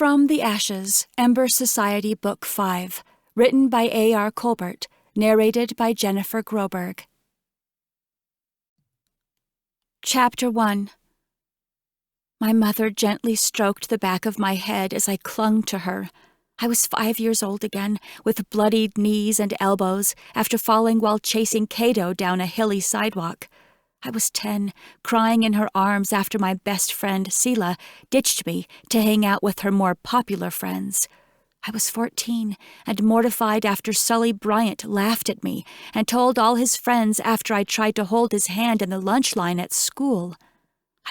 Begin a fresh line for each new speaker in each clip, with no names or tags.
From the Ashes, Ember Society Book 5, written by A.R. Colbert, narrated by Jennifer Groberg. Chapter 1. My mother gently stroked the back of my head as I clung to her. I was 5 years old again, with bloodied knees and elbows after falling while chasing Cato down a hilly sidewalk. I was 10, crying in her arms after my best friend, Selah, ditched me to hang out with her more popular friends. I was 14, and mortified after Sully Bryant laughed at me and told all his friends after I tried to hold his hand in the lunch line at school.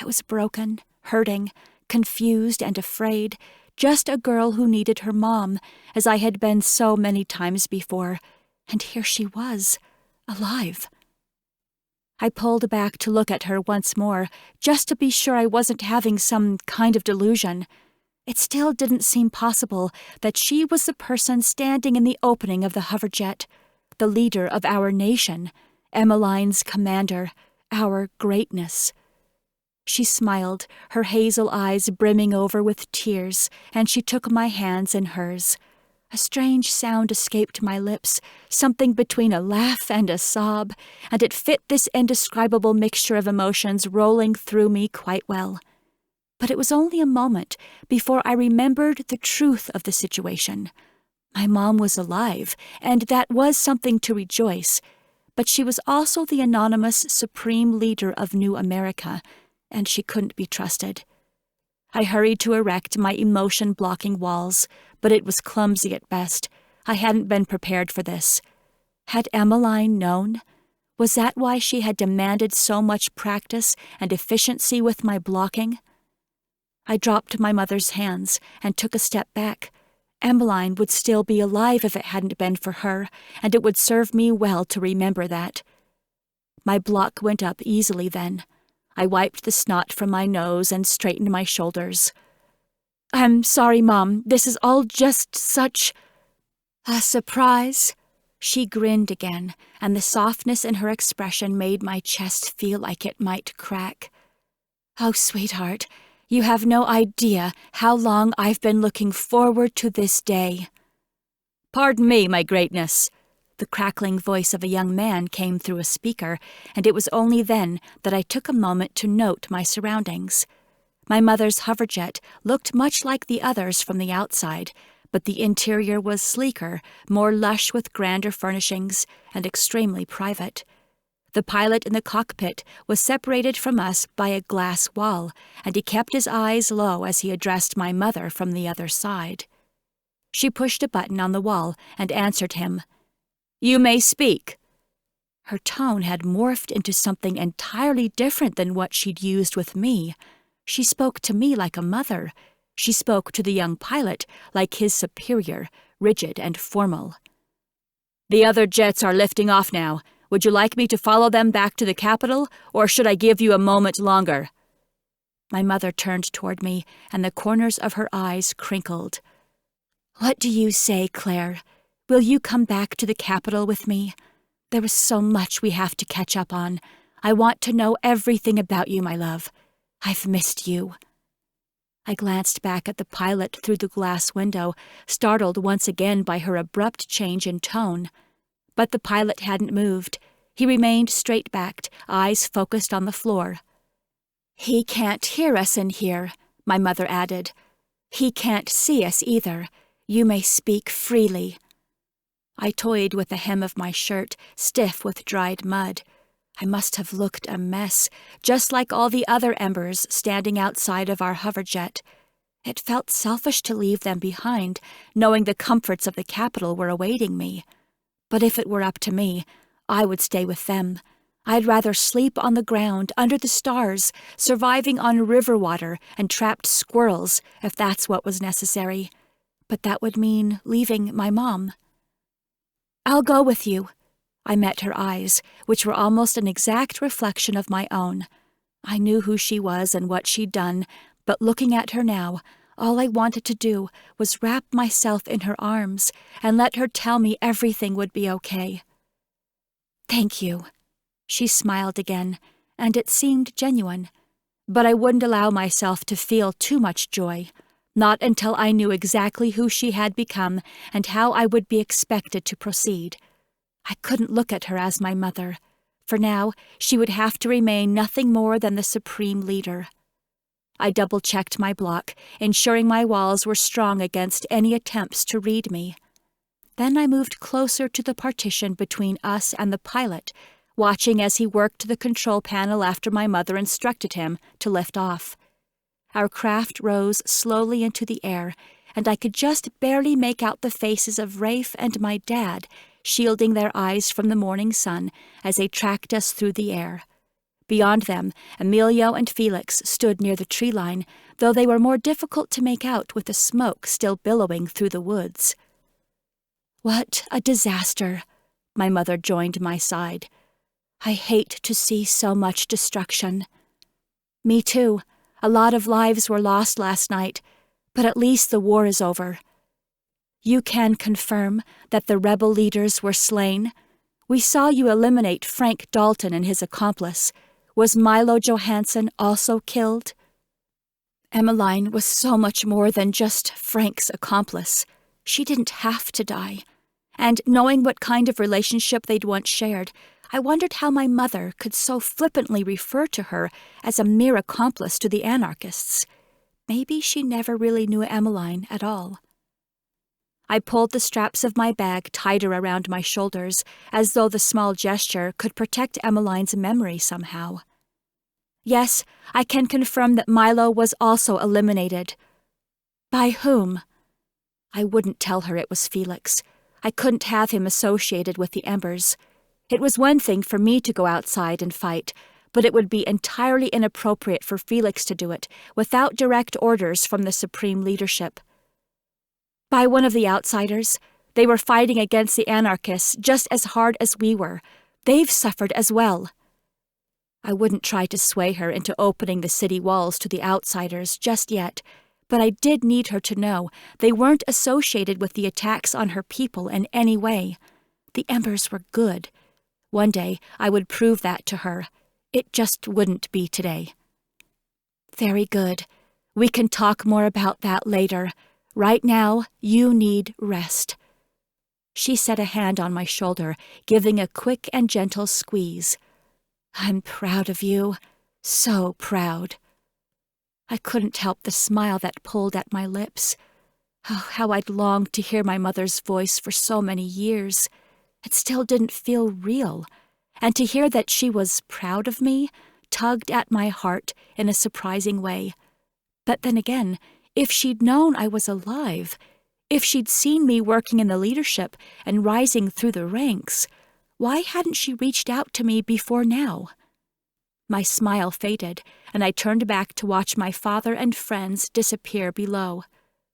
I was broken, hurting, confused, and afraid, just a girl who needed her mom, as I had been so many times before, and here she was, alive. I pulled back to look at her once more, just to be sure I wasn't having some kind of delusion. It still didn't seem possible that she was the person standing in the opening of the hoverjet, the leader of our nation, Emmeline's commander, our greatness. She smiled, her hazel eyes brimming over with tears, and she took my hands in hers. A strange sound escaped my lips, something between a laugh and a sob, and it fit this indescribable mixture of emotions rolling through me quite well. But it was only a moment before I remembered the truth of the situation. My mom was alive, and that was something to rejoice, but she was also the anonymous supreme leader of New America, and she couldn't be trusted. I hurried to erect my emotion-blocking walls, but it was clumsy at best. I hadn't been prepared for this. Had Emmeline known? Was that why she had demanded so much practice and efficiency with my blocking? I dropped my mother's hands and took a step back. Emmeline would still be alive if it hadn't been for her, and it would serve me well to remember that. My block went up easily then. I wiped the snot from my nose and straightened my shoulders. "I'm sorry, Mom. This is all just such a surprise." She grinned again, and the softness in her expression made my chest feel like it might crack. "Oh, sweetheart, you have no idea how long I've been looking forward to this day." "Pardon me, my greatness." The crackling voice of a young man came through a speaker, and it was only then that I took a moment to note my surroundings. My mother's hoverjet looked much like the others from the outside, but the interior was sleeker, more lush with grander furnishings, and extremely private. The pilot in the cockpit was separated from us by a glass wall, and he kept his eyes low as he addressed my mother from the other side. She pushed a button on the wall and answered him. "You may speak." Her tone had morphed into something entirely different than what she'd used with me. She spoke to me like a mother. She spoke to the young pilot like his superior, rigid and formal. "The other jets are lifting off now. Would you like me to follow them back to the capital, or should I give you a moment longer?" My mother turned toward me, and the corners of her eyes crinkled. "What do you say, Claire? Will you come back to the capital with me? There is so much we have to catch up on. I want to know everything about you, my love. I've missed you." I glanced back at the pilot through the glass window, startled once again by her abrupt change in tone. But the pilot hadn't moved. He remained straight-backed, eyes focused on the floor. "He can't hear us in here," my mother added. "He can't see us either. You may speak freely." I toyed with the hem of my shirt, stiff with dried mud. I must have looked a mess, just like all the other embers standing outside of our hoverjet. It felt selfish to leave them behind, knowing the comforts of the capital were awaiting me. But if it were up to me, I would stay with them. I'd rather sleep on the ground, under the stars, surviving on river water and trapped squirrels, if that's what was necessary. But that would mean leaving my mom. "I'll go with you." I met her eyes, which were almost an exact reflection of my own. I knew who she was and what she'd done, but looking at her now, all I wanted to do was wrap myself in her arms and let her tell me everything would be okay. "Thank you." She smiled again, and it seemed genuine. But I wouldn't allow myself to feel too much joy. not until I knew exactly who she had become and how I would be expected to proceed. I couldn't look at her as my mother, for now she would have to remain nothing more than the supreme leader. I double-checked my block, ensuring my walls were strong against any attempts to read me. Then I moved closer to the partition between us and the pilot, watching as he worked the control panel after my mother instructed him to lift off. Our craft rose slowly into the air, and I could just barely make out the faces of Rafe and my dad, shielding their eyes from the morning sun as they tracked us through the air. Beyond them, Emilio and Felix stood near the tree line, though they were more difficult to make out with the smoke still billowing through the woods. "What a disaster!" My mother joined my side. "I hate to see so much destruction." "Me too. A lot of lives were lost last night, but at least the war is over." "You can confirm that the rebel leaders were slain? We saw you eliminate Frank Dalton and his accomplice. Was Milo Johansson also killed?" Emmeline was so much more than just Frank's accomplice. She didn't have to die. And knowing what kind of relationship they'd once shared, I wondered how my mother could so flippantly refer to her as a mere accomplice to the anarchists. Maybe she never really knew Emmeline at all. I pulled the straps of my bag tighter around my shoulders, as though the small gesture could protect Emmeline's memory somehow. "Yes, I can confirm that Milo was also eliminated." "By whom?" I wouldn't tell her it was Felix. I couldn't have him associated with the Embers. It was one thing for me to go outside and fight, but it would be entirely inappropriate for Felix to do it without direct orders from the supreme leadership. "By one of the outsiders. They were fighting against the anarchists just as hard as we were. They've suffered as well." I wouldn't try to sway her into opening the city walls to the outsiders just yet, but I did need her to know they weren't associated with the attacks on her people in any way. The Embers were good. One day I would prove that to her. It just wouldn't be today. "Very good. We can talk more about that later. Right now, you need rest." She set a hand on my shoulder, giving a quick and gentle squeeze. "I'm proud of you. So proud." I couldn't help the smile that pulled at my lips. Oh, how I'd longed to hear my mother's voice for so many years. It still didn't feel real. And to hear that she was proud of me tugged at my heart in a surprising way. But then again, if she'd known I was alive, if she'd seen me working in the leadership and rising through the ranks, why hadn't she reached out to me before now? My smile faded, and I turned back to watch my father and friends disappear below.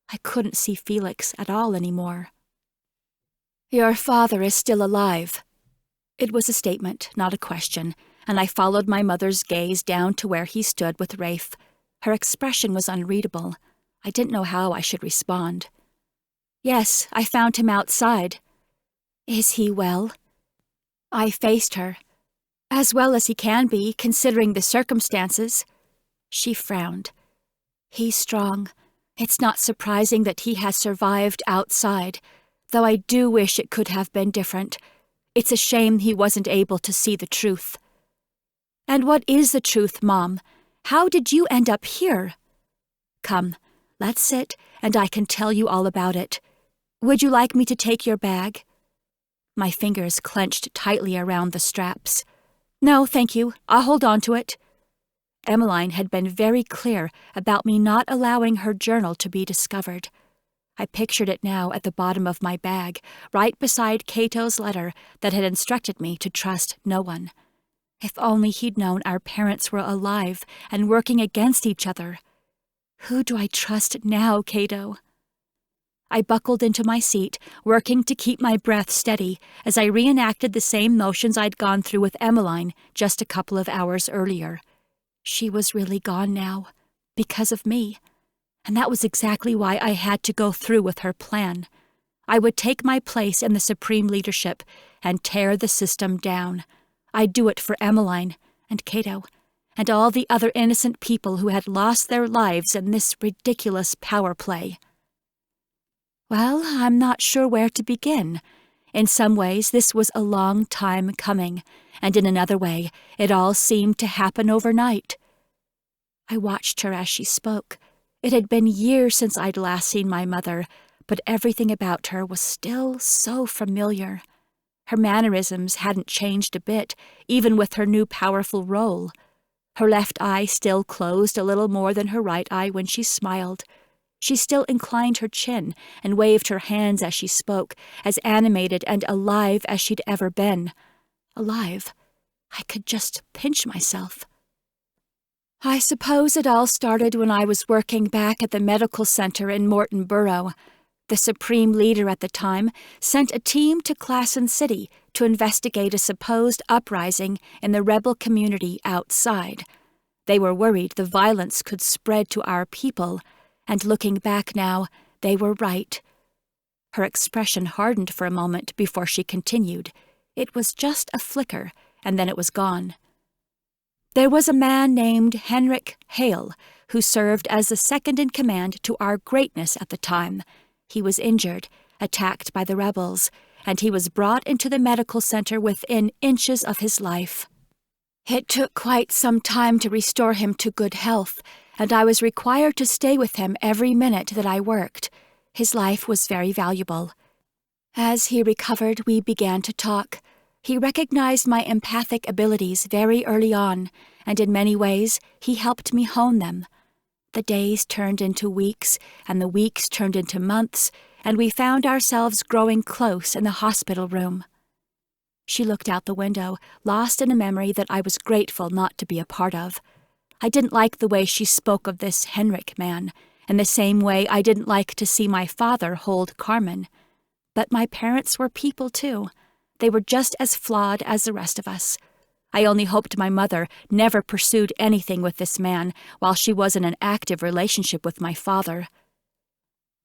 I couldn't see Felix at all anymore. "Your father is still alive." It was a statement, not a question, and I followed my mother's gaze down to where he stood with Rafe. Her expression was unreadable. I didn't know how I should respond. "Yes, I found him outside." "Is he well?" I faced her. "As well as he can be, considering the circumstances." She frowned. "He's strong. It's not surprising that he has survived outside, though I do wish it could have been different. It's a shame he wasn't able to see the truth." "And what is the truth, Mom? How did you end up here?" "Come, let's sit, and I can tell you all about it. Would you like me to take your bag?" My fingers clenched tightly around the straps. "No, thank you. I'll hold on to it." Emmeline had been very clear about me not allowing her journal to be discovered. I pictured it now at the bottom of my bag, right beside Cato's letter that had instructed me to trust no one. If only he'd known our parents were alive and working against each other. Who do I trust now, Cato? I buckled into my seat, working to keep my breath steady as I reenacted the same motions I'd gone through with Emmeline just a couple of hours earlier. She was really gone now, because of me. And that was exactly why I had to go through with her plan. I would take my place in the supreme leadership and tear the system down. I'd do it for Emmeline and Cato, and all the other innocent people who had lost their lives in this ridiculous power play. Well, I'm not sure where to begin. In some ways, this was a long time coming, and in another way, it all seemed to happen overnight. I watched her as she spoke. It had been years since I'd last seen my mother, but everything about her was still so familiar. Her mannerisms hadn't changed a bit, even with her new powerful role. Her left eye still closed a little more than her right eye when she smiled. She still inclined her chin and waved her hands as she spoke, as animated and alive as she'd ever been. Alive. I could just pinch myself. I suppose it all started when I was working back at the medical center in Morton Borough. The supreme leader at the time sent a team to Claren City to investigate a supposed uprising in the rebel community outside. They were worried the violence could spread to our people, and looking back now, they were right. Her expression hardened for a moment before she continued. It was just a flicker, and then it was gone. There was a man named Henrik Hale, who served as the second-in-command to our greatness at the time. He was injured, attacked by the rebels, and he was brought into the medical center within inches of his life. It took quite some time to restore him to good health, and I was required to stay with him every minute that I worked. His life was very valuable. As he recovered, we began to talk. He recognized my empathic abilities very early on, and in many ways, he helped me hone them. The days turned into weeks, and the weeks turned into months, and we found ourselves growing close in the hospital room. She looked out the window, lost in a memory that I was grateful not to be a part of. I didn't like the way she spoke of this Henrik man, in the same way I didn't like to see my father hold Carmen. But my parents were people too. They were just as flawed as the rest of us. I only hoped my mother never pursued anything with this man while she was in an active relationship with my father.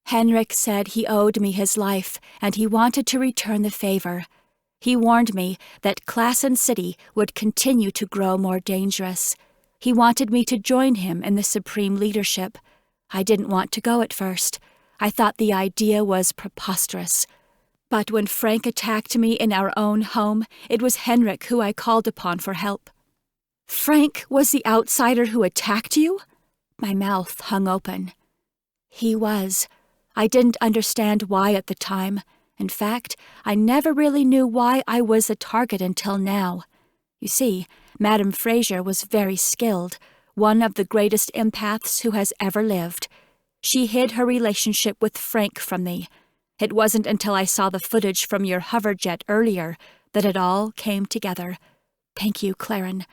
Henrik said he owed me his life, and he wanted to return the favor. He warned me that Claren City would continue to grow more dangerous. He wanted me to join him in the supreme leadership. I didn't want to go at first. I thought the idea was preposterous. But when Frank attacked me in our own home, it was Henrik who I called upon for help. Frank was the outsider who attacked you? My mouth hung open. He was. I didn't understand why at the time. In fact, I never really knew why I was a target until now. You see, Madame Fraser was very skilled, one of the greatest empaths who has ever lived. She hid her relationship with Frank from me. It wasn't until I saw the footage from your hoverjet earlier that it all came together. Thank you, Claren.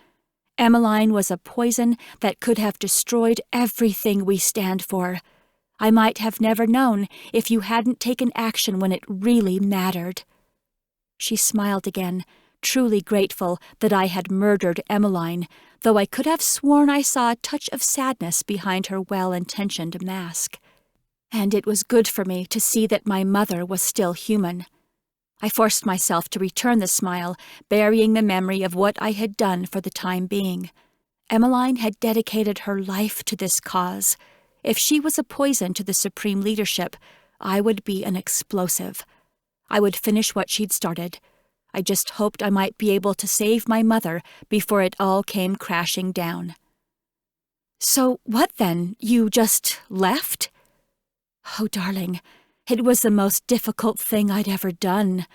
Emmeline was a poison that could have destroyed everything we stand for. I might have never known if you hadn't taken action when it really mattered. She smiled again, truly grateful that I had murdered Emmeline, though I could have sworn I saw a touch of sadness behind her well-intentioned mask. And it was good for me to see that my mother was still human. I forced myself to return the smile, burying the memory of what I had done for the time being. Emmeline had dedicated her life to this cause. If she was a poison to the supreme leadership, I would be an explosive. I would finish what she'd started. I just hoped I might be able to save my mother before it all came crashing down. So what then? You just left? Oh, darling, it was the most difficult thing I'd ever done.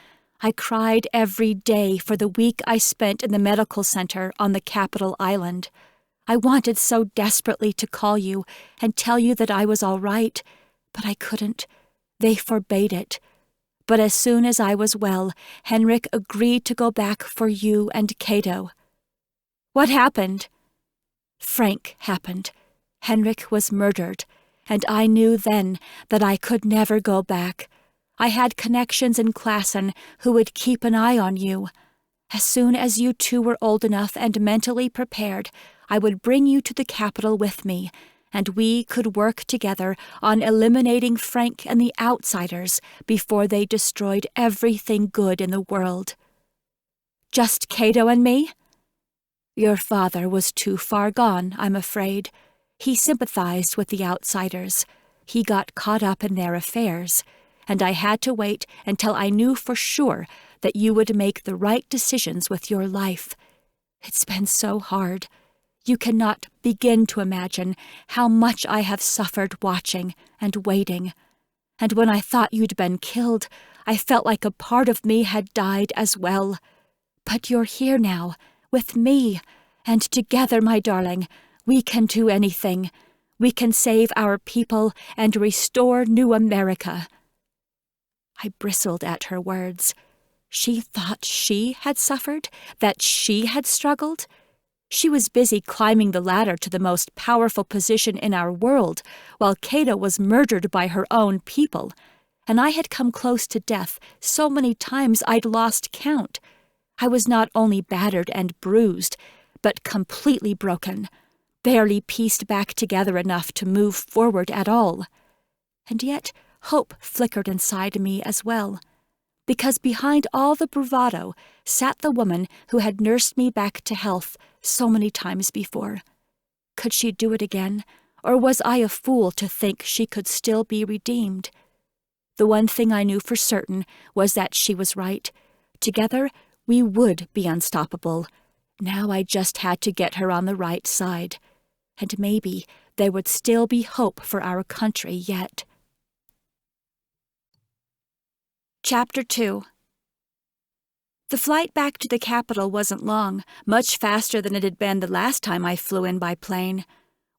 I cried every day for the week I spent in the medical center on the Capitol Island. I wanted so desperately to call you and tell you that I was all right, but I couldn't. They forbade it. But as soon as I was well, Henrik agreed to go back for you and Cato. What happened? Frank happened. Henrik was murdered. And I knew then that I could never go back. I had connections in Claren who would keep an eye on you. As soon as you two were old enough and mentally prepared, I would bring you to the capital with me, and we could work together on eliminating Frank and the outsiders before they destroyed everything good in the world. Just Cato and me? Your father was too far gone, I'm afraid. He sympathized with the outsiders. He got caught up in their affairs, and I had to wait until I knew for sure that you would make the right decisions with your life. It's been so hard. You cannot begin to imagine how much I have suffered watching and waiting. And when I thought you'd been killed, I felt like a part of me had died as well. But you're here now, with me, and together, my darling, we can do anything. We can save our people and restore New America." I bristled at her words. She thought she had suffered, that she had struggled. She was busy climbing the ladder to the most powerful position in our world, while Cato was murdered by her own people, and I had come close to death so many times I'd lost count. I was not only battered and bruised, but completely broken, barely pieced back together enough to move forward at all. And yet hope flickered inside me as well, because behind all the bravado sat the woman who had nursed me back to health so many times before. Could she do it again, or was I a fool to think she could still be redeemed? The one thing I knew for certain was that she was right. Together, we would be unstoppable. Now I just had to get her on the right side. And maybe there would still be hope for our country yet. Chapter 2. The flight back to the capital wasn't long, much faster than it had been the last time I flew in by plane.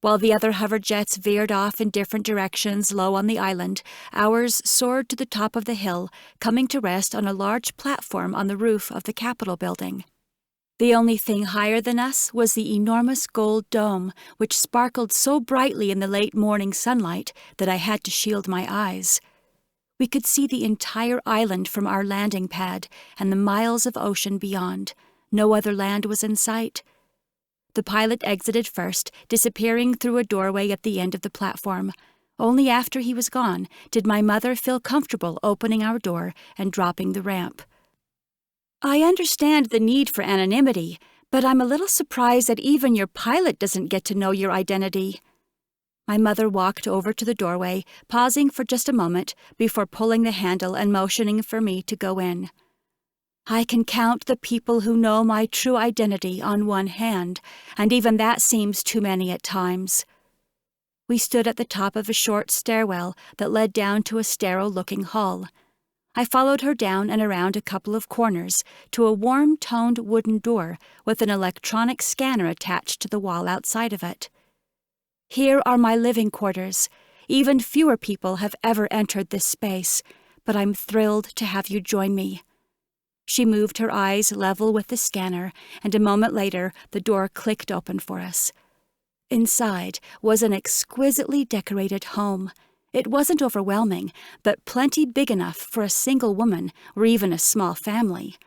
While the other hover jets veered off in different directions low on the island, ours soared to the top of the hill, coming to rest on a large platform on the roof of the Capitol building. The only thing higher than us was the enormous gold dome, which sparkled so brightly in the late morning sunlight that I had to shield my eyes. We could see the entire island from our landing pad and the miles of ocean beyond. No other land was in sight. The pilot exited first, disappearing through a doorway at the end of the platform. Only after he was gone did my mother feel comfortable opening our door and dropping the ramp. "I understand the need for anonymity, but I'm a little surprised that even your pilot doesn't get to know your identity." My mother walked over to the doorway, pausing for just a moment before pulling the handle and motioning for me to go in. "I can count the people who know my true identity on one hand, and even that seems too many at times." We stood at the top of a short stairwell that led down to a sterile-looking hall. I followed her down and around a couple of corners to a warm-toned wooden door with an electronic scanner attached to the wall outside of it. "Here are my living quarters. Even fewer people have ever entered this space, but I'm thrilled to have you join me." She moved her eyes level with the scanner, and a moment later the door clicked open for us. Inside was an exquisitely decorated home. It wasn't overwhelming, but plenty big enough for a single woman or even a small family.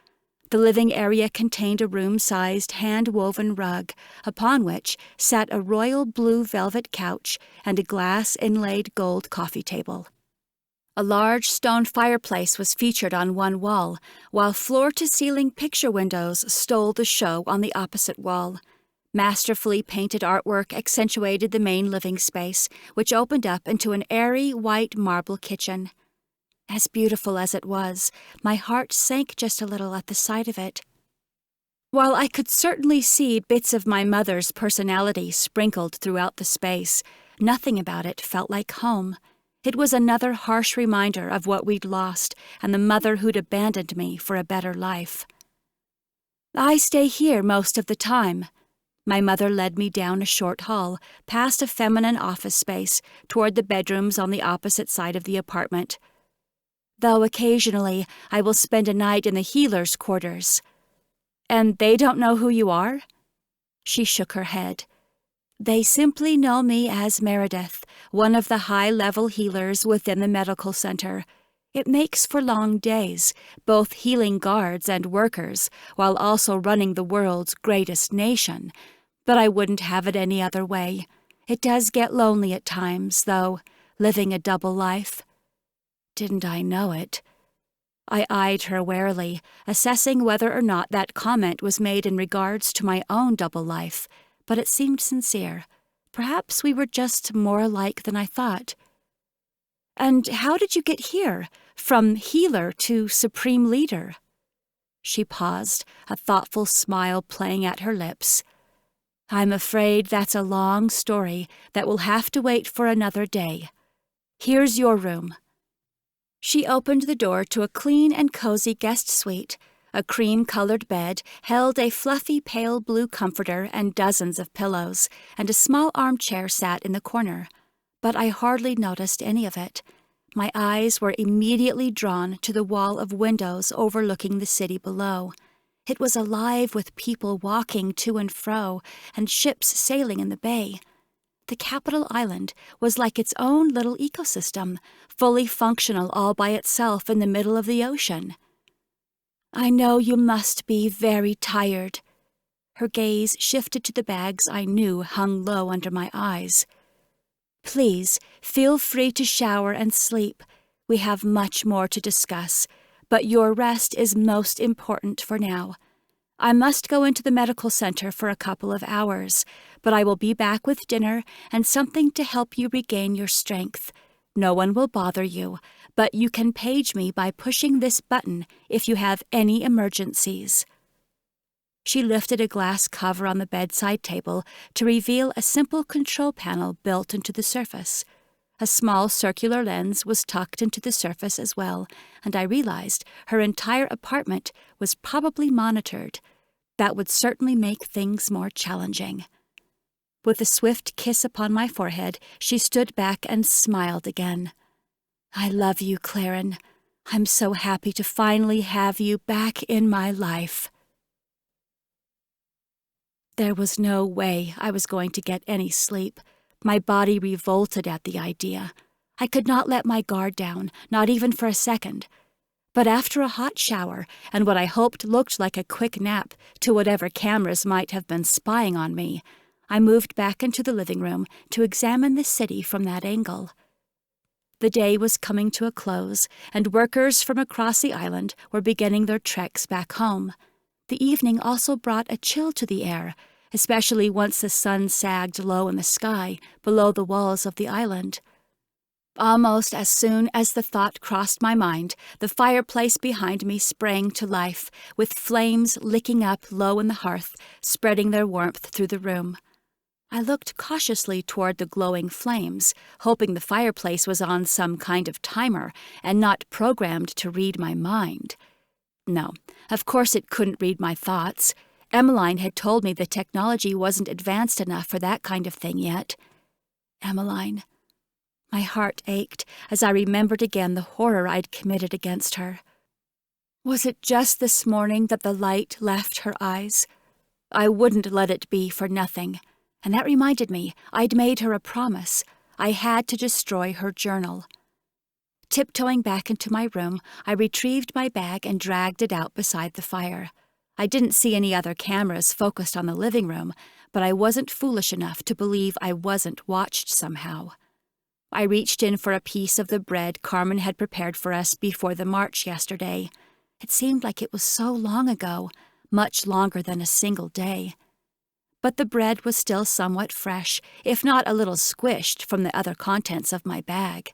The living area contained a room-sized hand-woven rug, upon which sat a royal blue velvet couch and a glass-inlaid gold coffee table. A large stone fireplace was featured on one wall, while floor-to-ceiling picture windows stole the show on the opposite wall. Masterfully painted artwork accentuated the main living space, which opened up into an airy white marble kitchen. As beautiful as it was, my heart sank just a little at the sight of it. While I could certainly see bits of my mother's personality sprinkled throughout the space, nothing about it felt like home. It was another harsh reminder of what we'd lost and the mother who'd abandoned me for a better life. "I stay here most of the time." My mother led me down a short hall, past a feminine office space, toward the bedrooms on the opposite side of the apartment. "Though occasionally I will spend a night in the healer's quarters." "And they don't know who you are?" She shook her head. "They simply know me as Meredith, one of the high-level healers within the medical center. It makes for long days, both healing guards and workers, while also running the world's greatest nation. But I wouldn't have it any other way. It does get lonely at times, though, living a double life." Didn't I know it? I eyed her warily, assessing whether or not that comment was made in regards to my own double life, but it seemed sincere. Perhaps we were just more alike than I thought. "And how did you get here, from healer to supreme leader?" She paused, a thoughtful smile playing at her lips. "I'm afraid that's a long story that will have to wait for another day. Here's your room." She opened the door to a clean and cozy guest suite. A cream-colored bed held a fluffy pale blue comforter and dozens of pillows, and a small armchair sat in the corner. But I hardly noticed any of it. My eyes were immediately drawn to the wall of windows overlooking the city below. It was alive with people walking to and fro, and ships sailing in the bay. The capital island was like its own little ecosystem, fully functional all by itself in the middle of the ocean. "I know you must be very tired." Her gaze shifted to the bags I knew hung low under my eyes. "Please, feel free to shower and sleep. We have much more to discuss, but your rest is most important for now. I must go into the medical center for a couple of hours, but I will be back with dinner and something to help you regain your strength. No one will bother you, but you can page me by pushing this button if you have any emergencies." She lifted a glass cover on the bedside table to reveal a simple control panel built into the surface. A small circular lens was tucked into the surface as well, and I realized her entire apartment was probably monitored. That would certainly make things more challenging. With a swift kiss upon my forehead, she stood back and smiled again. "I love you, Claren. I'm so happy to finally have you back in my life." There was no way I was going to get any sleep. My body revolted at the idea. I could not let my guard down, not even for a second. But after a hot shower, and what I hoped looked like a quick nap to whatever cameras might have been spying on me, I moved back into the living room to examine the city from that angle. The day was coming to a close, and workers from across the island were beginning their treks back home. The evening also brought a chill to the air, especially once the sun sagged low in the sky below the walls of the island. Almost as soon as the thought crossed my mind, the fireplace behind me sprang to life, with flames licking up low in the hearth, spreading their warmth through the room. I looked cautiously toward the glowing flames, hoping the fireplace was on some kind of timer and not programmed to read my mind. No, of course it couldn't read my thoughts. Emmeline had told me the technology wasn't advanced enough for that kind of thing yet. Emmeline. My heart ached as I remembered again the horror I'd committed against her. Was it just this morning that the light left her eyes? I wouldn't let it be for nothing. And that reminded me, I'd made her a promise. I had to destroy her journal. Tiptoeing back into my room, I retrieved my bag and dragged it out beside the fire. I didn't see any other cameras focused on the living room, but I wasn't foolish enough to believe I wasn't watched somehow. I reached in for a piece of the bread Carmen had prepared for us before the march yesterday. It seemed like it was so long ago, much longer than a single day. But the bread was still somewhat fresh, if not a little squished from the other contents of my bag.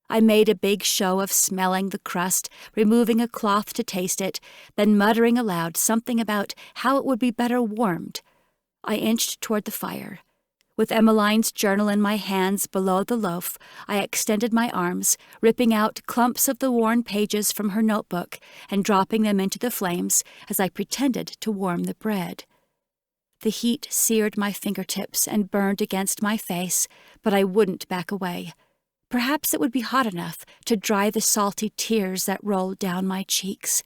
I made a big show of smelling the crust, removing a cloth to taste it, then muttering aloud something about how it would be better warmed. I inched toward the fire. With Emmeline's journal in my hands below the loaf, I extended my arms, ripping out clumps of the worn pages from her notebook and dropping them into the flames as I pretended to warm the bread. The heat seared my fingertips and burned against my face, but I wouldn't back away. Perhaps it would be hot enough to dry the salty tears that rolled down my cheeks.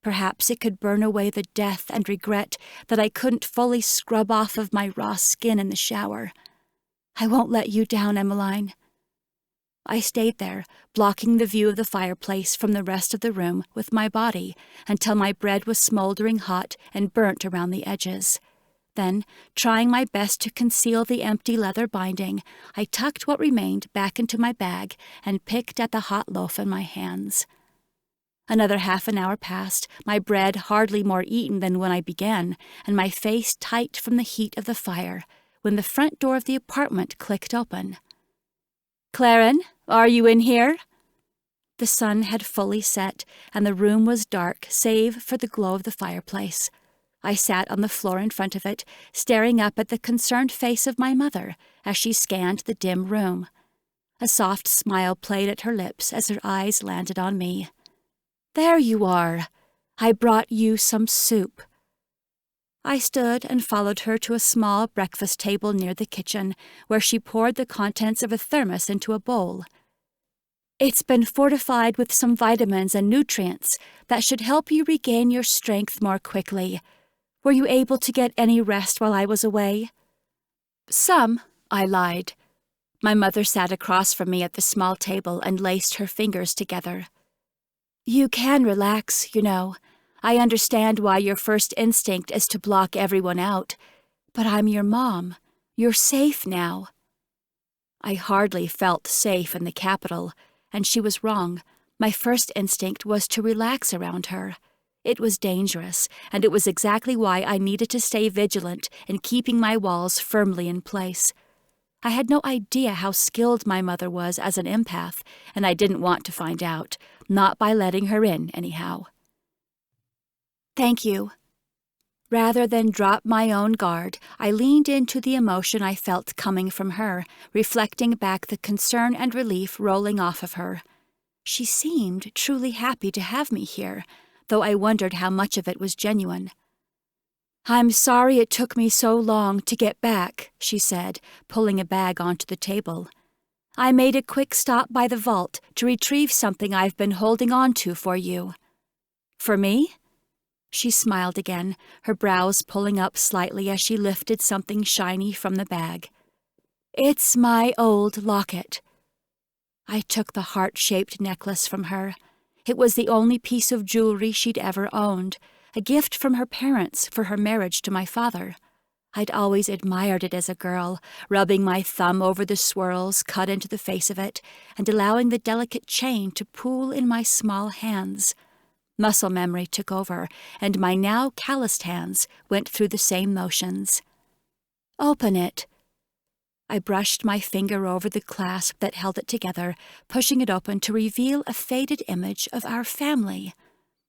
Perhaps it could burn away the death and regret that I couldn't fully scrub off of my raw skin in the shower. I won't let you down, Emmeline. I stayed there, blocking the view of the fireplace from the rest of the room with my body until my bread was smoldering hot and burnt around the edges. Then, trying my best to conceal the empty leather binding, I tucked what remained back into my bag and picked at the hot loaf in my hands. Another half an hour passed, my bread hardly more eaten than when I began, and my face tight from the heat of the fire, when the front door of the apartment clicked open. "Claren, are you in here?" The sun had fully set, and the room was dark save for the glow of the fireplace. I sat on the floor in front of it, staring up at the concerned face of my mother as she scanned the dim room. A soft smile played at her lips as her eyes landed on me. "There you are. I brought you some soup." I stood and followed her to a small breakfast table near the kitchen, where she poured the contents of a thermos into a bowl. "It's been fortified with some vitamins and nutrients that should help you regain your strength more quickly. Were you able to get any rest while I was away?" "Some," I lied. My mother sat across from me at the small table and laced her fingers together. "You can relax, you know. I understand why your first instinct is to block everyone out. But I'm your mom. You're safe now." I hardly felt safe in the capital, and she was wrong. My first instinct was to relax around her. It was dangerous, and it was exactly why I needed to stay vigilant in keeping my walls firmly in place. I had no idea how skilled my mother was as an empath, and I didn't want to find out, not by letting her in, anyhow. "Thank you." Rather than drop my own guard, I leaned into the emotion I felt coming from her, reflecting back the concern and relief rolling off of her. She seemed truly happy to have me here, though I wondered how much of it was genuine. "I'm sorry it took me so long to get back," she said, pulling a bag onto the table. "I made a quick stop by the vault to retrieve something I've been holding on to for you." "For me?" She smiled again, her brows pulling up slightly as she lifted something shiny from the bag. "It's my old locket." I took the heart-shaped necklace from her. It was the only piece of jewelry she'd ever owned, a gift from her parents for her marriage to my father. I'd always admired it as a girl, rubbing my thumb over the swirls cut into the face of it and allowing the delicate chain to pool in my small hands. Muscle memory took over, and my now calloused hands went through the same motions. "Open it." I brushed my finger over the clasp that held it together, pushing it open to reveal a faded image of our family.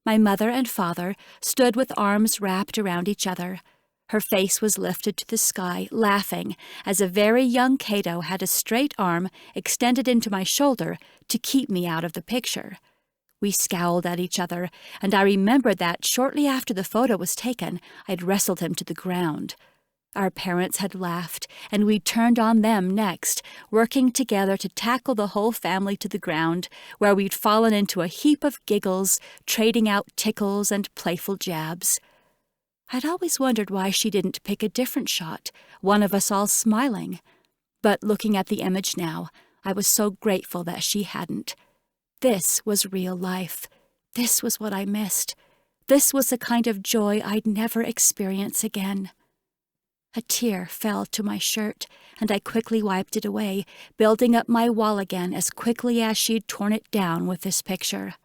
My mother and father stood with arms wrapped around each other. Her face was lifted to the sky, laughing, as a very young Cato had a straight arm extended into my shoulder to keep me out of the picture. We scowled at each other, and I remembered that shortly after the photo was taken, I'd wrestled him to the ground. Our parents had laughed, and we turned on them next, working together to tackle the whole family to the ground, where we'd fallen into a heap of giggles, trading out tickles and playful jabs. I'd always wondered why she didn't pick a different shot, one of us all smiling. But looking at the image now, I was so grateful that she hadn't. This was real life. This was what I missed. This was the kind of joy I'd never experience again. A tear fell to my shirt, and I quickly wiped it away, building up my wall again as quickly as she'd torn it down with this picture.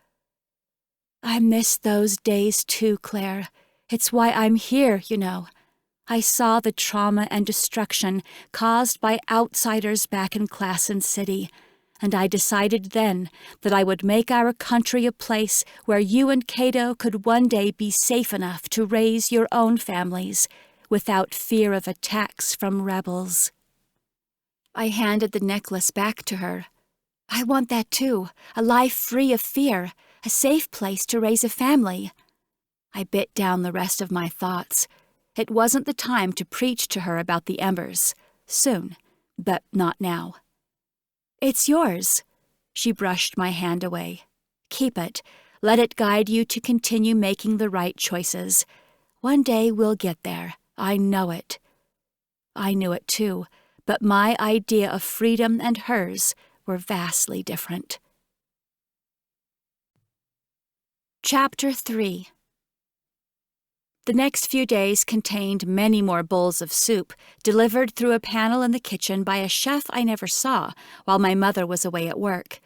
"I miss those days too, Claire. It's why I'm here, you know. I saw the trauma and destruction caused by outsiders back in Claren City, and I decided then that I would make our country a place where you and Cato could one day be safe enough to raise your own families without fear of attacks from rebels." I handed the necklace back to her. "I want that too, a life free of fear, a safe place to raise a family." I bit down the rest of my thoughts. It wasn't the time to preach to her about the embers. Soon, but not now. "It's yours." She brushed my hand away. "Keep it. Let it guide you to continue making the right choices. One day we'll get there. I know it." I knew it too, but my idea of freedom and hers were vastly different. Chapter 3. The next few days contained many more bowls of soup, delivered through a panel in the kitchen by a chef I never saw while my mother was away at work.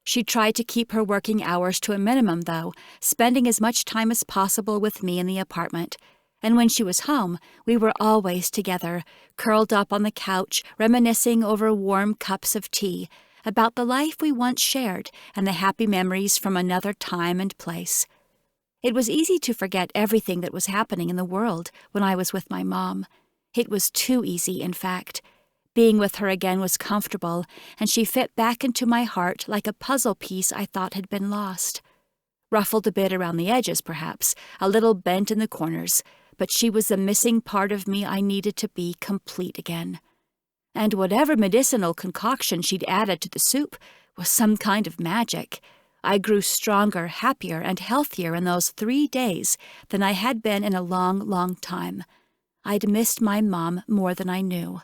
She tried to keep her working hours to a minimum, though, spending as much time as possible with me in the apartment. And when she was home, we were always together, curled up on the couch, reminiscing over warm cups of tea, about the life we once shared and the happy memories from another time and place. It was easy to forget everything that was happening in the world when I was with my mom. It was too easy, in fact. Being with her again was comfortable, and she fit back into my heart like a puzzle piece I thought had been lost. Ruffled a bit around the edges, perhaps, a little bent in the corners, but she was the missing part of me I needed to be complete again. And whatever medicinal concoction she'd added to the soup was some kind of magic. I grew stronger, happier, and healthier in those 3 days than I had been in a long, long time. I'd missed my mom more than I knew.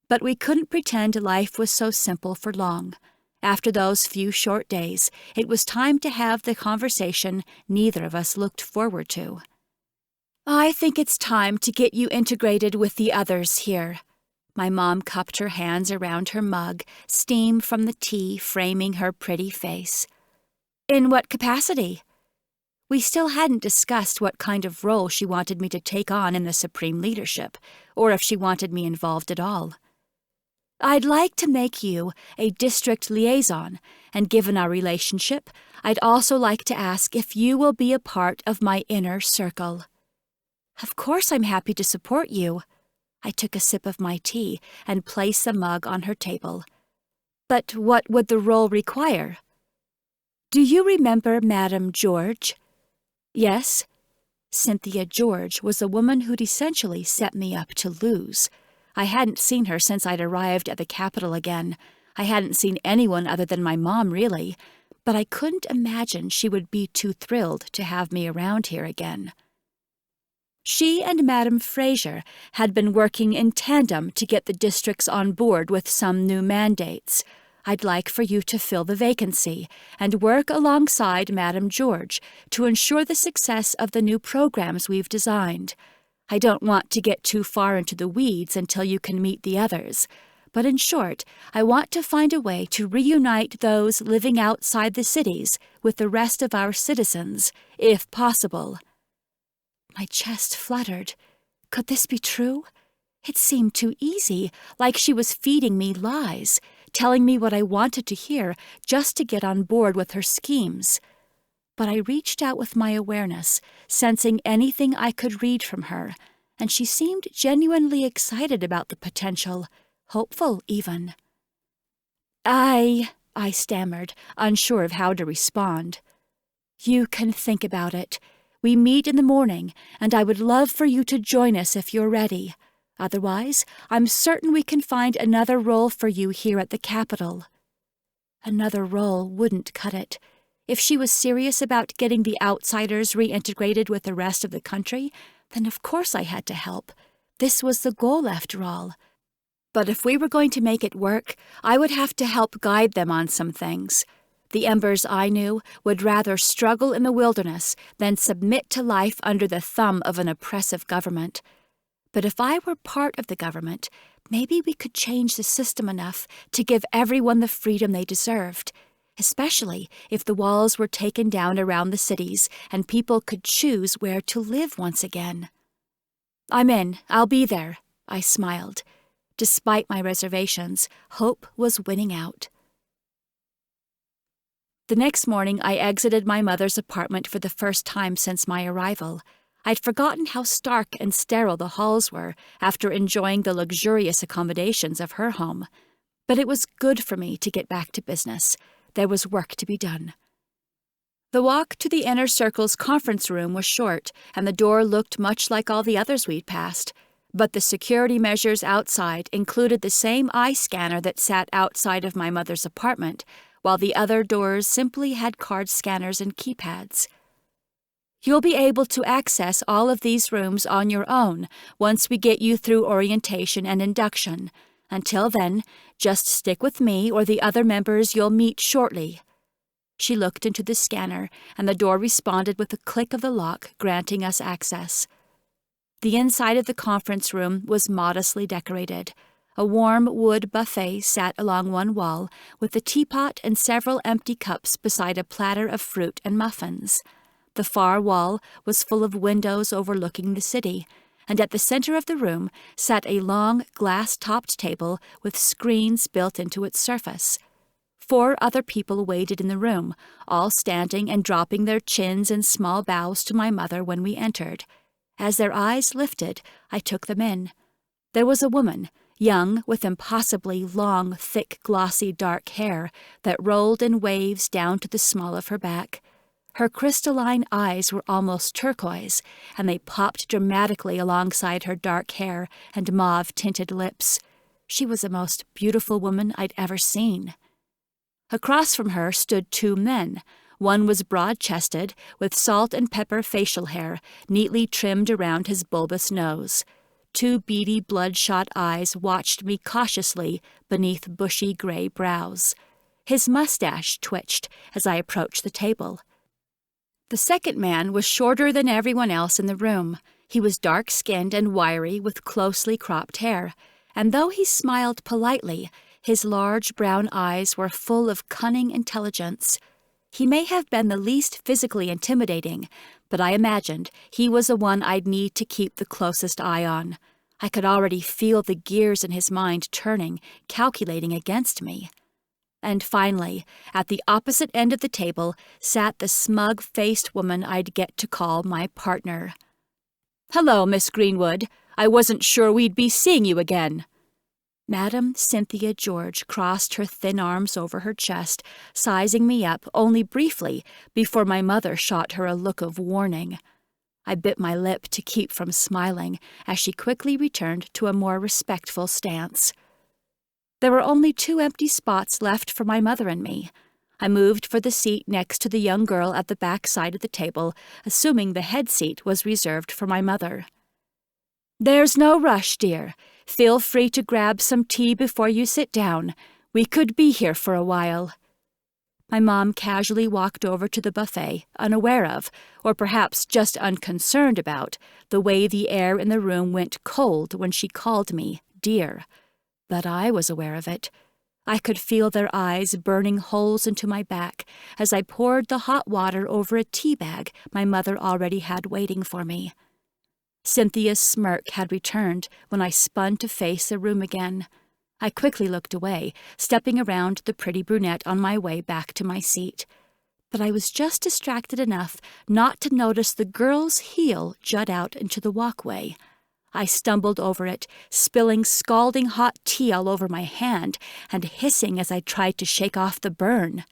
But we couldn't pretend life was so simple for long. After those few short days, it was time to have the conversation neither of us looked forward to. "I think it's time to get you integrated with the others here." My mom cupped her hands around her mug, steam from the tea framing her pretty face. "In what capacity?" We still hadn't discussed what kind of role she wanted me to take on in the supreme leadership, or if she wanted me involved at all. "I'd like to make you a district liaison, and given our relationship, I'd also like to ask if you will be a part of my inner circle." "Of course I'm happy to support you." I took a sip of my tea and placed the mug on her table. "But what would the role require?" "Do you remember Madame George?" "Yes." Cynthia George was the woman who'd essentially set me up to lose. I hadn't seen her since I'd arrived at the capital again. I hadn't seen anyone other than my mom, really, but I couldn't imagine she would be too thrilled to have me around here again. She and Madame Fraser had been working in tandem to get the districts on board with some new mandates. I'd like for you to fill the vacancy and work alongside Madame George to ensure the success of the new programs we've designed. I don't want to get too far into the weeds until you can meet the others, but in short, I want to find a way to reunite those living outside the cities with the rest of our citizens, if possible. My chest fluttered. Could this be true? It seemed too easy, like she was feeding me lies, telling me what I wanted to hear just to get on board with her schemes. But I reached out with my awareness, sensing anything I could read from her, and she seemed genuinely excited about the potential, hopeful even. I stammered, unsure of how to respond. "You can think about it. We meet in the morning, and I would love for you to join us if you're ready. Otherwise, I'm certain we can find another role for you here at the capital." Another role wouldn't cut it. If she was serious about getting the outsiders reintegrated with the rest of the country, then of course I had to help. This was the goal, after all. But if we were going to make it work, I would have to help guide them on some things. The Embers I knew would rather struggle in the wilderness than submit to life under the thumb of an oppressive government. But if I were part of the government, maybe we could change the system enough to give everyone the freedom they deserved, especially if the walls were taken down around the cities and people could choose where to live once again. "I'm in. I'll be there," I smiled. Despite my reservations, hope was winning out. The next morning, I exited my mother's apartment for the first time since my arrival. I'd forgotten how stark and sterile the halls were after enjoying the luxurious accommodations of her home. But it was good for me to get back to business. There was work to be done. The walk to the Inner Circle's conference room was short, and the door looked much like all the others we'd passed. But the security measures outside included the same eye scanner that sat outside of my mother's apartment, while the other doors simply had card scanners and keypads. "You'll be able to access all of these rooms on your own once we get you through orientation and induction. Until then, just stick with me or the other members you'll meet shortly." She looked into the scanner, and the door responded with a click of the lock, granting us access. The inside of the conference room was modestly decorated. A warm wood buffet sat along one wall, with a teapot and several empty cups beside a platter of fruit and muffins. The far wall was full of windows overlooking the city, and at the center of the room sat a long glass-topped table with screens built into its surface. 4 other people waited in the room, all standing and dropping their chins in small bows to my mother when we entered. As their eyes lifted, I took them in. There was a woman, young, with impossibly long, thick, glossy dark hair that rolled in waves down to the small of her back. Her crystalline eyes were almost turquoise, and they popped dramatically alongside her dark hair and mauve-tinted lips. She was the most beautiful woman I'd ever seen. Across from her stood 2 men. One was broad-chested, with salt and pepper facial hair neatly trimmed around his bulbous nose. 2 beady, bloodshot eyes watched me cautiously beneath bushy gray brows. His mustache twitched as I approached the table. The second man was shorter than everyone else in the room. He was dark-skinned and wiry with closely cropped hair, and though he smiled politely, his large brown eyes were full of cunning intelligence. He may have been the least physically intimidating, but I imagined he was the one I'd need to keep the closest eye on. I could already feel the gears in his mind turning, calculating against me. And finally, at the opposite end of the table, sat the smug-faced woman I'd get to call my partner. "Hello, Miss Greenwood. I wasn't sure we'd be seeing you again." Madam Cynthia George crossed her thin arms over her chest, sizing me up only briefly before my mother shot her a look of warning. I bit my lip to keep from smiling as she quickly returned to a more respectful stance. There were only 2 empty spots left for my mother and me. I moved for the seat next to the young girl at the back side of the table, assuming the head seat was reserved for my mother. "There's no rush, dear. Feel free to grab some tea before you sit down. We could be here for a while." My mom casually walked over to the buffet, unaware of, or perhaps just unconcerned about, the way the air in the room went cold when she called me dear. But I was aware of it. I could feel their eyes burning holes into my back as I poured the hot water over a tea bag my mother already had waiting for me. Cynthia's smirk had returned when I spun to face the room again. I quickly looked away, stepping around the pretty brunette on my way back to my seat. But I was just distracted enough not to notice the girl's heel jut out into the walkway. I stumbled over it, spilling scalding hot tea all over my hand and hissing as I tried to shake off the burn.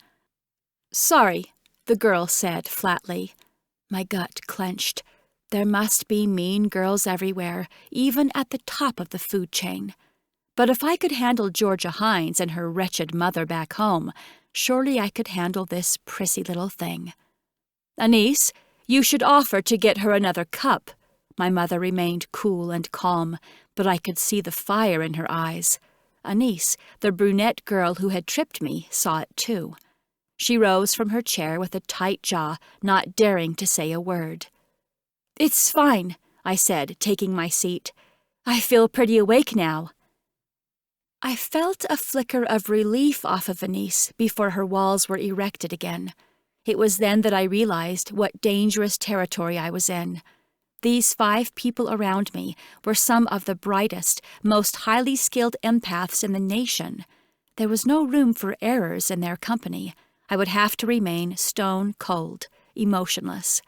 "Sorry," the girl said flatly. My gut clenched. There must be mean girls everywhere, even at the top of the food chain. But if I could handle Georgia Hines and her wretched mother back home, surely I could handle this prissy little thing. "Anise, you should offer to get her another cup." My mother remained cool and calm, but I could see the fire in her eyes. Anise, the brunette girl who had tripped me, saw it too. She rose from her chair with a tight jaw, not daring to say a word. "It's fine," I said, taking my seat. "I feel pretty awake now." I felt a flicker of relief off of Anise before her walls were erected again. It was then that I realized what dangerous territory I was in. These 5 people around me were some of the brightest, most highly skilled empaths in the nation. There was no room for errors in their company. I would have to remain stone cold, emotionless.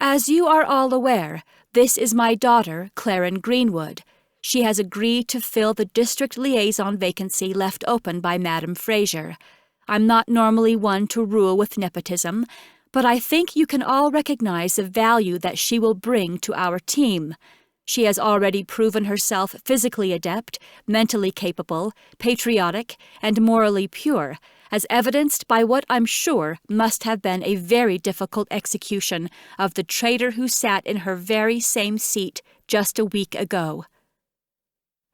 "As you are all aware, this is my daughter, Claren Greenwood. She has agreed to fill the district liaison vacancy left open by Madam Fraser. I'm not normally one to rule with nepotism, but I think you can all recognize the value that she will bring to our team. She has already proven herself physically adept, mentally capable, patriotic, and morally pure, as evidenced by what I'm sure must have been a very difficult execution of the traitor who sat in her very same seat just a week ago."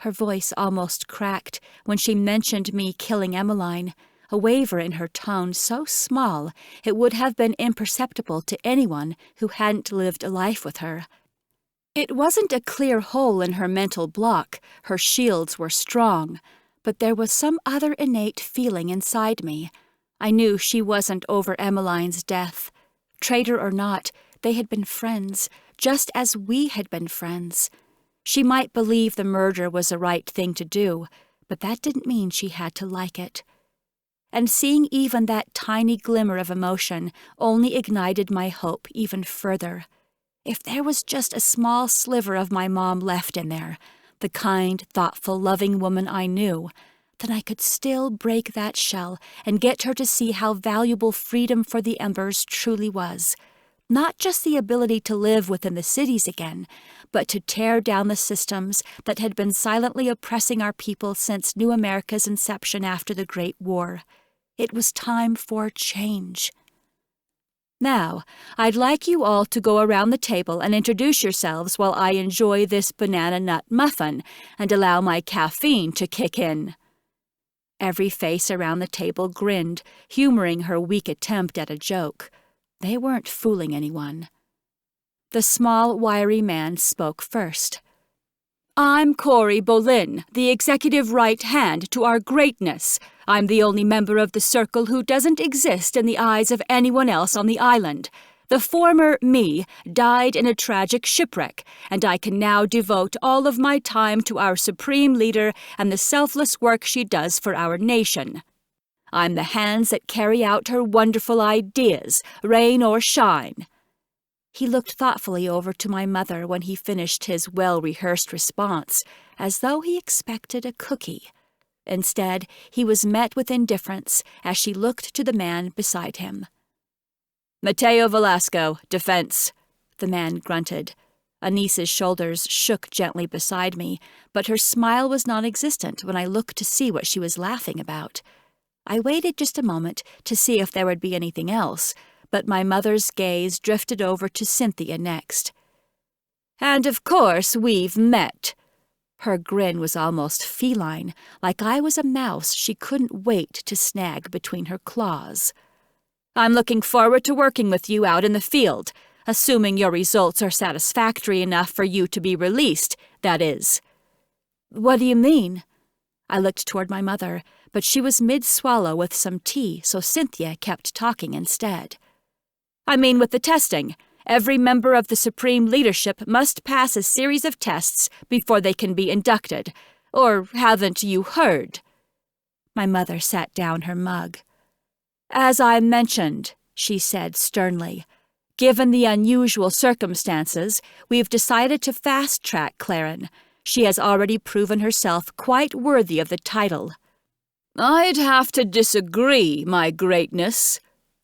Her voice almost cracked when she mentioned me killing Emmeline, a waver in her tone so small it would have been imperceptible to anyone who hadn't lived a life with her. It wasn't a clear hole in her mental block, her shields were strong, but there was some other innate feeling inside me. I knew she wasn't over Emmeline's death. Traitor or not, they had been friends, just as we had been friends. She might believe the murder was the right thing to do, but that didn't mean she had to like it. And seeing even that tiny glimmer of emotion only ignited my hope even further. If there was just a small sliver of my mom left in there, the kind, thoughtful, loving woman I knew, then I could still break that shell and get her to see how valuable freedom for the Embers truly was. Not just the ability to live within the cities again, but to tear down the systems that had been silently oppressing our people since New America's inception after the Great War. It was time for change. Now, I'd like you all to go around the table and introduce yourselves while I enjoy this banana nut muffin and allow my caffeine to kick in. Every face around the table grinned, humoring her weak attempt at a joke. They weren't fooling anyone. The small, wiry man spoke first. I'm Corey Boleyn, the executive right hand to our greatness. I'm the only member of the circle who doesn't exist in the eyes of anyone else on the island. The former me died in a tragic shipwreck, and I can now devote all of my time to our supreme leader and the selfless work she does for our nation. I'm the hands that carry out her wonderful ideas, rain or shine. He looked thoughtfully over to my mother when he finished his well-rehearsed response, as though he expected a cookie. Instead, he was met with indifference as she looked to the man beside him. Mateo Velasco, defense, the man grunted. Anice's shoulders shook gently beside me, but her smile was non-existent when I looked to see what she was laughing about. I waited just a moment to see if there would be anything else, but my mother's gaze drifted over to Cynthia next. And of course we've met. Her grin was almost feline, like I was a mouse she couldn't wait to snag between her claws. I'm looking forward to working with you out in the field, assuming your results are satisfactory enough for you to be released, that is. What do you mean? I looked toward my mother, but she was mid-swallow with some tea, so Cynthia kept talking instead. I mean with the testing. Every member of the Supreme Leadership must pass a series of tests before they can be inducted. Or haven't you heard? My mother set down her mug. As I mentioned, she said sternly, given the unusual circumstances, we've decided to fast-track Claren. She has already proven herself quite worthy of the title. I'd have to disagree, my greatness.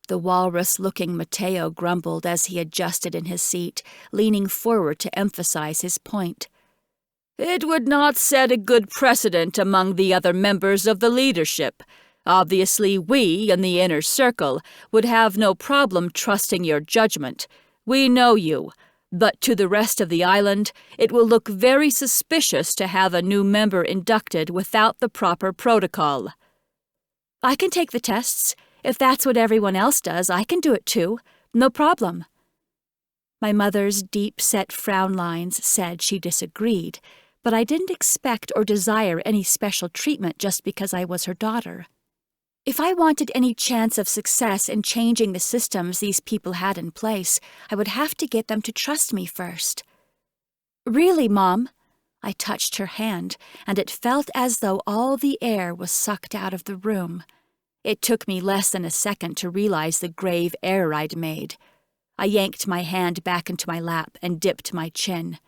The walrus-looking Mateo grumbled as he adjusted in his seat, leaning forward to emphasize his point. It would not set a good precedent among the other members of the leadership. Obviously, we, in the inner circle, would have no problem trusting your judgment. We know you. But to the rest of the island, it will look very suspicious to have a new member inducted without the proper protocol. I can take the tests. If that's what everyone else does, I can do it too. No problem. My mother's deep-set frown lines said she disagreed, but I didn't expect or desire any special treatment just because I was her daughter. If I wanted any chance of success in changing the systems these people had in place, I would have to get them to trust me first. Really, Mom? I touched her hand, and it felt as though all the air was sucked out of the room. It took me less than a second to realize the grave error I'd made. I yanked my hand back into my lap and dipped my chin.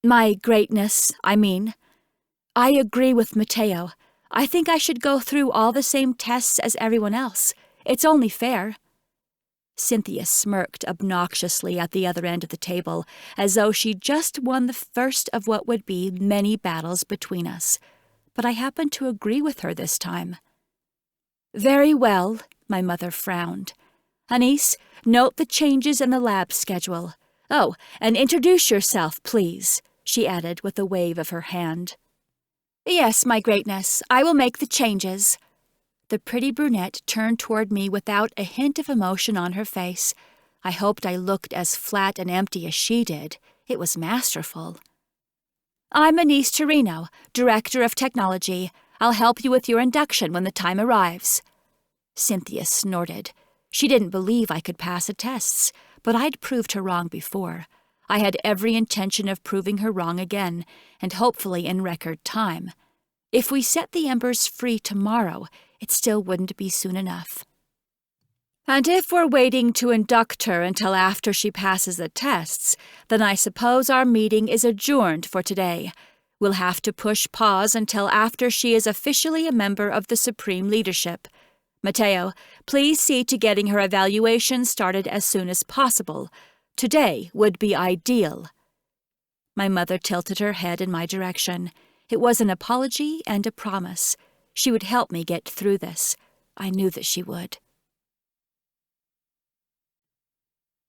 My greatness, I mean. I agree with Mateo. I think I should go through all the same tests as everyone else. It's only fair. Cynthia smirked obnoxiously at the other end of the table, as though she just won the first of what would be many battles between us. But I happened to agree with her this time. Very well, my mother frowned. Anice, note the changes in the lab schedule. Oh, and introduce yourself, please, she added with a wave of her hand. Yes, my greatness, I will make the changes. The pretty brunette turned toward me without a hint of emotion on her face. I hoped I looked as flat and empty as she did. It was masterful. "I'm Anise Torino, Director of Technology. I'll help you with your induction when the time arrives." Cynthia snorted. She didn't believe I could pass the tests, but I'd proved her wrong before. I had every intention of proving her wrong again, and hopefully in record time. If we set the Embers free tomorrow, it still wouldn't be soon enough. "And if we're waiting to induct her until after she passes the tests, then I suppose our meeting is adjourned for today. We'll have to push pause until after she is officially a member of the Supreme Leadership. Mateo, please see to getting her evaluation started as soon as possible. Today would be ideal." My mother tilted her head in my direction. It was an apology and a promise. She would help me get through this. I knew that she would.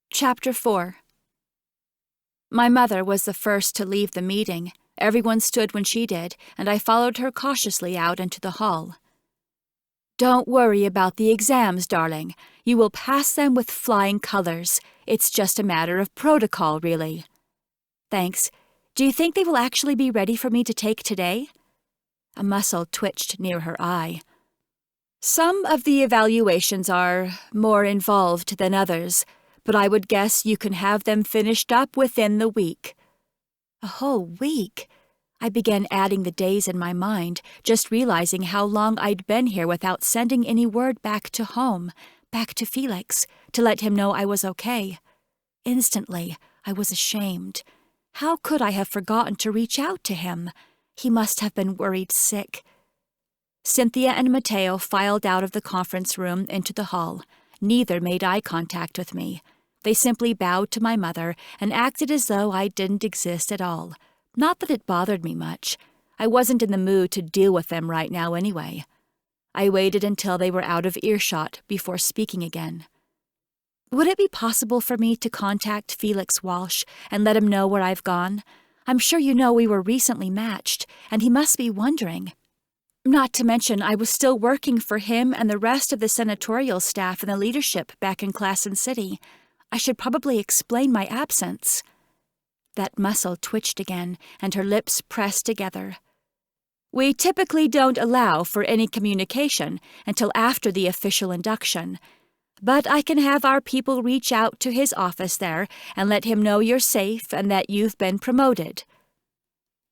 Chapter 4. My mother was the first to leave the meeting. Everyone stood when she did, and I followed her cautiously out into the hall. "Don't worry about the exams, darling. You will pass them with flying colors. It's just a matter of protocol, really." "Thanks. Do you think they will actually be ready for me to take today?" A muscle twitched near her eye. "Some of the evaluations are more involved than others, but I would guess you can have them finished up within the week." A whole week? I began adding the days in my mind, just realizing how long I'd been here without sending any word back to home, back to Felix, to let him know I was okay. Instantly, I was ashamed. How could I have forgotten to reach out to him? He must have been worried sick. Cynthia and Mateo filed out of the conference room into the hall. Neither made eye contact with me. They simply bowed to my mother and acted as though I didn't exist at all. Not that it bothered me much. I wasn't in the mood to deal with them right now anyway. I waited until they were out of earshot before speaking again. "Would it be possible for me to contact Felix Walsh and let him know where I've gone? I'm sure you know we were recently matched, and he must be wondering. Not to mention I was still working for him and the rest of the senatorial staff and the leadership back in Claren City. I should probably explain my absence." That muscle twitched again, and her lips pressed together. "We typically don't allow for any communication until after the official induction, but I can have our people reach out to his office there and let him know you're safe and that you've been promoted."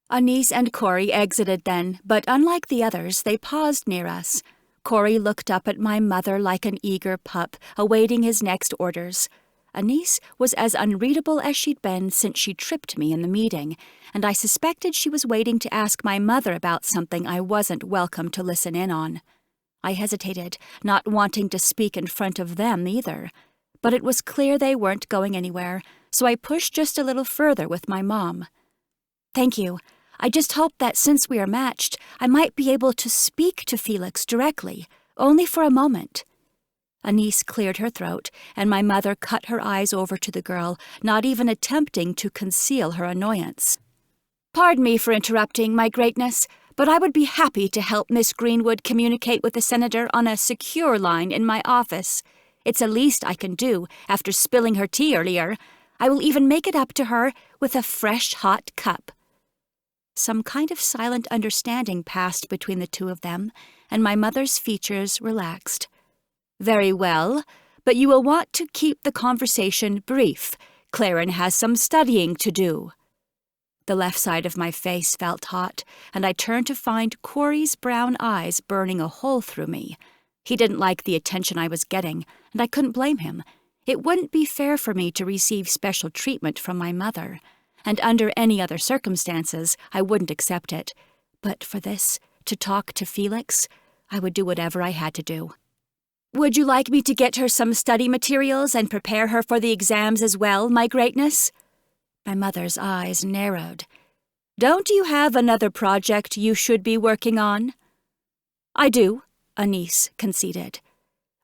Anise and Corey exited then, but unlike the others, they paused near us. Corey looked up at my mother like an eager pup, awaiting his next orders. Anise was as unreadable as she'd been since she tripped me in the meeting, and I suspected she was waiting to ask my mother about something I wasn't welcome to listen in on. I hesitated, not wanting to speak in front of them either. But it was clear they weren't going anywhere, so I pushed just a little further with my mom. "Thank you. I just hoped that since we are matched, I might be able to speak to Felix directly, only for a moment." Anise cleared her throat, and my mother cut her eyes over to the girl, not even attempting to conceal her annoyance. "Pardon me for interrupting, my greatness, but I would be happy to help Miss Greenwood communicate with the senator on a secure line in my office. It's the least I can do after spilling her tea earlier. I will even make it up to her with a fresh hot cup." Some kind of silent understanding passed between the two of them, and my mother's features relaxed. "Very well, but you will want to keep the conversation brief. Claren has some studying to do." The left side of my face felt hot, and I turned to find Corey's brown eyes burning a hole through me. He didn't like the attention I was getting, and I couldn't blame him. It wouldn't be fair for me to receive special treatment from my mother, and under any other circumstances I wouldn't accept it. But for this, to talk to Felix, I would do whatever I had to do. "Would you like me to get her some study materials and prepare her for the exams as well, my greatness?" My mother's eyes narrowed. "Don't you have another project you should be working on?" "I do," Anise conceded.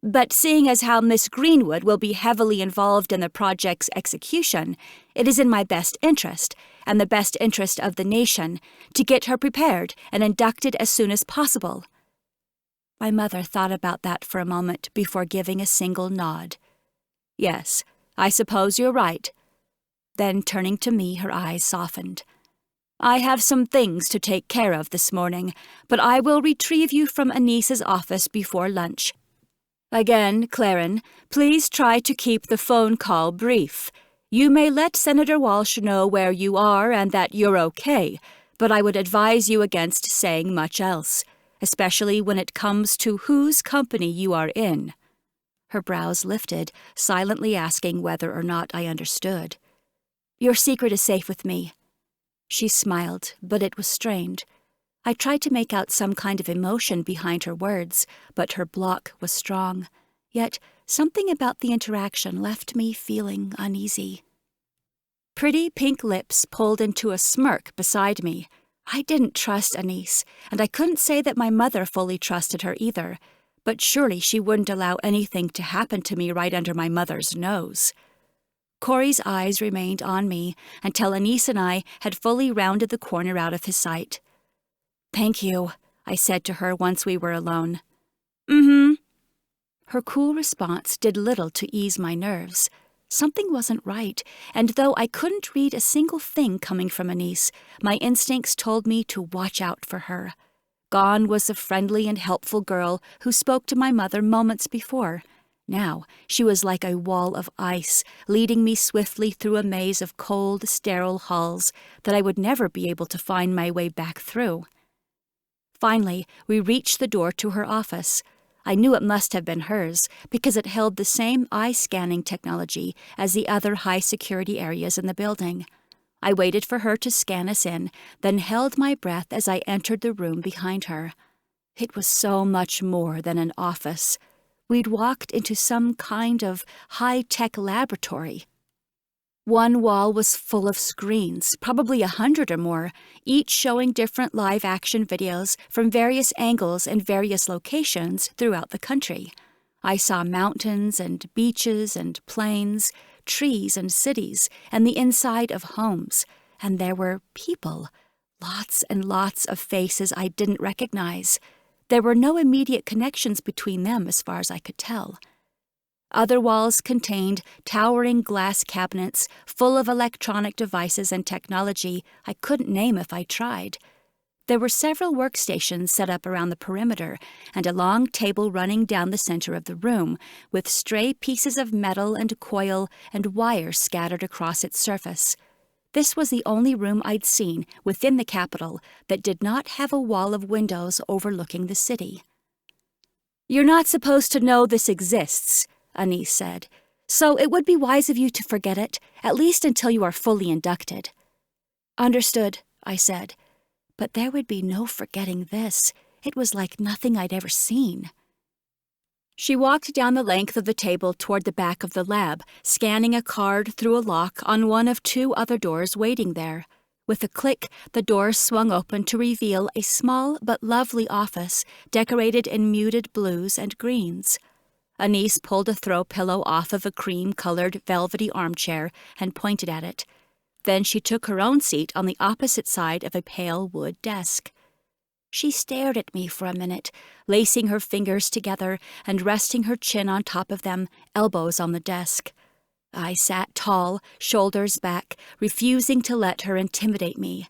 "But seeing as how Miss Greenwood will be heavily involved in the project's execution, it is in my best interest, and the best interest of the nation, to get her prepared and inducted as soon as possible." My mother thought about that for a moment before giving a single nod. "Yes, I suppose you're right." Then, turning to me, her eyes softened. "I have some things to take care of this morning, but I will retrieve you from Anice's office before lunch. Again, Claren, please try to keep the phone call brief. You may let Senator Walsh know where you are and that you're okay, but I would advise you against saying much else, especially when it comes to whose company you are in." Her brows lifted, silently asking whether or not I understood. "Your secret is safe with me." She smiled, but it was strained. I tried to make out some kind of emotion behind her words, but her block was strong. Yet something about the interaction left me feeling uneasy. Pretty pink lips pulled into a smirk beside me. I didn't trust Anice, and I couldn't say that my mother fully trusted her either, but surely she wouldn't allow anything to happen to me right under my mother's nose. Corey's eyes remained on me until Anice and I had fully rounded the corner out of his sight. "Thank you," I said to her once we were alone. "Mm-hmm." Her cool response did little to ease my nerves. Something wasn't right, and though I couldn't read a single thing coming from Anice, my instincts told me to watch out for her. Gone was the friendly and helpful girl who spoke to my mother moments before. Now she was like a wall of ice, leading me swiftly through a maze of cold, sterile halls that I would never be able to find my way back through. Finally, we reached the door to her office. I knew it must have been hers, because it held the same eye-scanning technology as the other high-security areas in the building. I waited for her to scan us in, then held my breath as I entered the room behind her. It was so much more than an office. We'd walked into some kind of high-tech laboratory. One wall was full of screens, probably 100 or more, each showing different live-action videos from various angles and various locations throughout the country. I saw mountains and beaches and plains, trees and cities, and the inside of homes. And there were people, lots and lots of faces I didn't recognize. There were no immediate connections between them as far as I could tell. Other walls contained towering glass cabinets full of electronic devices and technology I couldn't name if I tried. There were several workstations set up around the perimeter and a long table running down the center of the room, with stray pieces of metal and coil and wire scattered across its surface. This was the only room I'd seen within the Capitol that did not have a wall of windows overlooking the city. "You're not supposed to know this exists," Anice said, "so it would be wise of you to forget it, at least until you are fully inducted." "Understood," I said. But there would be no forgetting this. It was like nothing I'd ever seen. She walked down the length of the table toward the back of the lab, scanning a card through a lock on one of 2 other doors waiting there. With a click, the door swung open to reveal a small but lovely office decorated in muted blues and greens. Anice pulled a throw pillow off of a cream-colored velvety armchair and pointed at it. Then she took her own seat on the opposite side of a pale wood desk. She stared at me for a minute, lacing her fingers together and resting her chin on top of them, elbows on the desk. I sat tall, shoulders back, refusing to let her intimidate me.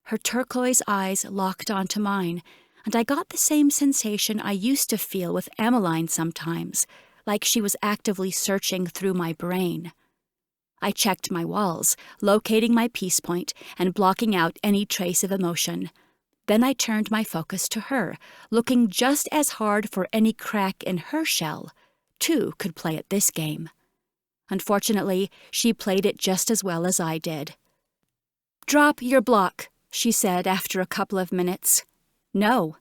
Her turquoise eyes locked onto mine, and I got the same sensation I used to feel with Emmeline sometimes, like she was actively searching through my brain. I checked my walls, locating my peace point and blocking out any trace of emotion. Then I turned my focus to her, looking just as hard for any crack in her shell. 2 could play at this game. Unfortunately, she played it just as well as I did. "Drop your block," she said after a couple of minutes. "No."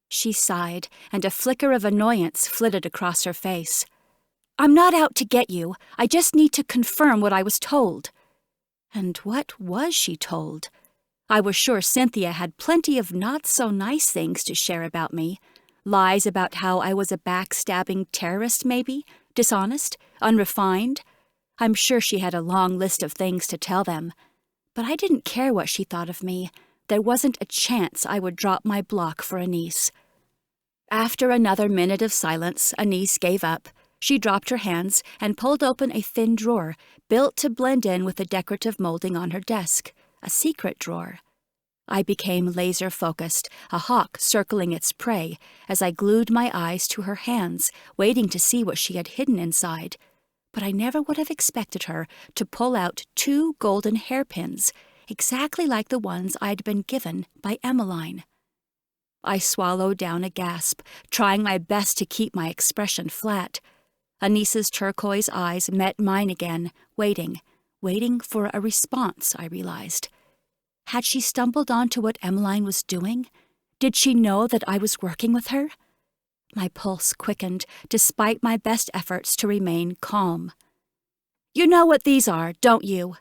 She sighed, and a flicker of annoyance flitted across her face. "I'm not out to get you. I just need to confirm what I was told." And what was she told? I was sure Cynthia had plenty of not-so-nice things to share about me. Lies about how I was a backstabbing terrorist, maybe? Dishonest? Unrefined? I'm sure she had a long list of things to tell them. But I didn't care what she thought of me. There wasn't a chance I would drop my block for Anice. After another minute of silence, Anice gave up. She dropped her hands and pulled open a thin drawer built to blend in with the decorative molding on her desk, a secret drawer. I became laser-focused, a hawk circling its prey, as I glued my eyes to her hands, waiting to see what she had hidden inside. But I never would have expected her to pull out 2 golden hairpins, exactly like the ones I'd been given by Emmeline. I swallowed down a gasp, trying my best to keep my expression flat. Anissa's turquoise eyes met mine again, waiting for a response, I realized. Had she stumbled onto what Emmeline was doing? Did she know that I was working with her? My pulse quickened, despite my best efforts to remain calm. "You know what these are, don't you?"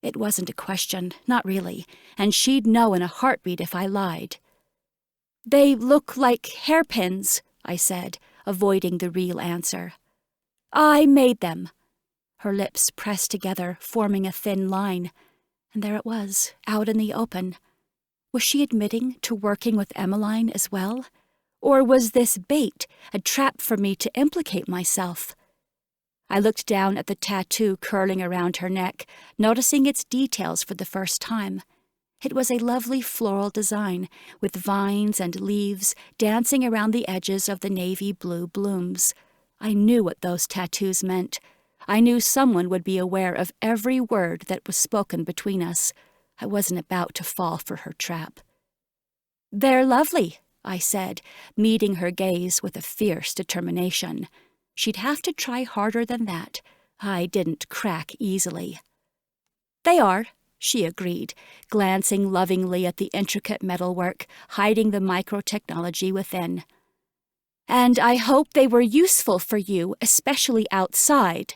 It wasn't a question, not really, and she'd know in a heartbeat if I lied. "They look like hairpins," I said, avoiding the real answer. "I made them." Her lips pressed together, forming a thin line. And there it was, out in the open. Was she admitting to working with Emmeline as well? Or was this bait, a trap for me to implicate myself? I looked down at the tattoo curling around her neck, noticing its details for the first time. It was a lovely floral design, with vines and leaves dancing around the edges of the navy blue blooms. I knew what those tattoos meant. I knew someone would be aware of every word that was spoken between us. I wasn't about to fall for her trap. "They're lovely," I said, meeting her gaze with a fierce determination. She'd have to try harder than that. I didn't crack easily. "They are," she agreed, glancing lovingly at the intricate metalwork, hiding the microtechnology within. "And I hope they were useful for you, especially outside."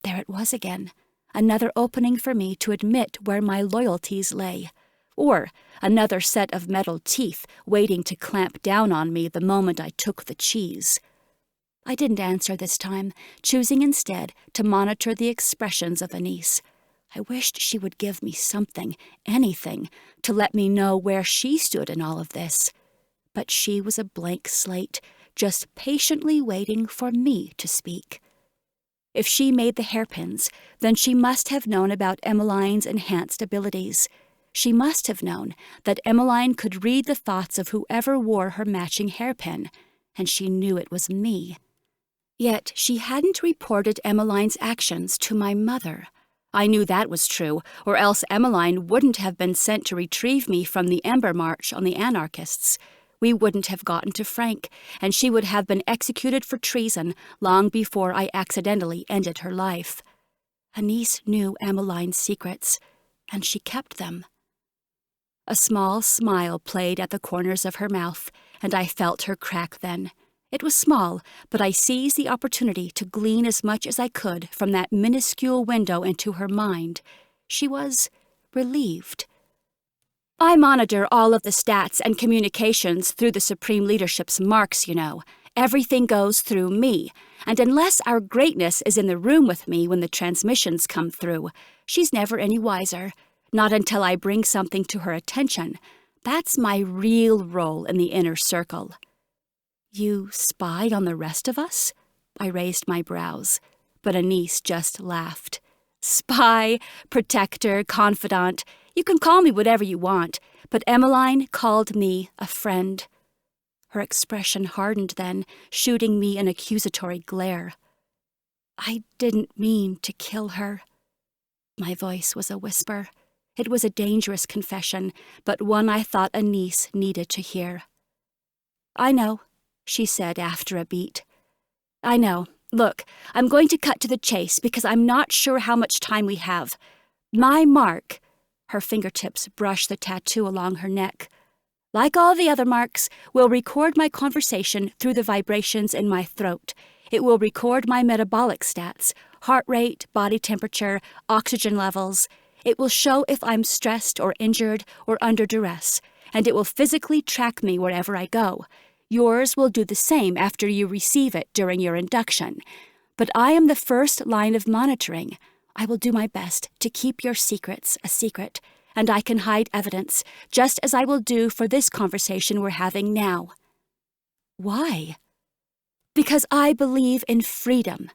There it was again, another opening for me to admit where my loyalties lay, or another set of metal teeth waiting to clamp down on me the moment I took the cheese. I didn't answer this time, choosing instead to monitor the expressions of Anise. I wished she would give me something, anything, to let me know where she stood in all of this. But she was a blank slate, just patiently waiting for me to speak. If she made the hairpins, then she must have known about Emmeline's enhanced abilities. She must have known that Emmeline could read the thoughts of whoever wore her matching hairpin, and she knew it was me. Yet she hadn't reported Emmeline's actions to my mother. I knew that was true, or else Emmeline wouldn't have been sent to retrieve me from the Ember March on the anarchists. We wouldn't have gotten to Frank, and she would have been executed for treason long before I accidentally ended her life. Anise knew Emmeline's secrets, and she kept them. A small smile played at the corners of her mouth, and I felt her crack then. It was small, but I seized the opportunity to glean as much as I could from that minuscule window into her mind. She was relieved. "I monitor all of the stats and communications through the Supreme Leadership's marks, you know. Everything goes through me, and unless our greatness is in the room with me when the transmissions come through, she's never any wiser, not until I bring something to her attention. That's my real role in the inner circle." "You spy on the rest of us?" I raised my brows, but Anise just laughed. "Spy, protector, confidant, you can call me whatever you want, but Emmeline called me a friend." Her expression hardened then, shooting me an accusatory glare. "I didn't mean to kill her." My voice was a whisper. It was a dangerous confession, but one I thought Anise needed to hear. "I know," she said after a beat. "I know. Look, I'm going to cut to the chase because I'm not sure how much time we have. My mark," her fingertips brushed the tattoo along her neck, "like all the other marks, will record my conversation through the vibrations in my throat. It will record my metabolic stats, heart rate, body temperature, oxygen levels. It will show if I'm stressed or injured or under duress, and it will physically track me wherever I go. Yours will do the same after you receive it during your induction. But I am the first line of monitoring. I will do my best to keep your secrets a secret, and I can hide evidence, just as I will do for this conversation we're having now." "Why?" Because I believe in freedom."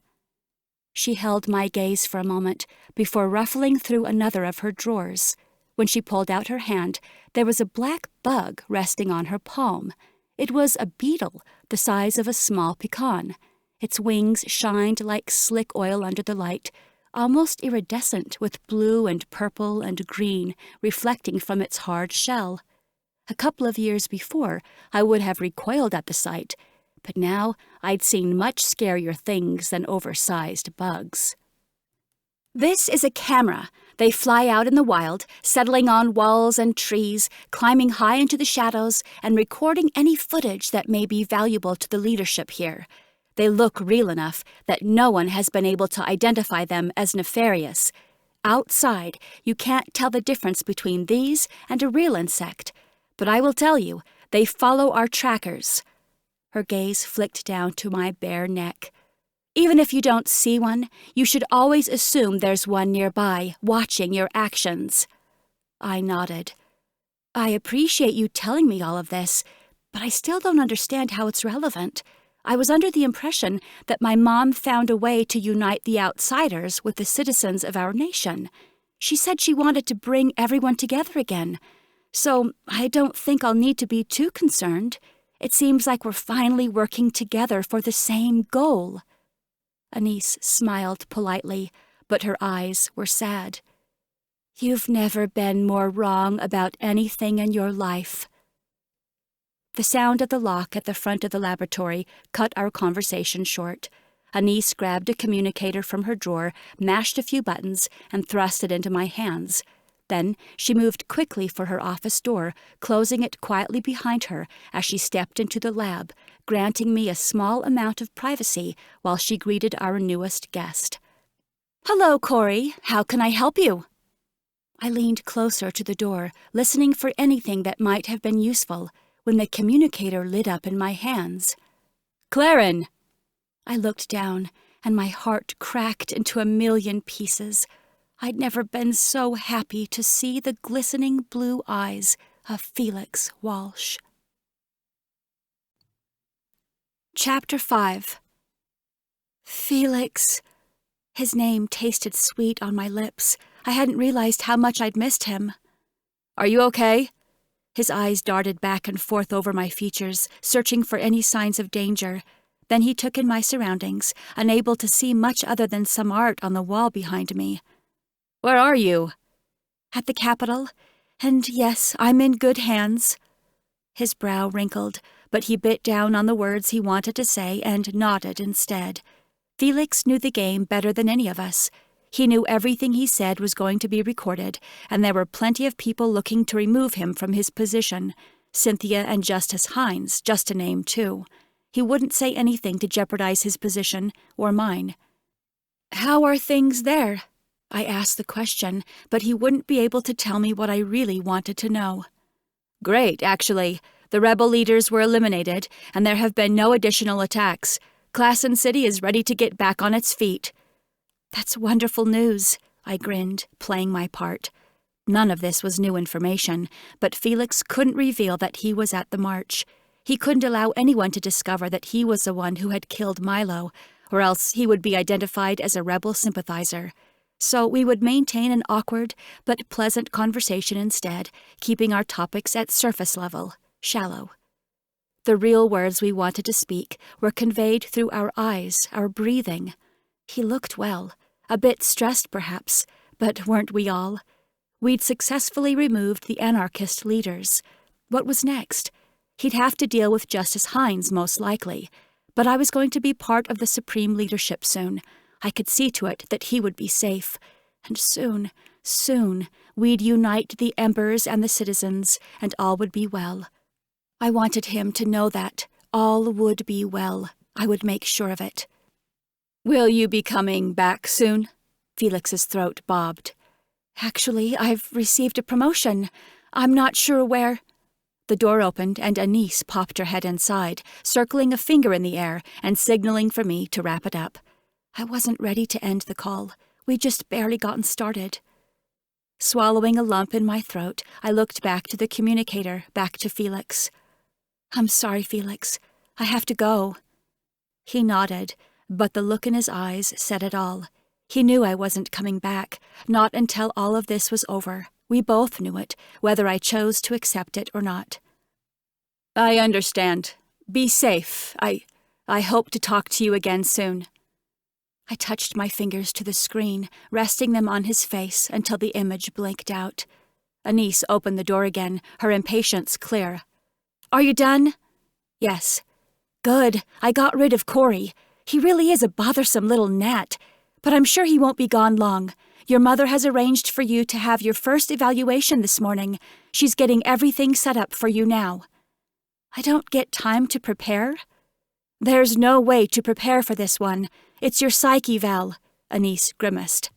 She held my gaze for a moment before ruffling through another of her drawers. When she pulled out her hand, there was a black bug resting on her palm. It was a beetle the size of a small pecan. Its wings shined like slick oil under the light, almost iridescent with blue and purple and green reflecting from its hard shell. A couple of years before, I would have recoiled at the sight, but now I'd seen much scarier things than oversized bugs. "This is a camera. They fly out in the wild, settling on walls and trees, climbing high into the shadows, and recording any footage that may be valuable to the leadership here. They look real enough that no one has been able to identify them as nefarious. Outside, you can't tell the difference between these and a real insect. But I will tell you, they follow our trackers." Her gaze flicked down to my bare neck. "Even if you don't see one, you should always assume there's one nearby, watching your actions." I nodded. "I appreciate you telling me all of this, but I still don't understand how it's relevant. I was under the impression that my mom found a way to unite the outsiders with the citizens of our nation. She said she wanted to bring everyone together again. So I don't think I'll need to be too concerned. It seems like we're finally working together for the same goal." Anise smiled politely, but her eyes were sad. "You've never been more wrong about anything in your life." The sound of the lock at the front of the laboratory cut our conversation short. Anise grabbed a communicator from her drawer, mashed a few buttons, and thrust it into my hands. Then she moved quickly for her office door, closing it quietly behind her as she stepped into the lab, granting me a small amount of privacy while she greeted our newest guest. "Hello, Corey. How can I help you?" I leaned closer to the door, listening for anything that might have been useful, when the communicator lit up in my hands. "Claren!" I looked down, and my heart cracked into a million pieces. I'd never been so happy to see the glistening blue eyes of Felix Walsh. Chapter 5. Felix. His name tasted sweet on my lips. I hadn't realized how much I'd missed him. "Are you okay?" His eyes darted back and forth over my features, searching for any signs of danger. Then he took in my surroundings, unable to see much other than some art on the wall behind me. "Where are you?" "At the Capitol. And yes, I'm in good hands." His brow wrinkled, but he bit down on the words he wanted to say and nodded instead. Felix knew the game better than any of us. He knew everything he said was going to be recorded, and there were plenty of people looking to remove him from his position. Cynthia and Justice Hines, just to name two. He wouldn't say anything to jeopardize his position or mine. "How are things there?" I asked the question, but he wouldn't be able to tell me what I really wanted to know. "Great, actually. The rebel leaders were eliminated, and there have been no additional attacks. Claren City is ready to get back on its feet." "That's wonderful news," I grinned, playing my part. None of this was new information, but Felix couldn't reveal that he was at the march. He couldn't allow anyone to discover that he was the one who had killed Milo, or else he would be identified as a rebel sympathizer. So we would maintain an awkward but pleasant conversation instead, keeping our topics at surface level, shallow. The real words we wanted to speak were conveyed through our eyes, our breathing. He looked well, a bit stressed perhaps, but weren't we all? We'd successfully removed the anarchist leaders. What was next? He'd have to deal with Justice Hines, most likely, but I was going to be part of the supreme leadership soon. I could see to it that he would be safe. And soon, we'd unite the Embers and the citizens, and all would be well. I wanted him to know that all would be well. I would make sure of it. "Will you be coming back soon?" Felix's throat bobbed. "Actually, I've received a promotion. I'm not sure where—" The door opened, and Anise popped her head inside, circling a finger in the air and signaling for me to wrap it up. I wasn't ready to end the call. We'd just barely gotten started. Swallowing a lump in my throat, I looked back to the communicator, back to Felix. "I'm sorry, Felix. I have to go." He nodded, but the look in his eyes said it all. He knew I wasn't coming back, not until all of this was over. We both knew it, whether I chose to accept it or not. I understand. Be safe. I hope to talk to you again soon. I touched my fingers to the screen, resting them on his face until the image blinked out. Anise opened the door again, her impatience clear. Are you done? Yes. Good. I got rid of Corey. He really is a bothersome little gnat, but I'm sure he won't be gone long. Your mother has arranged for you to have your first evaluation this morning. She's getting everything set up for you now. I don't get time to prepare? There's no way to prepare for this one. It's your psyche eval, Anise grimaced.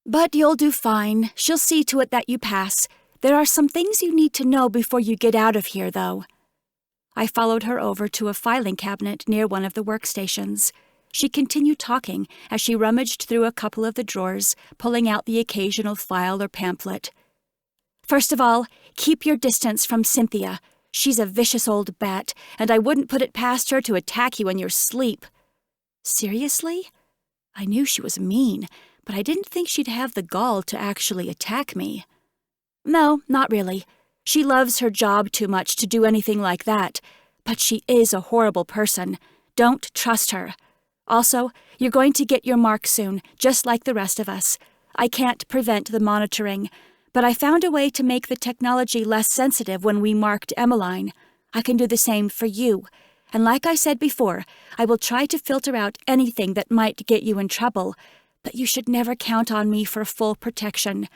But you'll do fine. She'll see to it that you pass. There are some things you need to know before you get out of here, though. I followed her over to a filing cabinet near one of the workstations. She continued talking as she rummaged through a couple of the drawers, pulling out the occasional file or pamphlet. First of all, keep your distance from Cynthia. She's a vicious old bat, and I wouldn't put it past her to attack you in your sleep. Seriously? I knew she was mean, but I didn't think she'd have the gall to actually attack me. No, not really. She loves her job too much to do anything like that, but she is a horrible person. Don't trust her. Also, you're going to get your mark soon, just like the rest of us. I can't prevent the monitoring, but I found a way to make the technology less sensitive when we marked Emmeline. I can do the same for you, and like I said before, I will try to filter out anything that might get you in trouble, but you should never count on me for full protection.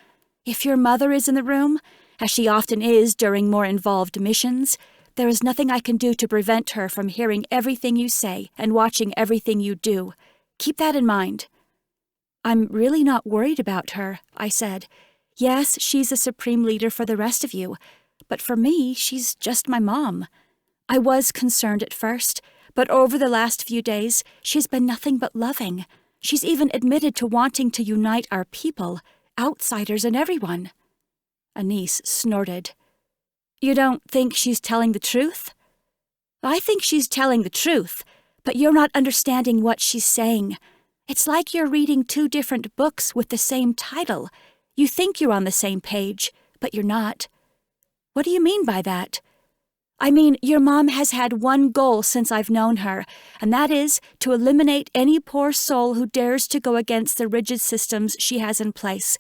If your mother is in the room, as she often is during more involved missions, there is nothing I can do to prevent her from hearing everything you say and watching everything you do. Keep that in mind. I'm really not worried about her, I said. Yes, she's a supreme leader for the rest of you, but for me, she's just my mom. I was concerned at first, but over the last few days, she's been nothing but loving. She's even admitted to wanting to unite our people, outsiders and everyone. Anise snorted. You don't think she's telling the truth? I think she's telling the truth, but you're not understanding what she's saying. It's like you're reading two different books with the same title. You think you're on the same page, but you're not. What do you mean by that? I mean, your mom has had one goal since I've known her, and that is to eliminate any poor soul who dares to go against the rigid systems she has in place.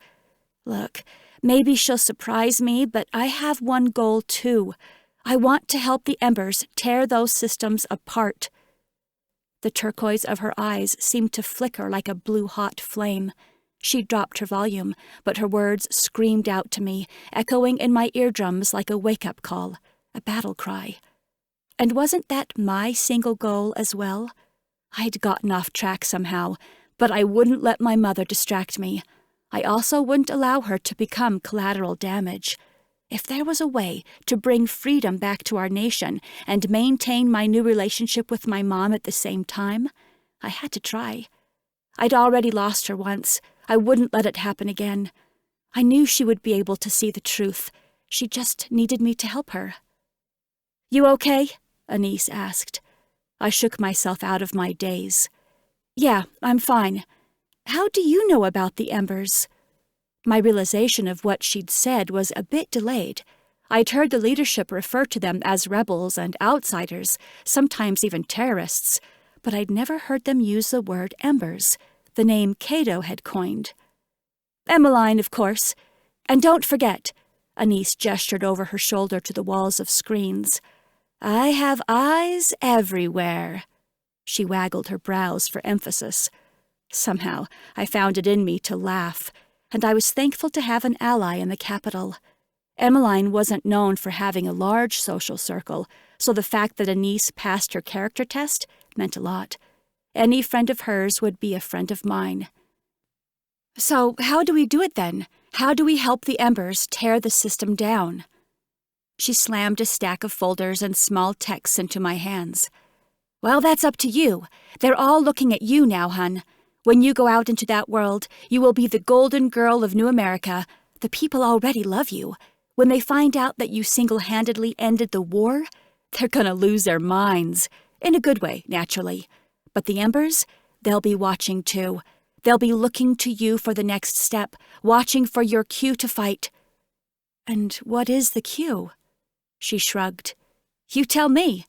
Look, maybe she'll surprise me, but I have one goal too. I want to help the Embers tear those systems apart. The turquoise of her eyes seemed to flicker like a blue-hot flame. She dropped her volume, but her words screamed out to me, echoing in my eardrums like a wake-up call, a battle cry. And wasn't that my single goal as well? I'd gotten off track somehow, but I wouldn't let my mother distract me. I also wouldn't allow her to become collateral damage. If there was a way to bring freedom back to our nation and maintain my new relationship with my mom at the same time, I had to try. I'd already lost her once. I wouldn't let it happen again. I knew she would be able to see the truth. She just needed me to help her. You okay? Anise asked. I shook myself out of my daze. Yeah, I'm fine. How do you know about the Embers? My realization of what she'd said was a bit delayed. I'd heard the leadership refer to them as rebels and outsiders, sometimes even terrorists, but I'd never heard them use the word Embers, the name Cato had coined. Emmeline, of course. And don't forget, Anise gestured over her shoulder to the walls of screens. I have eyes everywhere. She waggled her brows for emphasis. Somehow, I found it in me to laugh, and I was thankful to have an ally in the capital. Emmeline wasn't known for having a large social circle, so the fact that Anise passed her character test meant a lot. Any friend of hers would be a friend of mine. So how do we do it then? How do we help the Embers tear the system down? She slammed a stack of folders and small texts into my hands. Well, that's up to you. They're all looking at you now, hun. When you go out into that world, you will be the golden girl of New America. The people already love you. When they find out that you single-handedly ended the war, they're gonna lose their minds. In a good way, naturally. But the Embers, they'll be watching too. They'll be looking to you for the next step, watching for your cue to fight. And what is the cue? She shrugged. You tell me.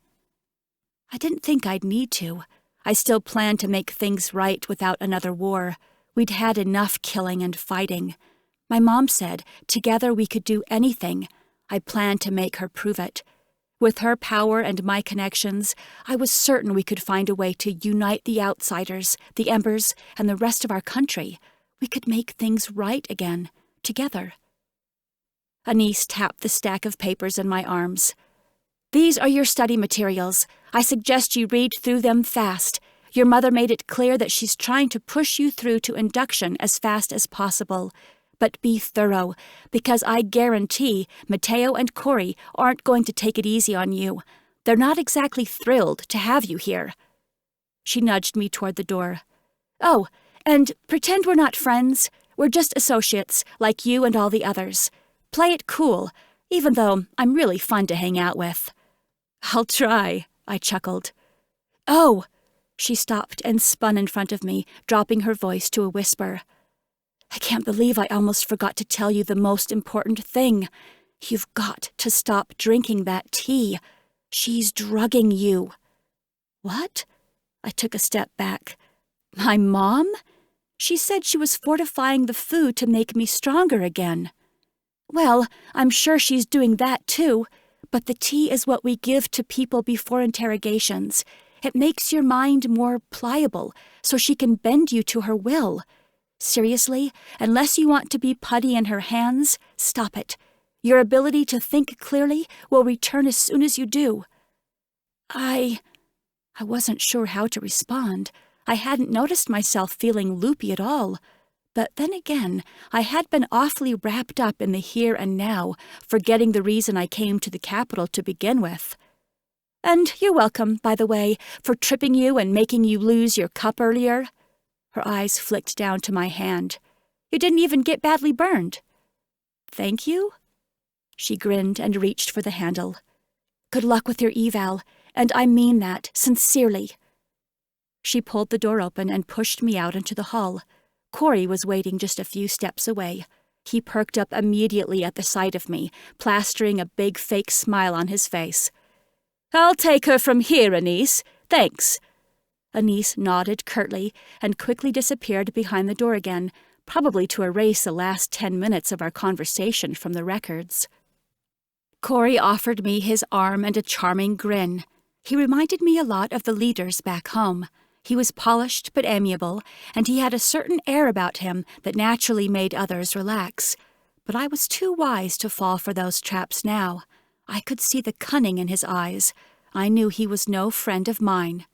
I didn't think I'd need to. I still planned to make things right without another war. We'd had enough killing and fighting. My mom said together we could do anything. I planned to make her prove it. With her power and my connections, I was certain we could find a way to unite the outsiders, the Embers, and the rest of our country. We could make things right again, together. Anise tapped the stack of papers in my arms. These are your study materials. I suggest you read through them fast. Your mother made it clear that she's trying to push you through to induction as fast as possible. But be thorough, because I guarantee Mateo and Corey aren't going to take it easy on you. They're not exactly thrilled to have you here. She nudged me toward the door. Oh, and pretend we're not friends. We're just associates, like you and all the others. Play it cool, even though I'm really fun to hang out with. I'll try, I chuckled. Oh! She stopped and spun in front of me, dropping her voice to a whisper. I can't believe I almost forgot to tell you the most important thing. You've got to stop drinking that tea. She's drugging you. What? I took a step back. My mom? She said she was fortifying the food to make me stronger again. Well, I'm sure she's doing that too, but the tea is what we give to people before interrogations. It makes your mind more pliable, so she can bend you to her will. Seriously, unless you want to be putty in her hands, stop it. Your ability to think clearly will return as soon as you do. I wasn't sure how to respond. I hadn't noticed myself feeling loopy at all. But then again, I had been awfully wrapped up in the here and now, forgetting the reason I came to the capital to begin with. And you're welcome, by the way, for tripping you and making you lose your cup earlier. Her eyes flicked down to my hand. You didn't even get badly burned. Thank you? She grinned and reached for the handle. Good luck with your eval, and I mean that, sincerely. She pulled the door open and pushed me out into the hall. Corey was waiting just a few steps away. He perked up immediately at the sight of me, plastering a big fake smile on his face. I'll take her from here, Anise. Thanks. Anise nodded curtly and quickly disappeared behind the door again, probably to erase the last 10 minutes of our conversation from the records. Corey offered me his arm and a charming grin. He reminded me a lot of the leaders back home. He was polished but amiable, and he had a certain air about him that naturally made others relax. But I was too wise to fall for those traps now. I could see the cunning in his eyes. I knew he was no friend of mine.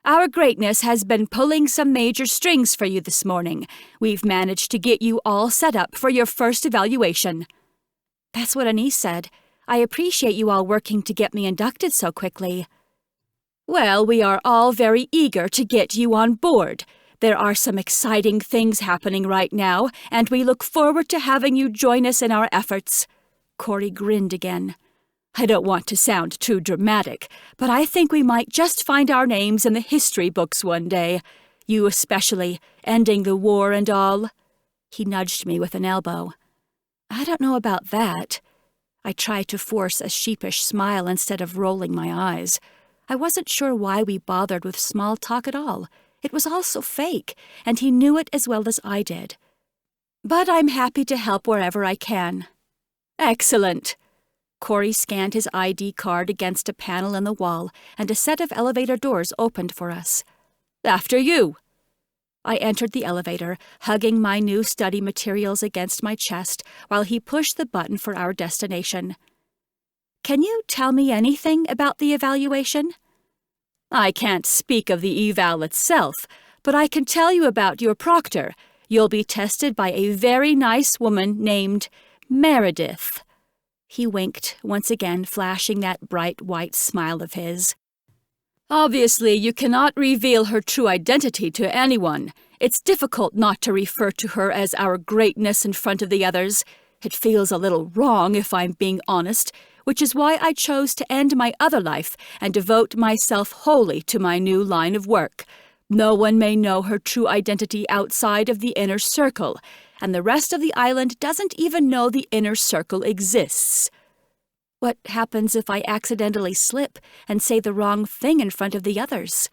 Our greatness has been pulling some major strings for you this morning. We've managed to get you all set up for your first evaluation. That's what Anise said. I appreciate you all working to get me inducted so quickly. Well, we are all very eager to get you on board. There are some exciting things happening right now, and we look forward to having you join us in our efforts. Corey grinned again. I don't want to sound too dramatic, but I think we might just find our names in the history books one day. You especially, ending the war and all. He nudged me with an elbow. I don't know about that. I tried to force a sheepish smile instead of rolling my eyes. I wasn't sure why we bothered with small talk at all. It was all so fake, and he knew it as well as I did. But I'm happy to help wherever I can. Excellent. Corey scanned his ID card against a panel in the wall, and a set of elevator doors opened for us. After you. I entered the elevator, hugging my new study materials against my chest while he pushed the button for our destination. Can you tell me anything about the evaluation? I can't speak of the eval itself, but I can tell you about your proctor. You'll be tested by a very nice woman named Meredith. He winked, once again flashing that bright white smile of his. Obviously, you cannot reveal her true identity to anyone. It's difficult not to refer to her as our greatness in front of the others. It feels a little wrong, if I'm being honest, which is why I chose to end my other life and devote myself wholly to my new line of work. No one may know her true identity outside of the inner circle, and the rest of the island doesn't even know the inner circle exists. What happens if I accidentally slip and say the wrong thing in front of the others?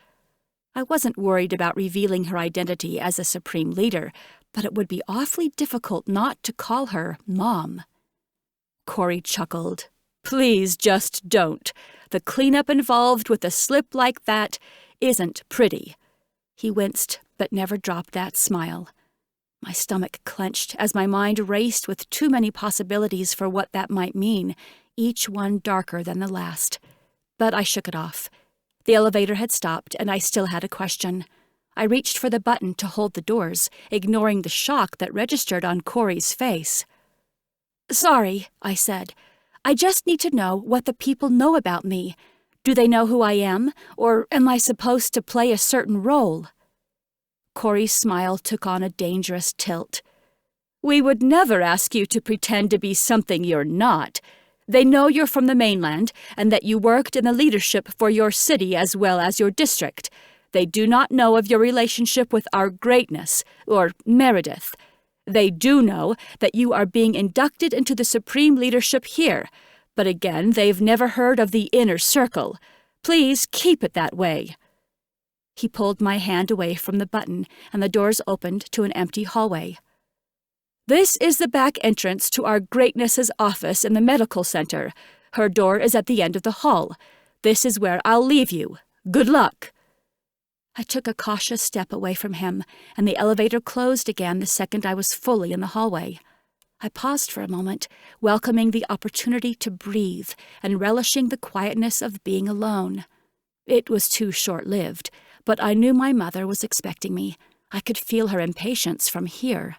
I wasn't worried about revealing her identity as a supreme leader, but it would be awfully difficult not to call her Mom. Corey chuckled. Please just don't. The cleanup involved with a slip like that isn't pretty. He winced, but never dropped that smile. My stomach clenched as my mind raced with too many possibilities for what that might mean, each one darker than the last. But I shook it off. The elevator had stopped, and I still had a question. I reached for the button to hold the doors, ignoring the shock that registered on Corey's face. Sorry, I said. I just need to know what the people know about me. Do they know who I am, or am I supposed to play a certain role? Corey's smile took on a dangerous tilt. We would never ask you to pretend to be something you're not. They know you're from the mainland and that you worked in the leadership for your city as well as your district. They do not know of your relationship with our greatness, or Meredith. They do know that you are being inducted into the supreme leadership here, but again, they've never heard of the inner circle. Please keep it that way. He pulled my hand away from the button, and the doors opened to an empty hallway. This is the back entrance to our greatness's office in the medical center. Her door is at the end of the hall. This is where I'll leave you. Good luck. I took a cautious step away from him, and the elevator closed again the second I was fully in the hallway. I paused for a moment, welcoming the opportunity to breathe and relishing the quietness of being alone. It was too short-lived, but I knew my mother was expecting me. I could feel her impatience from here.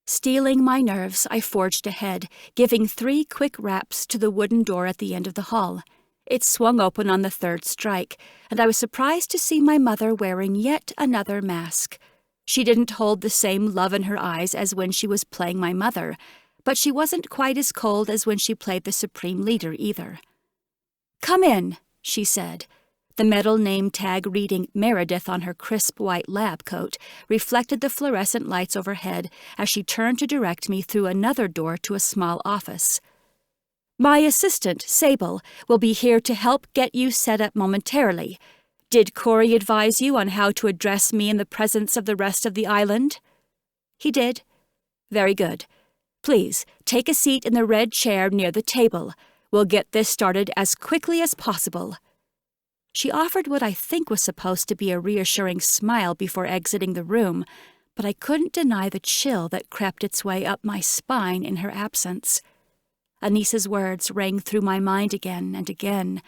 Steeling my nerves, I forged ahead, giving 3 quick raps to the wooden door at the end of the hall. It swung open on the third strike, and I was surprised to see my mother wearing yet another mask. She didn't hold the same love in her eyes as when she was playing my mother, but she wasn't quite as cold as when she played the supreme leader either. Come in, she said. The metal name tag reading Meredith on her crisp white lab coat reflected the fluorescent lights overhead as she turned to direct me through another door to a small office. My assistant, Sable, will be here to help get you set up momentarily. Did Corey advise you on how to address me in the presence of the rest of the island? He did. Very good. Please, take a seat in the red chair near the table. We'll get this started as quickly as possible. She offered what I think was supposed to be a reassuring smile before exiting the room, but I couldn't deny the chill that crept its way up my spine in her absence. Anisa's words rang through my mind again and again.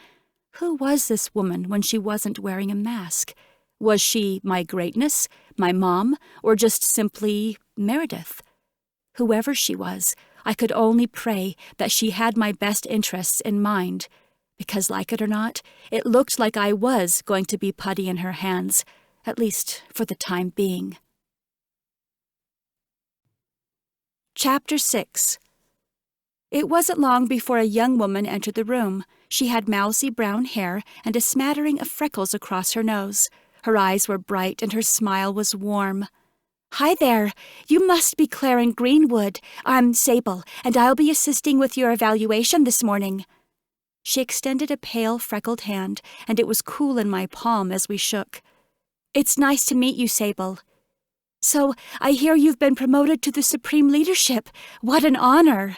Who was this woman when she wasn't wearing a mask? Was she my greatness, my mom, or just simply Meredith? Whoever she was, I could only pray that she had my best interests in mind, because, like it or not, it looked like I was going to be putty in her hands, at least for the time being. Chapter 6. It wasn't long before a young woman entered the room. She had mousy brown hair and a smattering of freckles across her nose. Her eyes were bright and her smile was warm. Hi there. You must be Claren Greenwood. I'm Sable, and I'll be assisting with your evaluation this morning. She extended a pale, freckled hand, and it was cool in my palm as we shook. It's nice to meet you, Sable. So, I hear you've been promoted to the Supreme Leadership. What an honor!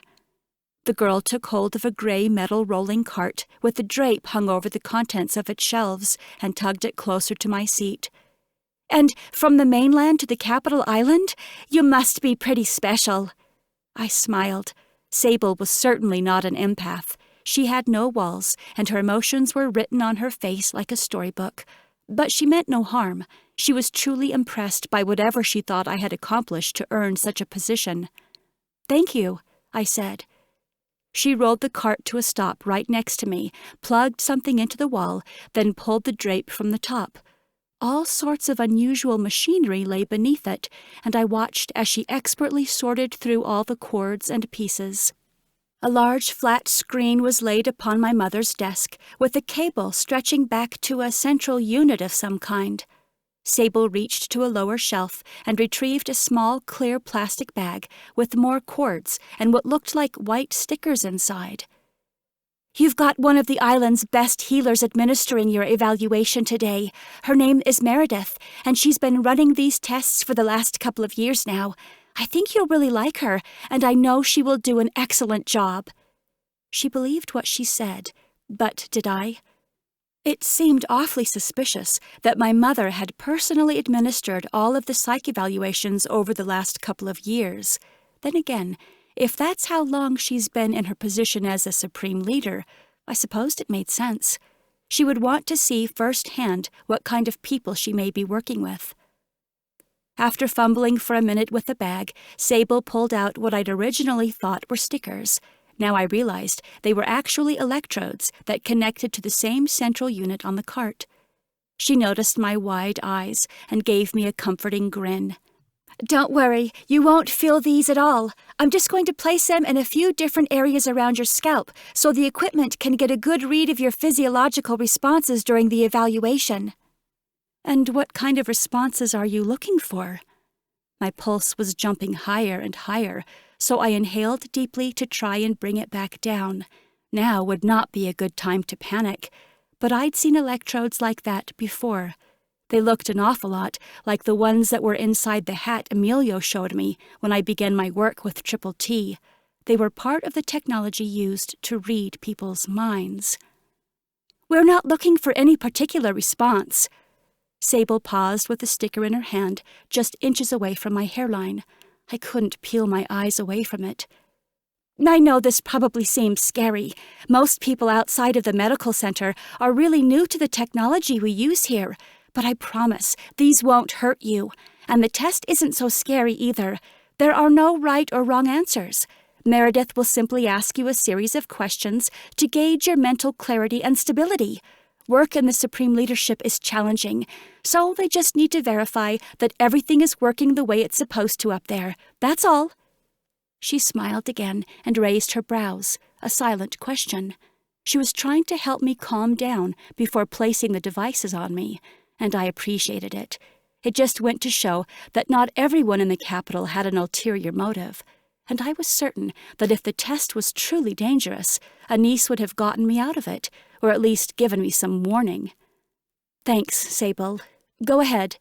The girl took hold of a gray metal rolling cart with the drape hung over the contents of its shelves and tugged it closer to my seat. And from the mainland to the capital island? You must be pretty special. I smiled. Sable was certainly not an empath. She had no walls, and her emotions were written on her face like a storybook. But she meant no harm. She was truly impressed by whatever she thought I had accomplished to earn such a position. Thank you, I said. She rolled the cart to a stop right next to me, plugged something into the wall, then pulled the drape from the top. All sorts of unusual machinery lay beneath it, and I watched as she expertly sorted through all the cords and pieces. A large flat screen was laid upon my mother's desk, with a cable stretching back to a central unit of some kind. Sable reached to a lower shelf and retrieved a small clear plastic bag with more cords and what looked like white stickers inside. "You've got one of the island's best healers administering your evaluation today. Her name is Meredith, and she's been running these tests for the last couple of years now. I think you'll really like her, and I know she will do an excellent job." She believed what she said, but did I? It seemed awfully suspicious that my mother had personally administered all of the psych evaluations over the last couple of years. Then again, if that's how long she's been in her position as a supreme leader, I supposed it made sense. She would want to see firsthand what kind of people she may be working with. After fumbling for a minute with the bag, Sable pulled out what I'd originally thought were stickers. Now I realized they were actually electrodes that connected to the same central unit on the cart. She noticed my wide eyes and gave me a comforting grin. "Don't worry, you won't feel these at all. I'm just going to place them in a few different areas around your scalp so the equipment can get a good read of your physiological responses during the evaluation." "And what kind of responses are you looking for?" My pulse was jumping higher and higher, so I inhaled deeply to try and bring it back down. Now would not be a good time to panic, but I'd seen electrodes like that before. They looked an awful lot like the ones that were inside the hat Emilio showed me when I began my work with Triple T. They were part of the technology used to read people's minds. "We're not looking for any particular response." Sable paused with the sticker in her hand, just inches away from my hairline. I couldn't peel my eyes away from it. "I know this probably seems scary. Most people outside of the medical center are really new to the technology we use here, but I promise these won't hurt you. And the test isn't so scary either. There are no right or wrong answers. Meredith will simply ask you a series of questions to gauge your mental clarity and stability. Work in the Supreme Leadership is challenging, so they just need to verify that everything is working the way it's supposed to up there. That's all." She smiled again and raised her brows, a silent question. She was trying to help me calm down before placing the devices on me, and I appreciated it. It just went to show that not everyone in the capital had an ulterior motive, and I was certain that if the test was truly dangerous, Anise would have gotten me out of it, or at least given me some warning. "Thanks, Sable. Go ahead."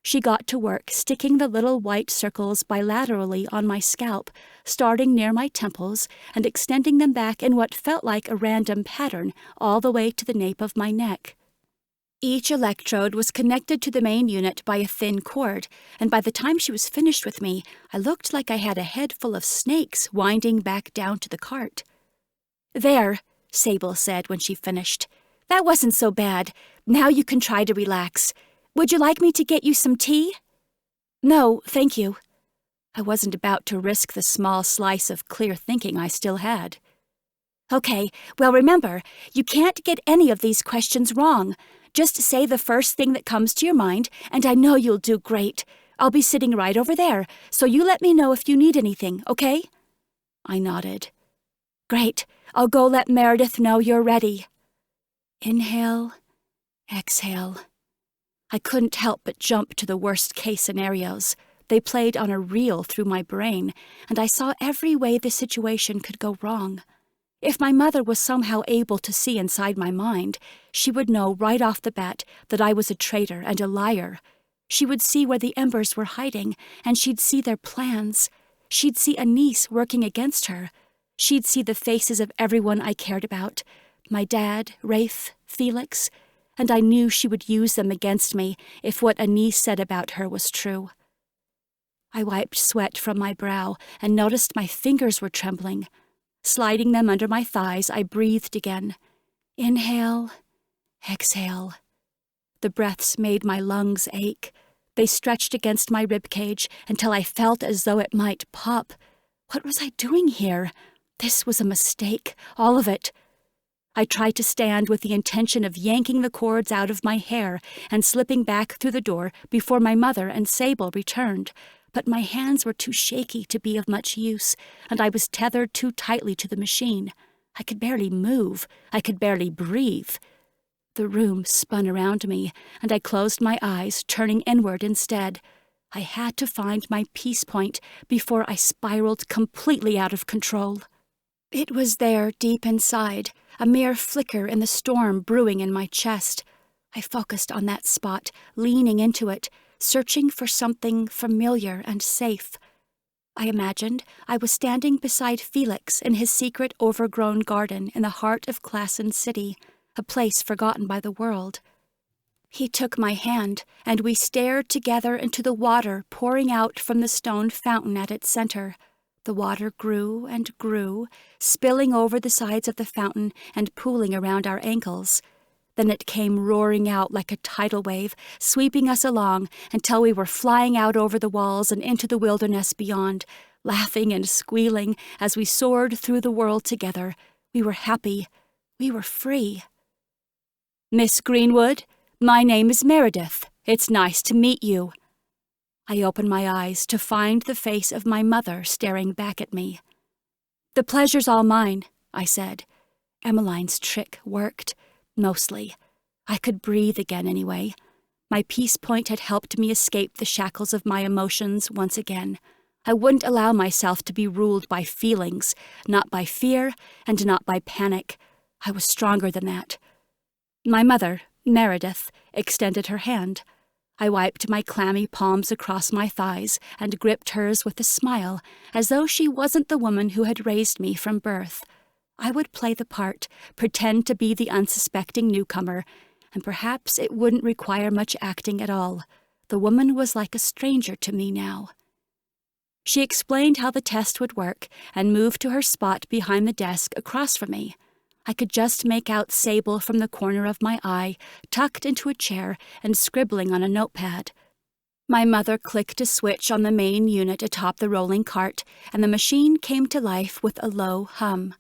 She got to work sticking the little white circles bilaterally on my scalp, starting near my temples and extending them back in what felt like a random pattern all the way to the nape of my neck. Each electrode was connected to the main unit by a thin cord, and by the time she was finished with me, I looked like I had a head full of snakes winding back down to the cart. "There," Sable said when she finished. "That wasn't so bad. Now you can try to relax. Would you like me to get you some tea?" "No, thank you." I wasn't about to risk the small slice of clear thinking I still had. "Okay, well remember, you can't get any of these questions wrong. Just say the first thing that comes to your mind, and I know you'll do great. I'll be sitting right over there, so you let me know if you need anything, okay?" I nodded. "Great. I'll go let Meredith know you're ready." Inhale, exhale. I couldn't help but jump to the worst-case scenarios. They played on a reel through my brain, and I saw every way the situation could go wrong. If my mother was somehow able to see inside my mind, she would know right off the bat that I was a traitor and a liar. She would see where the Embers were hiding, and she'd see their plans. She'd see Anise working against her. She'd see the faces of everyone I cared about, my dad, Rafe, Felix, and I knew she would use them against me if what Anise said about her was true. I wiped sweat from my brow and noticed my fingers were trembling. Sliding them under my thighs, I breathed again. Inhale, exhale. The breaths made my lungs ache. They stretched against my ribcage until I felt as though it might pop. What was I doing here? This was a mistake, all of it. I tried to stand with the intention of yanking the cords out of my hair and slipping back through the door before my mother and Sable returned, but my hands were too shaky to be of much use, and I was tethered too tightly to the machine. I could barely move. I could barely breathe. The room spun around me, and I closed my eyes, turning inward instead. I had to find my peace point before I spiraled completely out of control. It was there deep inside, a mere flicker in the storm brewing in my chest. I focused on that spot, leaning into it, searching for something familiar and safe. I imagined I was standing beside Felix in his secret overgrown garden in the heart of Claren City, a place forgotten by the world. He took my hand, and we stared together into the water pouring out from the stone fountain at its center. The water grew and grew, spilling over the sides of the fountain and pooling around our ankles. Then it came roaring out like a tidal wave, sweeping us along until we were flying out over the walls and into the wilderness beyond, laughing and squealing as we soared through the world together. We were happy. We were free. "Miss Greenwood, my name is Meredith. It's nice to meet you." I opened my eyes to find the face of my mother staring back at me. "The pleasure's all mine," I said. Emmeline's trick worked. Mostly. I could breathe again anyway. My peace point had helped me escape the shackles of my emotions once again. I wouldn't allow myself to be ruled by feelings, not by fear and not by panic. I was stronger than that. My mother, Meredith, extended her hand. I wiped my clammy palms across my thighs and gripped hers with a smile, as though she wasn't the woman who had raised me from birth. I would play the part, pretend to be the unsuspecting newcomer, and perhaps it wouldn't require much acting at all. The woman was like a stranger to me now. She explained how the test would work and moved to her spot behind the desk across from me. I could just make out Sable from the corner of my eye, tucked into a chair and scribbling on a notepad. My mother clicked a switch on the main unit atop the rolling cart, and the machine came to life with a low hum.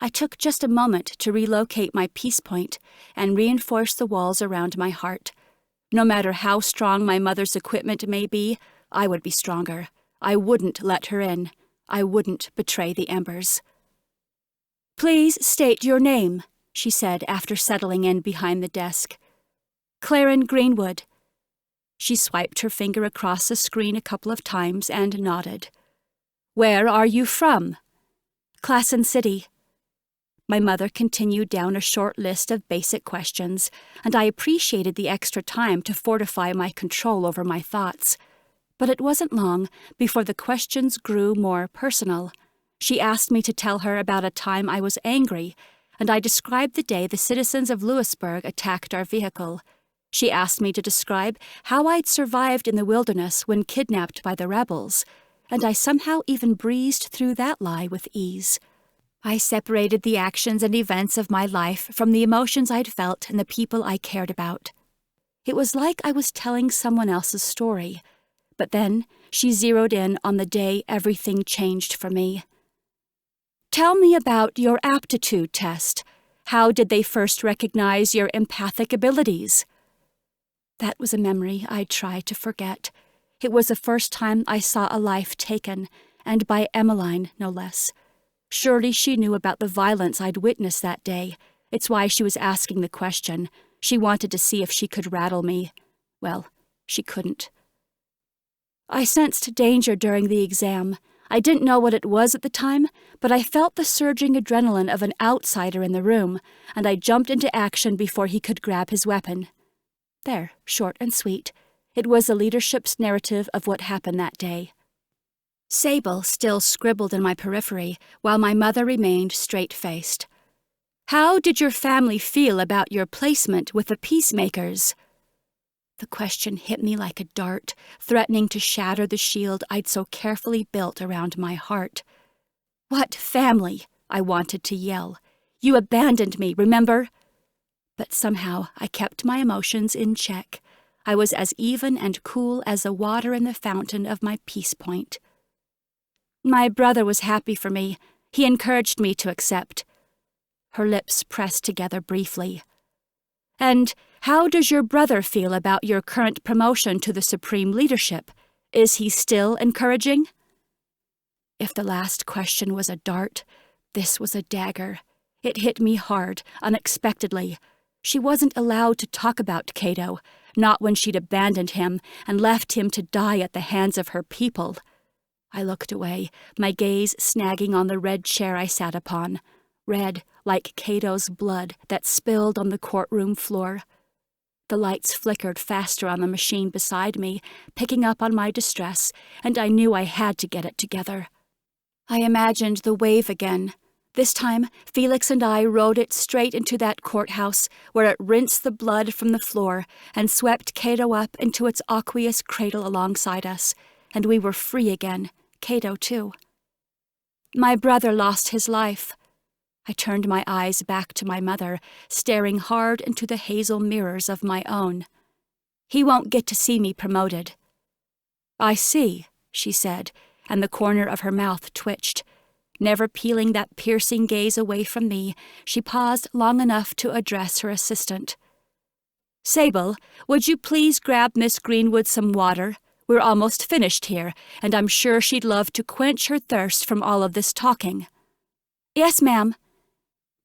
I took just a moment to relocate my peace point and reinforce the walls around my heart. No matter how strong my mother's equipment may be, I would be stronger. I wouldn't let her in. I wouldn't betray the embers. "Please state your name," she said after settling in behind the desk. "Claren Greenwood." She swiped her finger across the screen a couple of times and nodded. "Where are you from?" "Claren City." My mother continued down a short list of basic questions, and I appreciated the extra time to fortify my control over my thoughts. But it wasn't long before the questions grew more personal. She asked me to tell her about a time I was angry, and I described the day the citizens of Louisburg attacked our vehicle. She asked me to describe how I'd survived in the wilderness when kidnapped by the rebels, and I somehow even breezed through that lie with ease. I separated the actions and events of my life from the emotions I'd felt and the people I cared about. It was like I was telling someone else's story, but then she zeroed in on the day everything changed for me. "Tell me about your aptitude test. How did they first recognize your empathic abilities?" That was a memory I tried to forget. It was the first time I saw a life taken, and by Emmeline, no less. Surely she knew about the violence I'd witnessed that day. It's why she was asking the question. She wanted to see if she could rattle me. Well, she couldn't. "I sensed danger during the exam. I didn't know what it was at the time, but I felt the surging adrenaline of an outsider in the room, and I jumped into action before he could grab his weapon." There, short and sweet. It was the leadership's narrative of what happened that day. Sable still scribbled in my periphery, while my mother remained straight-faced. "How did your family feel about your placement with the peacemakers?" The question hit me like a dart, threatening to shatter the shield I'd so carefully built around my heart. "What family?" I wanted to yell. "You abandoned me, remember?" But somehow I kept my emotions in check. I was as even and cool as the water in the fountain of my peace point. "My brother was happy for me. He encouraged me to accept." Her lips pressed together briefly. "And how does your brother feel about your current promotion to the supreme leadership? Is he still encouraging? If the last question was a dart, this was a dagger. It hit me hard, unexpectedly. She wasn't allowed to talk about Cato, not when she'd abandoned him and left him to die at the hands of her people. I looked away, my gaze snagging on the red chair I sat upon, red like Cato's blood that spilled on the courtroom floor. The lights flickered faster on the machine beside me, picking up on my distress, and I knew I had to get it together. I imagined the wave again. This time, Felix and I rode it straight into that courthouse, where it rinsed the blood from the floor and swept Cato up into its aqueous cradle alongside us, and we were free again, Cato too. My brother lost his life. I turned my eyes back to my mother, staring hard into the hazel mirrors of my own. He won't get to see me promoted. I see, she said, and the corner of her mouth twitched. Never peeling that piercing gaze away from me, she paused long enough to address her assistant. Sable, would you please grab Miss Greenwood some water? We're almost finished here, and I'm sure she'd love to quench her thirst from all of this talking. Yes, ma'am.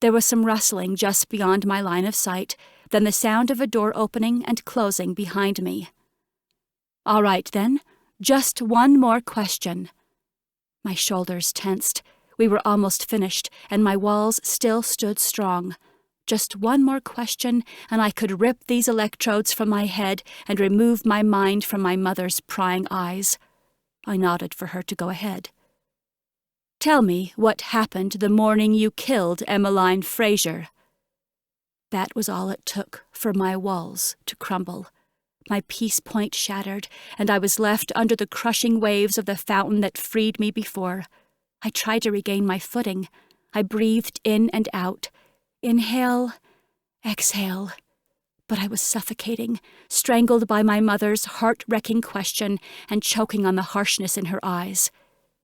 There was some rustling just beyond my line of sight, then the sound of a door opening and closing behind me. All right, then. Just one more question. My shoulders tensed. We were almost finished, and my walls still stood strong. Just one more question, and I could rip these electrodes from my head and remove my mind from my mother's prying eyes. I nodded for her to go ahead. Tell me what happened the morning you killed Emmeline Fraser. That was all it took for my walls to crumble. My peace point shattered, and I was left under the crushing waves of the fountain that freed me before. I tried to regain my footing. I breathed in and out. Inhale, exhale. But I was suffocating, strangled by my mother's heart-wrecking question and choking on the harshness in her eyes.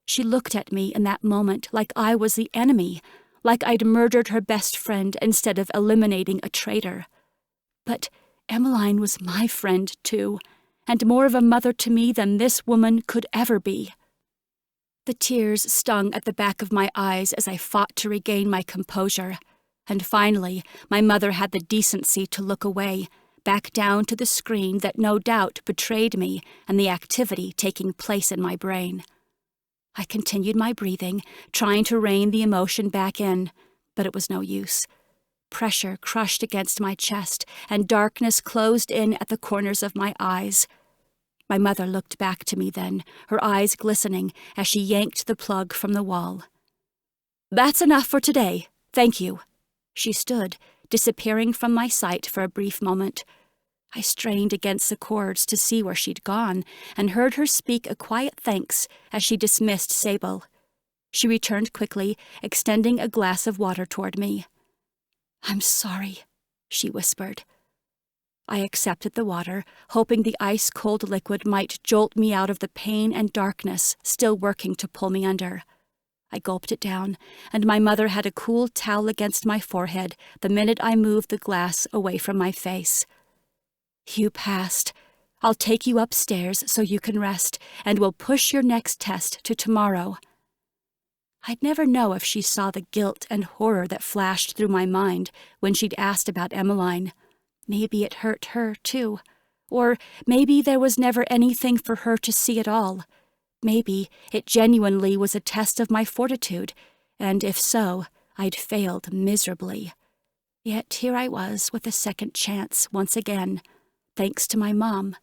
She looked at me in that moment like I was the enemy, like I'd murdered her best friend instead of eliminating a traitor. But Emmeline was my friend, too, and more of a mother to me than this woman could ever be. The tears stung at the back of my eyes as I fought to regain my composure, and finally my mother had the decency to look away, back down to the screen that no doubt betrayed me and the activity taking place in my brain. I continued my breathing, trying to rein the emotion back in, but it was no use. Pressure crushed against my chest, and darkness closed in at the corners of my eyes. My mother looked back to me then, her eyes glistening as she yanked the plug from the wall. That's enough for today. Thank you. She stood, disappearing from my sight for a brief moment. I strained against the cords to see where she'd gone, and heard her speak a quiet thanks as she dismissed Sable. She returned quickly, extending a glass of water toward me. I'm sorry, she whispered. I accepted the water, hoping the ice-cold liquid might jolt me out of the pain and darkness still working to pull me under. I gulped it down, and my mother had a cool towel against my forehead the minute I moved the glass away from my face. You passed. I'll take you upstairs so you can rest, and we'll push your next test to tomorrow. I'd never know if she saw the guilt and horror that flashed through my mind when she'd asked about Emmeline. Maybe it hurt her, too. Or maybe there was never anything for her to see at all. Maybe it genuinely was a test of my fortitude, and if so, I'd failed miserably. Yet here I was with a second chance once again, thanks to my mom.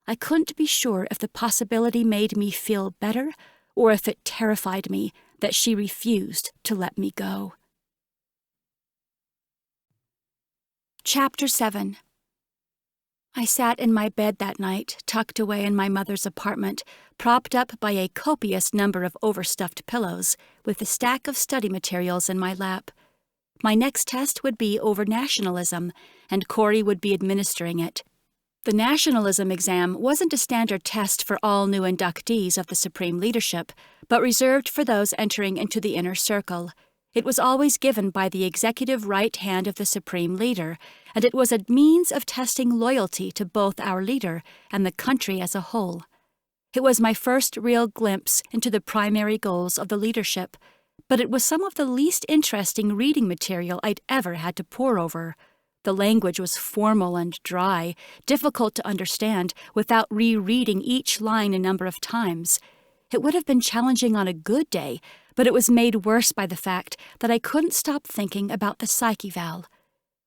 I couldn't be sure if the possibility made me feel better or if it terrified me that she refused to let me go. Chapter 7. I sat in my bed that night, tucked away in my mother's apartment, propped up by a copious number of overstuffed pillows, with a stack of study materials in my lap. My next test would be over nationalism, and Corey would be administering it. The nationalism exam wasn't a standard test for all new inductees of the Supreme Leadership, but reserved for those entering into the inner circle. It was always given by the executive right hand of the Supreme Leader, and it was a means of testing loyalty to both our leader and the country as a whole. It was my first real glimpse into the primary goals of the leadership, but it was some of the least interesting reading material I'd ever had to pore over. The language was formal and dry, difficult to understand without rereading each line a number of times. It would have been challenging on a good day, but it was made worse by the fact that I couldn't stop thinking about the psych eval.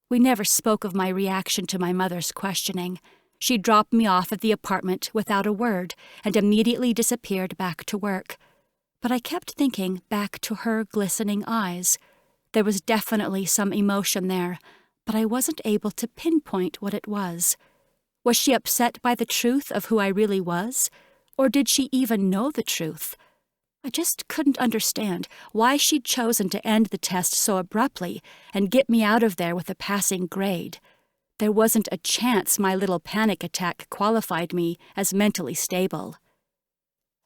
We never spoke of my reaction to my mother's questioning. She dropped me off at the apartment without a word and immediately disappeared back to work. But I kept thinking back to her glistening eyes. There was definitely some emotion there, but I wasn't able to pinpoint what it was. Was she upset by the truth of who I really was? Or did she even know the truth? I just couldn't understand why she'd chosen to end the test so abruptly and get me out of there with a passing grade. There wasn't a chance my little panic attack qualified me as mentally stable.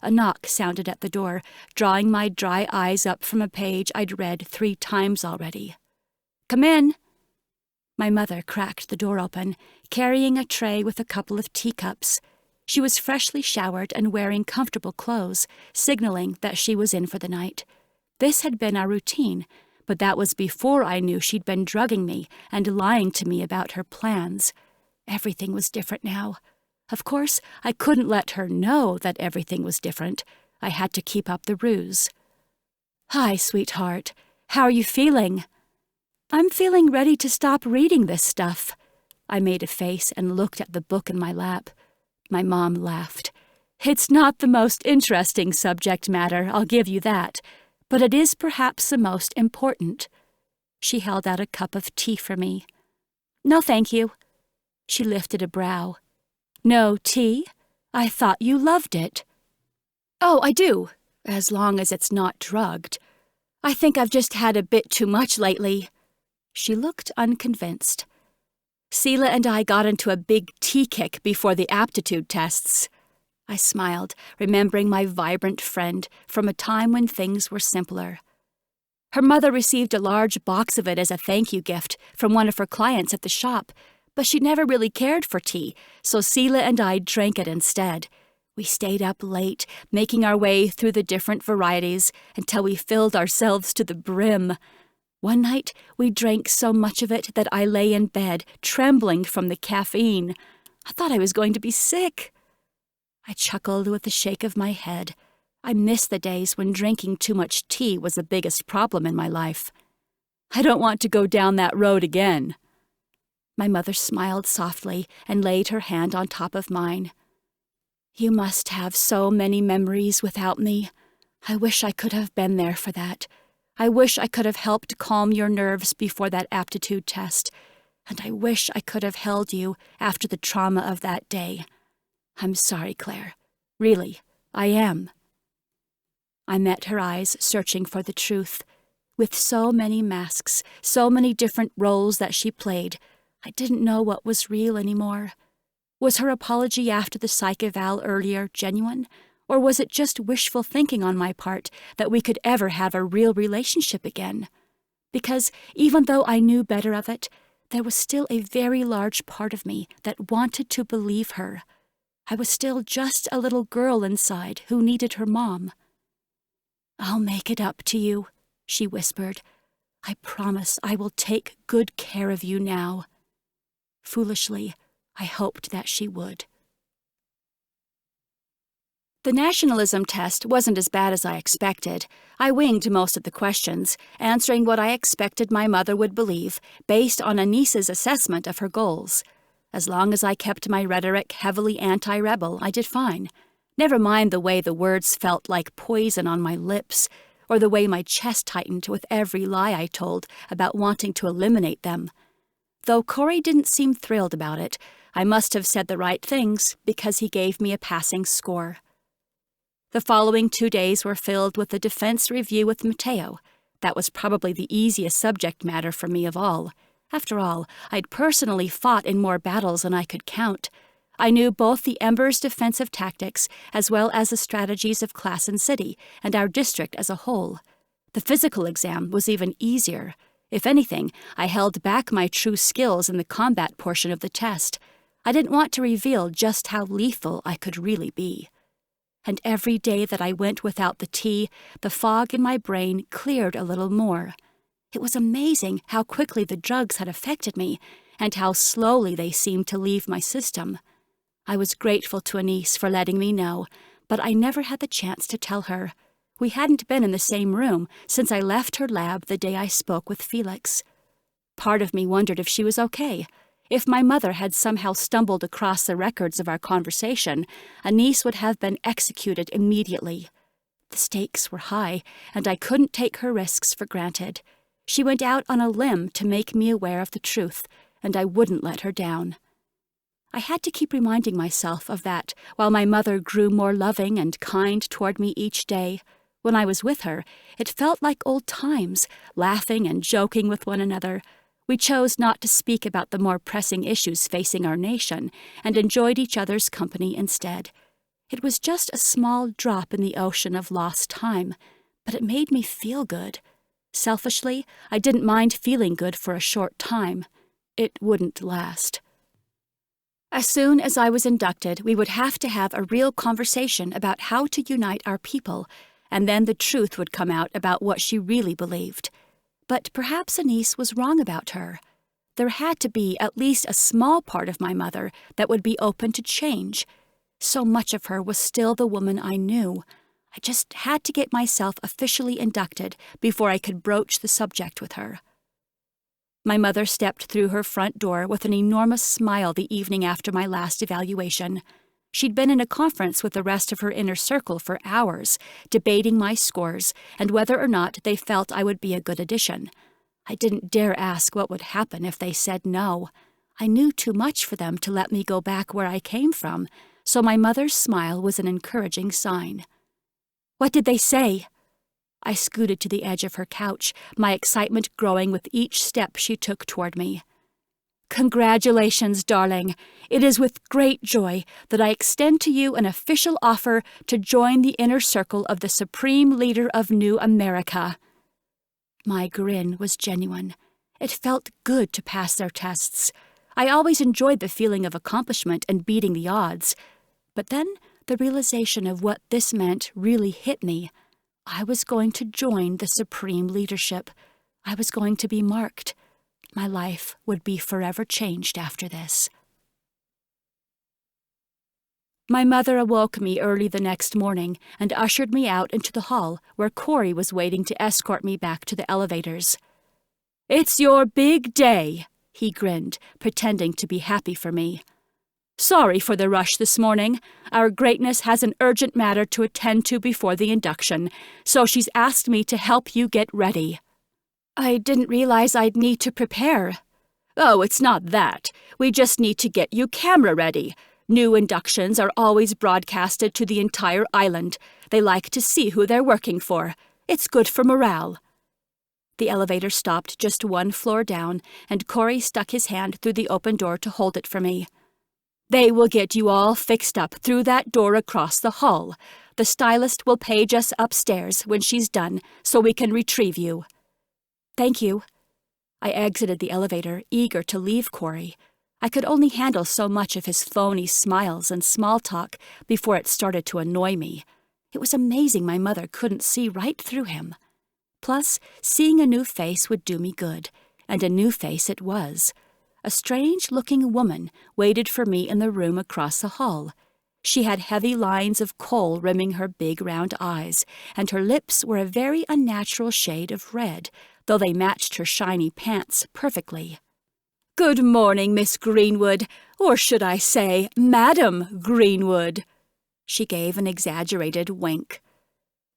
A knock sounded at the door, drawing my dry eyes up from a page I'd read 3 times already. "Come in." My mother cracked the door open, carrying a tray with a couple of teacups. She was freshly showered and wearing comfortable clothes, signaling that she was in for the night. This had been our routine, but that was before I knew she'd been drugging me and lying to me about her plans. Everything was different now. Of course, I couldn't let her know that everything was different. I had to keep up the ruse. "Hi, sweetheart. How are you feeling?" "I'm feeling ready to stop reading this stuff." I made a face and looked at the book in my lap. My mom laughed. "It's not the most interesting subject matter, I'll give you that, but it is perhaps the most important." She held out a cup of tea for me. "No, thank you." She lifted a brow. "No tea? I thought you loved it." "Oh, I do, as long as it's not drugged. I think I've just had a bit too much lately." She looked unconvinced. "Seela and I got into a big tea kick before the aptitude tests." I smiled, remembering my vibrant friend from a time when things were simpler. Her mother received a large box of it as a thank you gift from one of her clients at the shop, but she never really cared for tea, so Seela and I drank it instead. We stayed up late, making our way through the different varieties until we filled ourselves to the brim. One night, we drank so much of it that I lay in bed, trembling from the caffeine. I thought I was going to be sick. I chuckled with a shake of my head. I miss the days when drinking too much tea was the biggest problem in my life. "I don't want to go down that road again." My mother smiled softly and laid her hand on top of mine. "You must have so many memories without me. I wish I could have been there for that. I wish I could have helped calm your nerves before that aptitude test, and I wish I could have held you after the trauma of that day. I'm sorry, Claire. Really, I am." I met her eyes searching for the truth. With so many masks, so many different roles that she played, I didn't know what was real anymore. Was her apology after the psych eval earlier genuine? Or was it just wishful thinking on my part that we could ever have a real relationship again? Because even though I knew better of it, there was still a very large part of me that wanted to believe her. I was still just a little girl inside who needed her mom. "I'll make it up to you," she whispered. "I promise I will take good care of you now." Foolishly, I hoped that she would. The nationalism test wasn't as bad as I expected. I winged most of the questions, answering what I expected my mother would believe, based on Anissa's assessment of her goals. As long as I kept my rhetoric heavily anti-rebel, I did fine. Never mind the way the words felt like poison on my lips, or the way my chest tightened with every lie I told about wanting to eliminate them. Though Corey didn't seem thrilled about it, I must have said the right things because he gave me a passing score. The following 2 days were filled with the defense review with Mateo. That was probably the easiest subject matter for me of all. After all, I'd personally fought in more battles than I could count. I knew both the Ember's defensive tactics as well as the strategies of class and city, and our district as a whole. The physical exam was even easier. If anything, I held back my true skills in the combat portion of the test. I didn't want to reveal just how lethal I could really be. and every day that I went without the tea, the fog in my brain cleared a little more. It was amazing how quickly the drugs had affected me, and how slowly they seemed to leave my system. I was grateful to Anise for letting me know, but I never had the chance to tell her. We hadn't been in the same room since I left her lab the day I spoke with Felix. Part of me wondered if she was okay. If my mother had somehow stumbled across the records of our conversation, Anise would have been executed immediately. The stakes were high, and I couldn't take her risks for granted. She went out on a limb to make me aware of the truth, and I wouldn't let her down. I had to keep reminding myself of that while my mother grew more loving and kind toward me each day. When I was with her, it felt like old times, laughing and joking with one another. We chose not to speak about the more pressing issues facing our nation, and enjoyed each other's company instead. It was just a small drop in the ocean of lost time, but it made me feel good. Selfishly, I didn't mind feeling good for a short time. It wouldn't last. As soon as I was inducted, we would have to have a real conversation about how to unite our people, and then the truth would come out about what she really believed. But perhaps Anise was wrong about her. There had to be at least a small part of my mother that would be open to change. So much of her was still the woman I knew. I just had to get myself officially inducted before I could broach the subject with her. My mother stepped through her front door with an enormous smile the evening after my last evaluation. She'd been in a conference with the rest of her inner circle for hours, debating my scores and whether or not they felt I would be a good addition. I didn't dare ask what would happen if they said no. I knew too much for them to let me go back where I came from, so my mother's smile was an encouraging sign. "What did they say?" I scooted to the edge of her couch, my excitement growing with each step she took toward me. "Congratulations, darling. It is with great joy that I extend to you an official offer to join the inner circle of the Supreme Leader of New America." My grin was genuine. It felt good to pass their tests. I always enjoyed the feeling of accomplishment and beating the odds. But then the realization of what this meant really hit me. I was going to join the Supreme Leadership. I was going to be marked. My life would be forever changed after this. My mother awoke me early the next morning and ushered me out into the hall where Corey was waiting to escort me back to the elevators. "It's your big day," he grinned, pretending to be happy for me. "Sorry for the rush this morning. Our greatness has an urgent matter to attend to before the induction, so she's asked me to help you get ready." "I didn't realize I'd need to prepare." "Oh, it's not that. We just need to get you camera ready. New inductions are always broadcasted to the entire island. They like to see who they're working for. It's good for morale." The elevator stopped just one floor down, and Corey stuck his hand through the open door to hold it for me. "They will get you all fixed up through that door across the hall. The stylist will page us upstairs when she's done so we can retrieve you." "Thank you." I exited the elevator, eager to leave Corey. I could only handle so much of his phony smiles and small talk before it started to annoy me. It was amazing my mother couldn't see right through him. Plus, seeing a new face would do me good, and a new face it was. A strange-looking woman waited for me in the room across the hall. She had heavy lines of kohl rimming her big round eyes, and her lips were a very unnatural shade of red, though they matched her shiny pants perfectly. "Good morning, Miss Greenwood, or should I say, Madam Greenwood." She gave an exaggerated wink.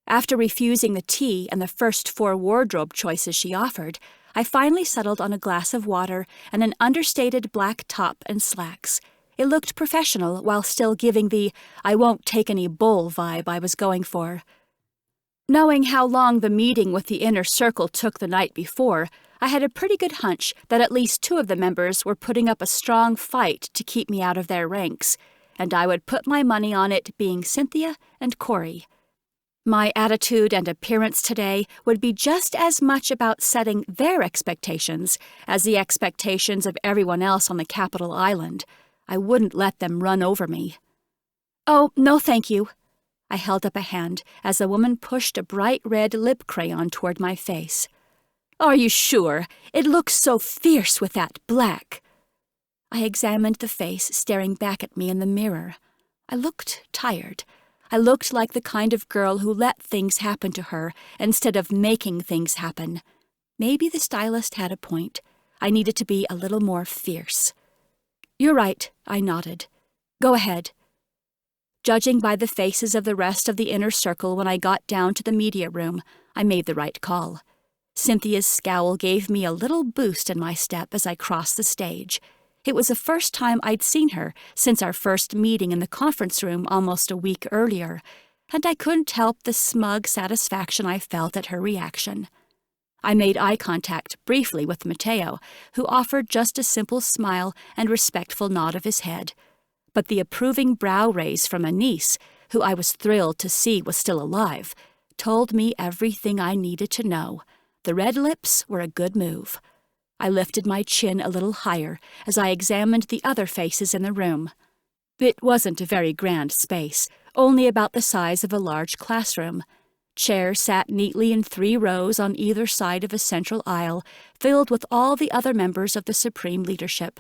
After refusing the tea and the first 4 wardrobe choices she offered, I finally settled on a glass of water and an understated black top and slacks. It looked professional while still giving the "I won't take any bull" vibe I was going for. Knowing how long the meeting with the inner circle took the night before, I had a pretty good hunch that at least 2 of the members were putting up a strong fight to keep me out of their ranks, and I would put my money on it being Cynthia and Corey. My attitude and appearance today would be just as much about setting their expectations as the expectations of everyone else on the capital island. I wouldn't let them run over me. "Oh, no thank you." I held up a hand as the woman pushed a bright red lip crayon toward my face. "Are you sure? It looks so fierce with that black." I examined the face staring back at me in the mirror. I looked tired. I looked like the kind of girl who let things happen to her instead of making things happen. Maybe the stylist had a point. I needed to be a little more fierce. "You're right," I nodded. "Go ahead." Judging by the faces of the rest of the inner circle when I got down to the media room, I made the right call. Cynthia's scowl gave me a little boost in my step as I crossed the stage. It was the first time I'd seen her since our first meeting in the conference room almost a week earlier, and I couldn't help the smug satisfaction I felt at her reaction. I made eye contact briefly with Matteo, who offered just a simple smile and respectful nod of his head. But the approving brow raise from Anise, who I was thrilled to see was still alive, told me everything I needed to know. The red lips were a good move. I lifted my chin a little higher as I examined the other faces in the room. It wasn't a very grand space, only about the size of a large classroom. Chairs sat neatly in 3 rows on either side of a central aisle, filled with all the other members of the supreme leadership.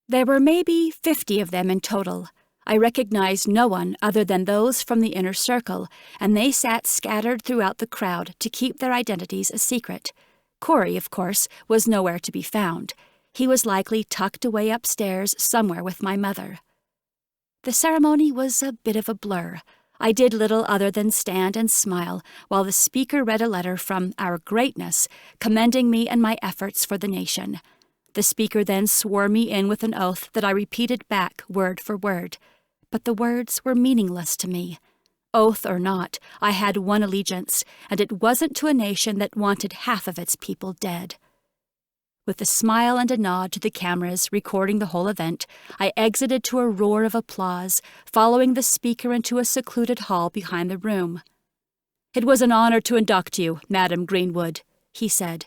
There were maybe 50 of them in total. I recognized no one other than those from the inner circle, and they sat scattered throughout the crowd to keep their identities a secret. Corey, of course, was nowhere to be found. He was likely tucked away upstairs somewhere with my mother. The ceremony was a bit of a blur. I did little other than stand and smile while the speaker read a letter from Our Greatness, commending me and my efforts for the nation. The speaker then swore me in with an oath that I repeated back word for word. But the words were meaningless to me. Oath or not, I had one allegiance, and it wasn't to a nation that wanted half of its people dead. With a smile and a nod to the cameras recording the whole event, I exited to a roar of applause, following the speaker into a secluded hall behind the room. "It was an honor to induct you, Madam Greenwood," he said.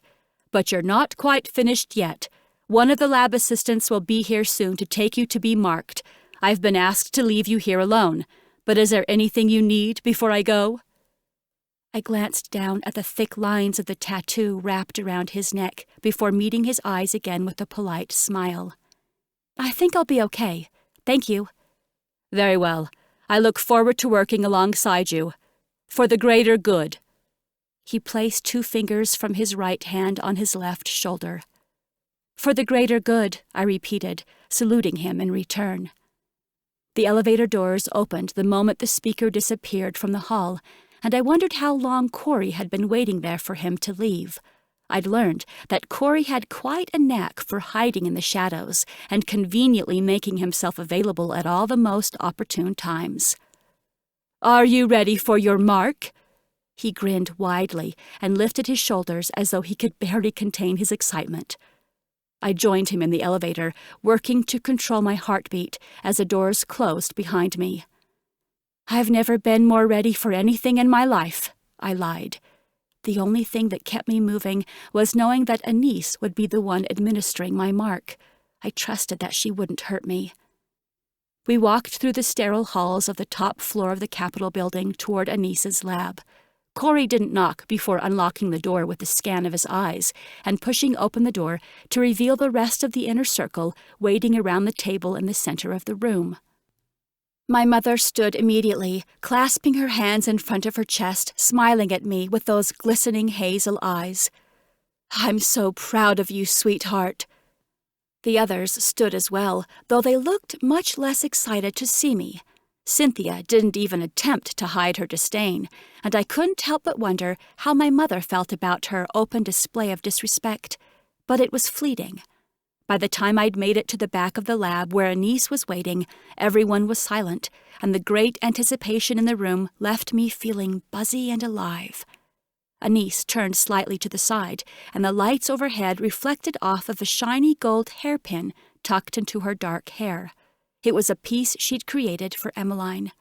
"But you're not quite finished yet. One of the lab assistants will be here soon to take you to be marked. I've been asked to leave you here alone. But is there anything you need before I go?" I glanced down at the thick lines of the tattoo wrapped around his neck before meeting his eyes again with a polite smile. "I think I'll be okay. Thank you." "Very well. I look forward to working alongside you. For the greater good." He placed 2 fingers from his right hand on his left shoulder. "For the greater good," I repeated, saluting him in return. The elevator doors opened the moment the speaker disappeared from the hall, and I wondered how long Corey had been waiting there for him to leave. I'd learned that Corey had quite a knack for hiding in the shadows and conveniently making himself available at all the most opportune times. "Are you ready for your mark?" He grinned widely and lifted his shoulders as though he could barely contain his excitement. I joined him in the elevator, working to control my heartbeat as the doors closed behind me. "I've never been more ready for anything in my life," I lied. The only thing that kept me moving was knowing that Anise would be the one administering my mark. I trusted that she wouldn't hurt me. We walked through the sterile halls of the top floor of the Capitol building toward Anise's lab. Corey didn't knock before unlocking the door with a scan of his eyes and pushing open the door to reveal the rest of the inner circle waiting around the table in the center of the room. My mother stood immediately, clasping her hands in front of her chest, smiling at me with those glistening hazel eyes. "I'm so proud of you, sweetheart." The others stood as well, though they looked much less excited to see me. Cynthia didn't even attempt to hide her disdain, and I couldn't help but wonder how my mother felt about her open display of disrespect. But it was fleeting. By the time I'd made it to the back of the lab where Anise was waiting, everyone was silent, and the great anticipation in the room left me feeling buzzy and alive. Anise turned slightly to the side, and the lights overhead reflected off of a shiny gold hairpin tucked into her dark hair. It was a piece she'd created for Emmeline.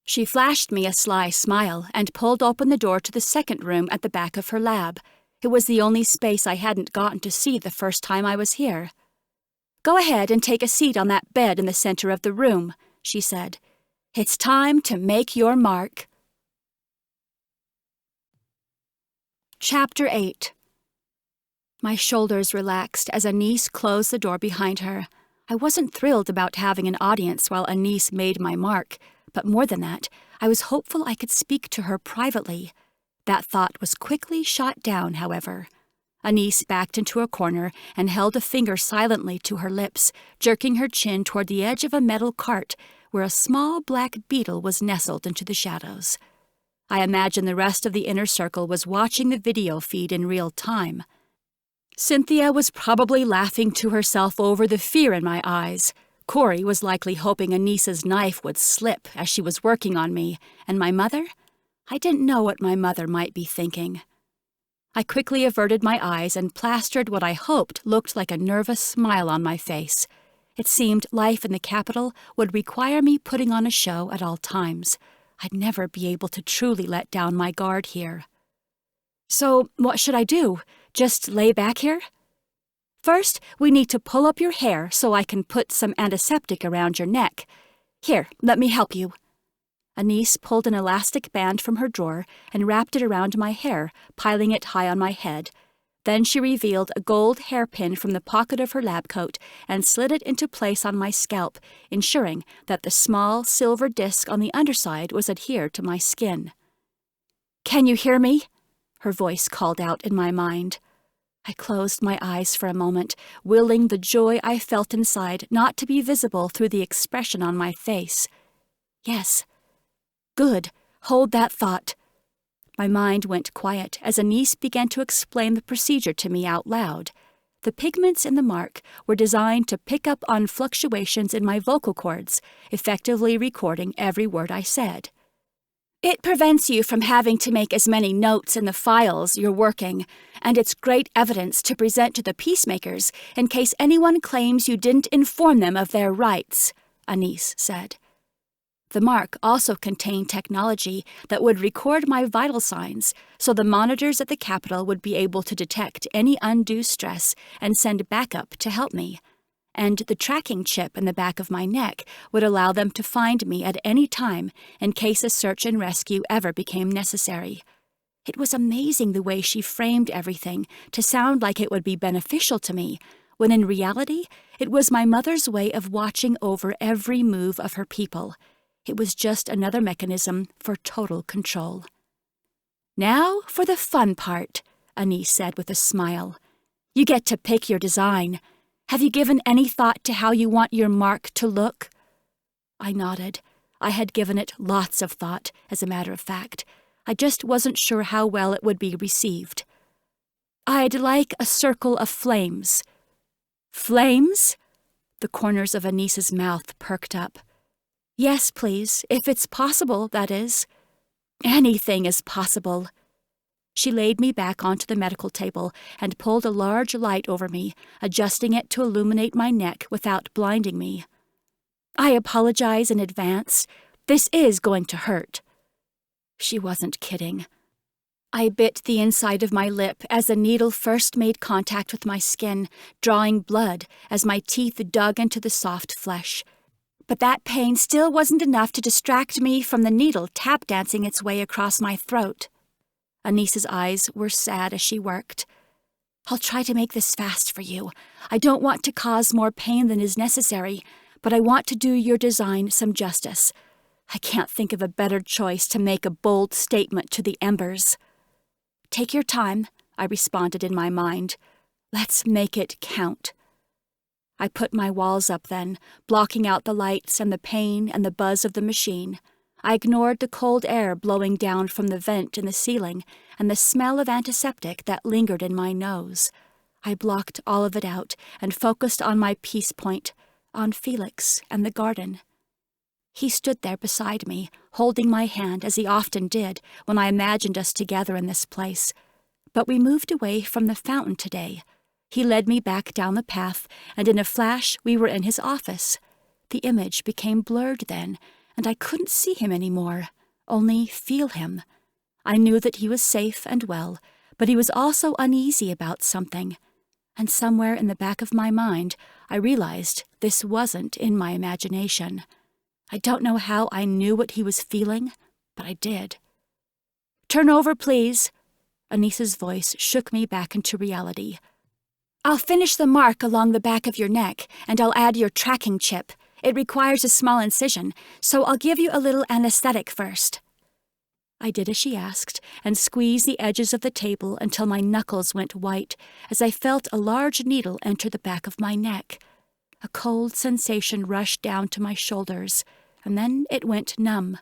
She flashed me a sly smile and pulled open the door to the second room at the back of her lab. It was the only space I hadn't gotten to see the first time I was here. "Go ahead and take a seat on that bed in the center of the room," she said. It's time to make your mark. Chapter 8. My shoulders relaxed as Anise closed the door behind her. I wasn't thrilled about having an audience while Anise made my mark, but more than that, I was hopeful I could speak to her privately. That thought was quickly shot down, however. Anise backed into a corner and held a finger silently to her lips, jerking her chin toward the edge of a metal cart where a small black beetle was nestled into the shadows. I imagine the rest of the inner circle was watching the video feed in real time. Cynthia was probably laughing to herself over the fear in my eyes. Corey was likely hoping Anise's knife would slip as she was working on me, and my mother? I didn't know what my mother might be thinking. I quickly averted my eyes and plastered what I hoped looked like a nervous smile on my face. It seemed life in the capital would require me putting on a show at all times. I'd never be able to truly let down my guard here. So, what should I do? Just lay back here? First, we need to pull up your hair so I can put some antiseptic around your neck. Here, let me help you. Anise pulled an elastic band from her drawer and wrapped it around my hair, piling it high on my head. Then she revealed a gold hairpin from the pocket of her lab coat and slid it into place on my scalp, ensuring that the small silver disc on the underside was adhered to my skin. "Can you hear me?" her voice called out in my mind. I closed my eyes for a moment, willing the joy I felt inside not to be visible through the expression on my face. Yes. Good. Hold that thought. My mind went quiet as Anise began to explain the procedure to me out loud. The pigments in the mark were designed to pick up on fluctuations in my vocal cords, effectively recording every word I said. It prevents you from having to make as many notes in the files you're working, and it's great evidence to present to the peacemakers in case anyone claims you didn't inform them of their rights, Anise said. The mark also contained technology that would record my vital signs, so the monitors at the Capitol would be able to detect any undue stress and send backup to help me. And the tracking chip in the back of my neck would allow them to find me at any time in case a search and rescue ever became necessary. It was amazing the way she framed everything to sound like it would be beneficial to me, when in reality it was my mother's way of watching over every move of her people. It was just another mechanism for total control. "Now for the fun part," Anise said with a smile. "You get to pick your design. Have you given any thought to how you want your mark to look?" I nodded. I had given it lots of thought, as a matter of fact. I just wasn't sure how well it would be received. "I'd like a circle of flames." "Flames?" The corners of Anise's mouth perked up. "Yes, please, if it's possible, that is." "Anything is possible." She laid me back onto the medical table and pulled a large light over me, adjusting it to illuminate my neck without blinding me. "I apologize in advance. This is going to hurt." She wasn't kidding. I bit the inside of my lip as the needle first made contact with my skin, drawing blood as my teeth dug into the soft flesh. But that pain still wasn't enough to distract me from the needle tap-dancing its way across my throat. Anise's eyes were sad as she worked. "I'll try to make this fast for you. I don't want to cause more pain than is necessary, but I want to do your design some justice. I can't think of a better choice to make a bold statement to the embers." "Take your time," I responded in my mind. "Let's make it count." I put my walls up then, blocking out the lights and the pain and the buzz of the machine. I ignored the cold air blowing down from the vent in the ceiling and the smell of antiseptic that lingered in my nose. I blocked all of it out and focused on my peace point, on Felix and the garden. He stood there beside me, holding my hand as he often did when I imagined us together in this place. But we moved away from the fountain today. He led me back down the path, and in a flash we were in his office. The image became blurred then, and I couldn't see him anymore, only feel him. I knew that he was safe and well, but he was also uneasy about something. And somewhere in the back of my mind, I realized this wasn't in my imagination. I don't know how I knew what he was feeling, but I did. "Turn over, please." Anissa's voice shook me back into reality. "I'll finish the mark along the back of your neck, and I'll add your tracking chip. It requires a small incision, so I'll give you a little anesthetic first." I did as she asked, and squeezed the edges of the table until my knuckles went white as I felt a large needle enter the back of my neck. A cold sensation rushed down to my shoulders, and then it went numb.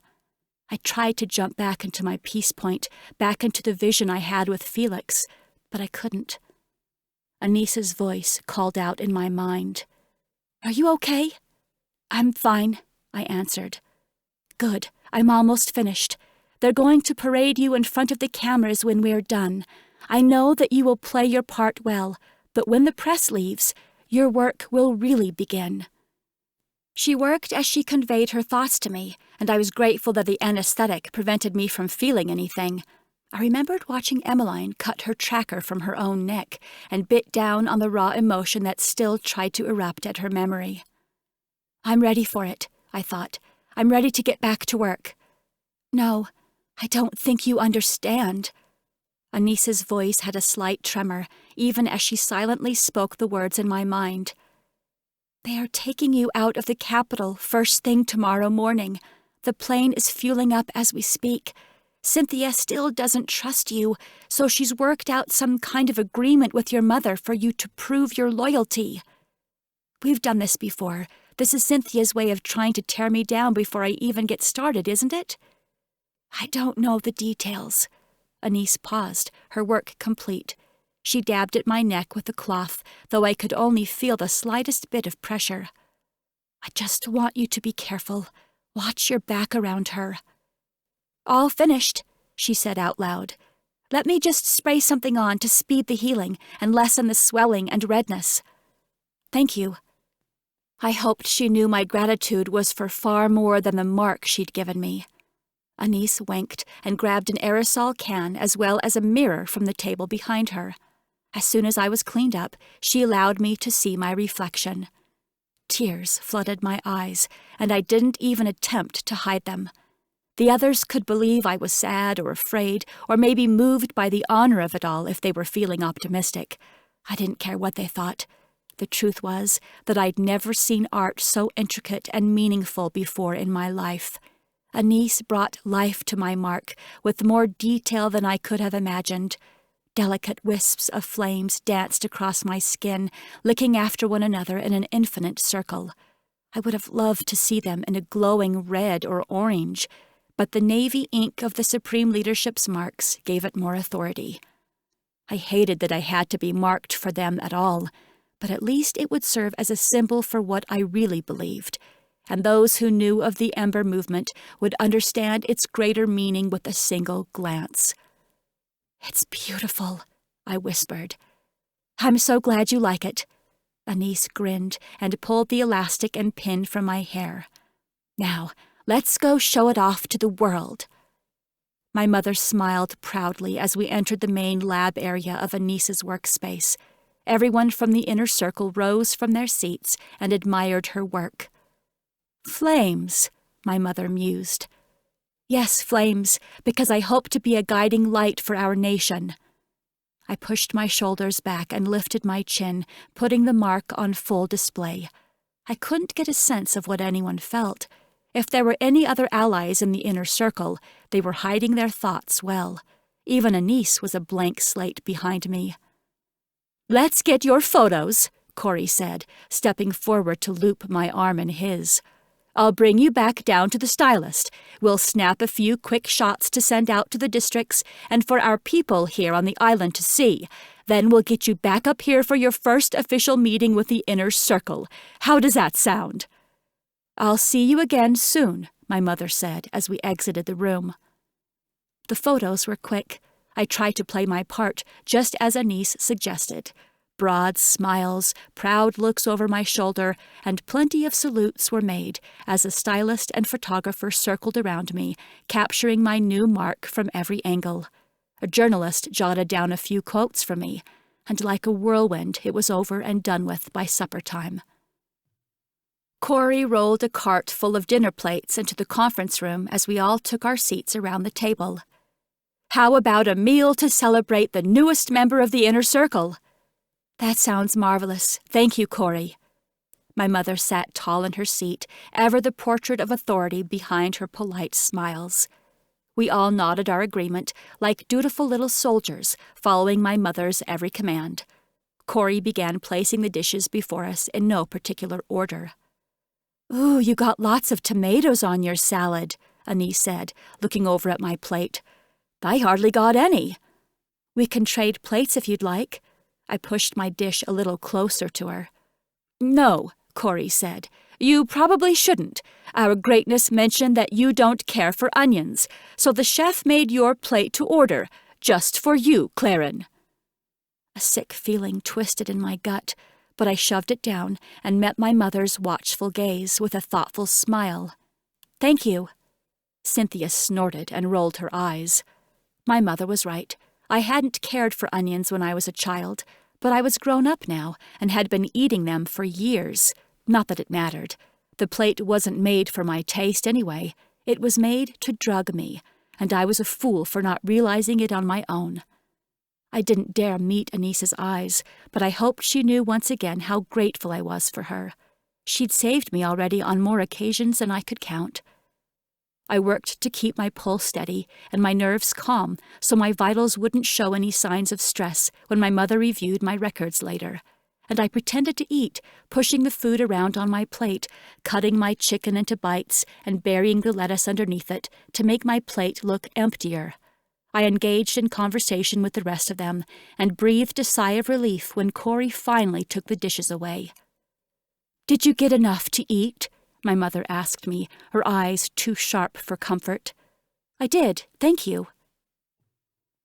I tried to jump back into my peace point, back into the vision I had with Felix, but I couldn't. Anissa's voice called out in my mind. "Are you okay?" "I'm fine," I answered. "Good, I'm almost finished. They're going to parade you in front of the cameras when we're done. I know that you will play your part well, but when the press leaves, your work will really begin." She worked as she conveyed her thoughts to me, and I was grateful that the anesthetic prevented me from feeling anything. I remembered watching Emmeline cut her tracker from her own neck and bit down on the raw emotion that still tried to erupt at her memory. "I'm ready for it," I thought. "I'm ready to get back to work." "No, I don't think you understand." Anissa's voice had a slight tremor, even as she silently spoke the words in my mind. "They are taking you out of the capital first thing tomorrow morning. The plane is fueling up as we speak. Cynthia still doesn't trust you, so she's worked out some kind of agreement with your mother for you to prove your loyalty. We've done this before. This is Cynthia's way of trying to tear me down before I even get started, isn't it?" "I don't know the details." Anise paused, her work complete. She dabbed at my neck with the cloth, though I could only feel the slightest bit of pressure. "I just want you to be careful. Watch your back around her." "All finished," she said out loud. "Let me just spray something on to speed the healing and lessen the swelling and redness." "Thank you." I hoped she knew my gratitude was for far more than the mark she'd given me. Anise winked and grabbed an aerosol can as well as a mirror from the table behind her. As soon as I was cleaned up, she allowed me to see my reflection. Tears flooded my eyes, and I didn't even attempt to hide them. The others could believe I was sad or afraid, or maybe moved by the honor of it all if they were feeling optimistic. I didn't care what they thought. The truth was that I'd never seen art so intricate and meaningful before in my life. Anise brought life to my mark with more detail than I could have imagined. Delicate wisps of flames danced across my skin, licking after one another in an infinite circle. I would have loved to see them in a glowing red or orange, but the navy ink of the Supreme Leadership's marks gave it more authority. I hated that I had to be marked for them at all, but at least it would serve as a symbol for what I really believed, and those who knew of the Ember movement would understand its greater meaning with a single glance. "It's beautiful," I whispered. "I'm so glad you like it." Anise grinned and pulled the elastic and pin from my hair. "Now, let's go show it off to the world." My mother smiled proudly as we entered the main lab area of Anise's workspace. Everyone from the inner circle rose from their seats and admired her work. "Flames," my mother mused. "Yes, flames, because I hope to be a guiding light for our nation." I pushed my shoulders back and lifted my chin, putting the mark on full display. I couldn't get a sense of what anyone felt. If there were any other allies in the inner circle, they were hiding their thoughts well. Even Anise was a blank slate behind me. "Let's get your photos," Corey said, stepping forward to loop my arm in his. "I'll bring you back down to the stylist. We'll snap a few quick shots to send out to the districts and for our people here on the island to see. Then we'll get you back up here for your first official meeting with the inner circle. How does that sound?" "I'll see you again soon," my mother said as we exited the room. The photos were quick. I tried to play my part, just as Anise suggested. Broad smiles, proud looks over my shoulder, and plenty of salutes were made as a stylist and photographer circled around me, capturing my new mark from every angle. A journalist jotted down a few quotes for me, and like a whirlwind it was over and done with by supper time. Corey rolled a cart full of dinner plates into the conference room as we all took our seats around the table. "How about a meal to celebrate the newest member of the inner circle?" "That sounds marvelous. Thank you, Corey." My mother sat tall in her seat, ever the portrait of authority behind her polite smiles. We all nodded our agreement, like dutiful little soldiers, following my mother's every command. Corey began placing the dishes before us in no particular order. "Ooh, you got lots of tomatoes on your salad," Annie said, looking over at my plate. "I hardly got any." "We can trade plates if you'd like." I pushed my dish a little closer to her. "No," Corey said. "You probably shouldn't. Our greatness mentioned that you don't care for onions, so the chef made your plate to order, just for you, Claren." A sick feeling twisted in my gut, but I shoved it down and met my mother's watchful gaze with a thoughtful smile. "Thank you." Cynthia snorted and rolled her eyes. My mother was right. I hadn't cared for onions when I was a child, but I was grown up now and had been eating them for years. Not that it mattered. The plate wasn't made for my taste anyway. It was made to drug me, and I was a fool for not realizing it on my own. I didn't dare meet Anissa's eyes, but I hoped she knew once again how grateful I was for her. She'd saved me already on more occasions than I could count. I worked to keep my pulse steady and my nerves calm so my vitals wouldn't show any signs of stress when my mother reviewed my records later. And I pretended to eat, pushing the food around on my plate, cutting my chicken into bites and burying the lettuce underneath it to make my plate look emptier. I engaged in conversation with the rest of them and breathed a sigh of relief when Corey finally took the dishes away. "Did you get enough to eat?" my mother asked me, her eyes too sharp for comfort. "I did, thank you."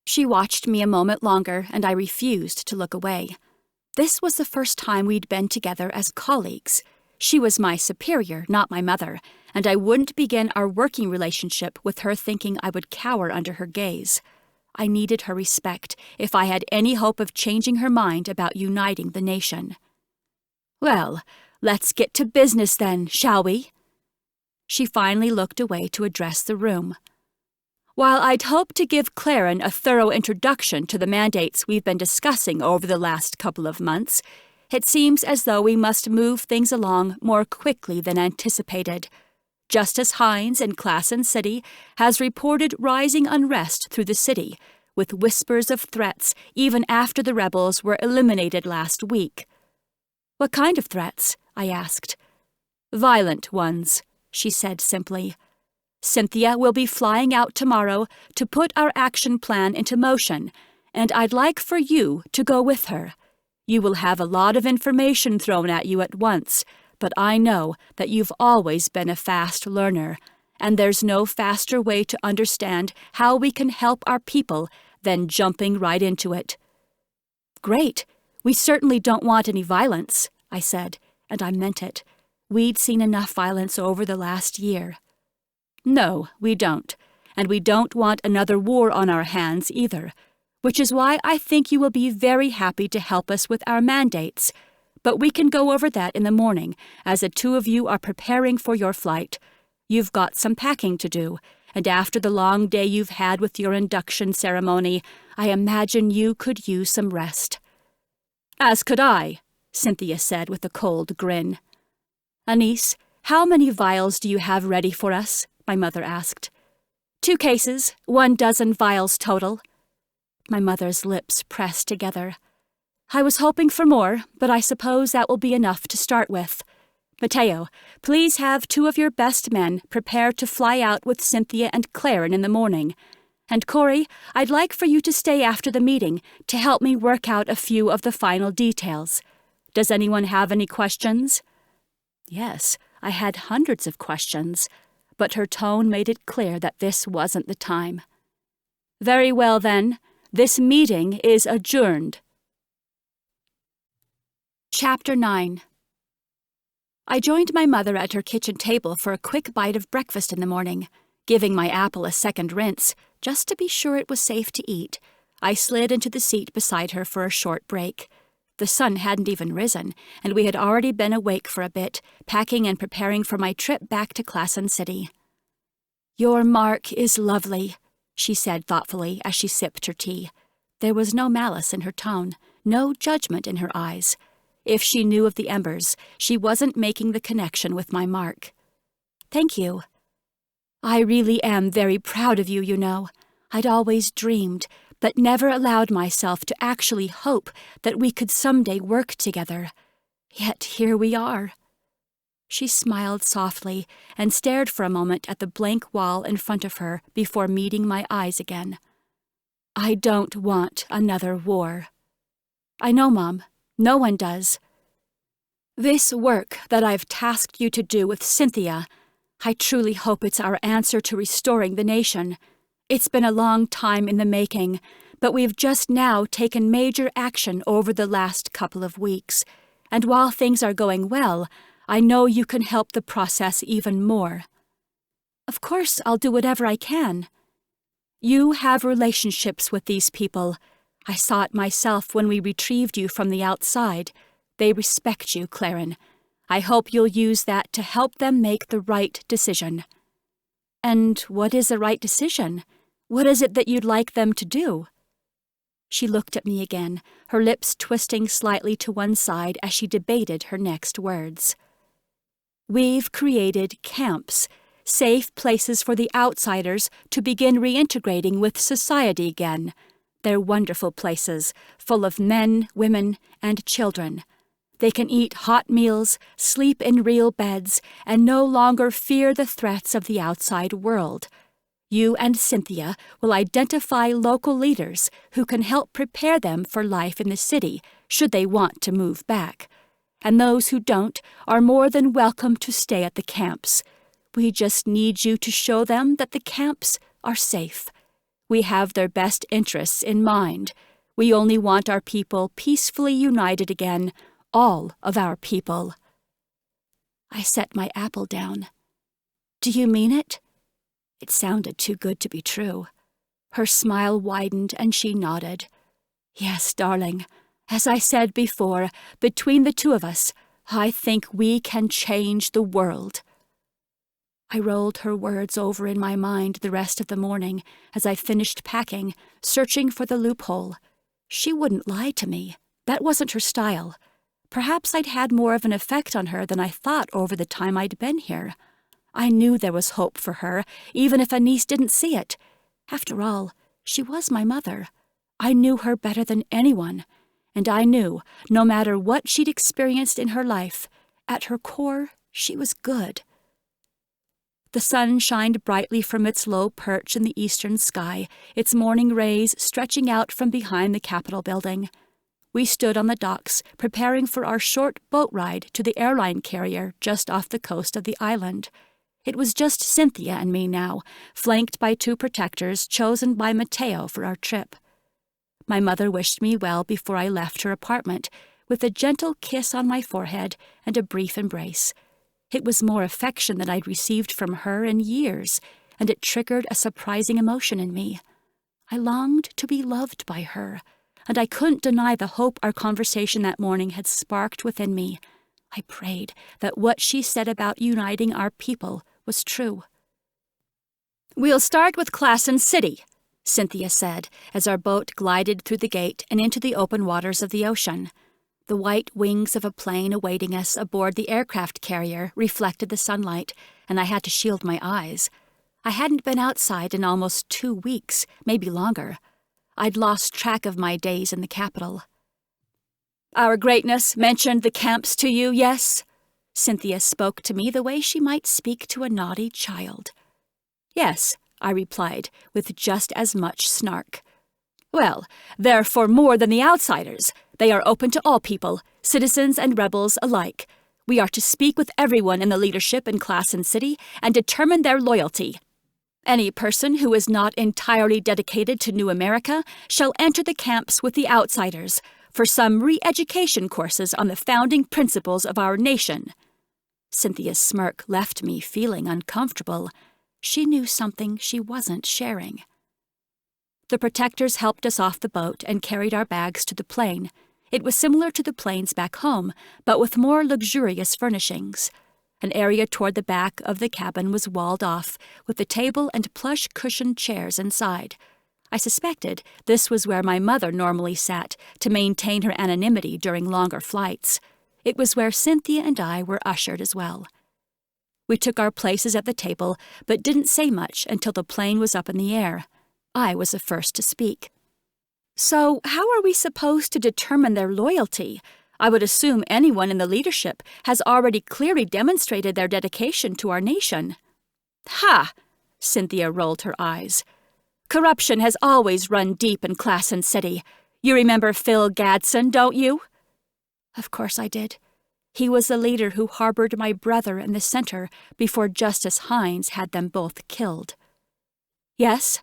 She watched me a moment longer, and I refused to look away. This was the first time we'd been together as colleagues. She was my superior, not my mother, and I wouldn't begin our working relationship with her thinking I would cower under her gaze. I needed her respect if I had any hope of changing her mind about uniting the nation. "Well, let's get to business then, shall we?" She finally looked away to address the room. "While I'd hoped to give Claren a thorough introduction to the mandates we've been discussing over the last couple of months, it seems as though we must move things along more quickly than anticipated. Justice Hines in Classen City has reported rising unrest through the city, with whispers of threats even after the rebels were eliminated last week." "What kind of threats?" I asked. "Violent ones," she said simply. "Cynthia will be flying out tomorrow to put our action plan into motion, and I'd like for you to go with her. You will have a lot of information thrown at you at once, but I know that you've always been a fast learner, and there's no faster way to understand how we can help our people than jumping right into it." "Great. We certainly don't want any violence," I said, and I meant it. We'd seen enough violence over the last year. "No, we don't, and we don't want another war on our hands either, which is why I think you will be very happy to help us with our mandates. But we can go over that in the morning, as the two of you are preparing for your flight. You've got some packing to do, and after the long day you've had with your induction ceremony, I imagine you could use some rest." "As could I," Cynthia said with a cold grin. "Anise, how many vials do you have ready for us?" my mother asked. 2 cases, 12 vials total." My mother's lips pressed together. "I was hoping for more, but I suppose that will be enough to start with. Mateo, please have 2 of your best men prepared to fly out with Cynthia and Claren in the morning. And Corey, I'd like for you to stay after the meeting to help me work out a few of the final details. Does anyone have any questions?" Yes, I had hundreds of questions, but her tone made it clear that this wasn't the time. "Very well, then. This meeting is adjourned." Chapter 9. I joined my mother at her kitchen table for a quick bite of breakfast in the morning, giving my apple a second rinse, just to be sure it was safe to eat. I slid into the seat beside her for a short break. The sun hadn't even risen, and we had already been awake for a bit, packing and preparing for my trip back to Claren City. "Your mark is lovely," she said thoughtfully as she sipped her tea. There was no malice in her tone, no judgment in her eyes. If she knew of the embers, she wasn't making the connection with my mark. "Thank you. I really am very proud of you, you know. I'd always dreamed, but never allowed myself to actually hope that we could someday work together. Yet here we are." She smiled softly and stared for a moment at the blank wall in front of her before meeting my eyes again. "I don't want another war." "I know, Mom. No one does. This work that I've tasked you to do with Cynthia, I truly hope it's our answer to restoring the nation. It's been a long time in the making, but we've just now taken major action over the last couple of weeks, and while things are going well, I know you can help the process even more." "Of course, I'll do whatever I can." "You have relationships with these people. I saw it myself when we retrieved you from the outside. They respect you, Claren. I hope you'll use that to help them make the right decision." "And what is the right decision? What is it that you'd like them to do?" She looked at me again, her lips twisting slightly to one side as she debated her next words. "We've created camps, safe places for the outsiders to begin reintegrating with society again. They're wonderful places, full of men, women, and children. They can eat hot meals, sleep in real beds, and no longer fear the threats of the outside world. You and Cynthia will identify local leaders who can help prepare them for life in the city, should they want to move back. And those who don't are more than welcome to stay at the camps. We just need you to show them that the camps are safe. We have their best interests in mind. We only want our people peacefully united again, all of our people." I set my apple down. "Do you mean it?" It sounded too good to be true. Her smile widened and she nodded. "Yes, darling. As I said before, between the two of us, I think we can change the world." I rolled her words over in my mind the rest of the morning as I finished packing, searching for the loophole. She wouldn't lie to me. That wasn't her style. Perhaps I'd had more of an effect on her than I thought over the time I'd been here. I knew there was hope for her, even if Anise didn't see it. After all, she was my mother. I knew her better than anyone, and I knew, no matter what she'd experienced in her life, at her core, she was good. The sun shined brightly from its low perch in the eastern sky, its morning rays stretching out from behind the Capitol building. We stood on the docks, preparing for our short boat ride to the airline carrier just off the coast of the island. It was just Cynthia and me now, flanked by 2 protectors chosen by Mateo for our trip. My mother wished me well before I left her apartment, with a gentle kiss on my forehead and a brief embrace. It was more affection than I'd received from her in years, and it triggered a surprising emotion in me. I longed to be loved by her, and I couldn't deny the hope our conversation that morning had sparked within me. I prayed that what she said about uniting our people was true. "We'll start with Claren City," Cynthia said, as our boat glided through the gate and into the open waters of the ocean. The white wings of a plane awaiting us aboard the aircraft carrier reflected the sunlight, and I had to shield my eyes. I hadn't been outside in almost 2 weeks, maybe longer. I'd lost track of my days in the capital. "Our greatness mentioned the camps to you, yes?" Cynthia spoke to me the way she might speak to a naughty child. "Yes," I replied, with just as much snark. "Well, they're for more than the outsiders. They are open to all people, citizens and rebels alike. We are to speak with everyone in the leadership in Claren City and determine their loyalty. Any person who is not entirely dedicated to New America shall enter the camps with the outsiders for some re-education courses on the founding principles of our nation." Cynthia's smirk left me feeling uncomfortable. She knew something she wasn't sharing. The protectors helped us off the boat and carried our bags to the plane. It was similar to the planes back home, but with more luxurious furnishings. An area toward the back of the cabin was walled off, with a table and plush cushioned chairs inside. I suspected this was where my mother normally sat to maintain her anonymity during longer flights. It was where Cynthia and I were ushered as well. We took our places at the table, but didn't say much until the plane was up in the air. I was the first to speak. "So, how are we supposed to determine their loyalty? I would assume anyone in the leadership has already clearly demonstrated their dedication to our nation." "Ha!" Cynthia rolled her eyes. "Corruption has always run deep in Classen City. You remember Phil Gadsden, don't you?" Of course I did. He was the leader who harbored my brother in the center before Justice Hines had them both killed. "Yes?"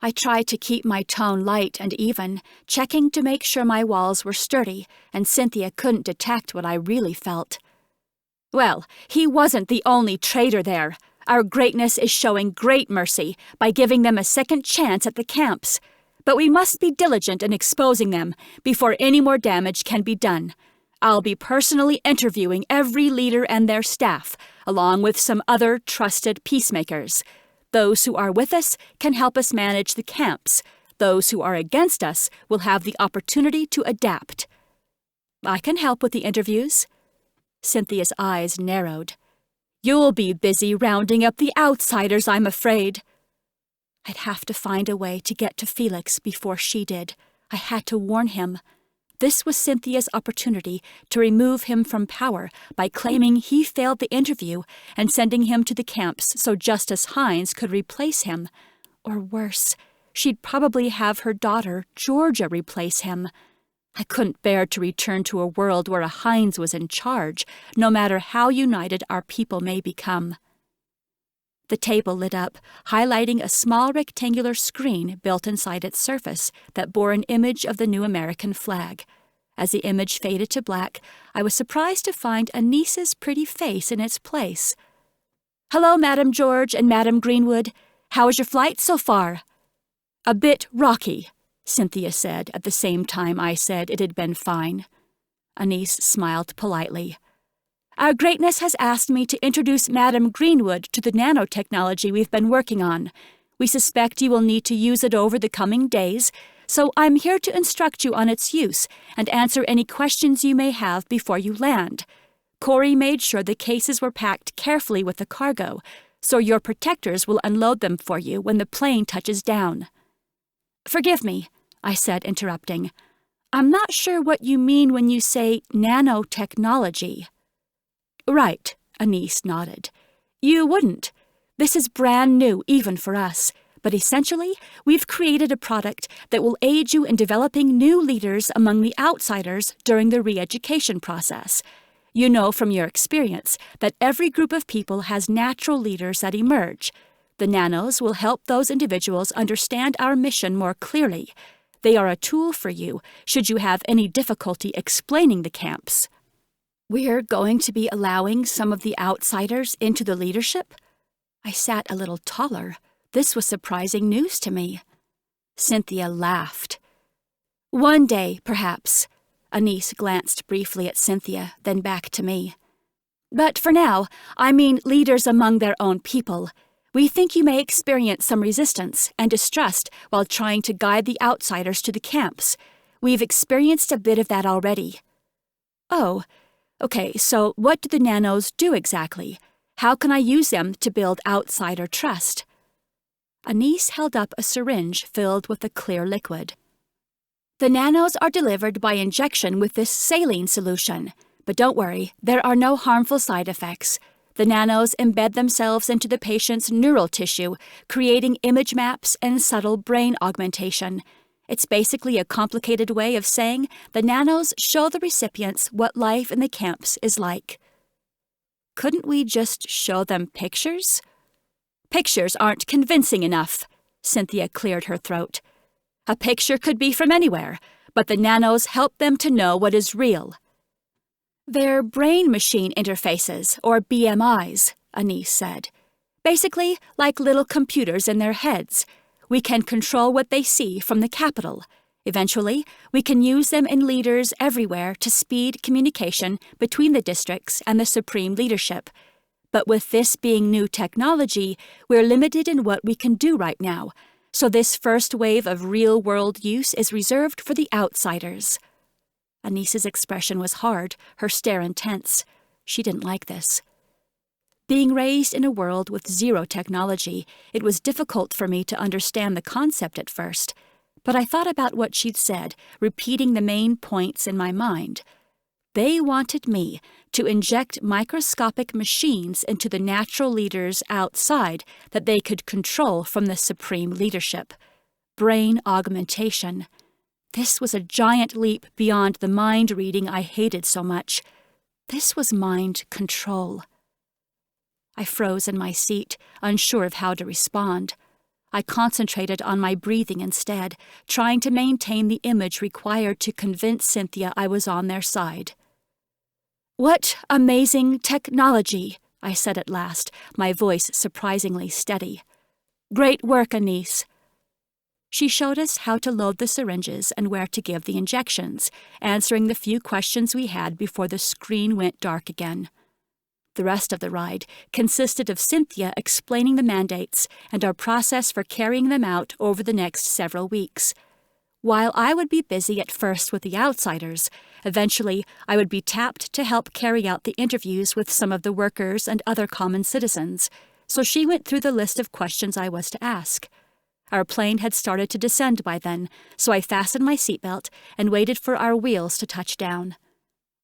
I tried to keep my tone light and even, checking to make sure my walls were sturdy and Cynthia couldn't detect what I really felt. "Well, he wasn't the only traitor there. Our greatness is showing great mercy by giving them a second chance at the camps. But we must be diligent in exposing them before any more damage can be done. I'll be personally interviewing every leader and their staff, along with some other trusted peacemakers. Those who are with us can help us manage the camps. Those who are against us will have the opportunity to adapt." "I can help with the interviews." Cynthia's eyes narrowed. "You'll be busy rounding up the outsiders, I'm afraid." I'd have to find a way to get to Felix before she did. I had to warn him. This was Cynthia's opportunity to remove him from power by claiming he failed the interview and sending him to the camps so Justice Hines could replace him. Or worse, she'd probably have her daughter, Georgia, replace him. I couldn't bear to return to a world where a Hines was in charge, no matter how united our people may become. The table lit up, highlighting a small rectangular screen built inside its surface that bore an image of the new American flag. As the image faded to black, I was surprised to find a niece's pretty face in its place. "Hello, Madam George and Madam Greenwood. How is your flight so far?" "A bit rocky," Cynthia said at the same time I said it had been fine. Anise smiled politely. "Our greatness has asked me to introduce Madam Greenwood to the nanotechnology we've been working on. We suspect you will need to use it over the coming days, so I'm here to instruct you on its use and answer any questions you may have before you land. Corey made sure the cases were packed carefully with the cargo, so your protectors will unload them for you when the plane touches down." "Forgive me," I said, interrupting. "I'm not sure what you mean when you say nanotechnology." "Right," Anise nodded. "You wouldn't. This is brand new, even for us. But essentially, we've created a product that will aid you in developing new leaders among the outsiders during the re-education process. You know from your experience that every group of people has natural leaders that emerge. The nanos will help those individuals understand our mission more clearly. They are a tool for you should you have any difficulty explaining the camps." "We're going to be allowing some of the outsiders into the leadership?" I sat a little taller. This was surprising news to me. Cynthia laughed. "One day, perhaps." Anise glanced briefly at Cynthia, then back to me. "But for now, I mean leaders among their own people. We think you may experience some resistance and distrust while trying to guide the outsiders to the camps. We've experienced a bit of that already." "Oh, okay, so what do the nanos do exactly? How can I use them to build outsider trust?" Anise held up a syringe filled with a clear liquid. "The nanos are delivered by injection with this saline solution. But don't worry, there are no harmful side effects. The nanos embed themselves into the patient's neural tissue, creating image maps and subtle brain augmentation. It's basically a complicated way of saying the nanos show the recipients what life in the camps is like." "Couldn't we just show them pictures?" "Pictures aren't convincing enough," Cynthia cleared her throat. "A picture could be from anywhere, but the nanos help them to know what is real." "They're brain-machine interfaces, or BMIs, Anise said. "Basically, like little computers in their heads. We can control what they see from the capital. Eventually, we can use them in leaders everywhere to speed communication between the districts and the supreme leadership. But with this being new technology, we're limited in what we can do right now, so this first wave of real-world use is reserved for the outsiders. Anice's expression was hard, her stare intense. She didn't like this. Being raised in a world with zero technology, it was difficult for me to understand the concept at first, but I thought about what she'd said, repeating the main points in my mind. They wanted me to inject microscopic machines into the natural leaders outside that they could control from the supreme leadership. Brain augmentation. This was a giant leap beyond the mind reading I hated so much. This was mind control. I froze in my seat, unsure of how to respond. I concentrated on my breathing instead, trying to maintain the image required to convince Cynthia I was on their side. "What amazing technology," I said at last, my voice surprisingly steady. "Great work, Anice." She showed us how to load the syringes and where to give the injections, answering the few questions we had before the screen went dark again. The rest of the ride consisted of Cynthia explaining the mandates and our process for carrying them out over the next several weeks. While I would be busy at first with the outsiders, eventually I would be tapped to help carry out the interviews with some of the workers and other common citizens, so she went through the list of questions I was to ask. Our plane had started to descend by then, so I fastened my seatbelt and waited for our wheels to touch down.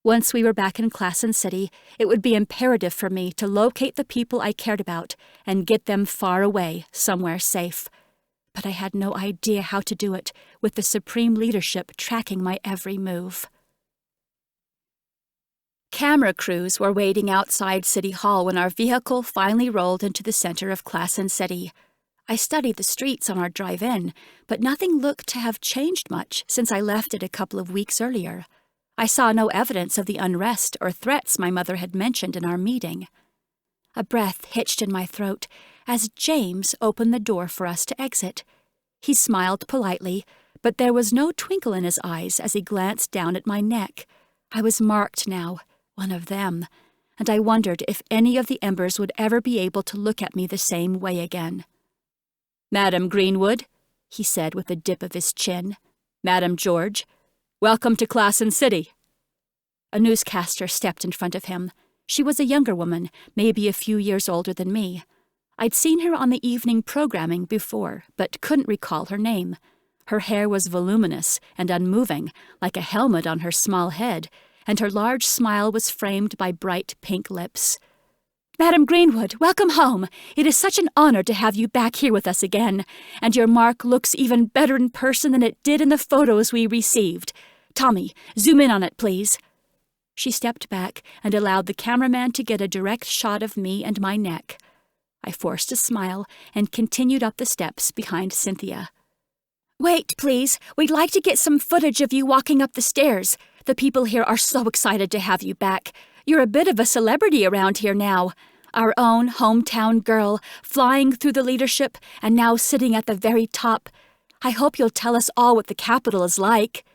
Once we were back in Claren City, it would be imperative for me to locate the people I cared about and get them far away, somewhere safe. But I had no idea how to do it, with the supreme leadership tracking my every move. Camera crews were waiting outside City Hall when our vehicle finally rolled into the center of Claren City. I studied the streets on our drive in, but nothing looked to have changed much since I left it a couple of weeks earlier. I saw no evidence of the unrest or threats my mother had mentioned in our meeting. A breath hitched in my throat as James opened the door for us to exit. He smiled politely, but there was no twinkle in his eyes as he glanced down at my neck. I was marked now, one of them, and I wondered if any of the Embers would ever be able to look at me the same way again. "Madam Greenwood," he said with a dip of his chin. "Madam George. Welcome to Claren City." A newscaster stepped in front of him. She was a younger woman, maybe a few years older than me. I'd seen her on the evening programming before, but couldn't recall her name. Her hair was voluminous and unmoving, like a helmet on her small head, and her large smile was framed by bright pink lips. "Madam Greenwood, welcome home. It is such an honor to have you back here with us again, and your mark looks even better in person than it did in the photos we received. Tommy, zoom in on it, please." She stepped back and allowed the cameraman to get a direct shot of me and my neck. I forced a smile and continued up the steps behind Cynthia. "Wait, please. We'd like to get some footage of you walking up the stairs. The people here are so excited to have you back. You're a bit of a celebrity around here now. Our own hometown girl, flying through the leadership and now sitting at the very top. I hope you'll tell us all what the Capitol is like."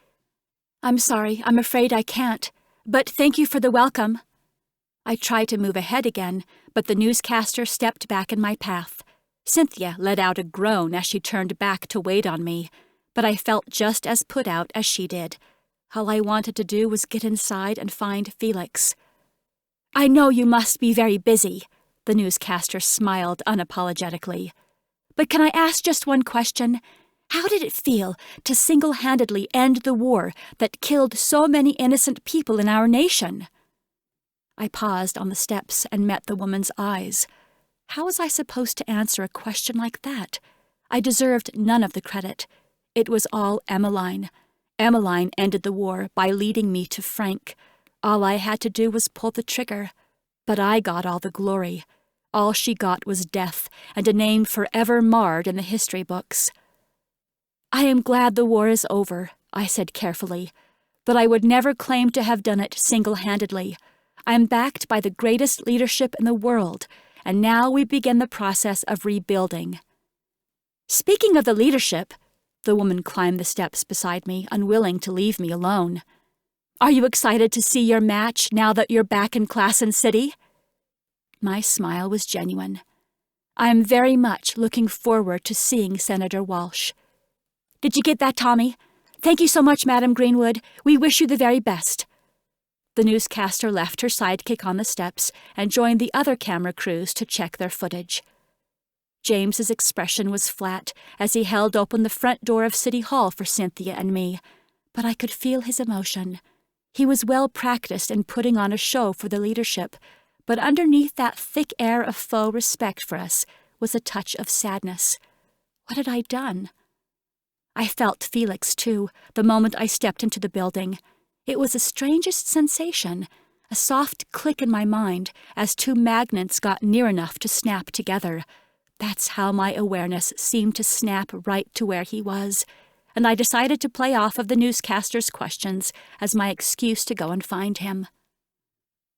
"I'm sorry, I'm afraid I can't. But thank you for the welcome." I tried to move ahead again, but the newscaster stepped back in my path. Cynthia let out a groan as she turned back to wait on me, but I felt just as put out as she did. All I wanted to do was get inside and find Felix. "I know you must be very busy," the newscaster smiled unapologetically. "But can I ask just one question? How did it feel to single-handedly end the war that killed so many innocent people in our nation?" I paused on the steps and met the woman's eyes. How was I supposed to answer a question like that? I deserved none of the credit. It was all Emmeline. Emmeline ended the war by leading me to Frank. All I had to do was pull the trigger. But I got all the glory. All she got was death and a name forever marred in the history books. "I am glad the war is over," I said carefully, "but I would never claim to have done it single-handedly. I am backed by the greatest leadership in the world, and now we begin the process of rebuilding." "Speaking of the leadership," The woman climbed the steps beside me, unwilling to leave me alone. "Are you excited to see your match now that you're back in Claren City?" My smile was genuine. "I am very much looking forward to seeing Senator Walsh." "Did you get that, Tommy? Thank you so much, Madam Greenwood. We wish you the very best." The newscaster left her sidekick on the steps and joined the other camera crews to check their footage. James's expression was flat as he held open the front door of City Hall for Cynthia and me, but I could feel his emotion. He was well practiced in putting on a show for the leadership, but underneath that thick air of faux respect for us was a touch of sadness. What had I done? I felt Felix, too, the moment I stepped into the building. It was the strangest sensation, a soft click in my mind as two magnets got near enough to snap together. That's how my awareness seemed to snap right to where he was, and I decided to play off of the newscaster's questions as my excuse to go and find him.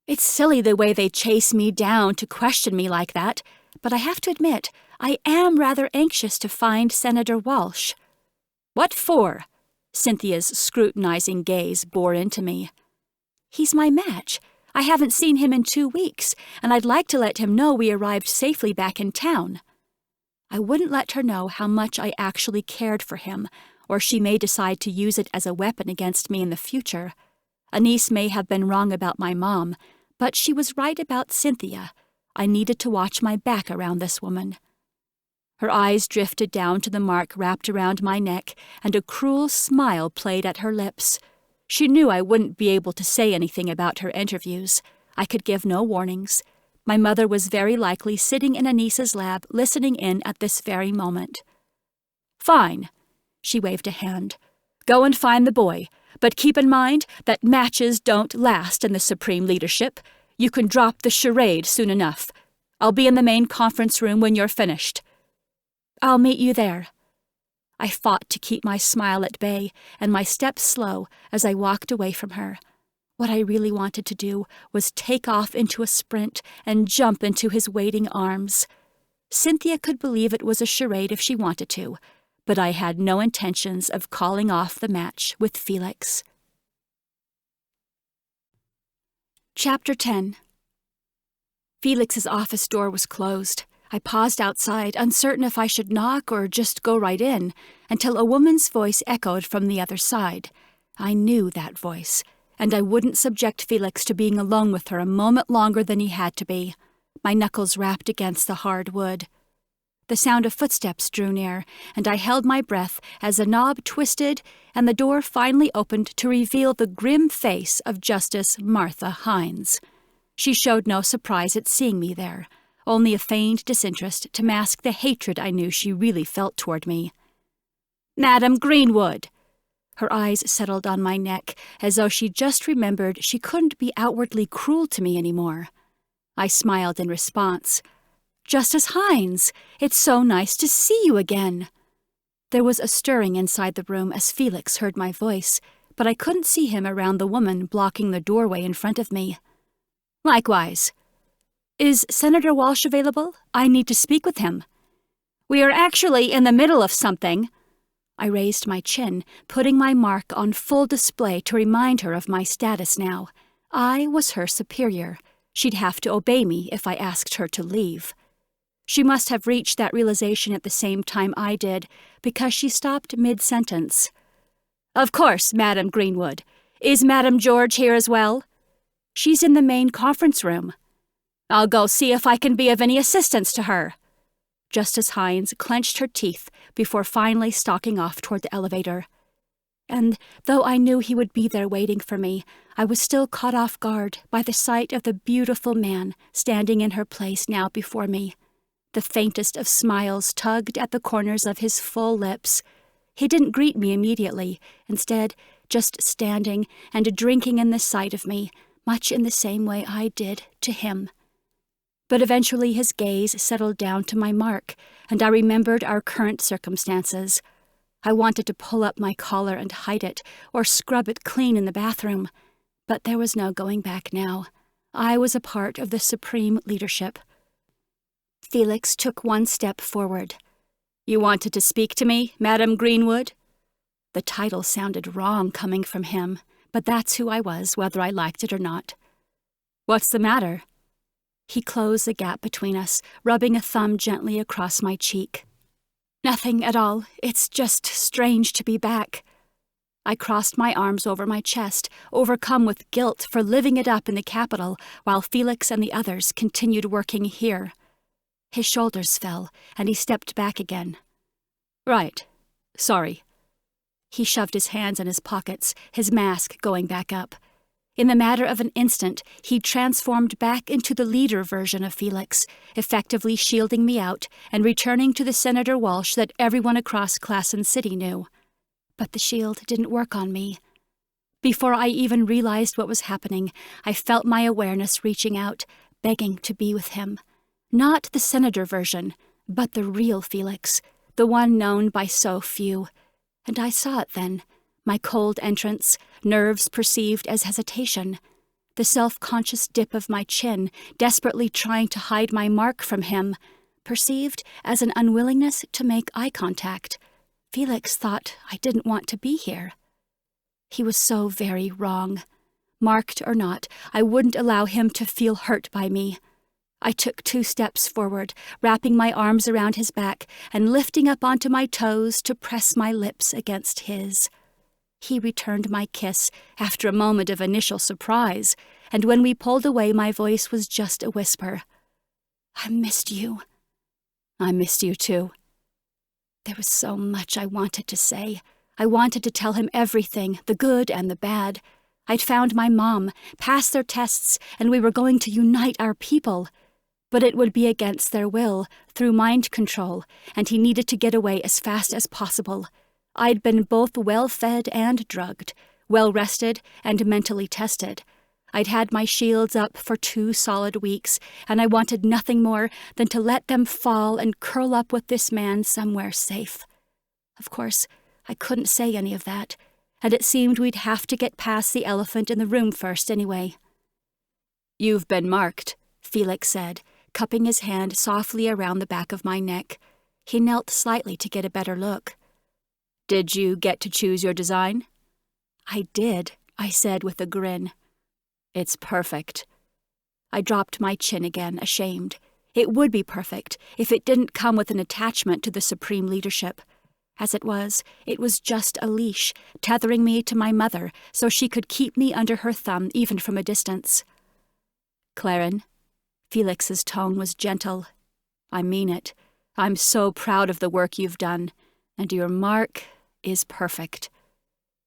It's silly the way they chase me down to question me like that, but I have to admit, I am rather anxious to find Senator Walsh. "What for?" Cynthia's scrutinizing gaze bore into me. "He's my match. I haven't seen him in 2 weeks, and I'd like to let him know we arrived safely back in town." I wouldn't let her know how much I actually cared for him, or she may decide to use it as a weapon against me in the future. Anise may have been wrong about my mom, but she was right about Cynthia. I needed to watch my back around this woman. Her eyes drifted down to the mark wrapped around my neck, and a cruel smile played at her lips. She knew I wouldn't be able to say anything about her interviews. I could give no warnings. My mother was very likely sitting in Anise's lab listening in at this very moment. "Fine," she waved a hand. "Go and find the boy, but keep in mind that matches don't last in the Supreme Leadership. You can drop the charade soon enough. I'll be in the main conference room when you're finished." "I'll meet you there." I fought to keep my smile at bay and my steps slow as I walked away from her. What I really wanted to do was take off into a sprint and jump into his waiting arms. Cynthia could believe it was a charade if she wanted to, but I had no intentions of calling off the match with Felix. Chapter 10. Felix's office door was closed. I paused outside, uncertain if I should knock or just go right in, until a woman's voice echoed from the other side. I knew that voice, and I wouldn't subject Felix to being alone with her a moment longer than he had to be. My knuckles rapped against the hard wood. The sound of footsteps drew near, and I held my breath as a knob twisted and the door finally opened to reveal the grim face of Justice Martha Hines. She showed no surprise at seeing me there, only a feigned disinterest to mask the hatred I knew she really felt toward me. "Madam Greenwood!" Her eyes settled on my neck, as though she just remembered she couldn't be outwardly cruel to me anymore. I smiled in response. "Justice Hines, it's so nice to see you again." There was a stirring inside the room as Felix heard my voice, but I couldn't see him around the woman blocking the doorway in front of me. "Likewise." "Is Senator Walsh available? I need to speak with him." "We are actually in the middle of something." I raised my chin, putting my mark on full display to remind her of my status now. I was her superior. She'd have to obey me if I asked her to leave. She must have reached that realization at the same time I did, because she stopped mid-sentence. "Of course, Madam Greenwood. Is Madam George here as well?" "She's in the main conference room." "I'll go see if I can be of any assistance to her." Justice Hines clenched her teeth before finally stalking off toward the elevator. And though I knew he would be there waiting for me, I was still caught off guard by the sight of the beautiful man standing in her place now before me. The faintest of smiles tugged at the corners of his full lips. He didn't greet me immediately, instead just standing and drinking in the sight of me, much in the same way I did to him. But eventually his gaze settled down to my mark, and I remembered our current circumstances. I wanted to pull up my collar and hide it, or scrub it clean in the bathroom. But there was no going back now. I was a part of the Supreme Leadership. Felix took one step forward. "You wanted to speak to me, Madam Greenwood?" The title sounded wrong coming from him, but that's who I was, whether I liked it or not. "What's the matter?" He closed the gap between us, rubbing a thumb gently across my cheek. "Nothing at all. It's just strange to be back." I crossed my arms over my chest, overcome with guilt for living it up in the capital while Felix and the others continued working here. His shoulders fell, and he stepped back again. "Right. Sorry." He shoved his hands in his pockets, his mask going back up. In the matter of an instant, he transformed back into the leader version of Felix, effectively shielding me out and returning to the Senator Walsh that everyone across Claren City knew. But the shield didn't work on me. Before I even realized what was happening, I felt my awareness reaching out, begging to be with him. Not the Senator version, but the real Felix, the one known by so few. And I saw it then. My cold entrance, nerves perceived as hesitation, the self-conscious dip of my chin, desperately trying to hide my mark from him, perceived as an unwillingness to make eye contact. Felix thought I didn't want to be here. He was so very wrong. Marked or not, I wouldn't allow him to feel hurt by me. I took 2 steps forward, wrapping my arms around his back and lifting up onto my toes to press my lips against his. He returned my kiss after a moment of initial surprise, and when we pulled away, my voice was just a whisper. "I missed you." "I missed you too." There was so much I wanted to say. I wanted to tell him everything, the good and the bad. I'd found my mom, passed their tests, and we were going to unite our people. But it would be against their will, through mind control, and he needed to get away as fast as possible. I'd been both well-fed and drugged, well-rested and mentally tested. I'd had my shields up for 2 solid weeks, and I wanted nothing more than to let them fall and curl up with this man somewhere safe. Of course, I couldn't say any of that, and it seemed we'd have to get past the elephant in the room first anyway. "You've been marked," Felix said, cupping his hand softly around the back of my neck. He knelt slightly to get a better look. "Did you get to choose your design?" "I did," I said with a grin. "It's perfect." I dropped my chin again, ashamed. It would be perfect if it didn't come with an attachment to the supreme leadership. As it was just a leash, tethering me to my mother so she could keep me under her thumb even from a distance. "Claren," Felix's tone was gentle. "I mean it. I'm so proud of the work you've done, and your mark is perfect."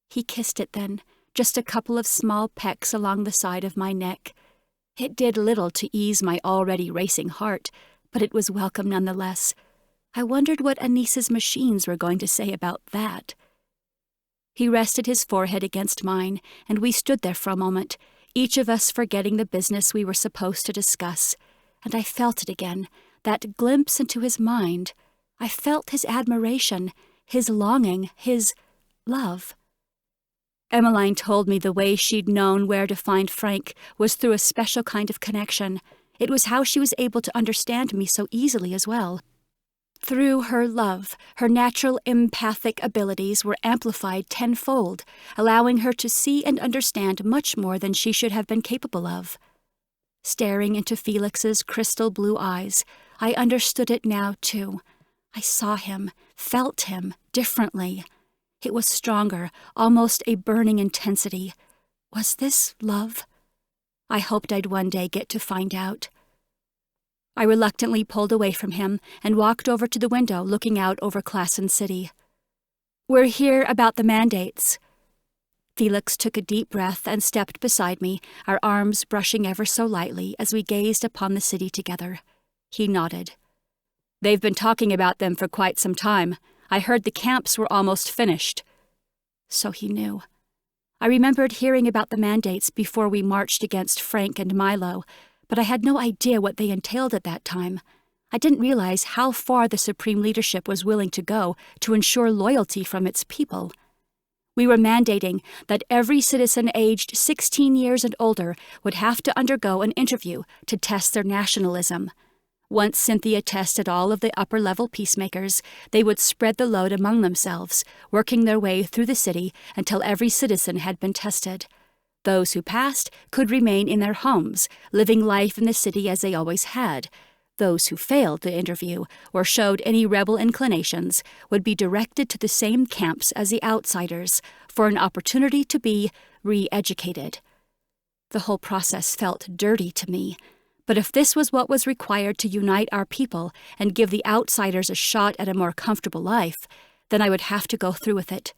He kissed it then, just a couple of small pecks along the side of my neck. It did little to ease my already racing heart, but it was welcome nonetheless. I wondered what Anissa's machines were going to say about that. He rested his forehead against mine, and we stood there for a moment, each of us forgetting the business we were supposed to discuss, and I felt it again, that glimpse into his mind. I felt his admiration, his longing, his love. Emmeline told me the way she'd known where to find Frank was through a special kind of connection. It was how she was able to understand me so easily as well. Through her love, her natural empathic abilities were amplified tenfold, allowing her to see and understand much more than she should have been capable of. Staring into Felix's crystal blue eyes, I understood it now, too. I saw him, felt him, differently. It was stronger, almost a burning intensity. Was this love? I hoped I'd one day get to find out. I reluctantly pulled away from him and walked over to the window looking out over Claren City. "We're here about the mandates." Felix took a deep breath and stepped beside me, our arms brushing ever so lightly as we gazed upon the city together. He nodded. "They've been talking about them for quite some time. I heard the camps were almost finished." So he knew. I remembered hearing about the mandates before we marched against Frank and Milo, but I had no idea what they entailed at that time. I didn't realize how far the supreme leadership was willing to go to ensure loyalty from its people. We were mandating that every citizen aged 16 years and older would have to undergo an interview to test their nationalism. Once Cynthia tested all of the upper-level peacemakers, they would spread the load among themselves, working their way through the city until every citizen had been tested. Those who passed could remain in their homes, living life in the city as they always had. Those who failed the interview or showed any rebel inclinations would be directed to the same camps as the outsiders for an opportunity to be re-educated. The whole process felt dirty to me, but if this was what was required to unite our people and give the outsiders a shot at a more comfortable life, then I would have to go through with it.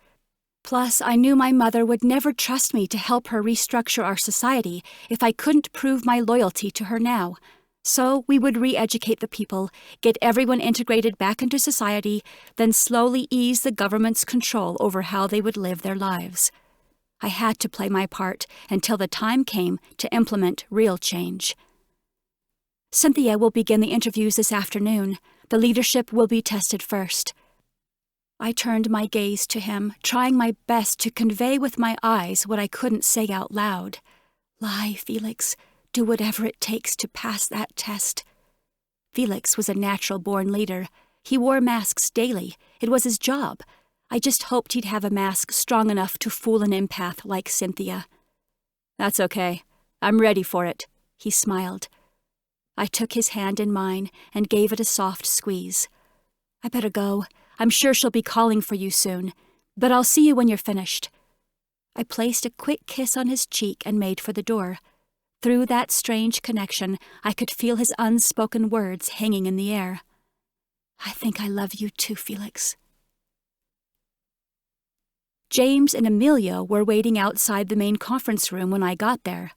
Plus, I knew my mother would never trust me to help her restructure our society if I couldn't prove my loyalty to her now. So we would re-educate the people, get everyone integrated back into society, then slowly ease the government's control over how they would live their lives. I had to play my part until the time came to implement real change. Cynthia will begin the interviews this afternoon. The leadership will be tested first. I turned my gaze to him, trying my best to convey with my eyes what I couldn't say out loud. Lie, Felix. Do whatever it takes to pass that test. Felix was a natural-born leader. He wore masks daily. It was his job. I just hoped he'd have a mask strong enough to fool an empath like Cynthia. That's okay. I'm ready for it, he smiled. I took his hand in mine and gave it a soft squeeze. I better go. I'm sure she'll be calling for you soon, but I'll see you when you're finished. I placed a quick kiss on his cheek and made for the door. Through that strange connection, I could feel his unspoken words hanging in the air. I think I love you too, Felix. James and Emilio were waiting outside the main conference room when I got there.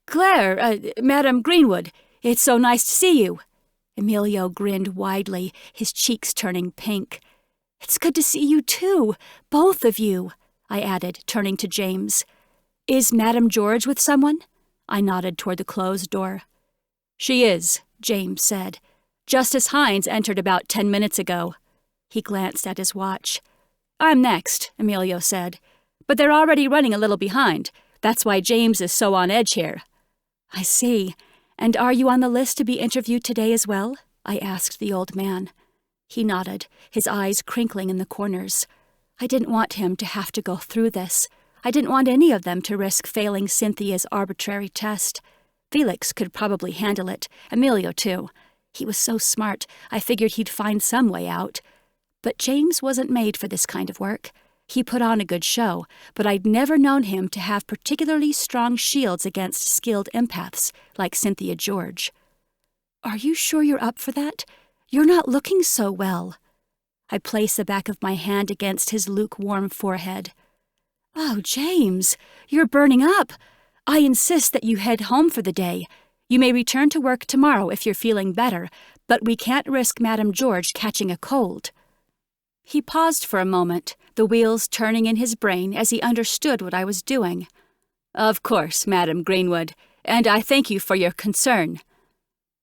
Claire, Madam Greenwood, it's so nice to see you. Emilio grinned widely, his cheeks turning pink. It's good to see you too, both of you, I added, turning to James. Is Madam George with someone? I nodded toward the closed door. She is, James said. Justice Hines entered about 10 minutes ago. He glanced at his watch. I'm next, Emilio said. But they're already running a little behind. That's why James is so on edge here. I see. And are you on the list to be interviewed today as well? I asked the old man. He nodded, his eyes crinkling in the corners. I didn't want him to have to go through this. I didn't want any of them to risk failing Cynthia's arbitrary test. Felix could probably handle it, Emilio too. He was so smart, I figured he'd find some way out. But James wasn't made for this kind of work. He put on a good show, but I'd never known him to have particularly strong shields against skilled empaths like Cynthia George. Are you sure you're up for that? You're not looking so well. I placed the back of my hand against his lukewarm forehead. Oh, James, you're burning up. I insist that you head home for the day. You may return to work tomorrow if you're feeling better, but we can't risk Madam George catching a cold. He paused for a moment, the wheels turning in his brain as he understood what I was doing. Of course, Madam Greenwood, and I thank you for your concern.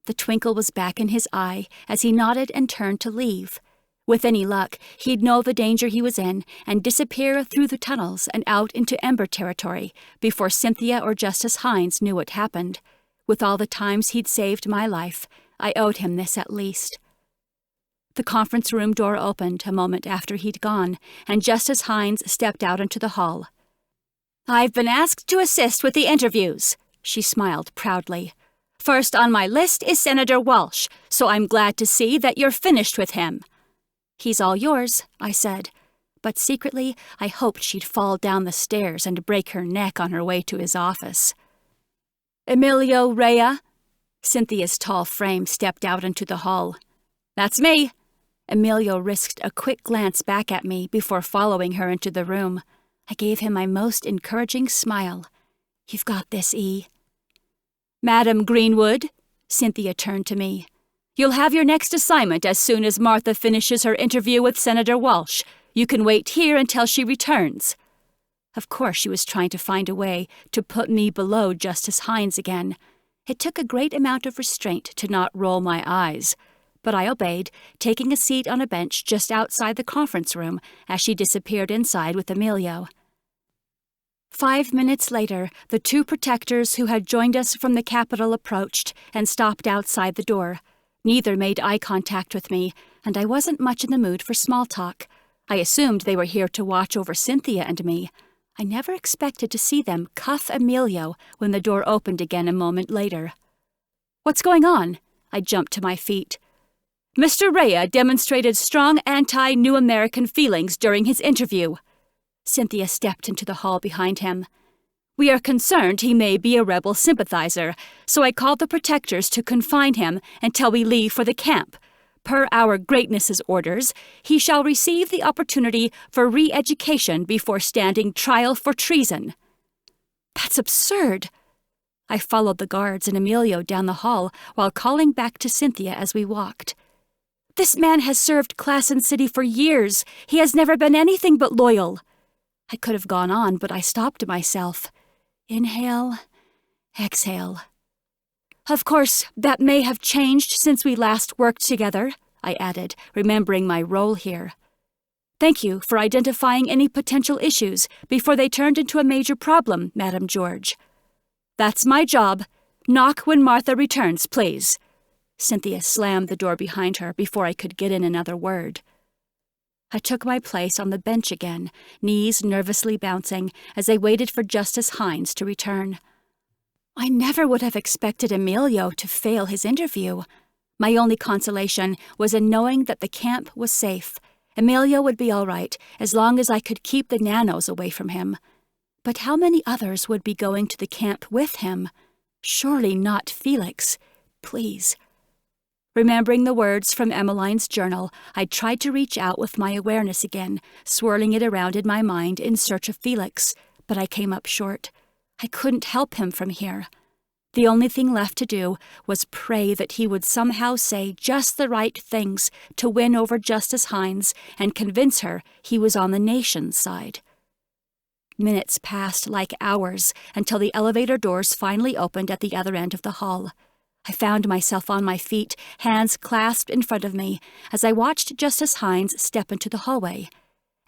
The twinkle was back in his eye as he nodded and turned to leave. With any luck, he'd know the danger he was in and disappear through the tunnels and out into Ember territory before Cynthia or Justice Hines knew what happened. With all the times he'd saved my life, I owed him this at least. The conference room door opened a moment after he'd gone, and Justice Hines stepped out into the hall. I've been asked to assist with the interviews, she smiled proudly. First on my list is Senator Walsh, so I'm glad to see that you're finished with him. He's all yours, I said, but secretly I hoped she'd fall down the stairs and break her neck on her way to his office. Emilio Rhea? Cynthia's tall frame stepped out into the hall. That's me. Emilio risked a quick glance back at me before following her into the room. I gave him my most encouraging smile. You've got this, E. Madam Greenwood, Cynthia turned to me. You'll have your next assignment as soon as Martha finishes her interview with Senator Walsh. You can wait here until she returns. Of course she was trying to find a way to put me below Justice Hines again. It took a great amount of restraint to not roll my eyes. But I obeyed, taking a seat on a bench just outside the conference room as she disappeared inside with Emilio. 5 minutes later, the 2 protectors who had joined us from the Capitol approached and stopped outside the door. Neither made eye contact with me, and I wasn't much in the mood for small talk. I assumed they were here to watch over Cynthia and me. I never expected to see them cuff Emilio when the door opened again a moment later. "What's going on?" I jumped to my feet. "Mr. Rea demonstrated strong anti-New American feelings during his interview." Cynthia stepped into the hall behind him. "We are concerned he may be a rebel sympathizer, so I called the protectors to confine him until we leave for the camp. Per our greatness's orders, he shall receive the opportunity for re-education before standing trial for treason." "That's absurd." I followed the guards and Emilio down the hall while calling back to Cynthia as we walked. "This man has served Claren City for years. He has never been anything but loyal." I could have gone on, but I stopped myself. Inhale, exhale. "Of course, that may have changed since we last worked together," I added, remembering my role here. "Thank you for identifying any potential issues before they turned into a major problem, Madam George." "That's my job. Knock when Martha returns, please." Cynthia slammed the door behind her before I could get in another word. I took my place on the bench again, knees nervously bouncing as I waited for Justice Hines to return. I never would have expected Emilio to fail his interview. My only consolation was in knowing that the camp was safe. Emilio would be all right as long as I could keep the nanos away from him. But how many others would be going to the camp with him? Surely not Felix. Please. Remembering the words from Emmeline's journal, I tried to reach out with my awareness again, swirling it around in my mind in search of Felix, but I came up short. I couldn't help him from here. The only thing left to do was pray that he would somehow say just the right things to win over Justice Hines and convince her he was on the nation's side. Minutes passed like hours until the elevator doors finally opened at the other end of the hall. I found myself on my feet, hands clasped in front of me, as I watched Justice Hines step into the hallway.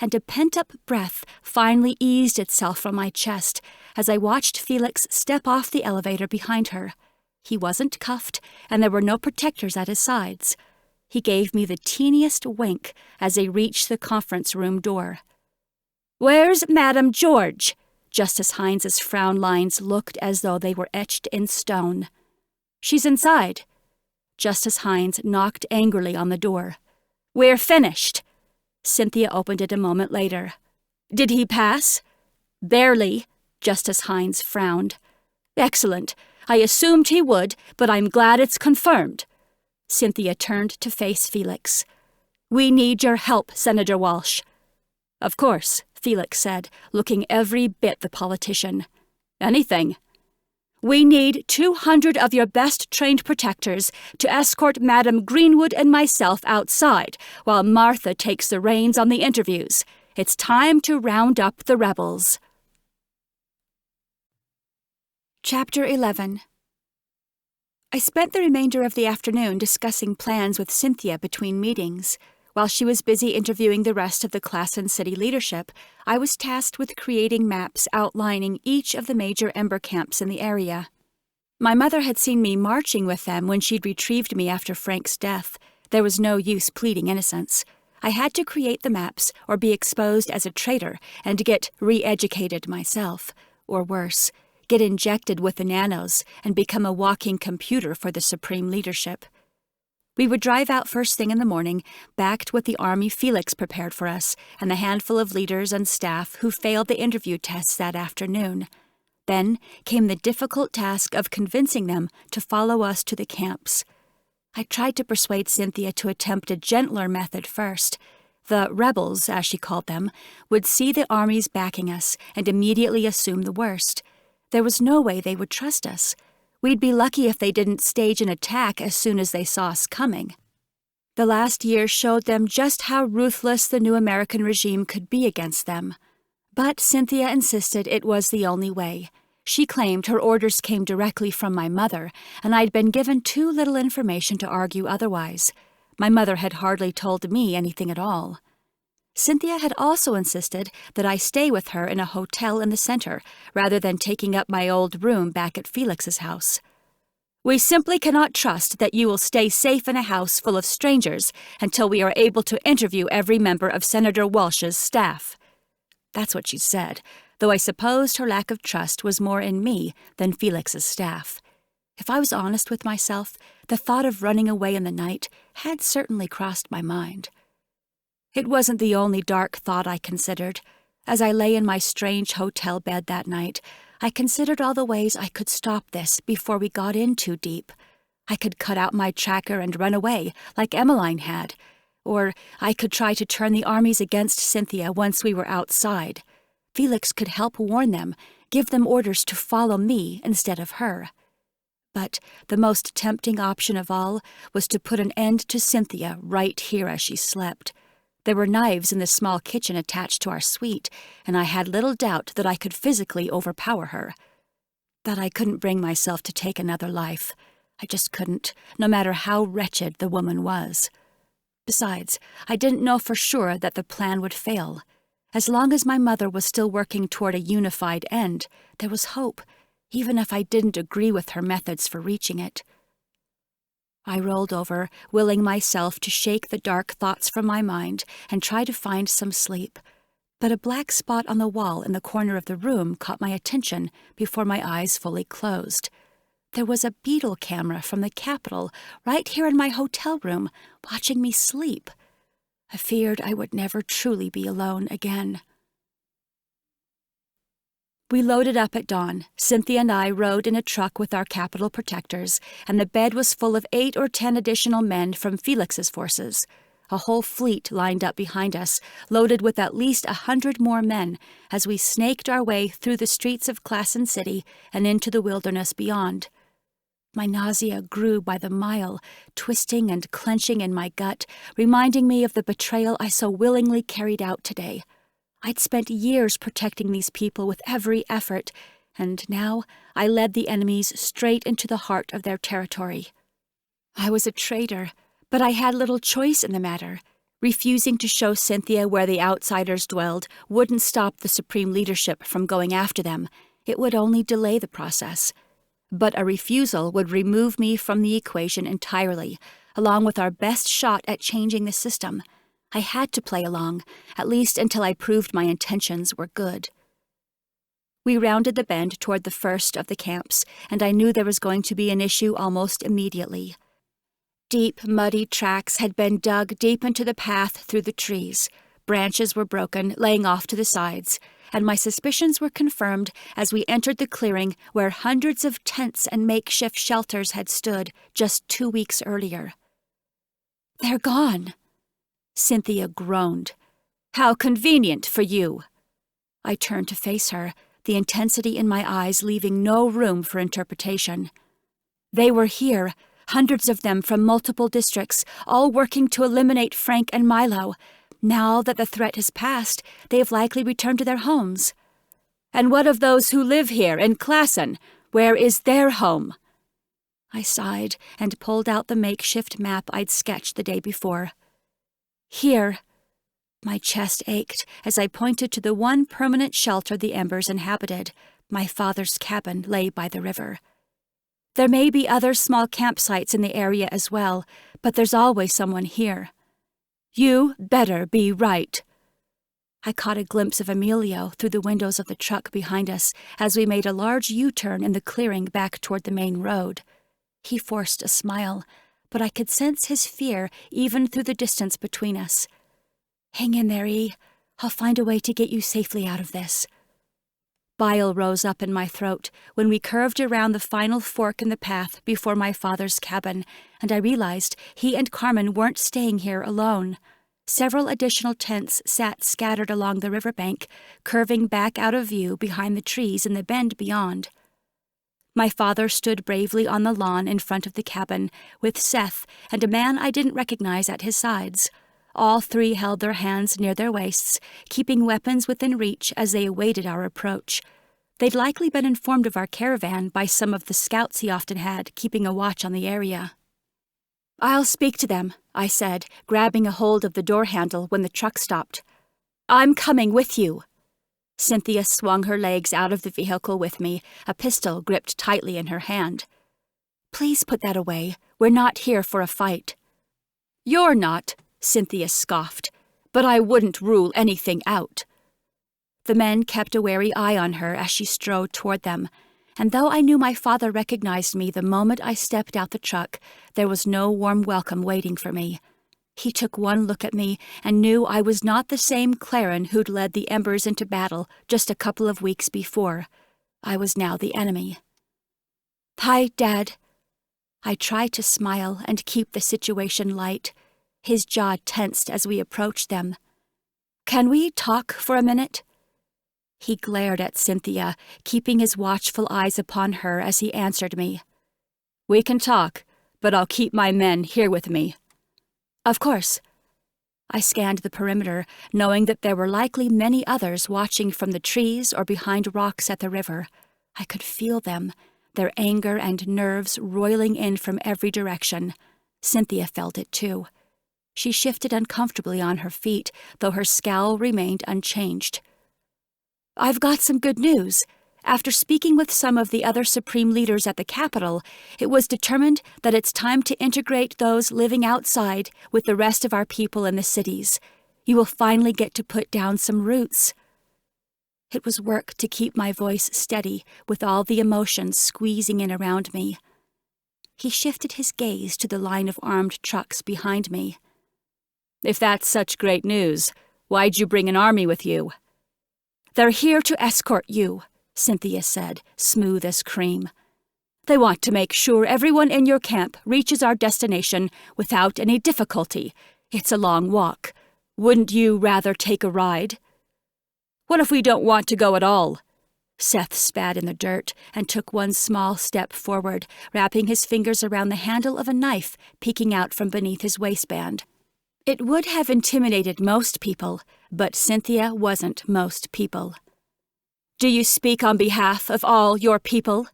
And a pent-up breath finally eased itself from my chest as I watched Felix step off the elevator behind her. He wasn't cuffed, and there were no protectors at his sides. He gave me the teeniest wink as they reached the conference room door. "Where's Madam George?" Justice Hines's frown lines looked as though they were etched in stone. "She's inside." Justice Hines knocked angrily on the door. "We're finished." Cynthia opened it a moment later. "Did he pass?" "Barely," Justice Hines frowned. "Excellent. I assumed he would, but I'm glad it's confirmed." Cynthia turned to face Felix. "We need your help, Senator Walsh." "Of course," Felix said, looking every bit the politician. "Anything." "We need 200 of your best trained protectors to escort Madam Greenwood and myself outside while Martha takes the reins on the interviews. It's time to round up the rebels." Chapter 11. I spent the remainder of the afternoon discussing plans with Cynthia between meetings. While she was busy interviewing the rest of the Claren City leadership, I was tasked with creating maps outlining each of the major Ember camps in the area. My mother had seen me marching with them when she'd retrieved me after Frank's death. There was no use pleading innocence. I had to create the maps or be exposed as a traitor and get re-educated myself. Or worse, get injected with the nanos and become a walking computer for the supreme leadership. We would drive out first thing in the morning, backed with the army Felix prepared for us and the handful of leaders and staff who failed the interview tests that afternoon. Then came the difficult task of convincing them to follow us to the camps. I tried to persuade Cynthia to attempt a gentler method first. The rebels, as she called them, would see the armies backing us and immediately assume the worst. There was no way they would trust us. We'd be lucky if they didn't stage an attack as soon as they saw us coming. The last year showed them just how ruthless the new American regime could be against them. But Cynthia insisted it was the only way. She claimed her orders came directly from my mother, and I'd been given too little information to argue otherwise. My mother had hardly told me anything at all. Cynthia had also insisted that I stay with her in a hotel in the center, rather than taking up my old room back at Felix's house. We simply cannot trust that you will stay safe in a house full of strangers until we are able to interview every member of Senator Walsh's staff. That's what she said, though I supposed her lack of trust was more in me than Felix's staff. If I was honest with myself, the thought of running away in the night had certainly crossed my mind. It wasn't the only dark thought I considered. As I lay in my strange hotel bed that night, I considered all the ways I could stop this before we got in too deep. I could cut out my tracker and run away, like Emmeline had. Or I could try to turn the armies against Cynthia once we were outside. Felix could help warn them, give them orders to follow me instead of her. But the most tempting option of all was to put an end to Cynthia right here as she slept. There were knives in the small kitchen attached to our suite, and I had little doubt that I could physically overpower her. That I couldn't bring myself to take another life. I just couldn't, no matter how wretched the woman was. Besides, I didn't know for sure that the plan would fail. As long as my mother was still working toward a unified end, there was hope, even if I didn't agree with her methods for reaching it. I rolled over, willing myself to shake the dark thoughts from my mind and try to find some sleep. But a black spot on the wall in the corner of the room caught my attention before my eyes fully closed. There was a beetle camera from the Capitol right here in my hotel room, watching me sleep. I feared I would never truly be alone again. We loaded up at dawn. Cynthia and I rode in a truck with our Capitol protectors, and the bed was full of 8 or 10 additional men from Felix's forces. A whole fleet lined up behind us, loaded with at least 100 more men, as we snaked our way through the streets of Claren City and into the wilderness beyond. My nausea grew by the mile, twisting and clenching in my gut, reminding me of the betrayal I so willingly carried out today. I'd spent years protecting these people with every effort, and now I led the enemies straight into the heart of their territory. I was a traitor, but I had little choice in the matter. Refusing to show Cynthia where the outsiders dwelled wouldn't stop the supreme leadership from going after them. It would only delay the process. But a refusal would remove me from the equation entirely, along with our best shot at changing the system. I had to play along, at least until I proved my intentions were good. We rounded the bend toward the first of the camps, and I knew there was going to be an issue almost immediately. Deep, muddy tracks had been dug deep into the path through the trees. Branches were broken, laying off to the sides, and my suspicions were confirmed as we entered the clearing where hundreds of tents and makeshift shelters had stood just 2 weeks earlier. "They're gone," Cynthia groaned. "How convenient for you." I turned to face her, the intensity in my eyes leaving no room for interpretation. "They were here, hundreds of them from multiple districts, all working to eliminate Frank and Milo. Now that the threat has passed, they have likely returned to their homes." "And what of those who live here in Claren? Where is their home?" I sighed and pulled out the makeshift map I'd sketched the day before. "Here." My chest ached as I pointed to the one permanent shelter the Embers inhabited. My father's cabin lay by the river. "There may be other small campsites in the area as well, but there's always someone here." "You better be right." I caught a glimpse of Emilio through the windows of the truck behind us as we made a large U-turn in the clearing back toward the main road. He forced a smile, but I could sense his fear even through the distance between us. "Hang in there, E. I'll find a way to get you safely out of this." Bile rose up in my throat when we curved around the final fork in the path before my father's cabin, and I realized he and Carmen weren't staying here alone. Several additional tents sat scattered along the riverbank, curving back out of view behind the trees in the bend beyond. My father stood bravely on the lawn in front of the cabin, with Seth and a man I didn't recognize at his sides. All 3 held their hands near their waists, keeping weapons within reach as they awaited our approach. They'd likely been informed of our caravan by some of the scouts he often had, keeping a watch on the area. "I'll speak to them," I said, grabbing a hold of the door handle when the truck stopped. "I'm coming with you." Cynthia swung her legs out of the vehicle with me, a pistol gripped tightly in her hand. Please put that away. We're not here for a fight." "You're not," Cynthia scoffed, "but I wouldn't rule anything out." The men kept a wary eye on her as she strode toward them, and though I knew my father recognized me the moment I stepped out the truck, there was no warm welcome waiting for me. He took one look at me and knew I was not the same Claren who'd led the Embers into battle just a couple of weeks before. I was now the enemy. "Hi, Dad." I tried to smile and keep the situation light. His jaw tensed as we approached them. "Can we talk for a minute?" He glared at Cynthia, keeping his watchful eyes upon her as he answered me. "We can talk, but I'll keep my men here with me." "Of course." I scanned the perimeter, knowing that there were likely many others watching from the trees or behind rocks at the river. I could feel them, their anger and nerves roiling in from every direction. Cynthia felt it too. She shifted uncomfortably on her feet, though her scowl remained unchanged. "I've got some good news. After speaking with some of the other supreme leaders at the capital, it was determined that it's time to integrate those living outside with the rest of our people in the cities. You will finally get to put down some roots." It was work to keep my voice steady with all the emotions squeezing in around me. He shifted his gaze to the line of armed trucks behind me. "If that's such great news, why'd you bring an army with you?" "They're here to escort you," Cynthia said, smooth as cream. "They want to make sure everyone in your camp reaches our destination without any difficulty. It's a long walk. Wouldn't you rather take a ride?" "What if we don't want to go at all?" Seth spat in the dirt and took one small step forward, wrapping his fingers around the handle of a knife peeking out from beneath his waistband. It would have intimidated most people, but Cynthia wasn't most people. "Do you speak on behalf of all your people?"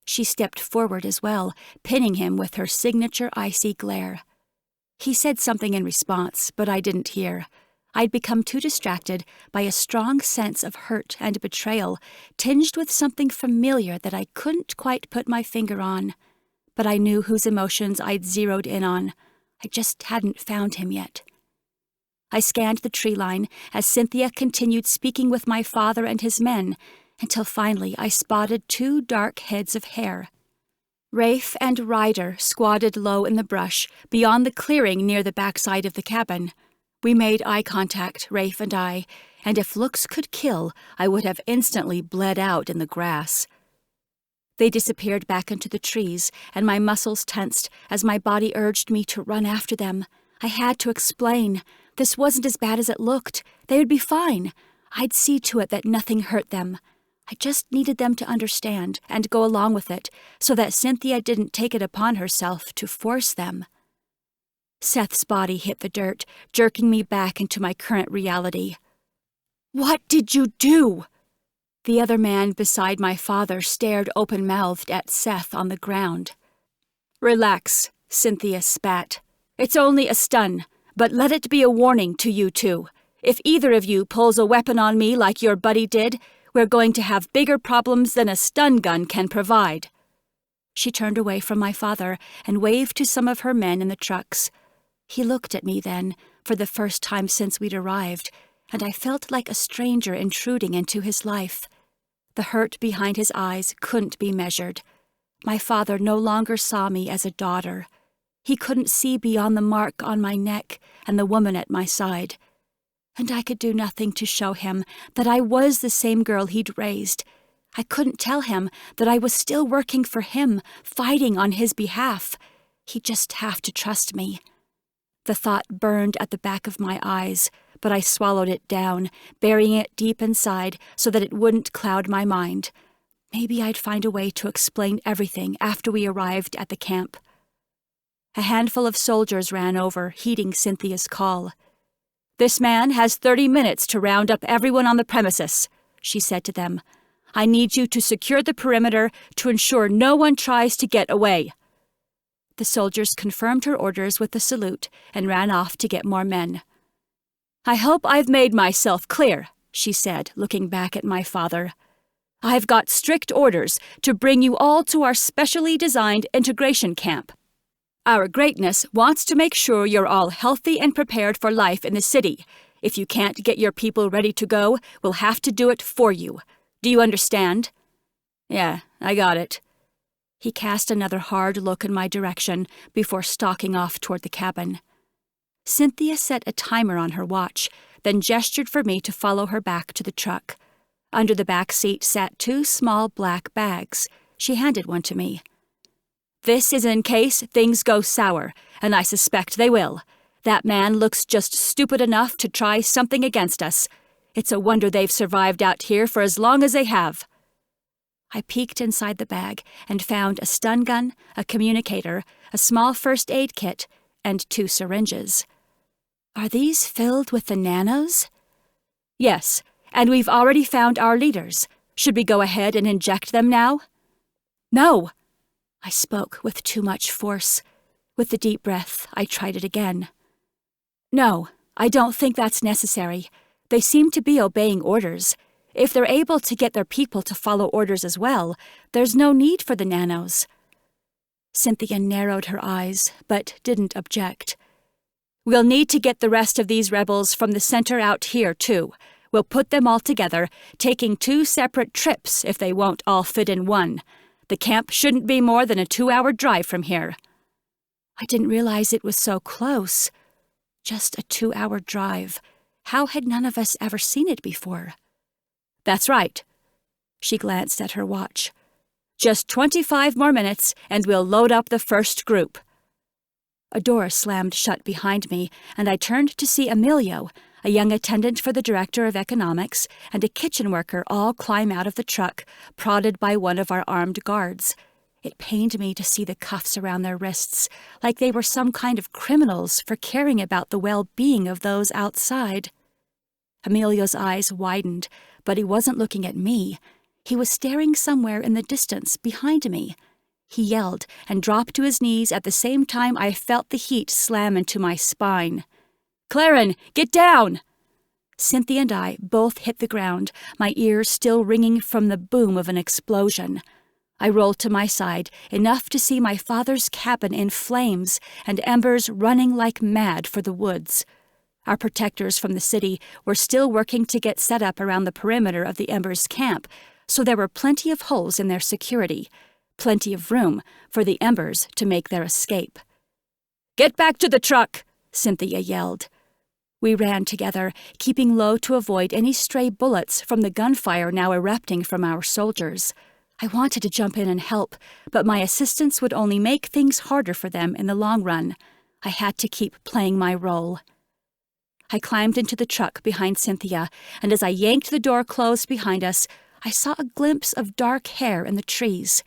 She stepped forward as well, pinning him with her signature icy glare. He said something in response, but I didn't hear. I'd become too distracted by a strong sense of hurt and betrayal, tinged with something familiar that I couldn't quite put my finger on. But I knew whose emotions I'd zeroed in on. I just hadn't found him yet. I scanned the tree line as Cynthia continued speaking with my father and his men, until finally I spotted two dark heads of hair. Rafe and Ryder squatted low in the brush beyond the clearing near the backside of the cabin. We made eye contact, Rafe and I, and if looks could kill, I would have instantly bled out in the grass. They disappeared back into the trees, and my muscles tensed as my body urged me to run after them. I had to explain. This wasn't as bad as it looked. They would be fine. I'd see to it that nothing hurt them. I just needed them to understand and go along with it, so that Cynthia didn't take it upon herself to force them. Seth's body hit the dirt, jerking me back into my current reality. "What did you do?" The other man beside my father stared open-mouthed at Seth on the ground. "Relax," Cynthia spat. "It's only a stun, but let it be a warning to you two. If either of you pulls a weapon on me like your buddy did, we're going to have bigger problems than a stun gun can provide." She turned away from my father and waved to some of her men in the trucks. He looked at me then, for the first time since we'd arrived, and I felt like a stranger intruding into his life. The hurt behind his eyes couldn't be measured. My father no longer saw me as a daughter. He couldn't see beyond the mark on my neck and the woman at my side. And I could do nothing to show him that I was the same girl he'd raised. I couldn't tell him that I was still working for him, fighting on his behalf. He'd just have to trust me. The thought burned at the back of my eyes, but I swallowed it down, burying it deep inside so that it wouldn't cloud my mind. Maybe I'd find a way to explain everything after we arrived at the camp. A handful of soldiers ran over, heeding Cynthia's call. "This man has 30 minutes to round up everyone on the premises," she said to them. "I need you to secure the perimeter to ensure no one tries to get away." The soldiers confirmed her orders with a salute and ran off to get more men. "I hope I've made myself clear," she said, looking back at my father. I've got strict orders to bring you all to our specially designed integration camp. Our greatness wants to make sure you're all healthy and prepared for life in the city. If you can't get your people ready to go, we'll have to do it for you. Do you understand?" "Yeah, I got it." He cast another hard look in my direction before stalking off toward the cabin. Cynthia set a timer on her watch, then gestured for me to follow her back to the truck. Under the back seat sat 2 small black bags. She handed one to me. "This is in case things go sour, and I suspect they will. That man looks just stupid enough to try something against us. It's a wonder they've survived out here for as long as they have." I peeked inside the bag and found a stun gun, a communicator, a small first aid kit, and 2 syringes. "Are these filled with the nanos?" "Yes, and we've already found our leaders. Should we go ahead and inject them now?" "No!" I spoke with too much force. With the deep breath, I tried it again. "No, I don't think that's necessary. They seem to be obeying orders. If they're able to get their people to follow orders as well, there's no need for the nanos." Cynthia narrowed her eyes, but didn't object. "We'll need to get the rest of these rebels from the center out here, too. We'll put them all together, taking 2 separate trips if they won't all fit in one. The camp shouldn't be more than a 2-hour drive from here." I didn't realize it was so close. Just a 2-hour drive. How had none of us ever seen it before? "That's right." She glanced at her watch. "Just 25 more minutes, and we'll load up the first group." A door slammed shut behind me, and I turned to see Emilio, a young attendant for the director of economics, and a kitchen worker all climb out of the truck, prodded by one of our armed guards. It pained me to see the cuffs around their wrists, like they were some kind of criminals for caring about the well-being of those outside. Emilio's eyes widened, but he wasn't looking at me. He was staring somewhere in the distance behind me. He yelled and dropped to his knees at the same time I felt the heat slam into my spine. "Claren, get down!" Cynthia and I both hit the ground, my ears still ringing from the boom of an explosion. I rolled to my side, enough to see my father's cabin in flames and embers running like mad for the woods. Our protectors from the city were still working to get set up around the perimeter of the Embers' camp, so there were plenty of holes in their security, plenty of room for the Embers to make their escape. "Get back to the truck!" Cynthia yelled. We ran together, keeping low to avoid any stray bullets from the gunfire now erupting from our soldiers. I wanted to jump in and help, but my assistance would only make things harder for them in the long run. I had to keep playing my role. I climbed into the truck behind Cynthia, and as I yanked the door closed behind us, I saw a glimpse of dark hair in the trees.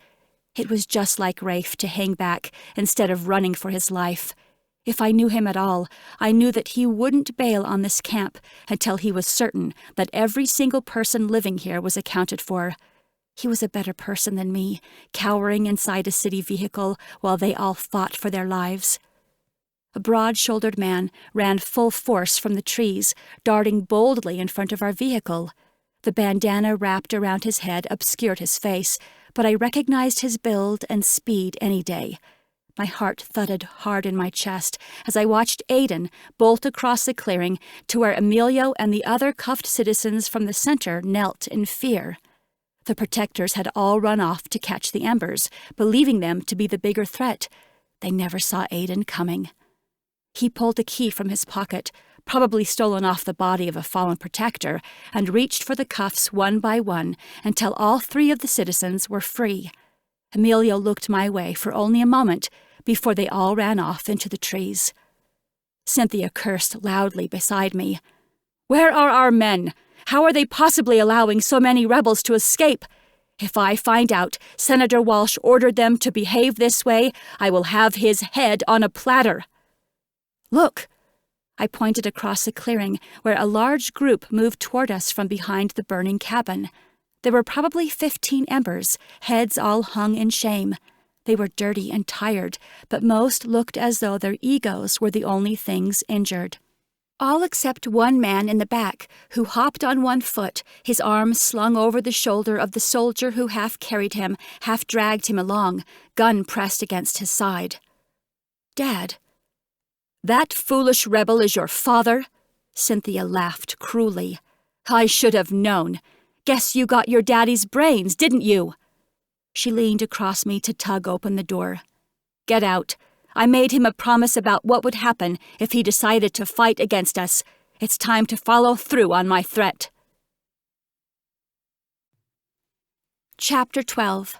It was just like Rafe to hang back instead of running for his life. If I knew him at all, I knew that he wouldn't bail on this camp until he was certain that every single person living here was accounted for. He was a better person than me, cowering inside a city vehicle while they all fought for their lives. A broad-shouldered man ran full force from the trees, darting boldly in front of our vehicle. The bandana wrapped around his head obscured his face, but I recognized his build and speed any day. My heart thudded hard in my chest as I watched Aiden bolt across the clearing to where Emilio and the other cuffed citizens from the center knelt in fear. The protectors had all run off to catch the Embers, believing them to be the bigger threat. They never saw Aiden coming. He pulled a key from his pocket, probably stolen off the body of a fallen protector, and reached for the cuffs one by one until all 3 of the citizens were free. Emilio looked my way for only a moment before they all ran off into the trees. Cynthia cursed loudly beside me. "Where are our men? How are they possibly allowing so many rebels to escape? If I find out Senator Walsh ordered them to behave this way, I will have his head on a platter." "Look!" I pointed across the clearing where a large group moved toward us from behind the burning cabin. There were probably 15 Embers, heads all hung in shame. They were dirty and tired, but most looked as though their egos were the only things injured. All except one man in the back, who hopped on one foot, his arm slung over the shoulder of the soldier who half carried him, half dragged him along, gun pressed against his side. "Dad." "That foolish rebel is your father?" Cynthia laughed cruelly. "I should have known. Guess you got your daddy's brains, didn't you?" She leaned across me to tug open the door. "Get out. I made him a promise about what would happen if he decided to fight against us. It's time to follow through on my threat." Chapter 12.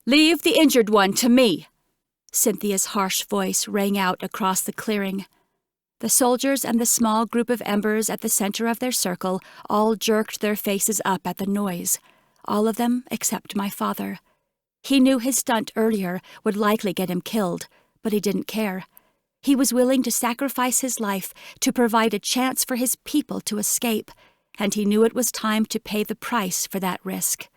"Leave the injured one to me," Cynthia's harsh voice rang out across the clearing. The soldiers and the small group of embers at the center of their circle all jerked their faces up at the noise, all of them except my father. He knew his stunt earlier would likely get him killed, but he didn't care. He was willing to sacrifice his life to provide a chance for his people to escape, and he knew it was time to pay the price for that risk.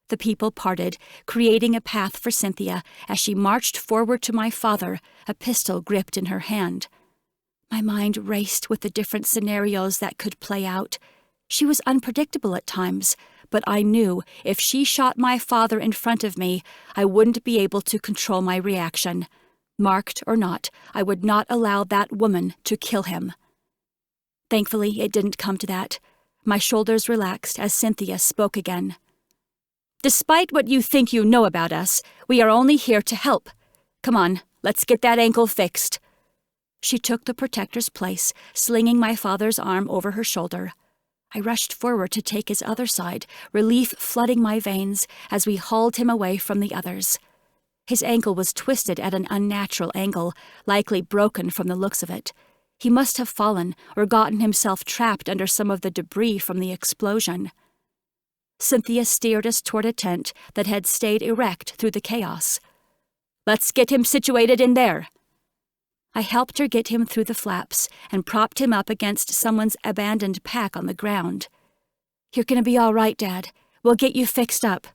The people parted, creating a path for Cynthia as she marched forward to my father, a pistol gripped in her hand. My mind raced with the different scenarios that could play out. She was unpredictable at times, but I knew if she shot my father in front of me, I wouldn't be able to control my reaction. Marked or not, I would not allow that woman to kill him. Thankfully, it didn't come to that. My shoulders relaxed as Cynthia spoke again. "Despite what you think you know about us, we are only here to help. Come on, let's get that ankle fixed." She took the protector's place, slinging my father's arm over her shoulder. I rushed forward to take his other side, relief flooding my veins as we hauled him away from the others. His ankle was twisted at an unnatural angle, likely broken from the looks of it. He must have fallen or gotten himself trapped under some of the debris from the explosion. Cynthia steered us toward a tent that had stayed erect through the chaos. "Let's get him situated in there." I helped her get him through the flaps and propped him up against someone's abandoned pack on the ground. "You're going to be all right, Dad. We'll get you fixed up."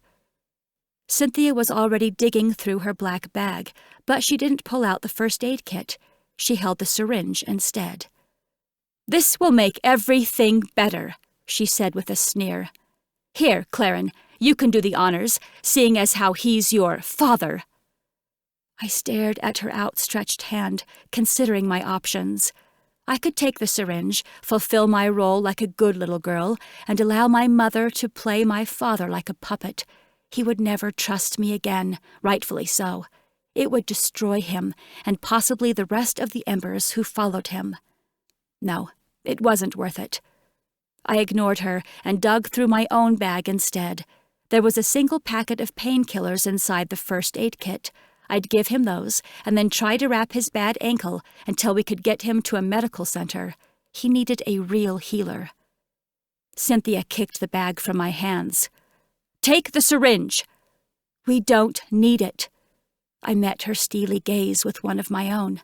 Cynthia was already digging through her black bag, but she didn't pull out the first aid kit. She held the syringe instead. "This will make everything better," she said with a sneer. "Here, Claren, you can do the honors, seeing as how he's your father." I stared at her outstretched hand, considering my options. I could take the syringe, fulfill my role like a good little girl, and allow my mother to play my father like a puppet. He would never trust me again, rightfully so. It would destroy him, and possibly the rest of the embers who followed him. No, it wasn't worth it. I ignored her and dug through my own bag instead. There was a single packet of painkillers inside the first aid kit. I'd give him those, and then try to wrap his bad ankle until we could get him to a medical center. He needed a real healer. Cynthia kicked the bag from my hands. "Take the syringe." "We don't need it." I met her steely gaze with one of my own.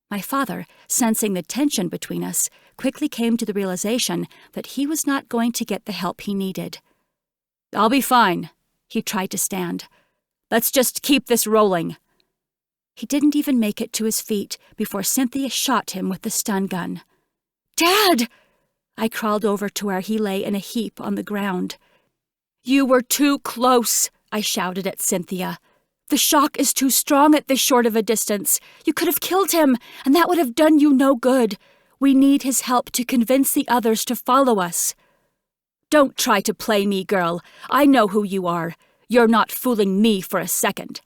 My father, sensing the tension between us, quickly came to the realization that he was not going to get the help he needed. "I'll be fine." He tried to stand. "Let's just keep this rolling." He didn't even make it to his feet before Cynthia shot him with the stun gun. "Dad!" I crawled over to where he lay in a heap on the ground. "You were too close," I shouted at Cynthia. "The shock is too strong at this short of a distance. You could have killed him, and that would have done you no good. We need his help to convince the others to follow us." "Don't try to play me, girl. I know who you are. You're not fooling me for a second."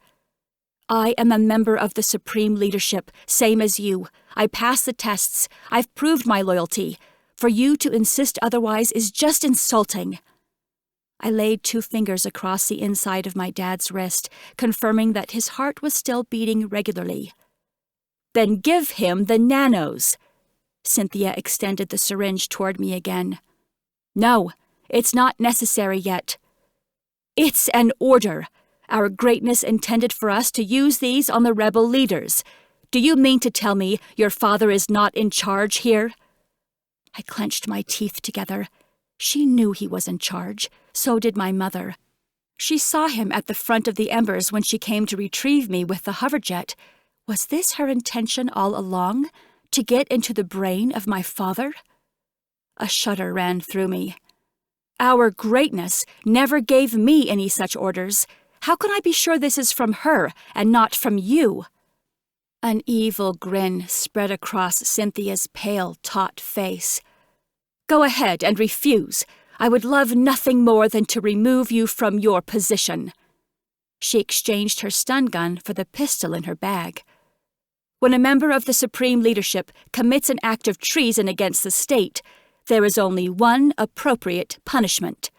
"I am a member of the Supreme Leadership, same as you. I passed the tests. I've proved my loyalty. For you to insist otherwise is just insulting." I laid 2 fingers across the inside of my dad's wrist, confirming that his heart was still beating regularly. "Then give him the nanos." Cynthia extended the syringe toward me again. "No, it's not necessary yet." "It's an order. Our greatness intended for us to use these on the rebel leaders. Do you mean to tell me your father is not in charge here?" I clenched my teeth together. She knew he was in charge. So did my mother. She saw him at the front of the embers when she came to retrieve me with the hoverjet. Was this her intention all along? To get into the brain of my father? A shudder ran through me. Our greatness never gave me any such orders. How can I be sure this is from her and not from you? An evil grin spread across Cynthia's pale, taut face. Go ahead and refuse. I would love nothing more than to remove you from your position. She exchanged her stun gun for the pistol in her bag. When a member of the Supreme Leadership commits an act of treason against the state, there is only one appropriate punishment.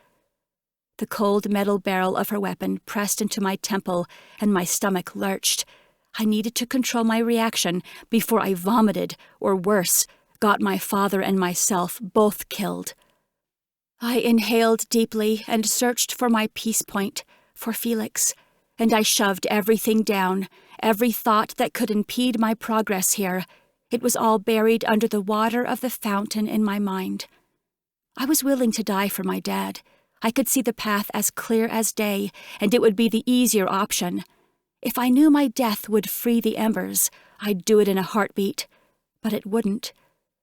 The cold metal barrel of her weapon pressed into my temple, and my stomach lurched. I needed to control my reaction before I vomited, or worse, got my father and myself both killed. I inhaled deeply and searched for my peace point, for Felix, and I shoved everything down, every thought that could impede my progress here. It was all buried under the water of the fountain in my mind. I was willing to die for my dad. I could see the path as clear as day, and it would be the easier option. If I knew my death would free the embers, I'd do it in a heartbeat. But it wouldn't.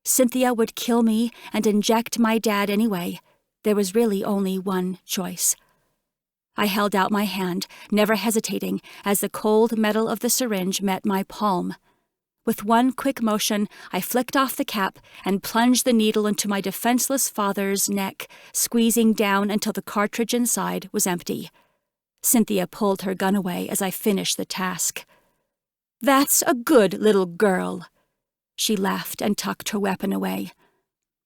Cynthia would kill me and inject my dad anyway. There was really only one choice. I held out my hand, never hesitating, as the cold metal of the syringe met my palm. With one quick motion, I flicked off the cap and plunged the needle into my defenseless father's neck, squeezing down until the cartridge inside was empty. Cynthia pulled her gun away as I finished the task. That's a good little girl. She laughed and tucked her weapon away.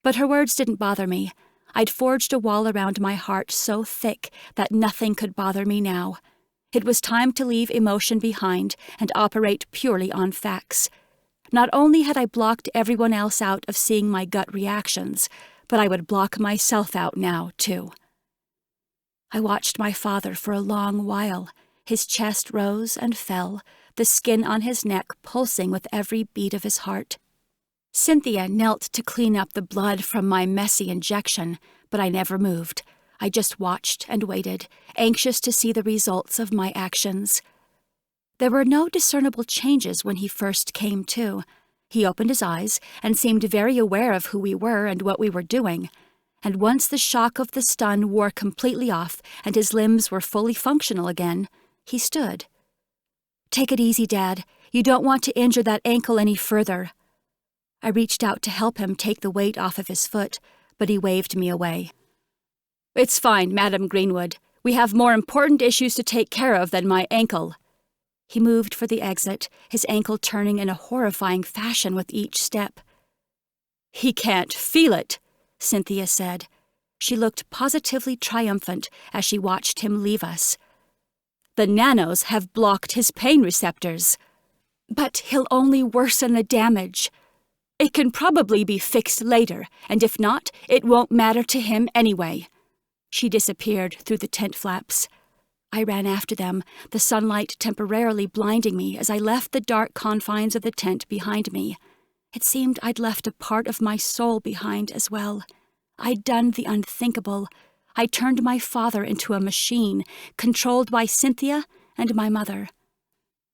But her words didn't bother me. I'd forged a wall around my heart so thick that nothing could bother me now. It was time to leave emotion behind and operate purely on facts. Not only had I blocked everyone else out of seeing my gut reactions, but I would block myself out now, too. I watched my father for a long while. His chest rose and fell, the skin on his neck pulsing with every beat of his heart. Cynthia knelt to clean up the blood from my messy injection, but I never moved. I just watched and waited, anxious to see the results of my actions. There were no discernible changes when he first came to. He opened his eyes and seemed very aware of who we were and what we were doing. And once the shock of the stun wore completely off and his limbs were fully functional again, he stood. Take it easy, Dad. You don't want to injure that ankle any further. I reached out to help him take the weight off of his foot, but he waved me away. It's fine, Madam Greenwood. We have more important issues to take care of than my ankle. He moved for the exit, his ankle turning in a horrifying fashion with each step. He can't feel it, Cynthia said. She looked positively triumphant as she watched him leave us. The nanos have blocked his pain receptors. But he'll only worsen the damage. It can probably be fixed later, and if not, it won't matter to him anyway. She disappeared through the tent flaps. I ran after them, the sunlight temporarily blinding me as I left the dark confines of the tent behind me. It seemed I'd left a part of my soul behind as well. I'd done the unthinkable. I turned my father into a machine, controlled by Cynthia and my mother.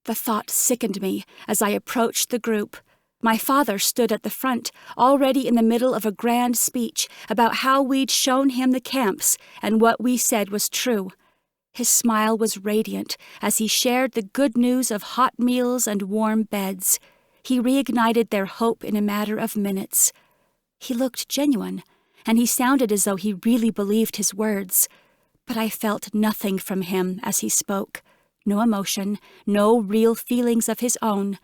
The thought sickened me as I approached the group. My father stood at the front, already in the middle of a grand speech about how we'd shown him the camps and what we said was true. His smile was radiant as he shared the good news of hot meals and warm beds. He reignited their hope in a matter of minutes. He looked genuine, and he sounded as though he really believed his words. But I felt nothing from him as he spoke. No emotion, no real feelings of his own.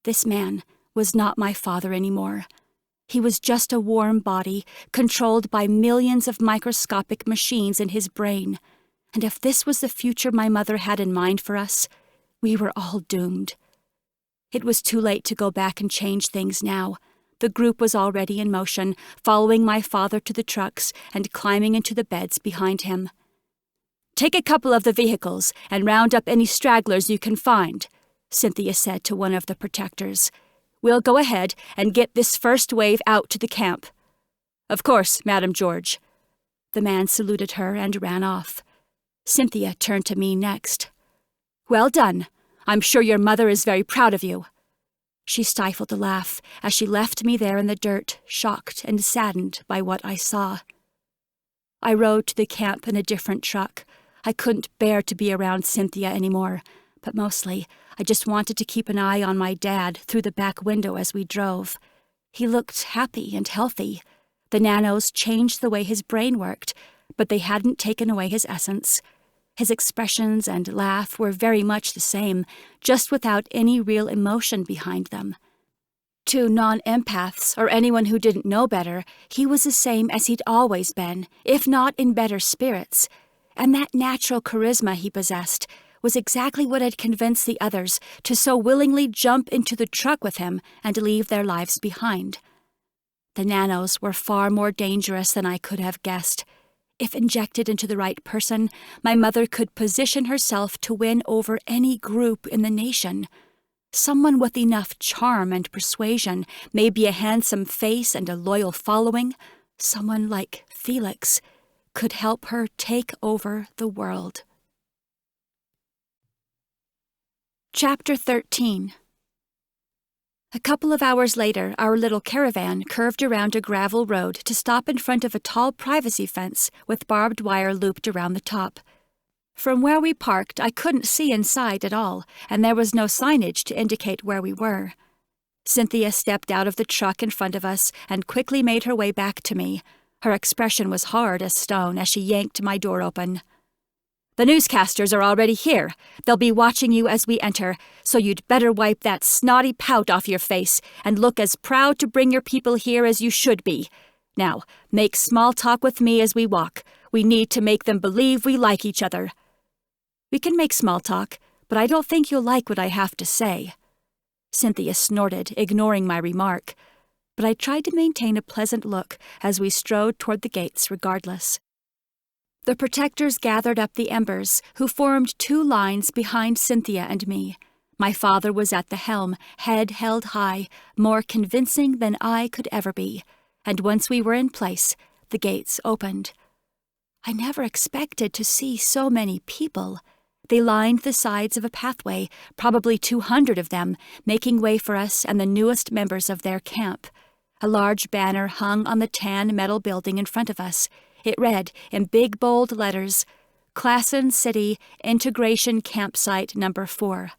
This man was not my father anymore. He was just a warm body, controlled by millions of microscopic machines in his brain. And if this was the future my mother had in mind for us, we were all doomed. It was too late to go back and change things now. The group was already in motion, following my father to the trucks and climbing into the beds behind him. Take a couple of the vehicles and round up any stragglers you can find, Cynthia said to one of the protectors. We'll go ahead and get this first wave out to the camp. Of course, Madam George. The man saluted her and ran off. Cynthia turned to me next. Well done. I'm sure your mother is very proud of you. She stifled a laugh as she left me there in the dirt, shocked and saddened by what I saw. I rode to the camp in a different truck. I couldn't bear to be around Cynthia anymore, but mostly I just wanted to keep an eye on my dad through the back window as we drove. He looked happy and healthy. The nanos changed the way his brain worked, but they hadn't taken away his essence. His expressions and laugh were very much the same, just without any real emotion behind them. To non-empaths, or anyone who didn't know better, he was the same as he'd always been, if not in better spirits. And that natural charisma he possessed was exactly what had convinced the others to so willingly jump into the truck with him and leave their lives behind. The nanos were far more dangerous than I could have guessed. If injected into the right person, my mother could position herself to win over any group in the nation. Someone with enough charm and persuasion, maybe a handsome face and a loyal following, someone like Felix, could help her take over the world. Chapter 13. A couple of hours later, our little caravan curved around a gravel road to stop in front of a tall privacy fence with barbed wire looped around the top. From where we parked, I couldn't see inside at all, and there was no signage to indicate where we were. Cynthia stepped out of the truck in front of us and quickly made her way back to me. Her expression was hard as stone as she yanked my door open. "The newscasters are already here. They'll be watching you as we enter, so you'd better wipe that snotty pout off your face and look as proud to bring your people here as you should be. Now, make small talk with me as we walk. We need to make them believe we like each other." "We can make small talk, but I don't think you'll like what I have to say." Cynthia snorted, ignoring my remark, but I tried to maintain a pleasant look as we strode toward the gates regardless. The protectors gathered up the embers, who formed two lines behind Cynthia and me. My father was at the helm, head held high, more convincing than I could ever be, and once we were in place, the gates opened. I never expected to see so many people. They lined the sides of a pathway, probably 200 of them, making way for us and the newest members of their camp. A large banner hung on the tan metal building in front of us. It read, in big bold letters, Claren City Integration Campsite No. 4.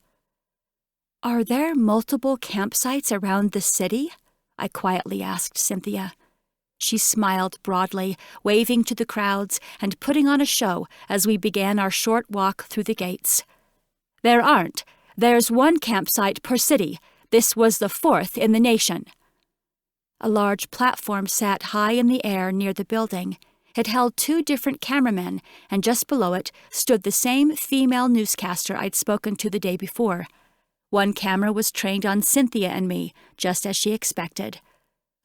"Are there multiple campsites around the city?" I quietly asked Cynthia. She smiled broadly, waving to the crowds and putting on a show as we began our short walk through the gates. "There aren't. There's one campsite per city. This was the 4th in the nation." A large platform sat high in the air near the building. It held 2 different cameramen, and just below it stood the same female newscaster I'd spoken to the day before. One camera was trained on Cynthia and me, just as she expected.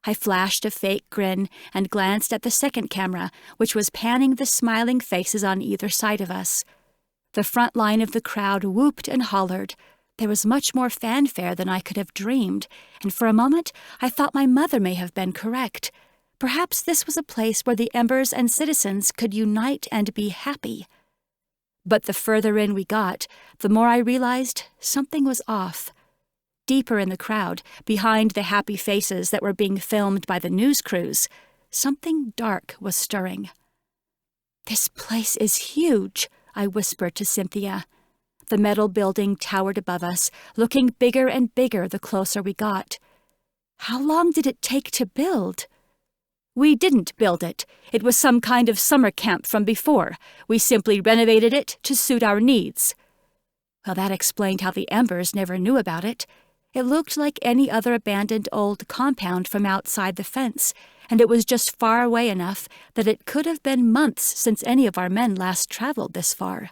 I flashed a fake grin and glanced at the second camera, which was panning the smiling faces on either side of us. The front line of the crowd whooped and hollered. There was much more fanfare than I could have dreamed, and for a moment I thought my mother may have been correct. Perhaps this was a place where the embers and citizens could unite and be happy. But the further in we got, the more I realized something was off. Deeper in the crowd, behind the happy faces that were being filmed by the news crews, something dark was stirring. "This place is huge," I whispered to Cynthia. The metal building towered above us, looking bigger and bigger the closer we got. "How long did it take to build?" "We didn't build it. It was some kind of summer camp from before. We simply renovated it to suit our needs." Well, that explained how the embers never knew about it. It looked like any other abandoned old compound from outside the fence, and it was just far away enough that it could have been months since any of our men last traveled this far.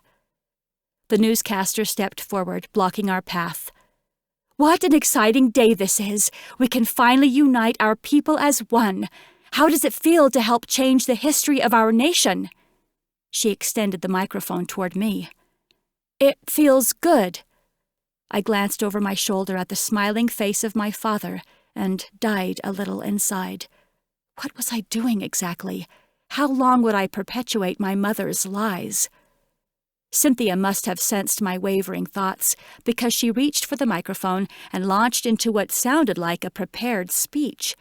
The newscaster stepped forward, blocking our path. "What an exciting day this is! We can finally unite our people as one. How does it feel to help change the history of our nation?" She extended the microphone toward me. "It feels good." I glanced over my shoulder at the smiling face of my father and died a little inside. What was I doing exactly? How long would I perpetuate my mother's lies? Cynthia must have sensed my wavering thoughts, because she reached for the microphone and launched into what sounded like a prepared speech.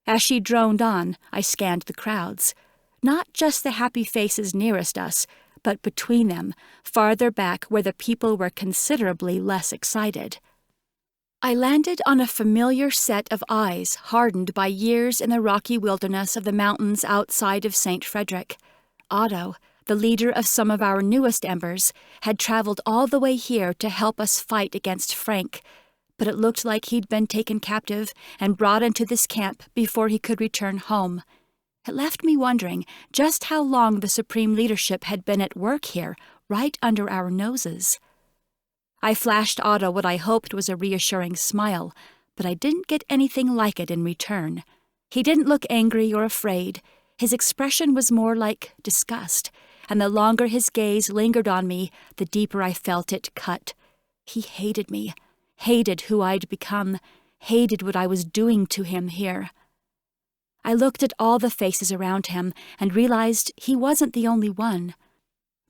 As she droned on, I scanned the crowds. Not just the happy faces nearest us, but between them, farther back where the people were considerably less excited. I landed on a familiar set of eyes hardened by years in the rocky wilderness of the mountains outside of St. Frederick. Otto, the leader of some of our newest Embers, had traveled all the way here to help us fight against Frank, but it looked like he'd been taken captive and brought into this camp before he could return home. It left me wondering just how long the Supreme Leadership had been at work here, right under our noses. I flashed Otto what I hoped was a reassuring smile, but I didn't get anything like it in return. He didn't look angry or afraid. His expression was more like disgust, and the longer his gaze lingered on me, the deeper I felt it cut. He hated me, hated who I'd become, hated what I was doing to him here. I looked at all the faces around him and realized he wasn't the only one.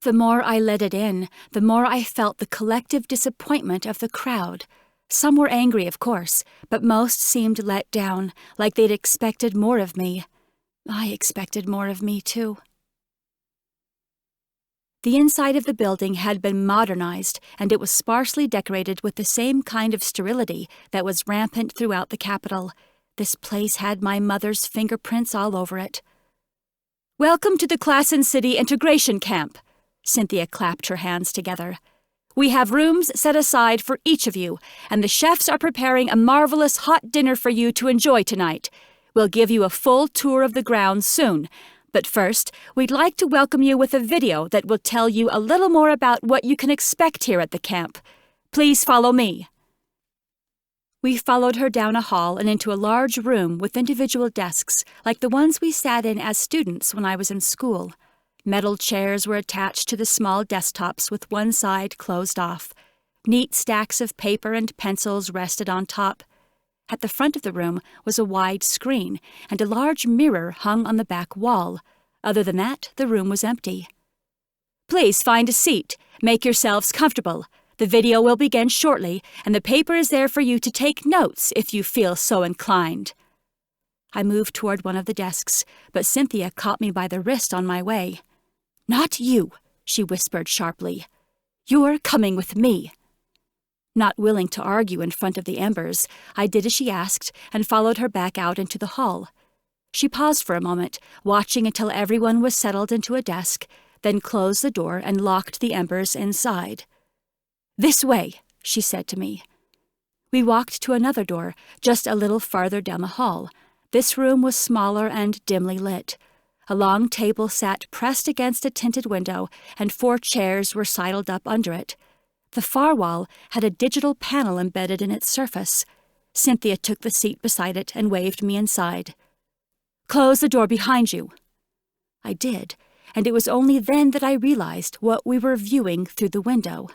The more I let it in, the more I felt the collective disappointment of the crowd. Some were angry, of course, but most seemed let down, like they'd expected more of me. I expected more of me, too. The inside of the building had been modernized, and it was sparsely decorated with the same kind of sterility that was rampant throughout the capital. This place had my mother's fingerprints all over it. "Welcome to the Claren City Integration Camp," Cynthia clapped her hands together. "We have rooms set aside for each of you, and the chefs are preparing a marvelous hot dinner for you to enjoy tonight. We'll give you a full tour of the grounds soon, but first, we'd like to welcome you with a video that will tell you a little more about what you can expect here at the camp. Please follow me." We followed her down a hall and into a large room with individual desks, like the ones we sat in as students when I was in school. Metal chairs were attached to the small desktops with one side closed off. Neat stacks of paper and pencils rested on top. At the front of the room was a wide screen, and a large mirror hung on the back wall. Other than that, the room was empty. "Please find a seat. Make yourselves comfortable. The video will begin shortly, and the paper is there for you to take notes if you feel so inclined." I moved toward one of the desks, but Cynthia caught me by the wrist on my way. "Not you," she whispered sharply. "You're coming with me." Not willing to argue in front of the Embers, I did as she asked and followed her back out into the hall. She paused for a moment, watching until everyone was settled into a desk, then closed the door and locked the Embers inside. "This way," she said to me. We walked to another door, just a little farther down the hall. This room was smaller and dimly lit. A long table sat pressed against a tinted window, and 4 chairs were sidled up under it. The far wall had a digital panel embedded in its surface. Cynthia took the seat beside it and waved me inside. "Close the door behind you." I did, and it was only then that I realized what we were viewing through the window.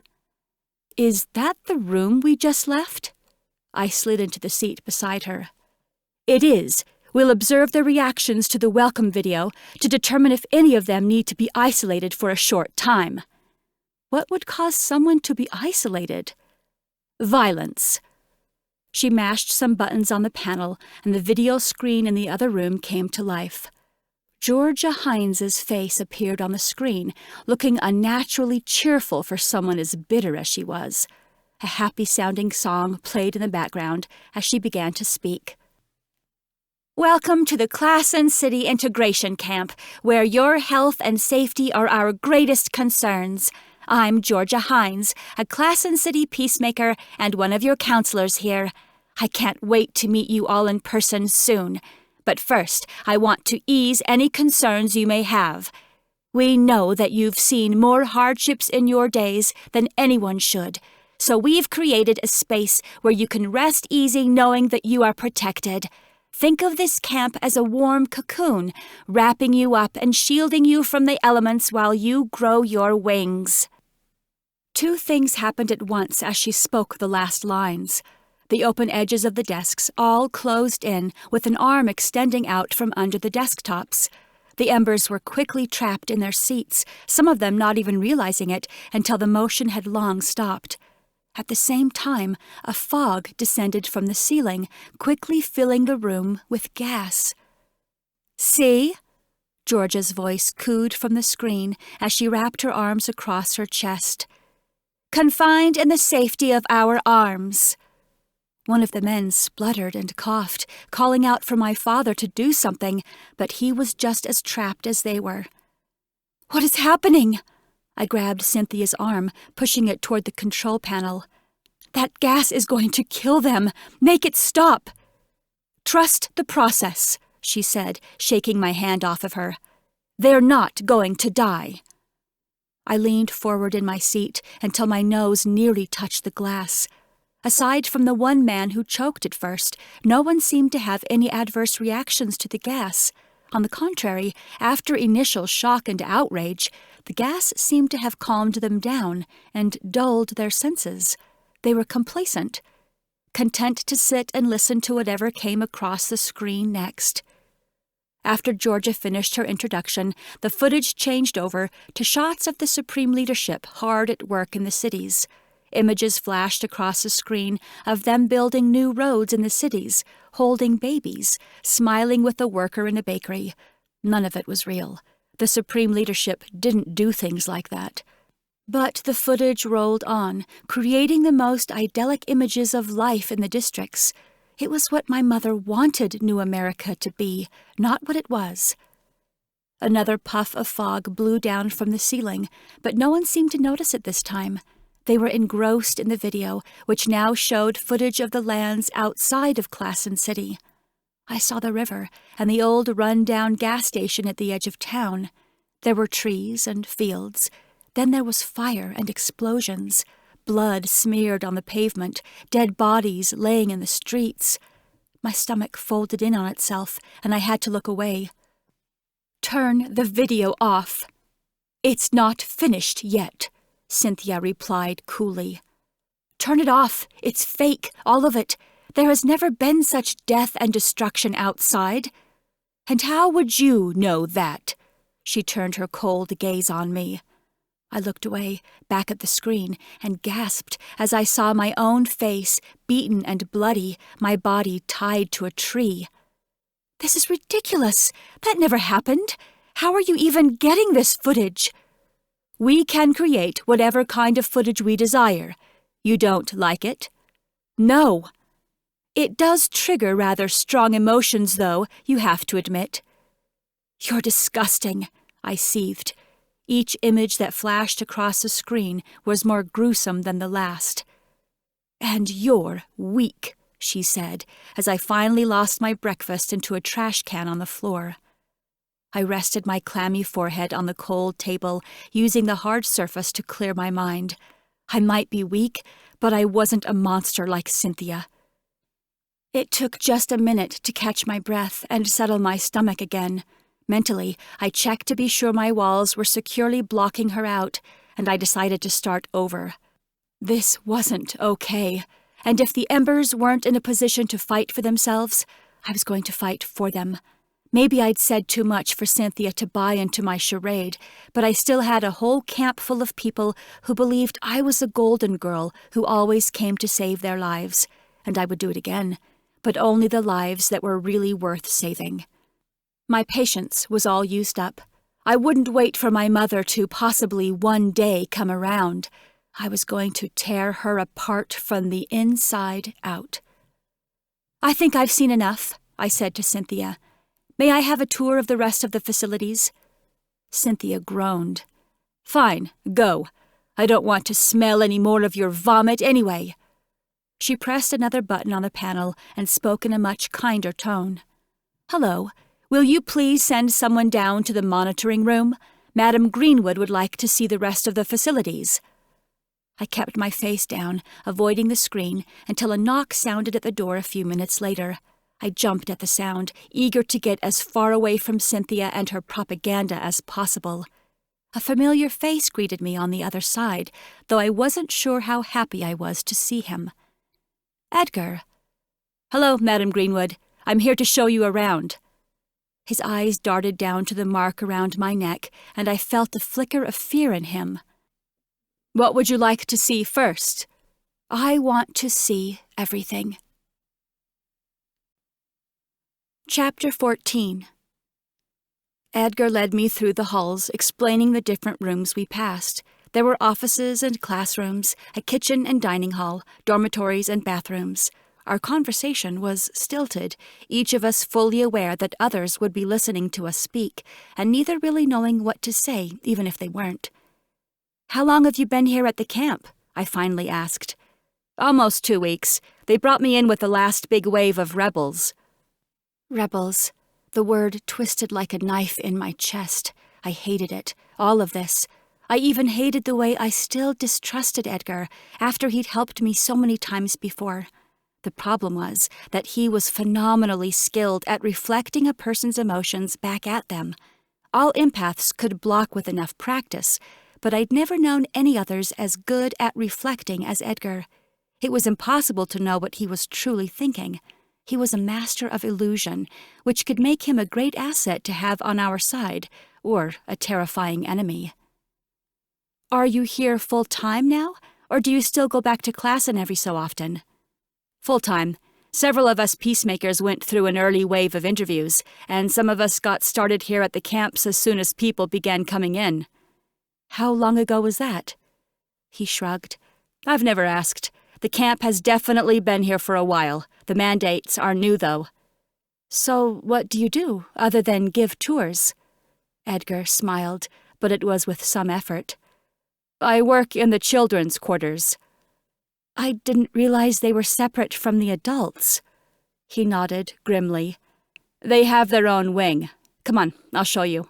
"Is that the room we just left?" I slid into the seat beside her. "It is. We'll observe their reactions to the welcome video to determine if any of them need to be isolated for a short time." What would cause someone to be isolated? "Violence." She mashed some buttons on the panel, and the video screen in the other room came to life. Georgia Hines's face appeared on the screen, looking unnaturally cheerful for someone as bitter as she was. A happy-sounding song played in the background as she began to speak. "Welcome to the Claren City Integration Camp, where your health and safety are our greatest concerns. I'm Georgia Hines, a Claren City peacemaker and one of your counselors here. I can't wait to meet you all in person soon. But first, I want to ease any concerns you may have. We know that you've seen more hardships in your days than anyone should, so we've created a space where you can rest easy knowing that you are protected. Think of this camp as a warm cocoon, wrapping you up and shielding you from the elements while you grow your wings." 2 things happened at once as she spoke the last lines. The open edges of the desks all closed in, with an arm extending out from under the desktops. The embers were quickly trapped in their seats, some of them not even realizing it until the motion had long stopped. At the same time, a fog descended from the ceiling, quickly filling the room with gas. "See?" Georgia's voice cooed from the screen as she wrapped her arms across her chest. "Confined in the safety of our arms." One of the men spluttered and coughed, calling out for my father to do something, but he was just as trapped as they were. "What is happening?" I grabbed Cynthia's arm, pushing it toward the control panel. "That gas is going to kill them. Make it stop." "Trust the process," she said, shaking my hand off of her. "They're not going to die." I leaned forward in my seat until my nose nearly touched the glass. Aside from the one man who choked at first, no one seemed to have any adverse reactions to the gas. On the contrary, after initial shock and outrage, the gas seemed to have calmed them down and dulled their senses. They were complacent, content to sit and listen to whatever came across the screen next. After Georgia finished her introduction, the footage changed over to shots of the Supreme Leadership hard at work in the cities. Images flashed across the screen of them building new roads in the cities, holding babies, smiling with a worker in a bakery. None of it was real. The Supreme Leadership didn't do things like that. But the footage rolled on, creating the most idyllic images of life in the districts. It was what my mother wanted New America to be, not what it was. Another puff of fog blew down from the ceiling, but no one seemed to notice it this time. They were engrossed in the video, which now showed footage of the lands outside of Claren City. I saw the river and the old run-down gas station at the edge of town. There were trees and fields. Then there was fire and explosions, blood smeared on the pavement, dead bodies laying in the streets. My stomach folded in on itself, and I had to look away. "Turn the video off." "It's not finished yet," Cynthia replied coolly. "Turn it off. It's fake, all of it. There has never been such death and destruction outside." "And how would you know that?" She turned her cold gaze on me. I looked away, back at the screen, and gasped as I saw my own face, beaten and bloody, my body tied to a tree. "This is ridiculous. That never happened. How are you even getting this footage?" "We can create whatever kind of footage we desire. You don't like it?" "No." "It does trigger rather strong emotions, though, you have to admit." "You're disgusting," I seethed. Each image that flashed across the screen was more gruesome than the last. "And you're weak," she said, as I finally lost my breakfast into a trash can on the floor. I rested my clammy forehead on the cold table, using the hard surface to clear my mind. I might be weak, but I wasn't a monster like Cynthia. It took just a minute to catch my breath and settle my stomach again. Mentally, I checked to be sure my walls were securely blocking her out, and I decided to start over. This wasn't okay, and if the Embers weren't in a position to fight for themselves, I was going to fight for them. Maybe I'd said too much for Cynthia to buy into my charade, but I still had a whole camp full of people who believed I was the golden girl who always came to save their lives, and I would do it again, but only the lives that were really worth saving. My patience was all used up. I wouldn't wait for my mother to possibly one day come around. I was going to tear her apart from the inside out. "I think I've seen enough," I said to Cynthia. "May I have a tour of the rest of the facilities?" Cynthia groaned. "Fine, go. I don't want to smell any more of your vomit anyway." She pressed another button on the panel and spoke in a much kinder tone. "Hello. Will you please send someone down to the monitoring room? Madam Greenwood would like to see the rest of the facilities." I kept my face down, avoiding the screen, until a knock sounded at the door a few minutes later. I jumped at the sound, eager to get as far away from Cynthia and her propaganda as possible. A familiar face greeted me on the other side, though I wasn't sure how happy I was to see him. "Edgar." "Hello, Madam Greenwood. I'm here to show you around." His eyes darted down to the mark around my neck, and I felt a flicker of fear in him. "What would you like to see first?" "I want to see everything." Chapter 14. Edgar led me through the halls, explaining the different rooms we passed. There were offices and classrooms, a kitchen and dining hall, dormitories and bathrooms. Our conversation was stilted, each of us fully aware that others would be listening to us speak, and neither really knowing what to say, even if they weren't. "How long have you been here at the camp?" I finally asked. "Almost 2 weeks. They brought me in with the last big wave of rebels." Rebels. The word twisted like a knife in my chest. I hated it, all of this. I even hated the way I still distrusted Edgar after he'd helped me so many times before. The problem was that he was phenomenally skilled at reflecting a person's emotions back at them. All empaths could block with enough practice, but I'd never known any others as good at reflecting as Edgar. It was impossible to know what he was truly thinking. He was a master of illusion, which could make him a great asset to have on our side, or a terrifying enemy. "Are you here full-time now, or do you still go back to Claren every so often?" "Full-time. Several of us peacemakers went through an early wave of interviews, and some of us got started here at the camps as soon as people began coming in." "How long ago was that?" He shrugged. "I've never asked. The camp has definitely been here for a while. The mandates are new, though." "So what do you do, other than give tours?" Edgar smiled, but it was with some effort. "I work in the children's quarters." "I didn't realize they were separate from the adults." He nodded grimly. "They have their own wing. Come on, I'll show you."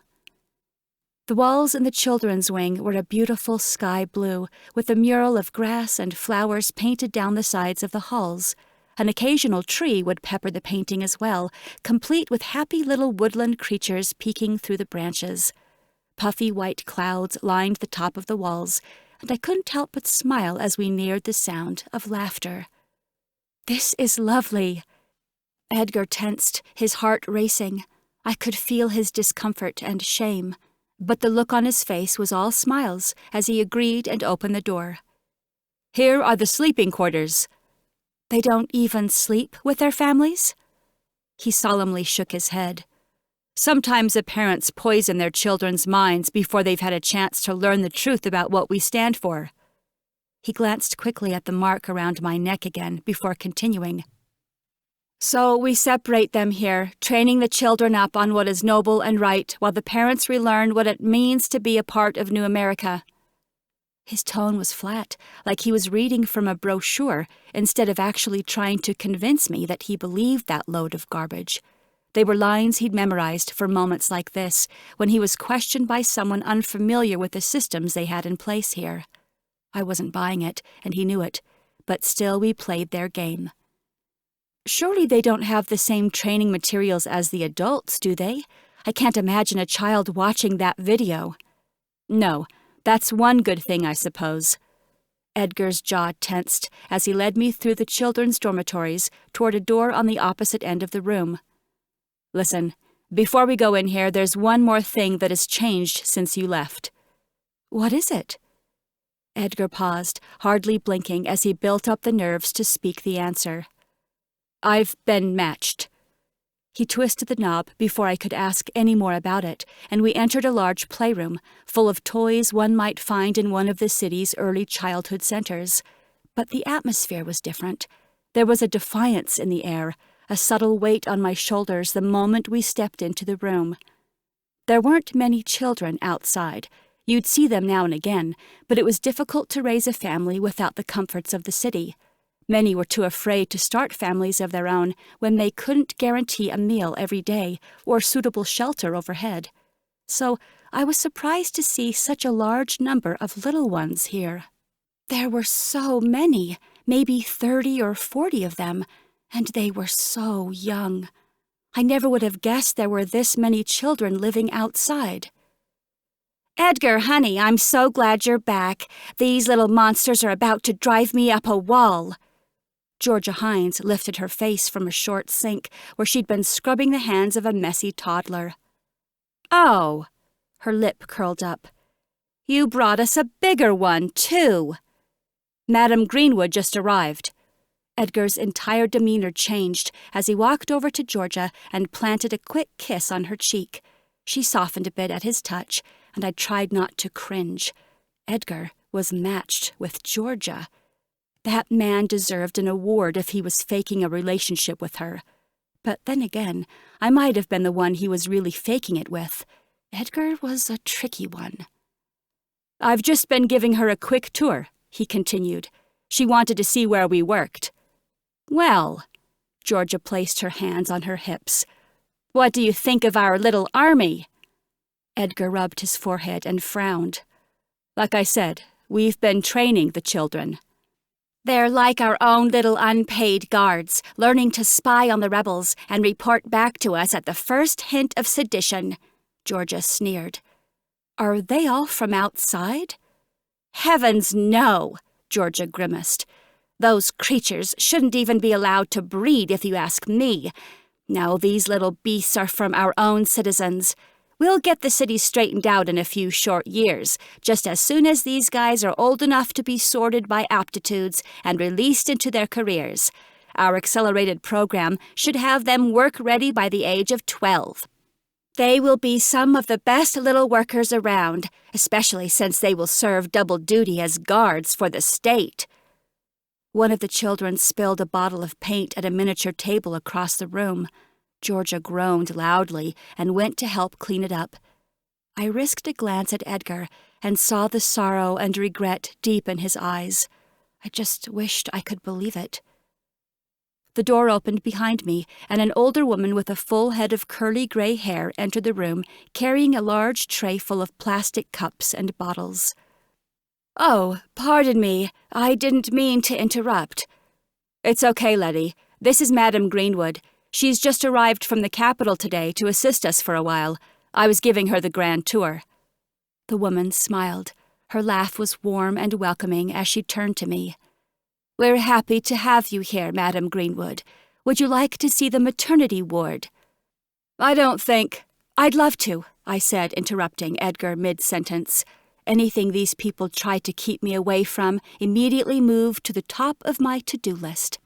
The walls in the children's wing were a beautiful sky blue, with a mural of grass and flowers painted down the sides of the halls. An occasional tree would pepper the painting as well, complete with happy little woodland creatures peeking through the branches. Puffy white clouds lined the top of the walls, and I couldn't help but smile as we neared the sound of laughter. "This is lovely." Edgar tensed, his heart racing. I could feel his discomfort and shame, but the look on his face was all smiles as he agreed and opened the door. "Here are the sleeping quarters." "They don't even sleep with their families?" He solemnly shook his head. "Sometimes the parents poison their children's minds before they've had a chance to learn the truth about what we stand for." He glanced quickly at the mark around my neck again before continuing. "So we separate them here, training the children up on what is noble and right, while the parents relearn what it means to be a part of New America." His tone was flat, like he was reading from a brochure instead of actually trying to convince me that he believed that load of garbage. They were lines he'd memorized for moments like this, when he was questioned by someone unfamiliar with the systems they had in place here. I wasn't buying it, and he knew it, but still we played their game. "Surely they don't have the same training materials as the adults, do they? I can't imagine a child watching that video." "No, that's one good thing, I suppose." Edgar's jaw tensed as he led me through the children's dormitories toward a door on the opposite end of the room. "Listen, before we go in here, there's one more thing that has changed since you left." "What is it?" Edgar paused, hardly blinking as he built up the nerves to speak the answer. "I've been matched." He twisted the knob before I could ask any more about it, and we entered a large playroom, full of toys one might find in one of the city's early childhood centers. But the atmosphere was different. There was a defiance in the air, a subtle weight on my shoulders the moment we stepped into the room. There weren't many children outside. You'd see them now and again, but it was difficult to raise a family without the comforts of the city. Many were too afraid to start families of their own when they couldn't guarantee a meal every day or suitable shelter overhead. So I was surprised to see such a large number of little ones here. There were so many, maybe 30 or 40 of them, and they were so young. I never would have guessed there were this many children living outside. "Edgar, honey, I'm so glad you're back. These little monsters are about to drive me up a wall." Georgia Hines lifted her face from a short sink where she'd been scrubbing the hands of a messy toddler. "Oh," her lip curled up. "You brought us a bigger one, too." "Madam Greenwood just arrived." Edgar's entire demeanor changed as he walked over to Georgia and planted a quick kiss on her cheek. She softened a bit at his touch, and I tried not to cringe. Edgar was matched with Georgia. That man deserved an award if he was faking a relationship with her. But then again, I might have been the one he was really faking it with. Edgar was a tricky one. "I've just been giving her a quick tour," he continued. "She wanted to see where we worked." "Well," Georgia placed her hands on her hips, "what do you think of our little army?" Edgar rubbed his forehead and frowned. "Like I said, we've been training the children." "They're like our own little unpaid guards, learning to spy on the rebels and report back to us at the first hint of sedition," Georgia sneered. "Are they all from outside?" "Heavens, no," Georgia grimaced. "Those creatures shouldn't even be allowed to breed, if you ask me. No, these little beasts are from our own citizens. We'll get the city straightened out in a few short years, just as soon as these guys are old enough to be sorted by aptitudes and released into their careers. Our accelerated program should have them work-ready by the age of 12. They will be some of the best little workers around, especially since they will serve double duty as guards for the state." One of the children spilled a bottle of paint at a miniature table across the room. Georgia groaned loudly and went to help clean it up. I risked a glance at Edgar and saw the sorrow and regret deep in his eyes. I just wished I could believe it. The door opened behind me, and an older woman with a full head of curly gray hair entered the room, carrying a large tray full of plastic cups and bottles. "Oh, pardon me. I didn't mean to interrupt." "It's okay, Letty. This is Madam Greenwood. She's just arrived from the capital today to assist us for a while. I was giving her the grand tour." The woman smiled. Her laugh was warm and welcoming as she turned to me. "We're happy to have you here, Madam Greenwood. Would you like to see the maternity ward?" "I don't think—" "I'd love to," I said, interrupting Edgar mid-sentence. Anything these people tried to keep me away from immediately moved to the top of my to-do list.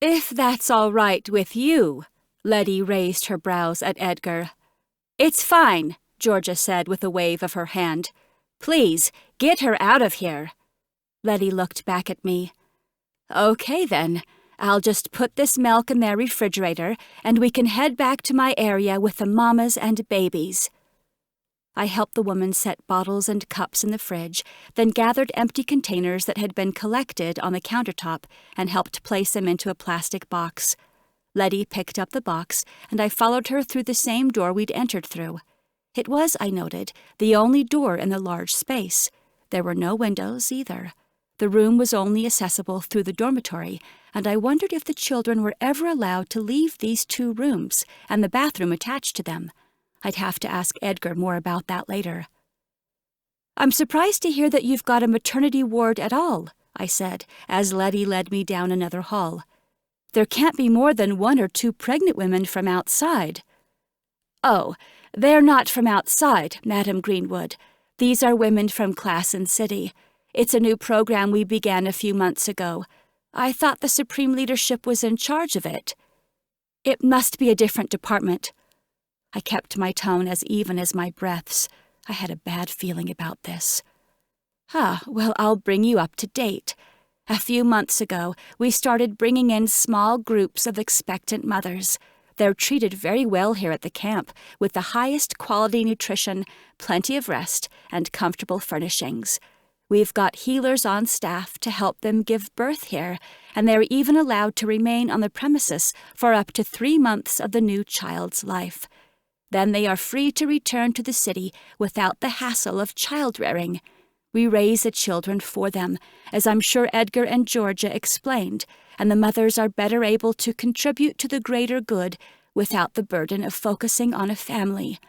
"If that's all right with you," Letty raised her brows at Edgar. "It's fine," Georgia said with a wave of her hand. "Please, get her out of here." Letty looked back at me. "Okay then, I'll just put this milk in their refrigerator and we can head back to my area with the mamas and babies." I helped the woman set bottles and cups in the fridge, then gathered empty containers that had been collected on the countertop and helped place them into a plastic box. Letty picked up the box, and I followed her through the same door we'd entered through. It was, I noted, the only door in the large space. There were no windows, either. The room was only accessible through the dormitory, and I wondered if the children were ever allowed to leave these 2 rooms and the bathroom attached to them. I'd have to ask Edgar more about that later. "I'm surprised to hear that you've got a maternity ward at all," I said, as Letty led me down another hall. "There can't be more than 1 or 2 pregnant women from outside." "Oh, they're not from outside, Madam Greenwood. These are women from Claren City. It's a new program we began a few months ago. I thought the Supreme Leadership was in charge of it." "It must be a different department." I kept my tone as even as my breaths. I had a bad feeling about this. Well, I'll bring you up to date. A few months ago, we started bringing in small groups of expectant mothers. They're treated very well here at the camp, with the highest quality nutrition, plenty of rest, and comfortable furnishings. We've got healers on staff to help them give birth here, and they're even allowed to remain on the premises for up to 3 months of the new child's life. Then they are free to return to the city without the hassle of child-rearing. We raise the children for them, as I'm sure Edgar and Georgia explained, and the mothers are better able to contribute to the greater good without the burden of focusing on a family.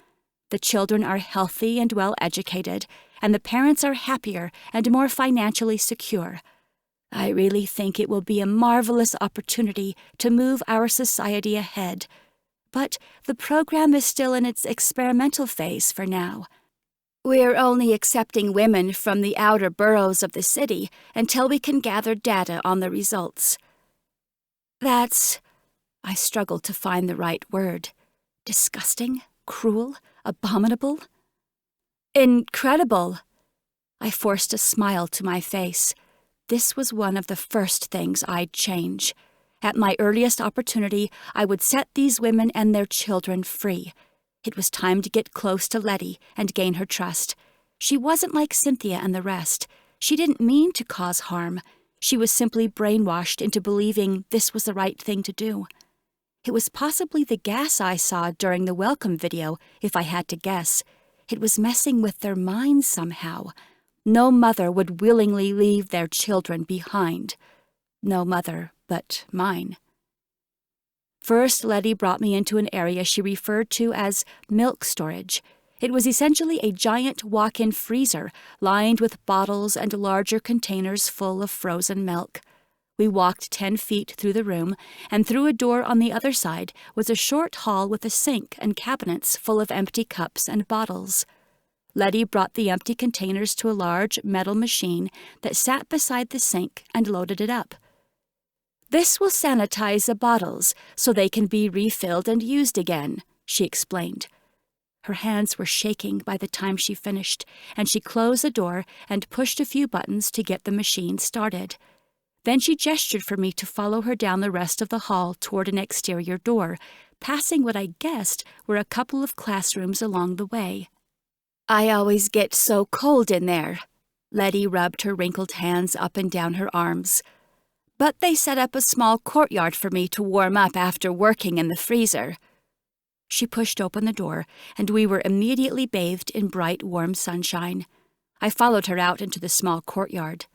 The children are healthy and well-educated, and the parents are happier and more financially secure. I really think it will be a marvelous opportunity to move our society ahead, but the program is still in its experimental phase for now. We're only accepting women from the outer boroughs of the city until we can gather data on the results. I struggled to find the right word. Disgusting? Cruel? Abominable? Incredible! I forced a smile to my face. This was one of the first things I'd change. At my earliest opportunity, I would set these women and their children free. It was time to get close to Letty and gain her trust. She wasn't like Cynthia and the rest. She didn't mean to cause harm. She was simply brainwashed into believing this was the right thing to do. It was possibly the gas I saw during the welcome video, if I had to guess. It was messing with their minds somehow. No mother would willingly leave their children behind. No mother but mine. First, Letty brought me into an area she referred to as milk storage. It was essentially a giant walk-in freezer lined with bottles and larger containers full of frozen milk. We walked 10 feet through the room, and through a door on the other side was a short hall with a sink and cabinets full of empty cups and bottles. Letty brought the empty containers to a large metal machine that sat beside the sink and loaded it up. "This will sanitize the bottles so they can be refilled and used again," she explained. Her hands were shaking by the time she finished, and she closed the door and pushed a few buttons to get the machine started. Then she gestured for me to follow her down the rest of the hall toward an exterior door, passing what I guessed were a couple of classrooms along the way. "I always get so cold in there." Letty rubbed her wrinkled hands up and down her arms. "But they set up a small courtyard for me to warm up after working in the freezer." She pushed open the door, and we were immediately bathed in bright, warm sunshine. I followed her out into the small courtyard.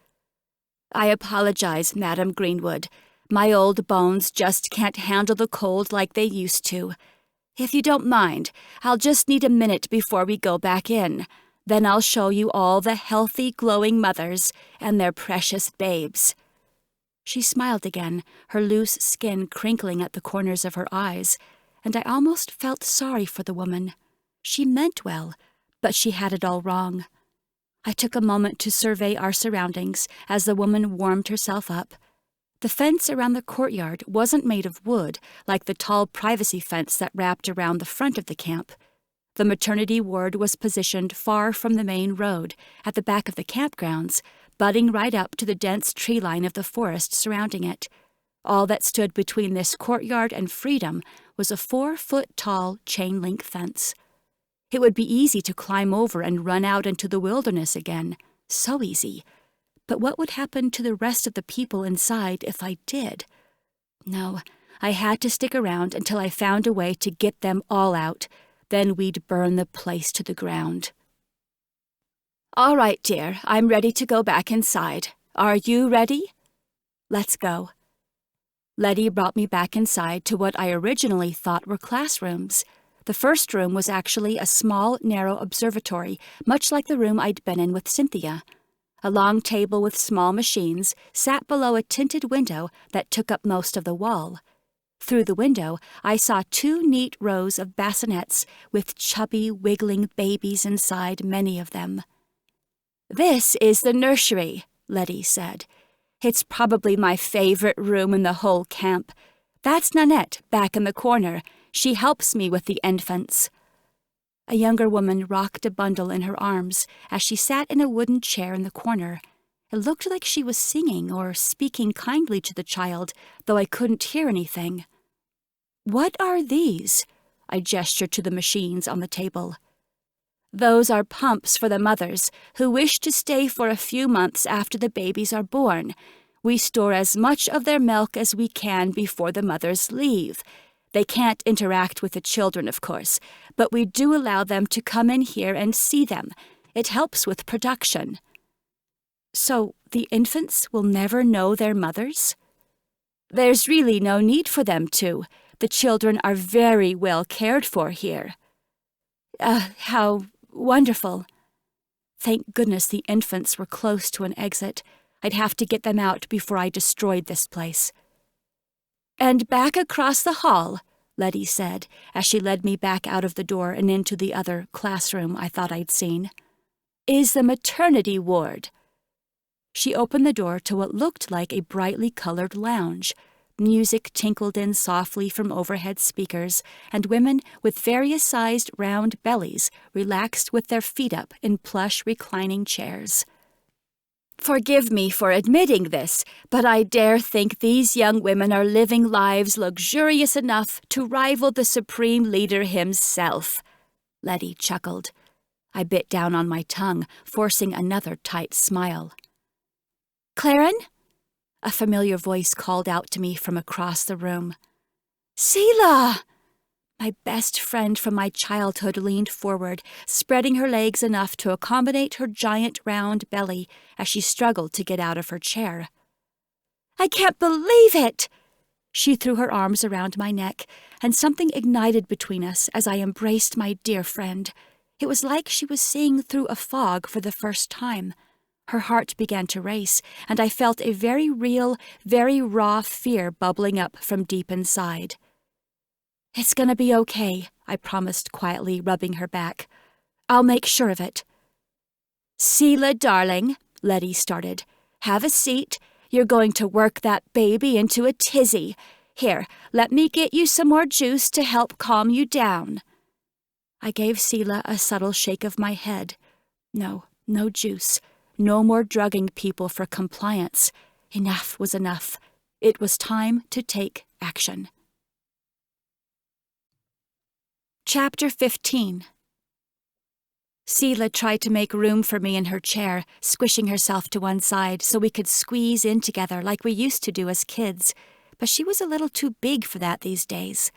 "I apologize, Madam Greenwood. My old bones just can't handle the cold like they used to. If you don't mind, I'll just need a minute before we go back in. Then I'll show you all the healthy, glowing mothers and their precious babes." She smiled again, her loose skin crinkling at the corners of her eyes, and I almost felt sorry for the woman. She meant well, but she had it all wrong. I took a moment to survey our surroundings as the woman warmed herself up. The fence around the courtyard wasn't made of wood, like the tall privacy fence that wrapped around the front of the camp. The maternity ward was positioned far from the main road, at the back of the campgrounds, butting right up to the dense tree line of the forest surrounding it. All that stood between this courtyard and freedom was a 4-foot-tall chain-link fence. It would be easy to climb over and run out into the wilderness again. So easy. But what would happen to the rest of the people inside if I did? No, I had to stick around until I found a way to get them all out. Then we'd burn the place to the ground. "All right, dear, I'm ready to go back inside. Are you ready?" "Let's go." Letty brought me back inside to what I originally thought were classrooms. The first room was actually a small, narrow observatory, much like the room I'd been in with Cynthia. A long table with small machines sat below a tinted window that took up most of the wall. Through the window, I saw 2 neat rows of bassinets with chubby, wiggling babies inside, many of them. "This is the nursery," Letty said. "It's probably my favorite room in the whole camp. That's Nanette, back in the corner. She helps me with the infants." A younger woman rocked a bundle in her arms as she sat in a wooden chair in the corner. It looked like she was singing or speaking kindly to the child, though I couldn't hear anything. "What are these?" I gestured to the machines on the table. "Those are pumps for the mothers who wish to stay for a few months after the babies are born. We store as much of their milk as we can before the mothers leave. They can't interact with the children, of course, but we do allow them to come in here and see them. It helps with production." "So the infants will never know their mothers?" "There's really no need for them to. The children are very well cared for here." How wonderful." Thank goodness the infants were close to an exit. I'd have to get them out before I destroyed this place. "And back across the hall," Letty said, as she led me back out of the door and into the other classroom I thought I'd seen, "is the maternity ward." She opened the door to what looked like a brightly colored lounge. Music tinkled in softly from overhead speakers, and women with various-sized round bellies relaxed with their feet up in plush reclining chairs. Forgive me for admitting this, but I dare think these young women are living lives luxurious enough to rival the Supreme Leader himself, Letty chuckled. I bit down on my tongue, forcing another tight smile. "Claren?" A familiar voice called out to me from across the room. "Selah!" My best friend from my childhood leaned forward, spreading her legs enough to accommodate her giant round belly as she struggled to get out of her chair. "I can't believe it!" She threw her arms around my neck, and something ignited between us as I embraced my dear friend. It was like she was seeing through a fog for the first time. Her heart began to race, and I felt a very real, very raw fear bubbling up from deep inside. "It's gonna be okay," I promised quietly, rubbing her back. "I'll make sure of it." "Selah, darling," Letty started. "Have a seat. You're going to work that baby into a tizzy. Here, let me get you some more juice to help calm you down." I gave Selah a subtle shake of my head. No juice. No more drugging people for compliance. Enough was enough. It was time to take action. Chapter 15. Selah tried to make room for me in her chair, squishing herself to one side so we could squeeze in together like we used to do as kids, but she was a little too big for that these days.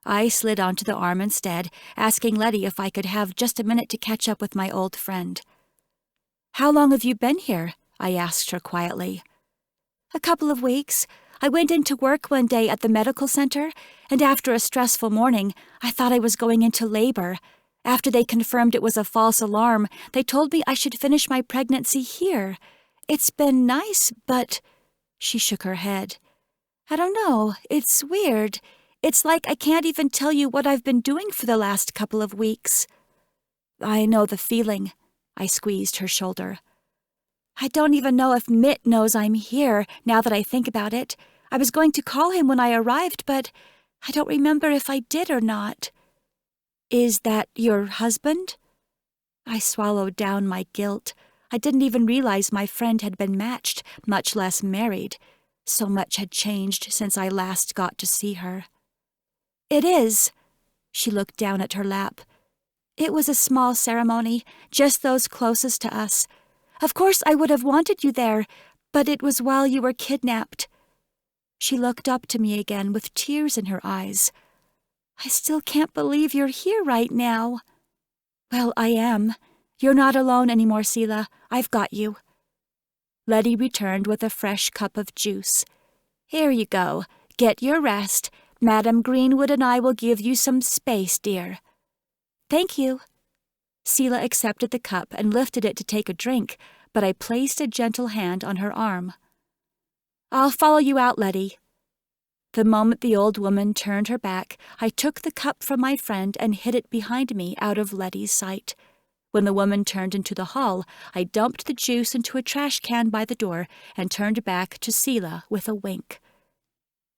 I slid onto the arm instead, asking Letty if I could have just a minute to catch up with my old friend. "How long have you been here?" I asked her quietly. "A couple of weeks. I went into work one day at the medical center, and after a stressful morning, I thought I was going into labor. After they confirmed it was a false alarm, they told me I should finish my pregnancy here. It's been nice, but—" She shook her head. "I don't know. It's weird. It's like I can't even tell you what I've been doing for the last couple of weeks." "I know the feeling." I squeezed her shoulder. "I don't even know if Mitt knows I'm here, now that I think about it. I was going to call him when I arrived, but I don't remember if I did or not." "Is that your husband?" I swallowed down my guilt. I didn't even realize my friend had been matched, much less married. So much had changed since I last got to see her. "It is." She looked down at her lap. "It was a small ceremony, just those closest to us. Of course I would have wanted you there, but it was while you were kidnapped." She looked up to me again with tears in her eyes. "I still can't believe you're here right now." "Well, I am. You're not alone anymore, Selah. I've got you." Letty returned with a fresh cup of juice. "Here you go. Get your rest. Madam Greenwood and I will give you some space, dear." "Thank you." Selah accepted the cup and lifted it to take a drink, but I placed a gentle hand on her arm. "I'll follow you out, Letty." The moment the old woman turned her back, I took the cup from my friend and hid it behind me out of Letty's sight. When the woman turned into the hall, I dumped the juice into a trash can by the door and turned back to Selah with a wink.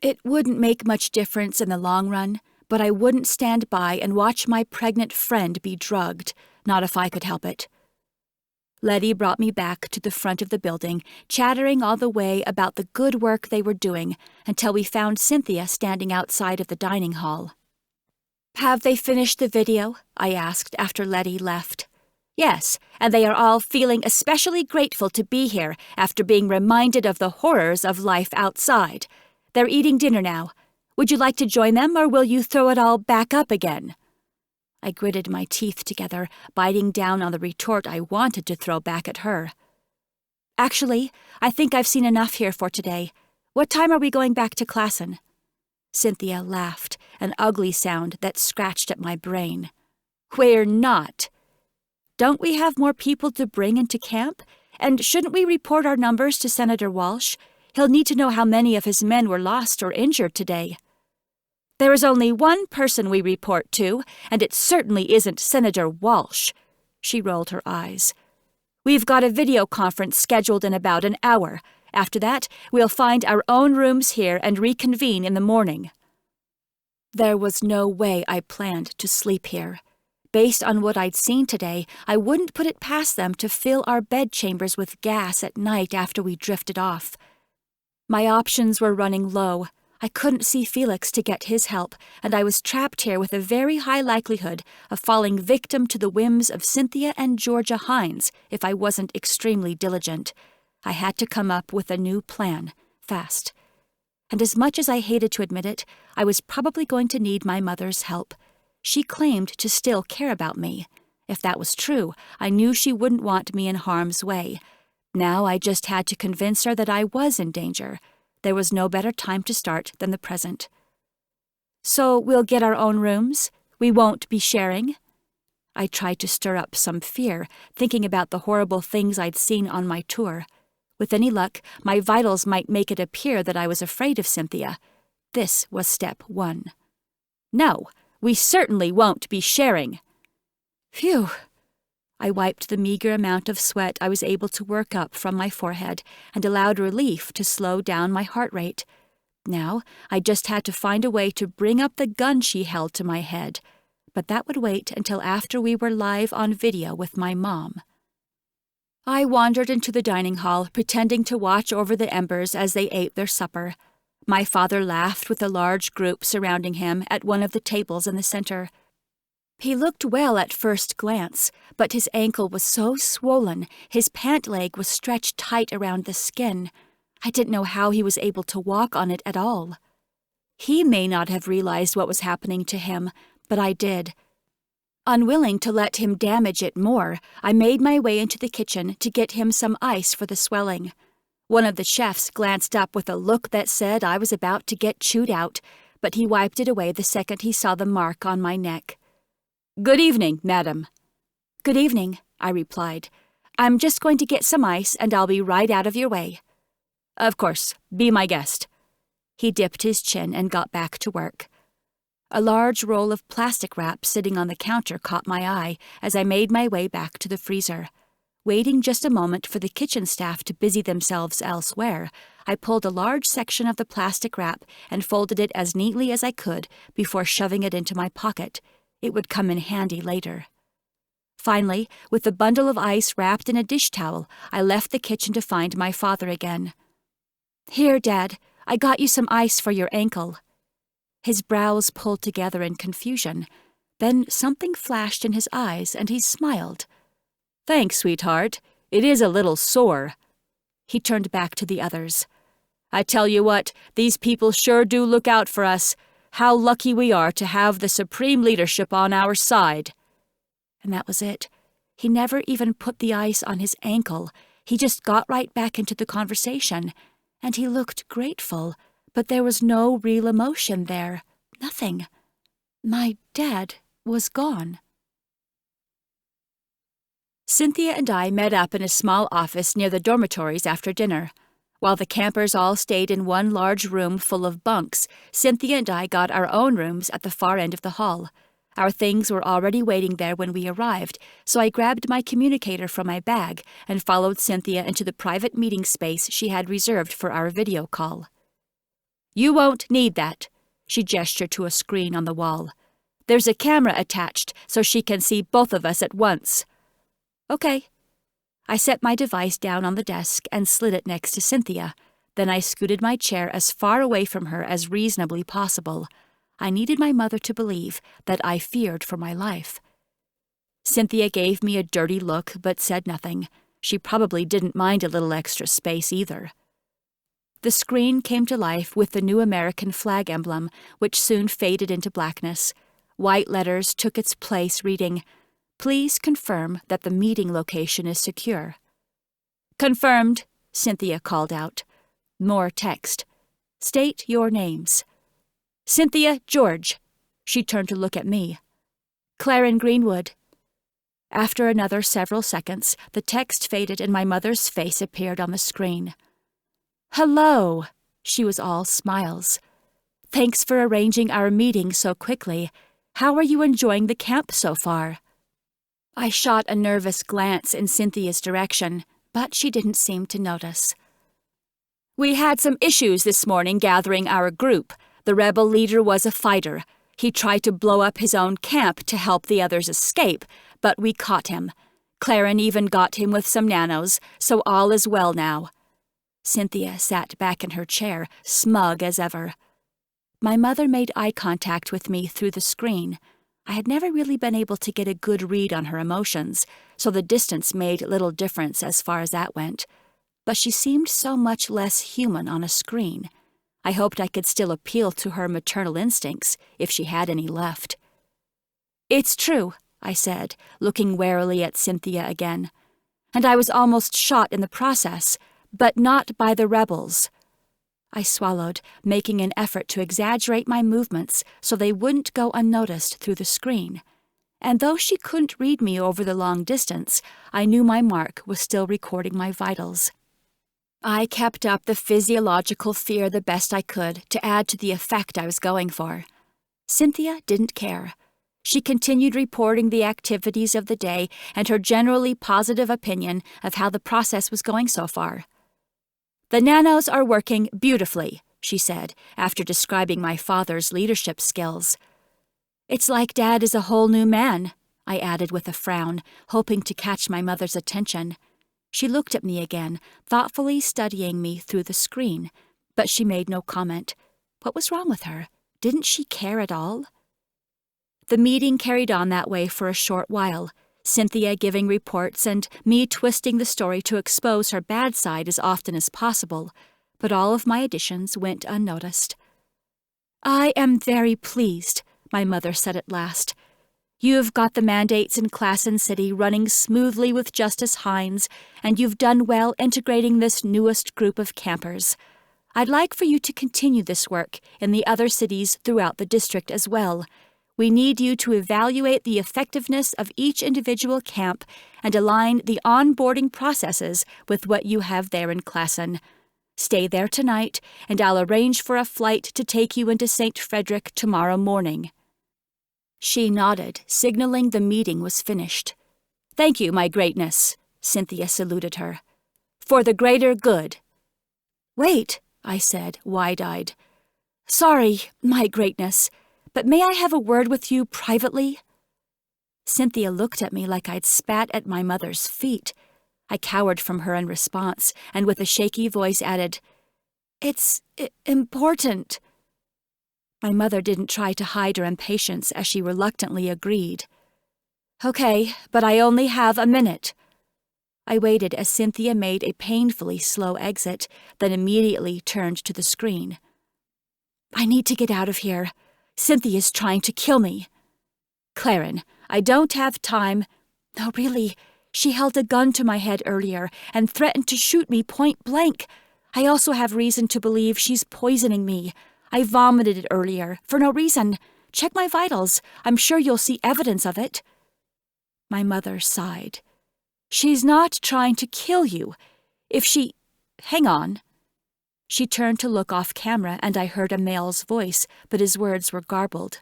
It wouldn't make much difference in the long run, but I wouldn't stand by and watch my pregnant friend be drugged, not if I could help it. Letty brought me back to the front of the building, chattering all the way about the good work they were doing, until we found Cynthia standing outside of the dining hall. "Have they finished the video?" I asked after Letty left. "Yes, and they are all feeling especially grateful to be here after being reminded of the horrors of life outside. They're eating dinner now. Would you like to join them, or will you throw it all back up again?" I gritted my teeth together, biting down on the retort I wanted to throw back at her. "Actually, I think I've seen enough here for today. What time are we going back to Claren?" Cynthia laughed, an ugly sound that scratched at my brain. "We're not. Don't we have more people to bring into camp? And shouldn't we report our numbers to Senator Walsh? He'll need to know how many of his men were lost or injured today. There is only one person we report to, and it certainly isn't Senator Walsh. She rolled her eyes. We've got a video conference scheduled in about an hour. After that, we'll find our own rooms here and reconvene in the morning. There was no way I planned to sleep here. Based on what I'd seen today, I wouldn't put it past them to fill our bedchambers with gas at night after we drifted off. My options were running low. I couldn't see Felix to get his help, and I was trapped here with a very high likelihood of falling victim to the whims of Cynthia and Georgia Hines if I wasn't extremely diligent. I had to come up with a new plan, fast. And as much as I hated to admit it, I was probably going to need my mother's help. She claimed to still care about me. If that was true, I knew she wouldn't want me in harm's way. Now I just had to convince her that I was in danger. There was no better time to start than the present. So we'll get our own rooms? We won't be sharing? I tried to stir up some fear, thinking about the horrible things I'd seen on my tour. With any luck, my vitals might make it appear that I was afraid of Cynthia. This was step 1. No, we certainly won't be sharing. Phew! I wiped the meager amount of sweat I was able to work up from my forehead and allowed relief to slow down my heart rate. Now, I just had to find a way to bring up the gun she held to my head, but that would wait until after we were live on video with my mom. I wandered into the dining hall, pretending to watch over the Embers as they ate their supper. My father laughed with a large group surrounding him at one of the tables in the center. He looked well at first glance, but his ankle was so swollen, his pant leg was stretched tight around the skin. I didn't know how he was able to walk on it at all. He may not have realized what was happening to him, but I did. Unwilling to let him damage it more, I made my way into the kitchen to get him some ice for the swelling. One of the chefs glanced up with a look that said I was about to get chewed out, but he wiped it away the second he saw the mark on my neck. "Good evening, madam." "Good evening," I replied. "I'm just going to get some ice, and I'll be right out of your way." "Of course. Be my guest." He dipped his chin and got back to work. A large roll of plastic wrap sitting on the counter caught my eye as I made my way back to the freezer. Waiting just a moment for the kitchen staff to busy themselves elsewhere, I pulled a large section of the plastic wrap and folded it as neatly as I could before shoving it into my pocket. It would come in handy later. Finally, with the bundle of ice wrapped in a dish towel, I left the kitchen to find my father again. "Here, Dad, I got you some ice for your ankle." His brows pulled together in confusion. Then something flashed in his eyes, and he smiled. "Thanks, sweetheart. It is a little sore." He turned back to the others. "I tell you what, these people sure do look out for us. How lucky we are to have the supreme leadership on our side." And that was it. He never even put the ice on his ankle. He just got right back into the conversation. And he looked grateful, but there was no real emotion there. Nothing. My dad was gone. Cynthia and I met up in a small office near the dormitories after dinner. While the campers all stayed in one large room full of bunks, Cynthia and I got our own rooms at the far end of the hall. Our things were already waiting there when we arrived, so I grabbed my communicator from my bag and followed Cynthia into the private meeting space she had reserved for our video call. "You won't need that," she gestured to a screen on the wall. "There's a camera attached, so she can see both of us at once." "Okay." I set my device down on the desk and slid it next to Cynthia. Then I scooted my chair as far away from her as reasonably possible. I needed my mother to believe that I feared for my life. Cynthia gave me a dirty look but said nothing. She probably didn't mind a little extra space either. The screen came to life with the new American flag emblem, which soon faded into blackness. White letters took its place reading, "Please confirm that the meeting location is secure." "Confirmed," Cynthia called out. More text. "State your names." "Cynthia George." She turned to look at me. "Claren Greenwood." After another several seconds, the text faded and my mother's face appeared on the screen. "Hello," she was all smiles. "Thanks for arranging our meeting so quickly. How are you enjoying the camp so far?" I shot a nervous glance in Cynthia's direction, but she didn't seem to notice. "We had some issues this morning gathering our group. The rebel leader was a fighter. He tried to blow up his own camp to help the others escape, but we caught him. Claren even got him with some nanos, so all is well now." Cynthia sat back in her chair, smug as ever. My mother made eye contact with me through the screen. I had never really been able to get a good read on her emotions, so the distance made little difference as far as that went. But she seemed so much less human on a screen. I hoped I could still appeal to her maternal instincts, if she had any left. "It's true," I said, looking warily at Cynthia again. "And I was almost shot in the process, but not by the rebels." I swallowed, making an effort to exaggerate my movements so they wouldn't go unnoticed through the screen. And though she couldn't read me over the long distance, I knew my mark was still recording my vitals. I kept up the physiological fear the best I could to add to the effect I was going for. Cynthia didn't care. She continued reporting the activities of the day and her generally positive opinion of how the process was going so far. "The nanos are working beautifully," she said, after describing my father's leadership skills. "It's like Dad is a whole new man," I added with a frown, hoping to catch my mother's attention. She looked at me again, thoughtfully studying me through the screen, but she made no comment. What was wrong with her? Didn't she care at all? The meeting carried on that way for a short while, Cynthia giving reports and me twisting the story to expose her bad side as often as possible, but all of my additions went unnoticed. "I am very pleased," my mother said at last. "You've got the mandates in Claren City running smoothly with Justice Hines, and you've done well integrating this newest group of campers. I'd like for you to continue this work in the other cities throughout the district as well. We need you to evaluate the effectiveness of each individual camp and align the onboarding processes with what you have there in Claren. Stay there tonight, and I'll arrange for a flight to take you into St. Frederick tomorrow morning." She nodded, signaling the meeting was finished. "Thank you, my greatness," Cynthia saluted her. "For the greater good." "Wait," I said, wide-eyed. "Sorry, my greatness, but may I have a word with you privately?" Cynthia looked at me like I'd spat at my mother's feet. I cowered from her in response, and with a shaky voice added, "It's important." My mother didn't try to hide her impatience as she reluctantly agreed. "Okay, but I only have a minute." I waited as Cynthia made a painfully slow exit, then immediately turned to the screen. "I need to get out of here. Cynthia's trying to kill me." "Claren, I don't have time." "No, really. She held a gun to my head earlier and threatened to shoot me point blank. I also have reason to believe she's poisoning me. I vomited it earlier, for no reason. Check my vitals. I'm sure you'll see evidence of it." My mother sighed. "She's not trying to kill you. If she... Hang on." She turned to look off camera, and I heard a male's voice, but his words were garbled.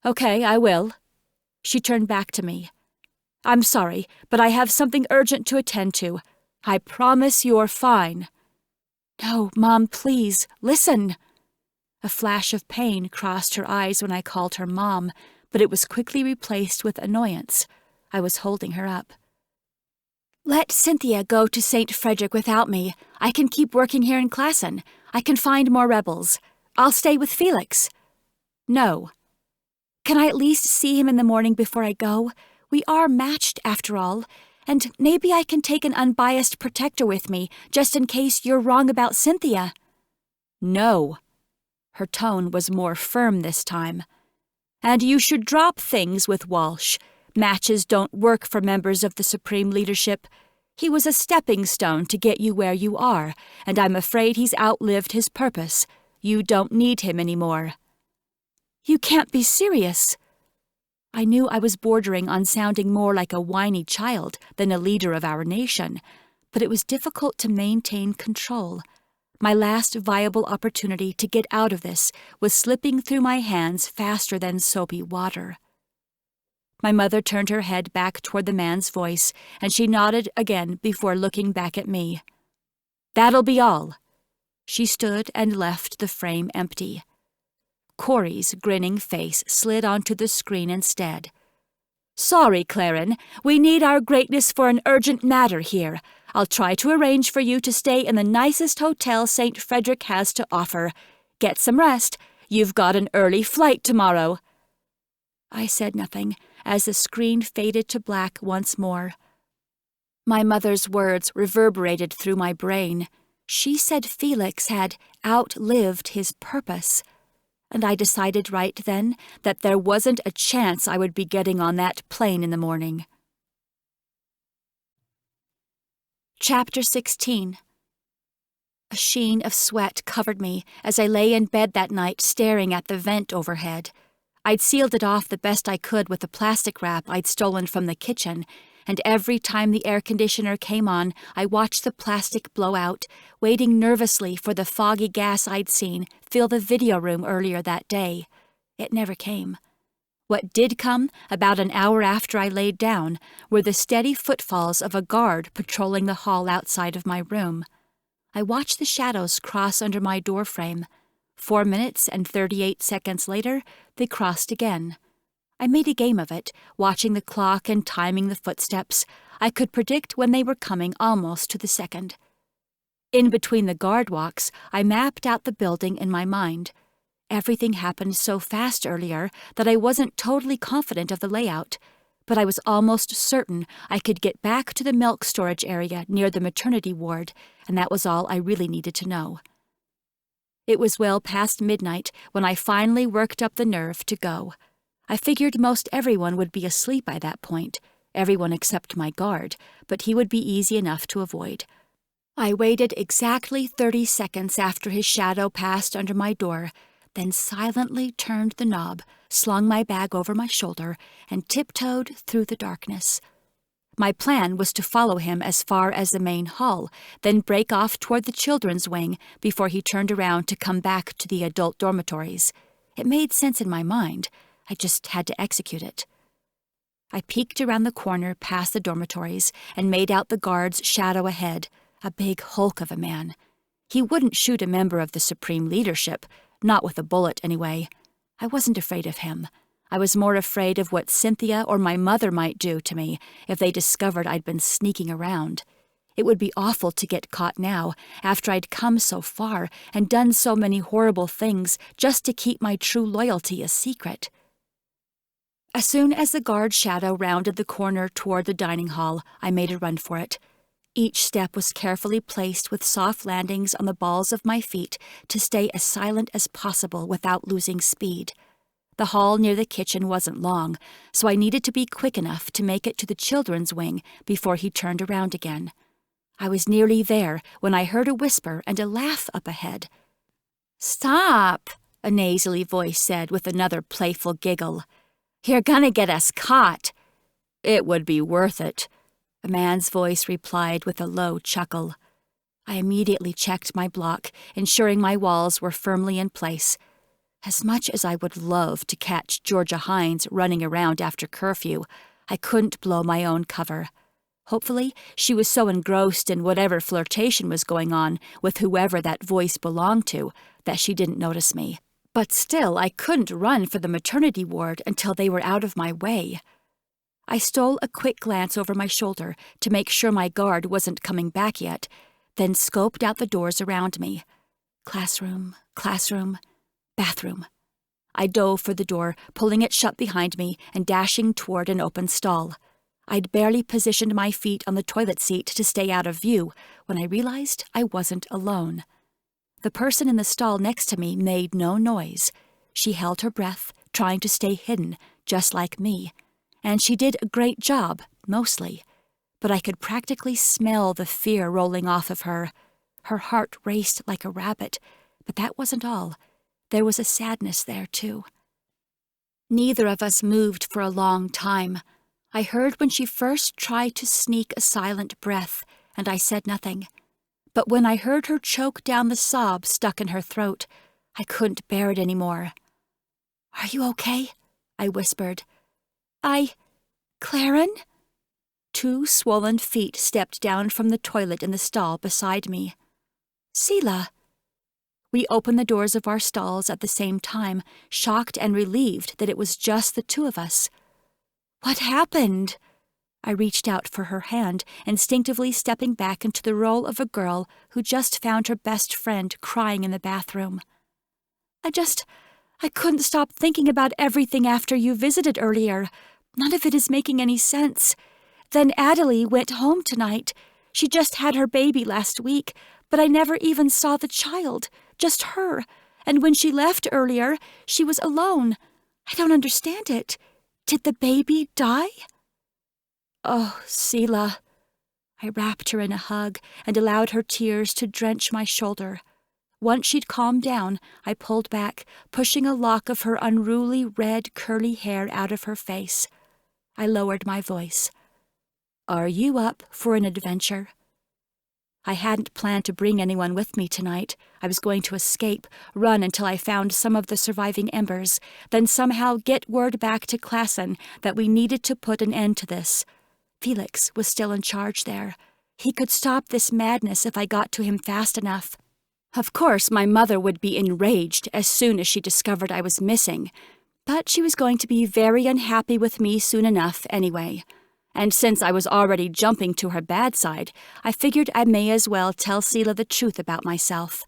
"Okay, I will." She turned back to me. "I'm sorry, but I have something urgent to attend to. I promise you're fine." "No, Mom, please, listen." A flash of pain crossed her eyes when I called her Mom, but it was quickly replaced with annoyance. I was holding her up. "Let Cynthia go to St. Frederick without me. I can keep working here in Claren. I can find more rebels. I'll stay with Felix." "No." "Can I at least see him in the morning before I go? We are matched, after all, and maybe I can take an unbiased protector with me, just in case you're wrong about Cynthia." "No." Her tone was more firm this time. "And you should drop things with Walsh. Matches don't work for members of the Supreme Leadership. He was a stepping stone to get you where you are, and I'm afraid he's outlived his purpose. You don't need him anymore." "You can't be serious." I knew I was bordering on sounding more like a whiny child than a leader of our nation, but it was difficult to maintain control. My last viable opportunity to get out of this was slipping through my hands faster than soapy water. My mother turned her head back toward the man's voice, and she nodded again before looking back at me. "That'll be all." She stood and left the frame empty. Corey's grinning face slid onto the screen instead. "Sorry, Claren. We need our greatness for an urgent matter here. I'll try to arrange for you to stay in the nicest hotel St. Frederick has to offer. Get some rest. You've got an early flight tomorrow." I said nothing as the screen faded to black once more. My mother's words reverberated through my brain. She said Felix had outlived his purpose. And I decided right then that there wasn't a chance I would be getting on that plane in the morning. Chapter 16. A sheen of sweat covered me as I lay in bed that night staring at the vent overhead. I'd sealed it off the best I could with the plastic wrap I'd stolen from the kitchen, and every time the air conditioner came on, I watched the plastic blow out, waiting nervously for the foggy gas I'd seen fill the video room earlier that day. It never came. What did come, about an hour after I laid down, were the steady footfalls of a guard patrolling the hall outside of my room. I watched the shadows cross under my doorframe. 4 minutes and 38 seconds later, they crossed again. I made a game of it, watching the clock and timing the footsteps. I could predict when they were coming almost to the second. In between the guard walks, I mapped out the building in my mind. Everything happened so fast earlier that I wasn't totally confident of the layout, but I was almost certain I could get back to the milk storage area near the maternity ward, and that was all I really needed to know. It was well past midnight when I finally worked up the nerve to go. I figured most everyone would be asleep by that point, everyone except my guard, but he would be easy enough to avoid. I waited exactly 30 seconds after his shadow passed under my door, then silently turned the knob, slung my bag over my shoulder, and tiptoed through the darkness. My plan was to follow him as far as the main hall, then break off toward the children's wing before he turned around to come back to the adult dormitories. It made sense in my mind. I just had to execute it. I peeked around the corner past the dormitories and made out the guard's shadow ahead, a big hulk of a man. He wouldn't shoot a member of the supreme leadership, not with a bullet anyway. I wasn't afraid of him. I was more afraid of what Cynthia or my mother might do to me if they discovered I'd been sneaking around. It would be awful to get caught now, after I'd come so far and done so many horrible things just to keep my true loyalty a secret. As soon as the guard shadow rounded the corner toward the dining hall, I made a run for it. Each step was carefully placed with soft landings on the balls of my feet to stay as silent as possible without losing speed. The hall near the kitchen wasn't long, so I needed to be quick enough to make it to the children's wing before he turned around again. I was nearly there when I heard a whisper and a laugh up ahead. "Stop," a nasally voice said with another playful giggle. "You're gonna get us caught." "It would be worth it," a man's voice replied with a low chuckle. I immediately checked my block, ensuring my walls were firmly in place. As much as I would love to catch Georgia Hines running around after curfew, I couldn't blow my own cover. Hopefully, she was so engrossed in whatever flirtation was going on with whoever that voice belonged to that she didn't notice me. But still, I couldn't run for the maternity ward until they were out of my way. I stole a quick glance over my shoulder to make sure my guard wasn't coming back yet, then scoped out the doors around me. Classroom, bathroom. I dove for the door, pulling it shut behind me and dashing toward an open stall. I'd barely positioned my feet on the toilet seat to stay out of view when I realized I wasn't alone. The person in the stall next to me made no noise. She held her breath, trying to stay hidden, just like me. And she did a great job, mostly. But I could practically smell the fear rolling off of her. Her heart raced like a rabbit, but that wasn't all. There was a sadness there, too. Neither of us moved for a long time. I heard when she first tried to sneak a silent breath, and I said nothing. But when I heard her choke down the sob stuck in her throat, I couldn't bear it any more. "Are you okay?" I whispered. Claren?" 2 swollen feet stepped down from the toilet in the stall beside me. "Selah." We opened the doors of our stalls at the same time, shocked and relieved that it was just the 2 of us. "What happened?" I reached out for her hand, instinctively stepping back into the role of a girl who just found her best friend crying in the bathroom. I couldn't stop thinking about everything after you visited earlier. None of it is making any sense. Then Adelie went home tonight. She just had her baby last week, but I never even saw the child, just her. And when she left earlier, she was alone. I don't understand it. Did the baby die?" "Oh, Selah." I wrapped her in a hug and allowed her tears to drench my shoulder. Once she'd calmed down, I pulled back, pushing a lock of her unruly red curly hair out of her face. I lowered my voice. "Are you up for an adventure?" I hadn't planned to bring anyone with me tonight. I was going to escape, run until I found some of the surviving embers, then somehow get word back to Claren that we needed to put an end to this. Felix was still in charge there. He could stop this madness if I got to him fast enough. Of course, my mother would be enraged as soon as she discovered I was missing, but she was going to be very unhappy with me soon enough anyway. And since I was already jumping to her bad side, I figured I may as well tell Selah the truth about myself.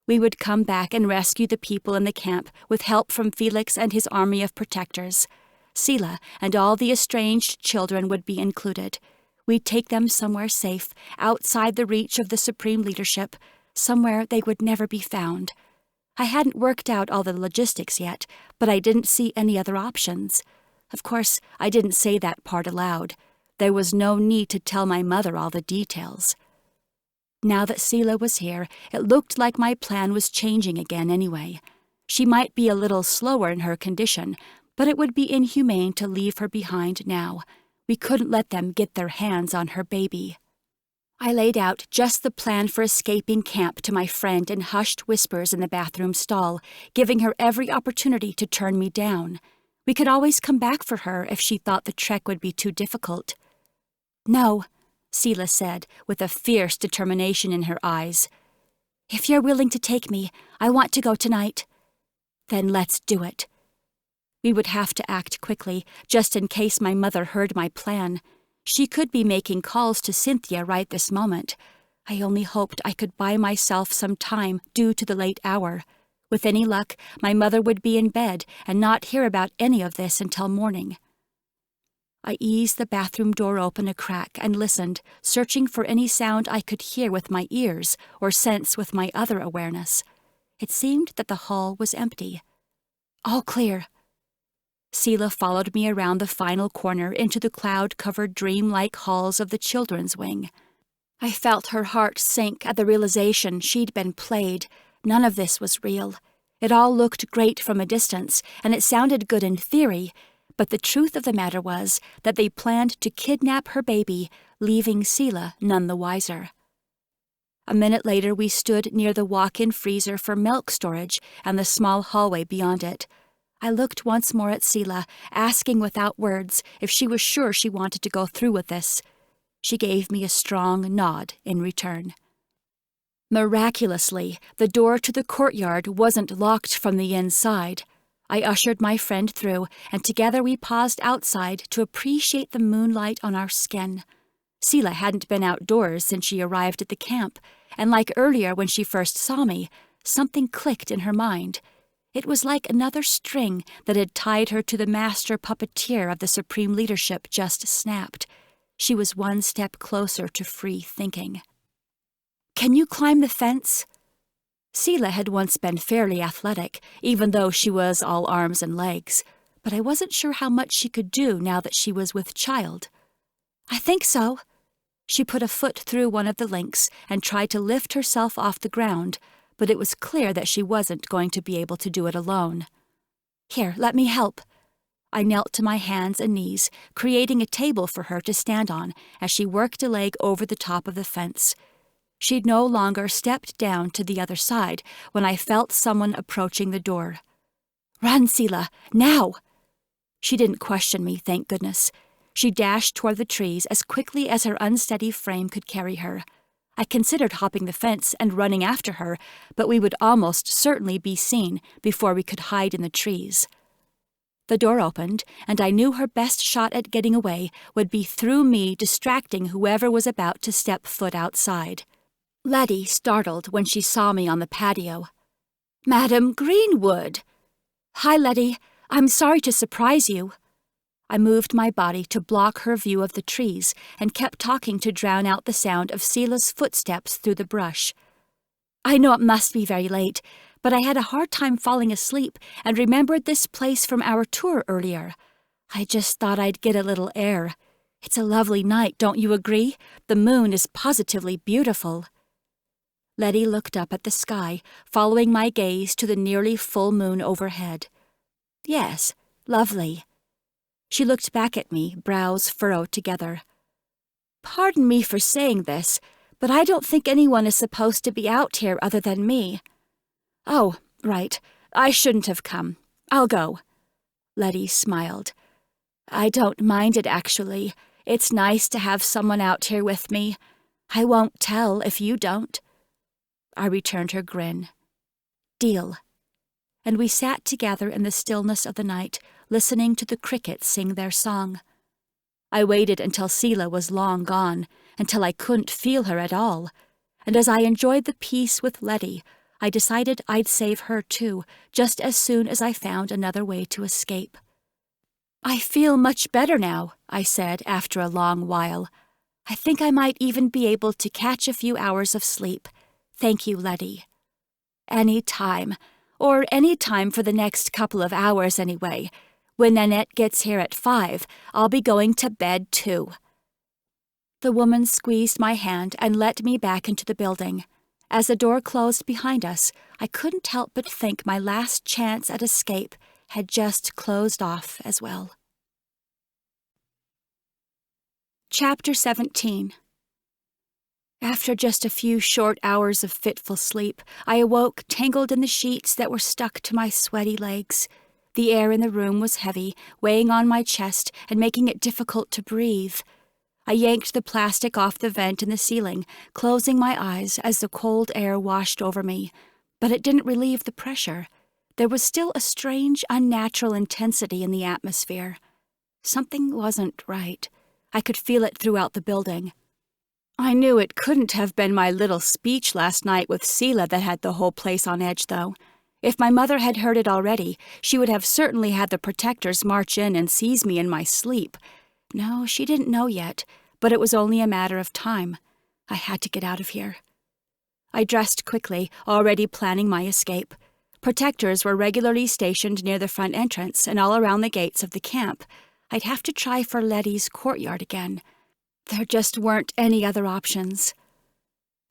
We would come back and rescue the people in the camp with help from Felix and his army of protectors. Selah and all the estranged children would be included. We'd take them somewhere safe, outside the reach of the supreme leadership, somewhere they would never be found. I hadn't worked out all the logistics yet, but I didn't see any other options. Of course, I didn't say that part aloud. There was no need to tell my mother all the details. Now that Selah was here, it looked like my plan was changing again anyway. She might be a little slower in her condition, but it would be inhumane to leave her behind now. We couldn't let them get their hands on her baby. I laid out just the plan for escaping camp to my friend in hushed whispers in the bathroom stall, giving her every opportunity to turn me down. We could always come back for her if she thought the trek would be too difficult. "No," Selah said, with a fierce determination in her eyes. "If you're willing to take me, I want to go tonight." "Then let's do it." We would have to act quickly, just in case my mother heard my plan. She could be making calls to Cynthia right this moment. I only hoped I could buy myself some time due to the late hour. With any luck, my mother would be in bed and not hear about any of this until morning. I eased the bathroom door open a crack and listened, searching for any sound I could hear with my ears or sense with my other awareness. It seemed that the hall was empty. All clear. Selah followed me around the final corner into the cloud-covered dream-like halls of the children's wing. I felt her heart sink at the realization she'd been played. None of this was real. It all looked great from a distance, and it sounded good in theory, but the truth of the matter was that they planned to kidnap her baby, leaving Selah none the wiser. A minute later, we stood near the walk-in freezer for milk storage and the small hallway beyond it. I looked once more at Selah, asking without words if she was sure she wanted to go through with this. She gave me a strong nod in return. Miraculously, the door to the courtyard wasn't locked from the inside. I ushered my friend through, and together we paused outside to appreciate the moonlight on our skin. Selah hadn't been outdoors since she arrived at the camp, and like earlier when she first saw me, something clicked in her mind. It was like another string that had tied her to the master puppeteer of the supreme leadership just snapped. She was one step closer to free thinking. "Can you climb the fence?" Selah had once been fairly athletic, even though she was all arms and legs, but I wasn't sure how much she could do now that she was with child. "I think so." She put a foot through one of the links and tried to lift herself off the ground, but it was clear that she wasn't going to be able to do it alone. "Here, let me help." I knelt to my hands and knees, creating a table for her to stand on as she worked a leg over the top of the fence. She'd no longer stepped down to the other side when I felt someone approaching the door. "Run, Selah, now!" She didn't question me, thank goodness. She dashed toward the trees as quickly as her unsteady frame could carry her. I considered hopping the fence and running after her, but we would almost certainly be seen before we could hide in the trees. The door opened, and I knew her best shot at getting away would be through me distracting whoever was about to step foot outside. Letty startled when she saw me on the patio. "Madam Greenwood!" "Hi, Letty. I'm sorry to surprise you." I moved my body to block her view of the trees and kept talking to drown out the sound of Selah's footsteps through the brush. "I know it must be very late, but I had a hard time falling asleep and remembered this place from our tour earlier. I just thought I'd get a little air. It's a lovely night, don't you agree? The moon is positively beautiful." Letty looked up at the sky, following my gaze to the nearly full moon overhead. "Yes, lovely." She looked back at me, brows furrowed together. "Pardon me for saying this, but I don't think anyone is supposed to be out here other than me." "Oh, right. I shouldn't have come. I'll go." Letty smiled. "I don't mind it, actually. It's nice to have someone out here with me. I won't tell if you don't." I returned her grin. "Deal." And we sat together in the stillness of the night, listening to the crickets sing their song. I waited until Selah was long gone, until I couldn't feel her at all, and as I enjoyed the peace with Letty, I decided I'd save her too, just as soon as I found another way to escape. "I feel much better now," I said after a long while. "I think I might even be able to catch a few hours of sleep. Thank you, Letty." "Any time. Or any time for the next couple of hours anyway. When Nanette gets here at 5, I'll be going to bed too." The woman squeezed my hand and let me back into the building. As the door closed behind us, I couldn't help but think my last chance at escape had just closed off as well. Chapter 17. After just a few short hours of fitful sleep, I awoke tangled in the sheets that were stuck to my sweaty legs. The air in the room was heavy, weighing on my chest and making it difficult to breathe. I yanked the plastic off the vent in the ceiling, closing my eyes as the cold air washed over me. But it didn't relieve the pressure. There was still a strange, unnatural intensity in the atmosphere. Something wasn't right. I could feel it throughout the building. I knew it couldn't have been my little speech last night with Selah that had the whole place on edge, though. If my mother had heard it already, she would have certainly had the protectors march in and seize me in my sleep. No, she didn't know yet, but it was only a matter of time. I had to get out of here. I dressed quickly, already planning my escape. Protectors were regularly stationed near the front entrance and all around the gates of the camp. I'd have to try for Letty's courtyard again. There just weren't any other options.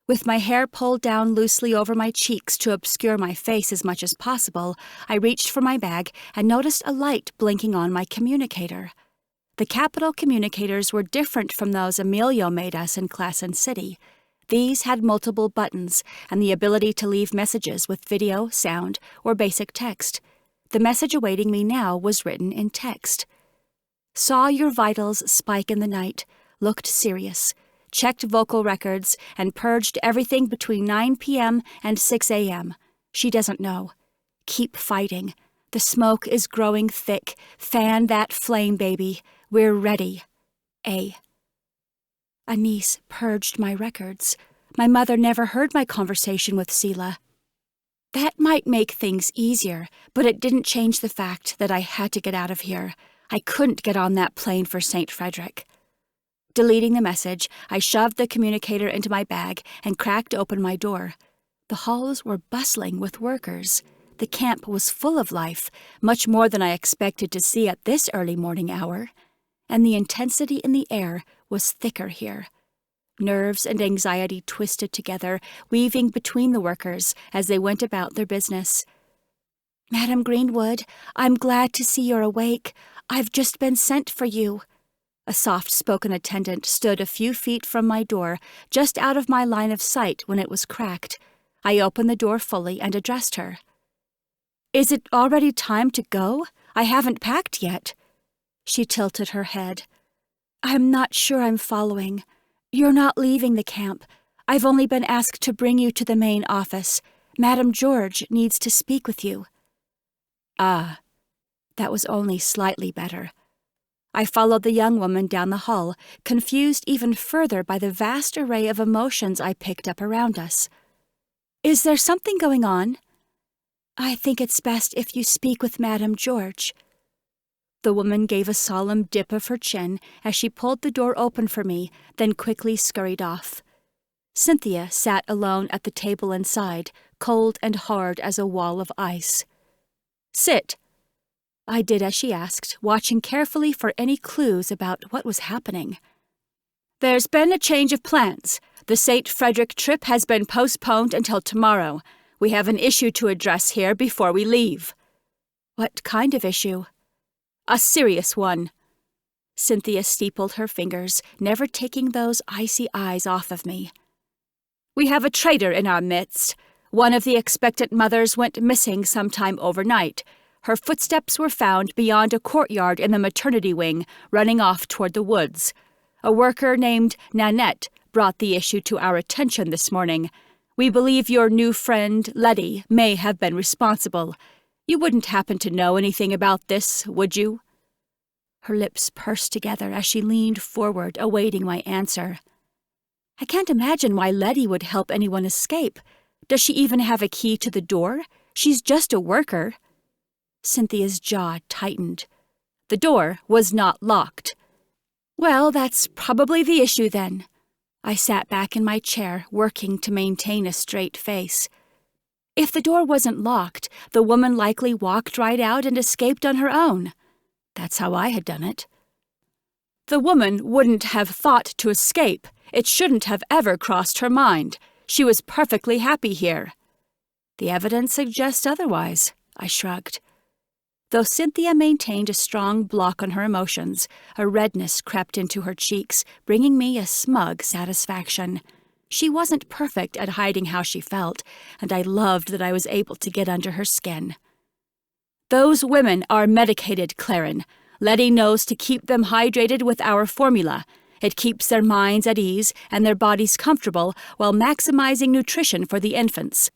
With my hair pulled down loosely over my cheeks to obscure my face as much as possible, I reached for my bag and noticed a light blinking on my communicator. The Capital communicators were different from those Emilio made us in Claren City. These had multiple buttons and the ability to leave messages with video, sound, or basic text. The message awaiting me now was written in text. "Saw your vitals spike in the night. Looked serious. Checked vocal records and purged everything between 9 p.m. and 6 a.m. She doesn't know. Keep fighting. The smoke is growing thick. Fan that flame, baby. We're ready. A." Anise purged my records. My mother never heard my conversation with Selah. That might make things easier, but it didn't change the fact that I had to get out of here. I couldn't get on that plane for St. Frederick. Deleting the message, I shoved the communicator into my bag and cracked open my door. The halls were bustling with workers. The camp was full of life, much more than I expected to see at this early morning hour. And the intensity in the air was thicker here. Nerves and anxiety twisted together, weaving between the workers as they went about their business. "Madam Greenwood, I'm glad to see you're awake. I've just been sent for you." A soft-spoken attendant stood a few feet from my door, just out of my line of sight when it was cracked. I opened the door fully and addressed her. "Is it already time to go? I haven't packed yet." She tilted her head. "I'm not sure I'm following. You're not leaving the camp. I've only been asked to bring you to the main office. Madame George needs to speak with you." Ah, that was only slightly better. I followed the young woman down the hall, confused even further by the vast array of emotions I picked up around us. "Is there something going on?" "I think it's best if you speak with Madame George." The woman gave a solemn dip of her chin as she pulled the door open for me, then quickly scurried off. Cynthia sat alone at the table inside, cold and hard as a wall of ice. "Sit." I did as she asked, watching carefully for any clues about what was happening. "There's been a change of plans. The St. Frederick trip has been postponed until tomorrow. We have an issue to address here before we leave." "What kind of issue?" "A serious one." Cynthia steepled her fingers, never taking those icy eyes off of me. "We have a traitor in our midst. One of the expectant mothers went missing sometime overnight. Her footsteps were found beyond a courtyard in the maternity wing, running off toward the woods. A worker named Nanette brought the issue to our attention this morning. We believe your new friend, Letty, may have been responsible. You wouldn't happen to know anything about this, would you?" Her lips pursed together as she leaned forward, awaiting my answer. "I can't imagine why Letty would help anyone escape. Does she even have a key to the door? She's just a worker." Cynthia's jaw tightened. The door was not locked. "Well, that's probably the issue then." I sat back in my chair, working to maintain a straight face. If the door wasn't locked, the woman likely walked right out and escaped on her own. That's how I had done it. "The woman wouldn't have thought to escape. It shouldn't have ever crossed her mind. She was perfectly happy here." "The evidence suggests otherwise," I shrugged. Though Cynthia maintained a strong block on her emotions, a redness crept into her cheeks, bringing me a smug satisfaction. She wasn't perfect at hiding how she felt, and I loved that I was able to get under her skin. "Those women are medicated, Claren. Letty knows to keep them hydrated with our formula. It keeps their minds at ease and their bodies comfortable while maximizing nutrition for the infants.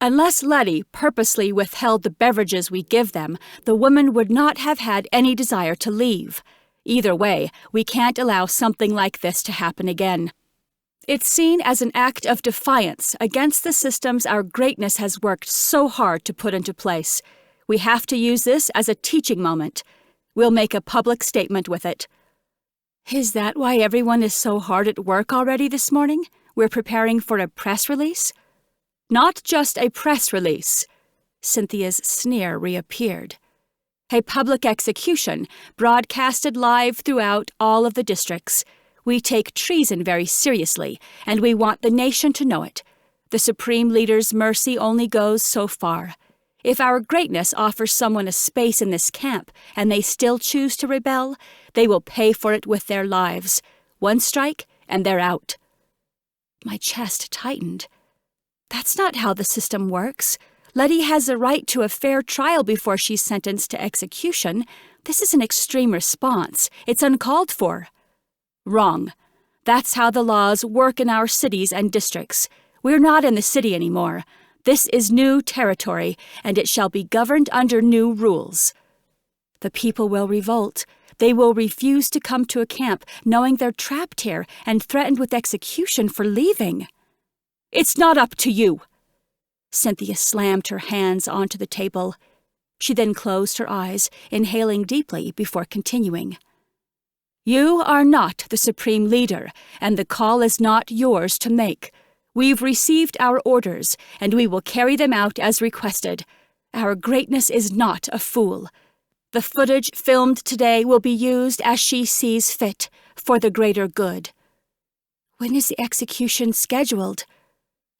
Unless Letty purposely withheld the beverages we give them, the woman would not have had any desire to leave. Either way, we can't allow something like this to happen again. It's seen as an act of defiance against the systems our greatness has worked so hard to put into place. We have to use this as a teaching moment. We'll make a public statement with it." "Is that why everyone is so hard at work already this morning? We're preparing for a press release?" "Not just a press release." Cynthia's sneer reappeared. "A public execution, broadcasted live throughout all of the districts. We take treason very seriously, and we want the nation to know it. The Supreme Leader's mercy only goes so far. If our greatness offers someone a space in this camp, and they still choose to rebel, they will pay for it with their lives. One strike, and they're out." My chest tightened. That's not how the system works. Letty has a right to a fair trial before she's sentenced to execution. This is an extreme response. It's uncalled for. "Wrong. That's how the laws work in our cities and districts. We're not in the city anymore. This is new territory, and it shall be governed under new rules. The people will revolt. They will refuse to come to a camp, knowing they're trapped here and threatened with execution for leaving." "It's not up to you." Cynthia slammed her hands onto the table. She then closed her eyes, inhaling deeply before continuing. "You are not the Supreme Leader, and the call is not yours to make. We've received our orders, and we will carry them out as requested. Our greatness is not a fool. The footage filmed today will be used as she sees fit, for the greater good." "When is the execution scheduled?"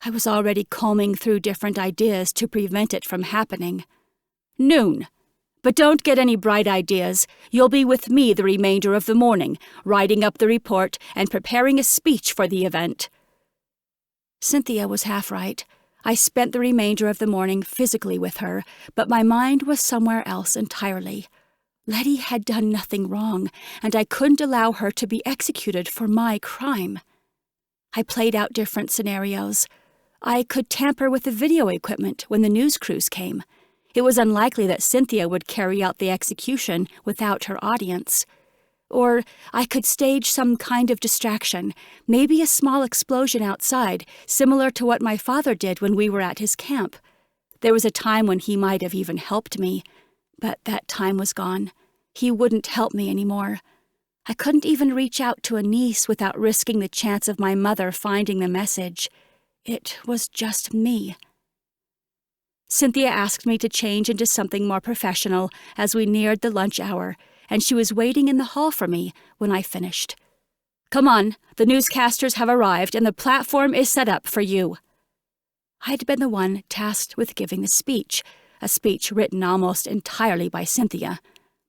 I was already combing through different ideas to prevent it from happening. "Noon. But don't get any bright ideas. You'll be with me the remainder of the morning, writing up the report and preparing a speech for the event." Cynthia was half right. I spent the remainder of the morning physically with her, but my mind was somewhere else entirely. Letty had done nothing wrong, and I couldn't allow her to be executed for my crime. I played out different scenarios. I could tamper with the video equipment when the news crews came. It was unlikely that Cynthia would carry out the execution without her audience. Or I could stage some kind of distraction, maybe a small explosion outside, similar to what my father did when we were at his camp. There was a time when he might have even helped me, but that time was gone. He wouldn't help me anymore. I couldn't even reach out to a niece without risking the chance of my mother finding the message. It was just me. Cynthia asked me to change into something more professional as we neared the lunch hour, and she was waiting in the hall for me when I finished. "Come on, the newscasters have arrived and the platform is set up for you." I'd been the one tasked with giving the speech, a speech written almost entirely by Cynthia.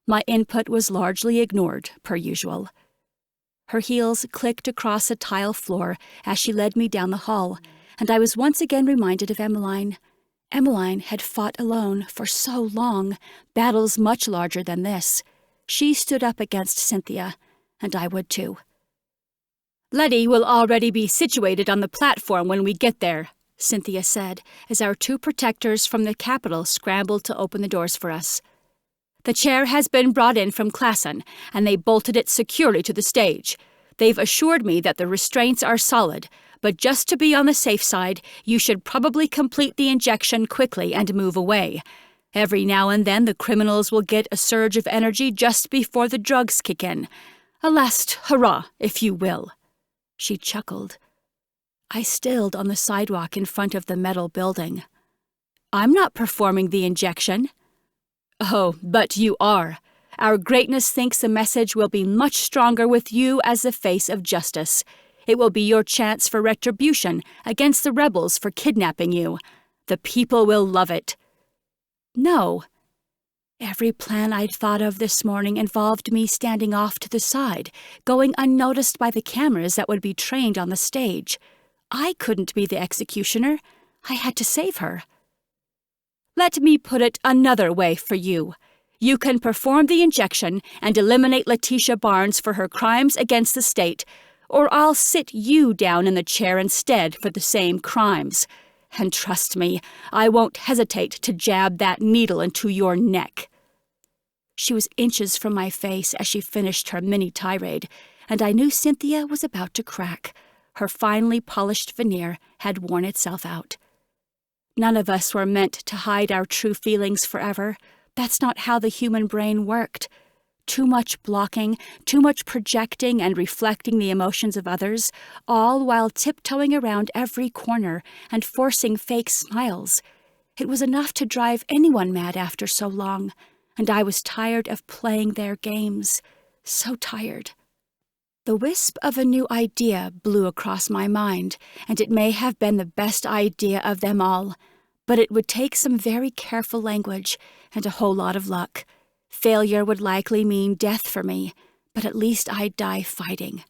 My input was largely ignored, per usual. Her heels clicked across a tile floor as she led me down the hall, and I was once again reminded of Emmeline. Emmeline had fought alone for so long, battles much larger than this. She stood up against Cynthia, and I would too. "Letty will already be situated on the platform when we get there," Cynthia said, as our two protectors from the capital scrambled to open the doors for us. "The chair has been brought in from Claren, and they bolted it securely to the stage. They've assured me that the restraints are solid, but just to be on the safe side, you should probably complete the injection quickly and move away. Every now and then the criminals will get a surge of energy just before the drugs kick in. A last hurrah, if you will." She chuckled. I stilled on the sidewalk in front of the metal building. "I'm not performing the injection." "Oh, but you are. Our greatness thinks the message will be much stronger with you as the face of justice. It will be your chance for retribution against the rebels for kidnapping you. The people will love it." No. Every plan I'd thought of this morning involved me standing off to the side, going unnoticed by the cameras that would be trained on the stage. I couldn't be the executioner. I had to save her. "Let me put it another way for you. You can perform the injection and eliminate Letitia Barnes for her crimes against the state, or I'll sit you down in the chair instead for the same crimes. And trust me, I won't hesitate to jab that needle into your neck." She was inches from my face as she finished her mini-tirade, and I knew Cynthia was about to crack. Her finely polished veneer had worn itself out. None of us were meant to hide our true feelings forever. That's not how the human brain worked. Too much blocking, too much projecting and reflecting the emotions of others, all while tiptoeing around every corner and forcing fake smiles. It was enough to drive anyone mad after so long, and I was tired of playing their games. So tired. The wisp of a new idea blew across my mind, and it may have been the best idea of them all, but it would take some very careful language and a whole lot of luck. Failure would likely mean death for me, but at least I'd die fighting.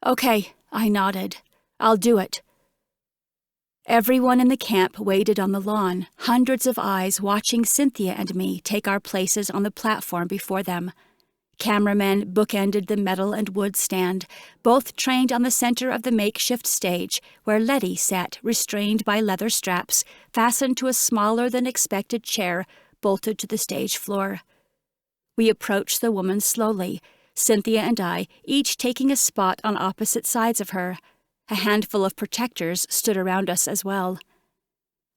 "Okay," I nodded. "I'll do it." Everyone in the camp waited on the lawn, hundreds of eyes watching Cynthia and me take our places on the platform before them. Cameramen bookended the metal and wood stand, both trained on the center of the makeshift stage, where Letty sat restrained by leather straps fastened to a smaller-than-expected chair bolted to the stage floor. We approached the woman slowly, Cynthia and I each taking a spot on opposite sides of her. A handful of protectors stood around us as well.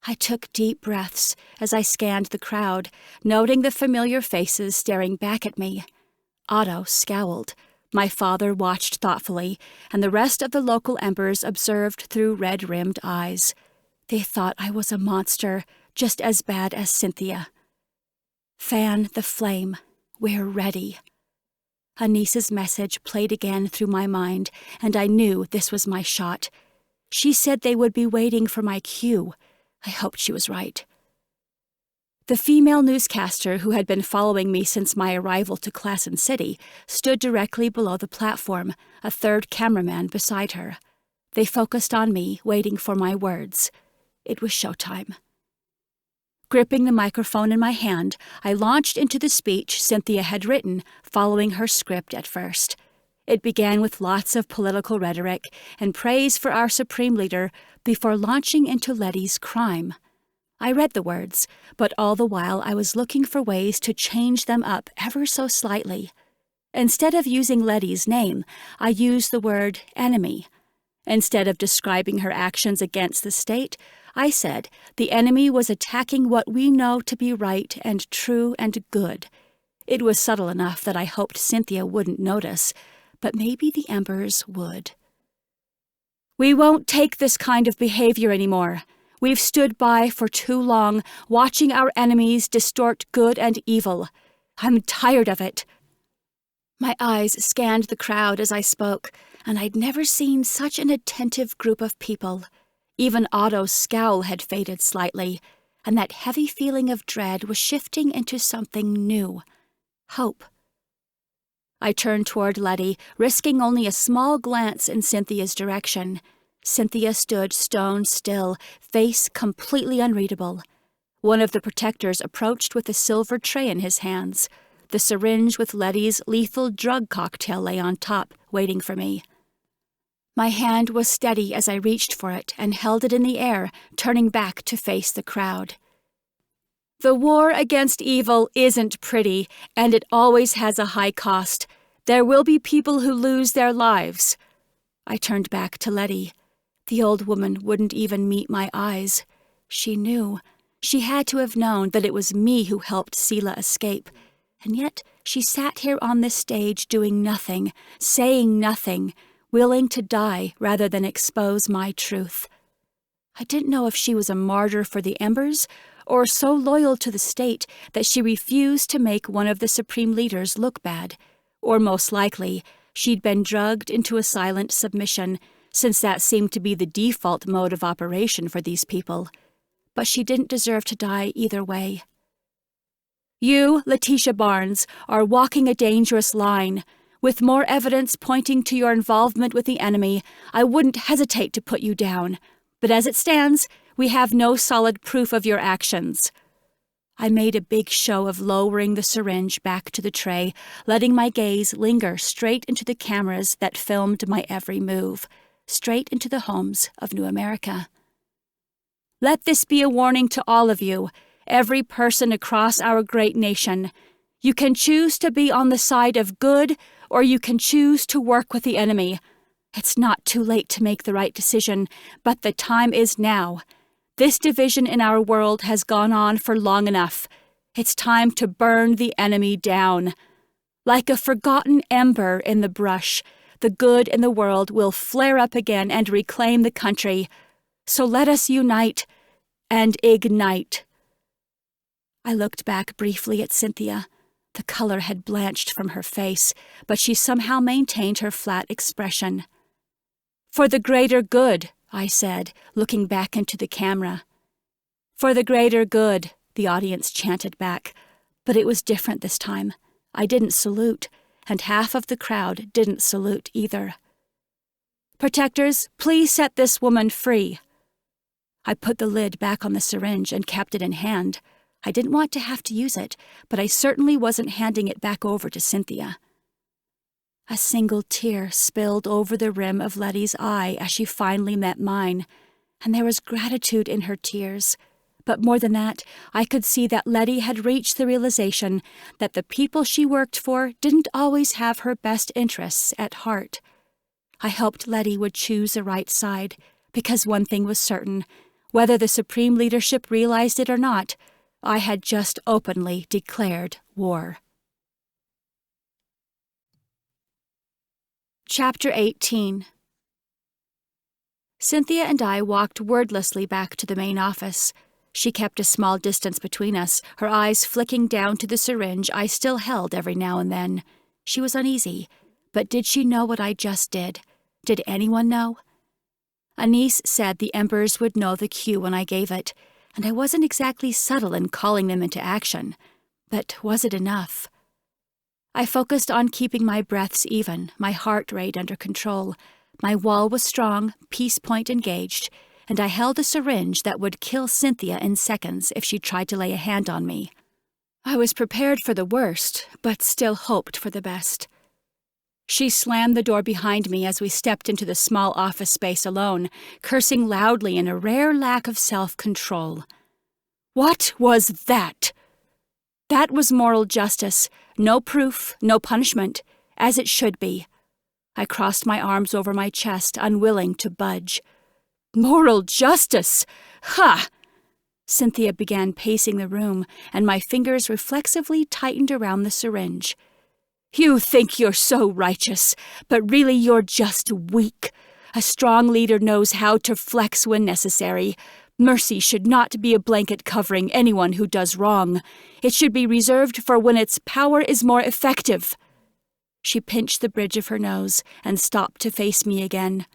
I took deep breaths as I scanned the crowd, noting the familiar faces staring back at me. Otto scowled. My father watched thoughtfully, and the rest of the local embers observed through red-rimmed eyes. They thought I was a monster, just as bad as Cynthia. "Fan the flame. We're ready." Anissa's message played again through my mind, and I knew this was my shot. She said they would be waiting for my cue. I hoped she was right. The female newscaster who had been following me since my arrival to Claren City stood directly below the platform, a third cameraman beside her. They focused on me, waiting for my words. It was showtime. Gripping the microphone in my hand, I launched into the speech Cynthia had written, following her script at first. It began with lots of political rhetoric and praise for our Supreme Leader before launching into Letty's crime. I read the words, but all the while I was looking for ways to change them up ever so slightly. Instead of using Letty's name, I used the word enemy. Instead of describing her actions against the state, I said the enemy was attacking what we know to be right and true and good. It was subtle enough that I hoped Cynthia wouldn't notice, but maybe the Embers would. We won't take this kind of behavior anymore. We've stood by for too long, watching our enemies distort good and evil. I'm tired of it. My eyes scanned the crowd as I spoke, and I'd never seen such an attentive group of people. Even Otto's scowl had faded slightly, and that heavy feeling of dread was shifting into something new. Hope. I turned toward Letty, risking only a small glance in Cynthia's direction. Cynthia stood stone still, face completely unreadable. One of the protectors approached with a silver tray in his hands. The syringe with Letty's lethal drug cocktail lay on top, waiting for me. My hand was steady as I reached for it and held it in the air, turning back to face the crowd. The war against evil isn't pretty, and it always has a high cost. There will be people who lose their lives. I turned back to Letty. The old woman wouldn't even meet my eyes. She knew. She had to have known that it was me who helped Seela escape. And yet she sat here on this stage doing nothing, saying nothing, willing to die rather than expose my truth. I didn't know if she was a martyr for the Embers or so loyal to the state that she refused to make one of the Supreme Leaders look bad, or most likely, she'd been drugged into a silent submission, since that seemed to be the default mode of operation for these people. But she didn't deserve to die either way. You, Letitia Barnes, are walking a dangerous line. With more evidence pointing to your involvement with the enemy, I wouldn't hesitate to put you down. But as it stands, we have no solid proof of your actions. I made a big show of lowering the syringe back to the tray, letting my gaze linger straight into the cameras that filmed my every move, straight into the homes of New America. Let this be a warning to all of you, every person across our great nation. You can choose to be on the side of good, or you can choose to work with the enemy. It's not too late to make the right decision, but the time is now. This division in our world has gone on for long enough. It's time to burn the enemy down. Like a forgotten ember in the brush, the good in the world will flare up again and reclaim the country. So let us unite and ignite. I looked back briefly at Cynthia. The color had blanched from her face, but she somehow maintained her flat expression. For the greater good, I said, looking back into the camera. For the greater good, the audience chanted back, but it was different this time. I didn't salute, and half of the crowd didn't salute either. Protectors, please set this woman free. I put the lid back on the syringe and kept it in hand. I didn't want to have to use it, but I certainly wasn't handing it back over to Cynthia. A single tear spilled over the rim of Letty's eye as she finally met mine, and there was gratitude in her tears. But more than that, I could see that Letty had reached the realization that the people she worked for didn't always have her best interests at heart. I hoped Letty would choose the right side, because one thing was certain, whether the Supreme Leadership realized it or not, I had just openly declared war. Chapter 18. Cynthia and I walked wordlessly back to the main office. She kept a small distance between us, her eyes flicking down to the syringe I still held every now and then. She was uneasy, but did she know what I just did? Did anyone know? Anise said the Embers would know the cue when I gave it, and I wasn't exactly subtle in calling them into action. But was it enough? I focused on keeping my breaths even, my heart rate under control. My wall was strong, peace point engaged, and I held a syringe that would kill Cynthia in seconds if she tried to lay a hand on me. I was prepared for the worst, but still hoped for the best. She slammed the door behind me as we stepped into the small office space alone, cursing loudly in a rare lack of self-control. What was that? That was moral justice. No proof, no punishment, as it should be. I crossed my arms over my chest, unwilling to budge. Moral justice! Ha! Cynthia began pacing the room, and my fingers reflexively tightened around the syringe. You think you're so righteous, but really you're just weak. A strong leader knows how to flex when necessary. Mercy should not be a blanket covering anyone who does wrong. It should be reserved for when its power is more effective. She pinched the bridge of her nose and stopped to face me again.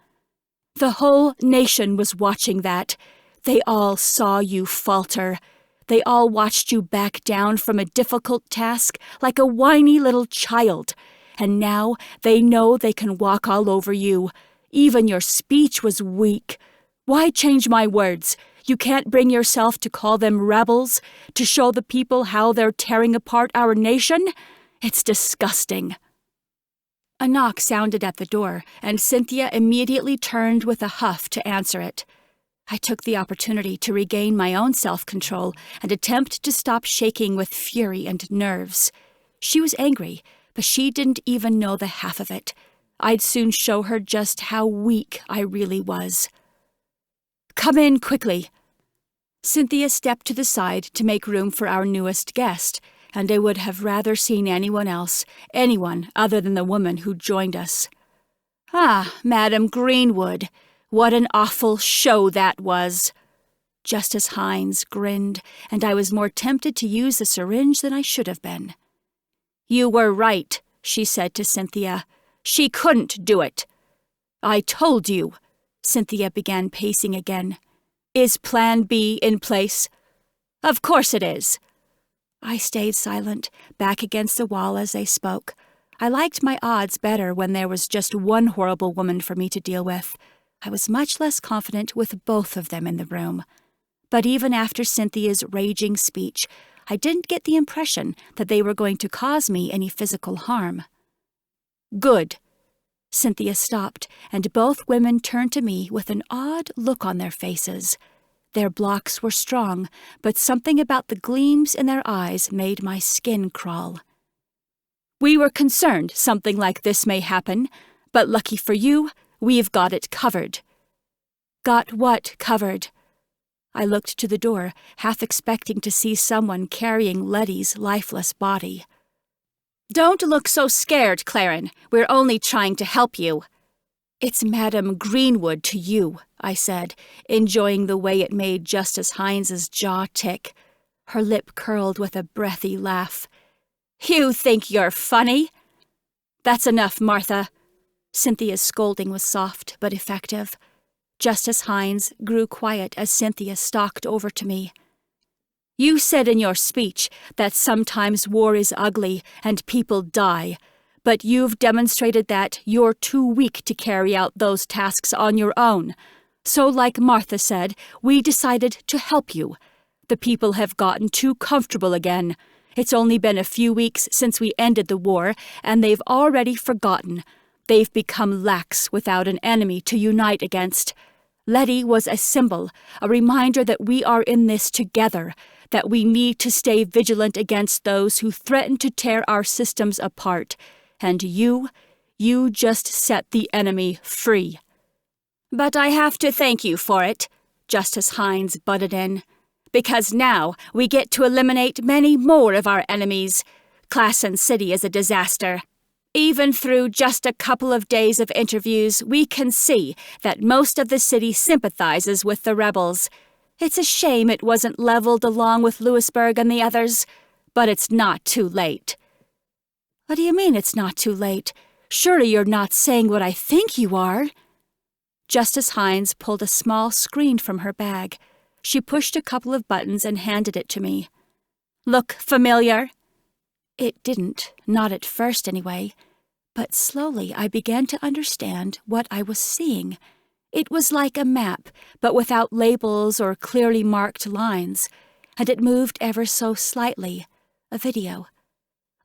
The whole nation was watching that. They all saw you falter. They all watched you back down from a difficult task like a whiny little child. And now they know they can walk all over you. Even your speech was weak. Why change my words? You can't bring yourself to call them rebels, to show the people how they're tearing apart our nation? It's disgusting. A knock sounded at the door, and Cynthia immediately turned with a huff to answer it. I took the opportunity to regain my own self-control and attempt to stop shaking with fury and nerves. She was angry, but she didn't even know the half of it. I'd soon show her just how weak I really was. Come in quickly. Cynthia stepped to the side to make room for our newest guest, and I would have rather seen anyone else, anyone other than the woman who joined us. Ah, Madam Greenwood, what an awful show that was. Justice Hines grinned, and I was more tempted to use the syringe than I should have been. You were right, she said to Cynthia. She couldn't do it. I told you. Cynthia began pacing again. Is Plan B in place? Of course it is. I stayed silent, back against the wall as they spoke. I liked my odds better when there was just one horrible woman for me to deal with. I was much less confident with both of them in the room. But even after Cynthia's raging speech, I didn't get the impression that they were going to cause me any physical harm. Good. Cynthia stopped, and both women turned to me with an odd look on their faces. Their blocks were strong, but something about the gleams in their eyes made my skin crawl. We were concerned something like this may happen, but lucky for you, we've got it covered. Got what covered? I looked to the door, half expecting to see someone carrying Letty's lifeless body. Don't look so scared, Claren. We're only trying to help you. It's Madam Greenwood to you, I said, enjoying the way it made Justice Hines's jaw tick. Her lip curled with a breathy laugh. You think you're funny? That's enough, Martha. Cynthia's scolding was soft but effective. Justice Hines grew quiet as Cynthia stalked over to me. You said in your speech that sometimes war is ugly and people die, but you've demonstrated that you're too weak to carry out those tasks on your own. So, like Martha said, we decided to help you. The people have gotten too comfortable again. It's only been a few weeks since we ended the war, and they've already forgotten. They've become lax without an enemy to unite against. Letty was a symbol, a reminder that we are in this together, that we need to stay vigilant against those who threaten to tear our systems apart. And you just set the enemy free. But I have to thank you for it, Justice Hines butted in, because now we get to eliminate many more of our enemies. Claren City is a disaster. Even through just a couple of days of interviews, we can see that most of the city sympathizes with the rebels. It's a shame it wasn't leveled along with Louisburg and the others, but it's not too late. What do you mean it's not too late? Surely you're not saying what I think you are. Justice Hines pulled a small screen from her bag. She pushed a couple of buttons and handed it to me. "Look familiar?" It didn't, not at first anyway, but slowly I began to understand what I was seeing. It was like a map, but without labels or clearly marked lines, and it moved ever so slightly, a video.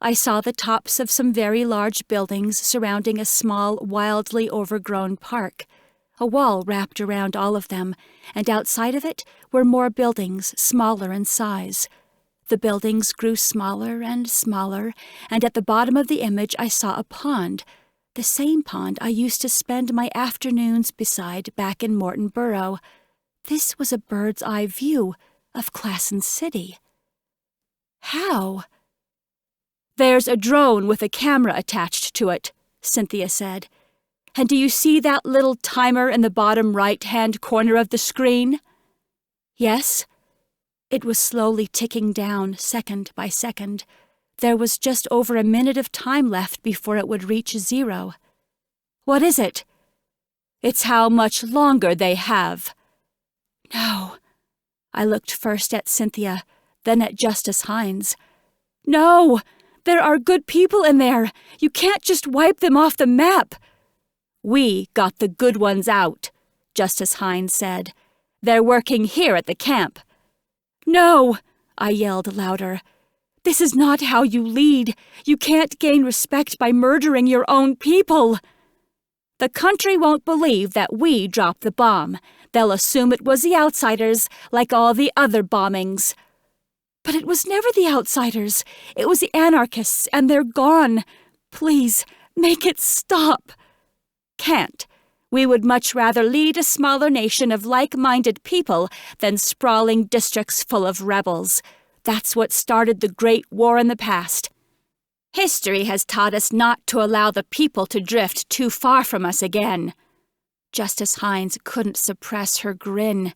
I saw the tops of some very large buildings surrounding a small, wildly overgrown park. A wall wrapped around all of them, and outside of it were more buildings, smaller in size. The buildings grew smaller and smaller, and at the bottom of the image I saw a pond, the same pond I used to spend my afternoons beside back in Morton Borough. This was a bird's-eye view of Claren City. How? "There's a drone with a camera attached to it," Cynthia said. "And do you see that little timer in the bottom right-hand corner of the screen?" "Yes." It was slowly ticking down, second by second. There was just over a minute of time left before it would reach 0. "What is it?" "It's how much longer they have." "No." I looked first at Cynthia, then at Justice Hines. "No! There are good people in there. You can't just wipe them off the map." "We got the good ones out," Justice Hines said. "They're working here at the camp." "No!" I yelled louder. "This is not how you lead. You can't gain respect by murdering your own people." "The country won't believe that we dropped the bomb. They'll assume it was the outsiders, like all the other bombings." "But it was never the outsiders. It was the anarchists, and they're gone. Please, make it stop." "Can't. We would much rather lead a smaller nation of like-minded people than sprawling districts full of rebels. That's what started the Great War in the past. History has taught us not to allow the people to drift too far from us again." Justice Hines couldn't suppress her grin.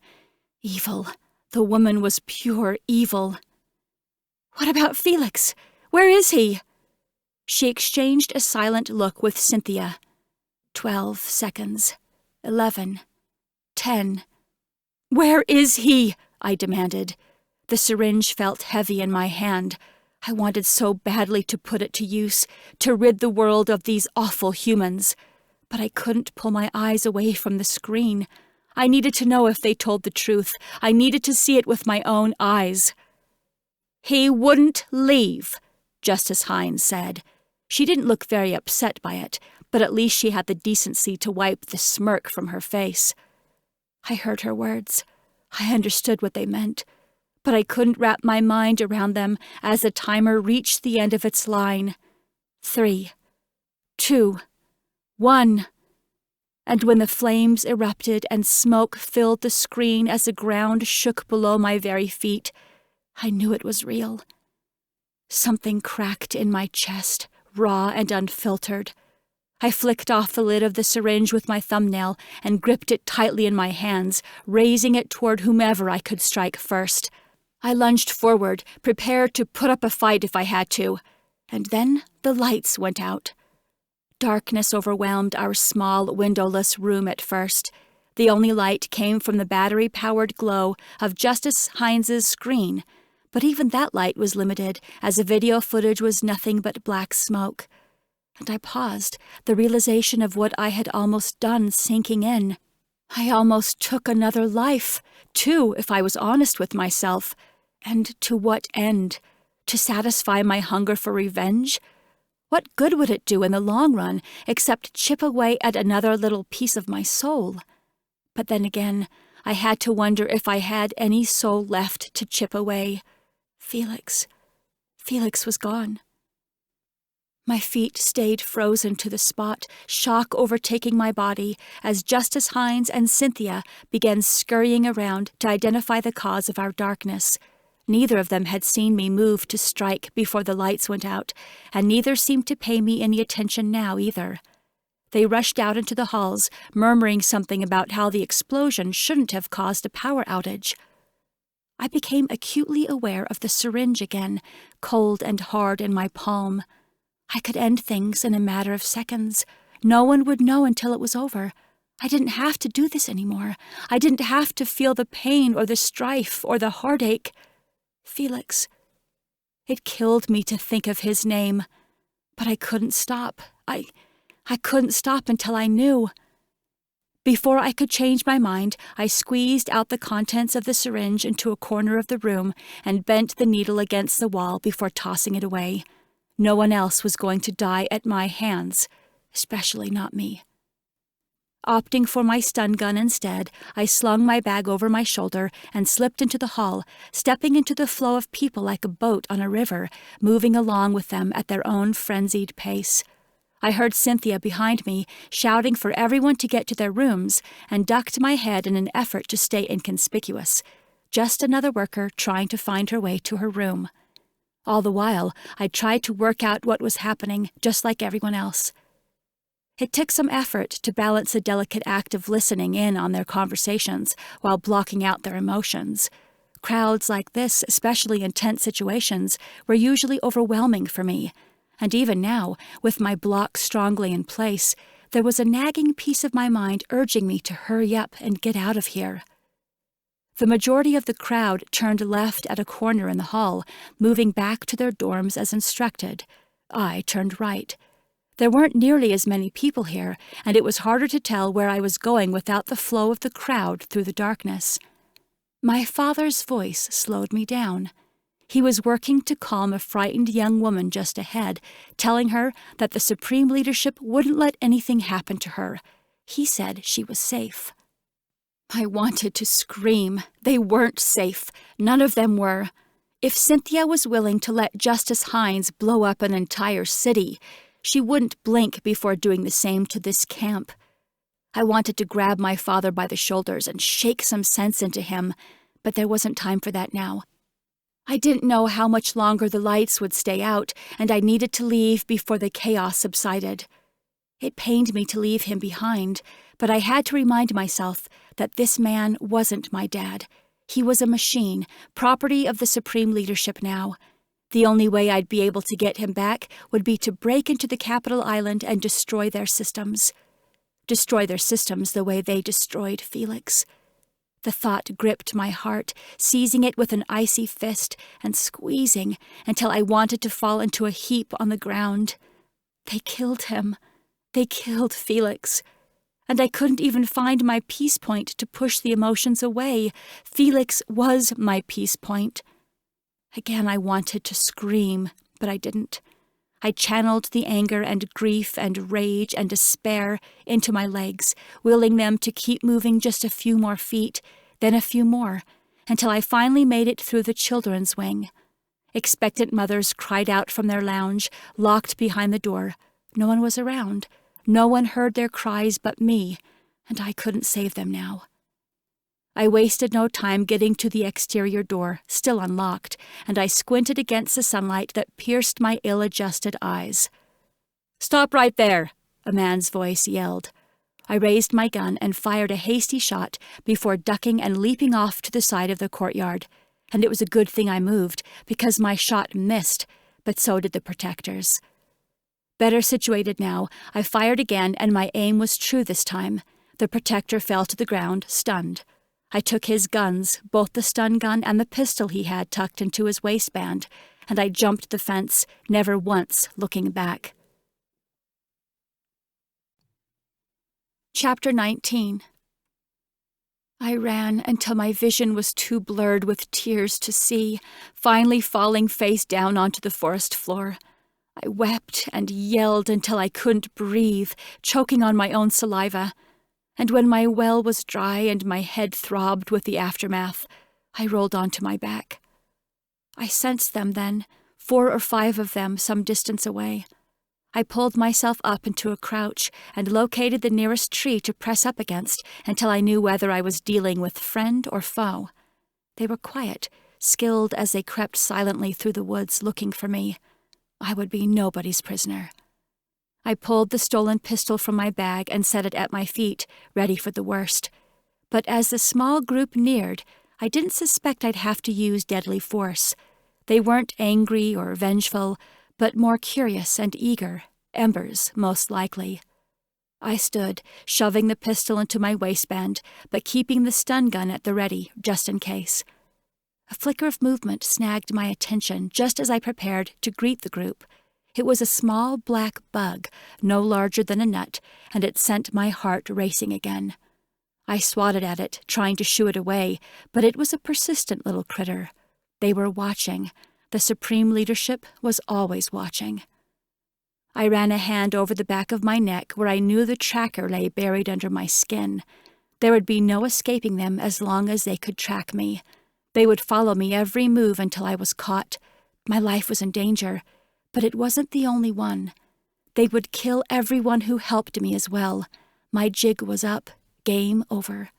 Evil. The woman was pure evil. "What about Felix? Where is he?" She exchanged a silent look with Cynthia. 12 seconds. 11. 10. "Where is he?" I demanded. The syringe felt heavy in my hand. I wanted so badly to put it to use, to rid the world of these awful humans. But I couldn't pull my eyes away from the screen. I needed to know if they told the truth. I needed to see it with my own eyes. "He wouldn't leave," Justice Hines said. She didn't look very upset by it, but at least she had the decency to wipe the smirk from her face. I heard her words. I understood what they meant, but I couldn't wrap my mind around them as the timer reached the end of its line. 3, 2, 1. And when the flames erupted and smoke filled the screen as the ground shook below my very feet, I knew it was real. Something cracked in my chest, raw and unfiltered. I flicked off the lid of the syringe with my thumbnail and gripped it tightly in my hands, raising it toward whomever I could strike first. I lunged forward, prepared to put up a fight if I had to, and then the lights went out. Darkness overwhelmed our small, windowless room at first. The only light came from the battery-powered glow of Justice Hines's screen, but even that light was limited, as the video footage was nothing but black smoke. And I paused, the realization of what I had almost done sinking in. I almost took another life, too, if I was honest with myself. And to what end? To satisfy my hunger for revenge? What good would it do in the long run, except chip away at another little piece of my soul? But then again, I had to wonder if I had any soul left to chip away. Felix was gone. My feet stayed frozen to the spot, shock overtaking my body, as Justice Hines and Cynthia began scurrying around to identify the cause of our darkness. Neither of them had seen me move to strike before the lights went out, and neither seemed to pay me any attention now either. They rushed out into the halls, murmuring something about how the explosion shouldn't have caused a power outage. I became acutely aware of the syringe again, cold and hard in my palm. I could end things in a matter of seconds. No one would know until it was over. I didn't have to do this anymore. I didn't have to feel the pain or the strife or the heartache. Felix. It killed me to think of his name, but I couldn't stop. I couldn't stop until I knew. Before I could change my mind, I squeezed out the contents of the syringe into a corner of the room and bent the needle against the wall before tossing it away. No one else was going to die at my hands, especially not me. Opting for my stun gun instead, I slung my bag over my shoulder and slipped into the hall, stepping into the flow of people like a boat on a river, moving along with them at their own frenzied pace. I heard Cynthia behind me, shouting for everyone to get to their rooms, and ducked my head in an effort to stay inconspicuous. Just another worker trying to find her way to her room. All the while, I tried to work out what was happening, just like everyone else. It took some effort to balance the delicate act of listening in on their conversations while blocking out their emotions. Crowds like this, especially in tense situations, were usually overwhelming for me, and even now, with my block strongly in place, there was a nagging piece of my mind urging me to hurry up and get out of here. The majority of the crowd turned left at a corner in the hall, moving back to their dorms as instructed. I turned right. There weren't nearly as many people here, and it was harder to tell where I was going without the flow of the crowd through the darkness. My father's voice slowed me down. He was working to calm a frightened young woman just ahead, telling her that the Supreme Leadership wouldn't let anything happen to her. He said she was safe. I wanted to scream. They weren't safe. None of them were. If Cynthia was willing to let Justice Hines blow up an entire city, she wouldn't blink before doing the same to this camp. I wanted to grab my father by the shoulders and shake some sense into him, but there wasn't time for that now. I didn't know how much longer the lights would stay out, and I needed to leave before the chaos subsided. It pained me to leave him behind, but I had to remind myself that this man wasn't my dad. He was a machine, property of the Supreme Leadership now. The only way I'd be able to get him back would be to break into the capital island and destroy their systems. Destroy their systems the way they destroyed Felix. The thought gripped my heart, seizing it with an icy fist and squeezing until I wanted to fall into a heap on the ground. They killed him. They killed Felix. And I couldn't even find my peace point to push the emotions away. Felix was my peace point. Again, I wanted to scream, but I didn't. I channeled the anger and grief and rage and despair into my legs, willing them to keep moving just a few more feet, then a few more, until I finally made it through the children's wing. Expectant mothers cried out from their lounge, locked behind the door. No one was around. No one heard their cries but me, and I couldn't save them now. I wasted no time getting to the exterior door, still unlocked, and I squinted against the sunlight that pierced my ill-adjusted eyes. "Stop right there!" a man's voice yelled. I raised my gun and fired a hasty shot before ducking and leaping off to the side of the courtyard, and it was a good thing I moved, because my shot missed, but so did the protectors. Better situated now, I fired again, and my aim was true this time. The protector fell to the ground, stunned. I took his guns, both the stun gun and the pistol he had tucked into his waistband, and I jumped the fence, never once looking back. Chapter 19. I ran until my vision was too blurred with tears to see, finally falling face down onto the forest floor. I wept and yelled until I couldn't breathe, choking on my own saliva. And when my well was dry and my head throbbed with the aftermath, I rolled onto my back. I sensed them then, 4 or 5 of them some distance away. I pulled myself up into a crouch and located the nearest tree to press up against until I knew whether I was dealing with friend or foe. They were quiet, skilled as they crept silently through the woods looking for me. I would be nobody's prisoner. I pulled the stolen pistol from my bag and set it at my feet, ready for the worst. But as the small group neared, I didn't suspect I'd have to use deadly force. They weren't angry or vengeful, but more curious and eager, embers, most likely. I stood, shoving the pistol into my waistband, but keeping the stun gun at the ready, just in case. A flicker of movement snagged my attention just as I prepared to greet the group. It was a small black bug, no larger than a nut, and it sent my heart racing again. I swatted at it, trying to shoo it away, but it was a persistent little critter. They were watching. The Supreme Leadership was always watching. I ran a hand over the back of my neck where I knew the tracker lay buried under my skin. There would be no escaping them as long as they could track me. They would follow me every move until I was caught. My life was in danger, but it wasn't the only one. They would kill everyone who helped me as well. My jig was up. Game over.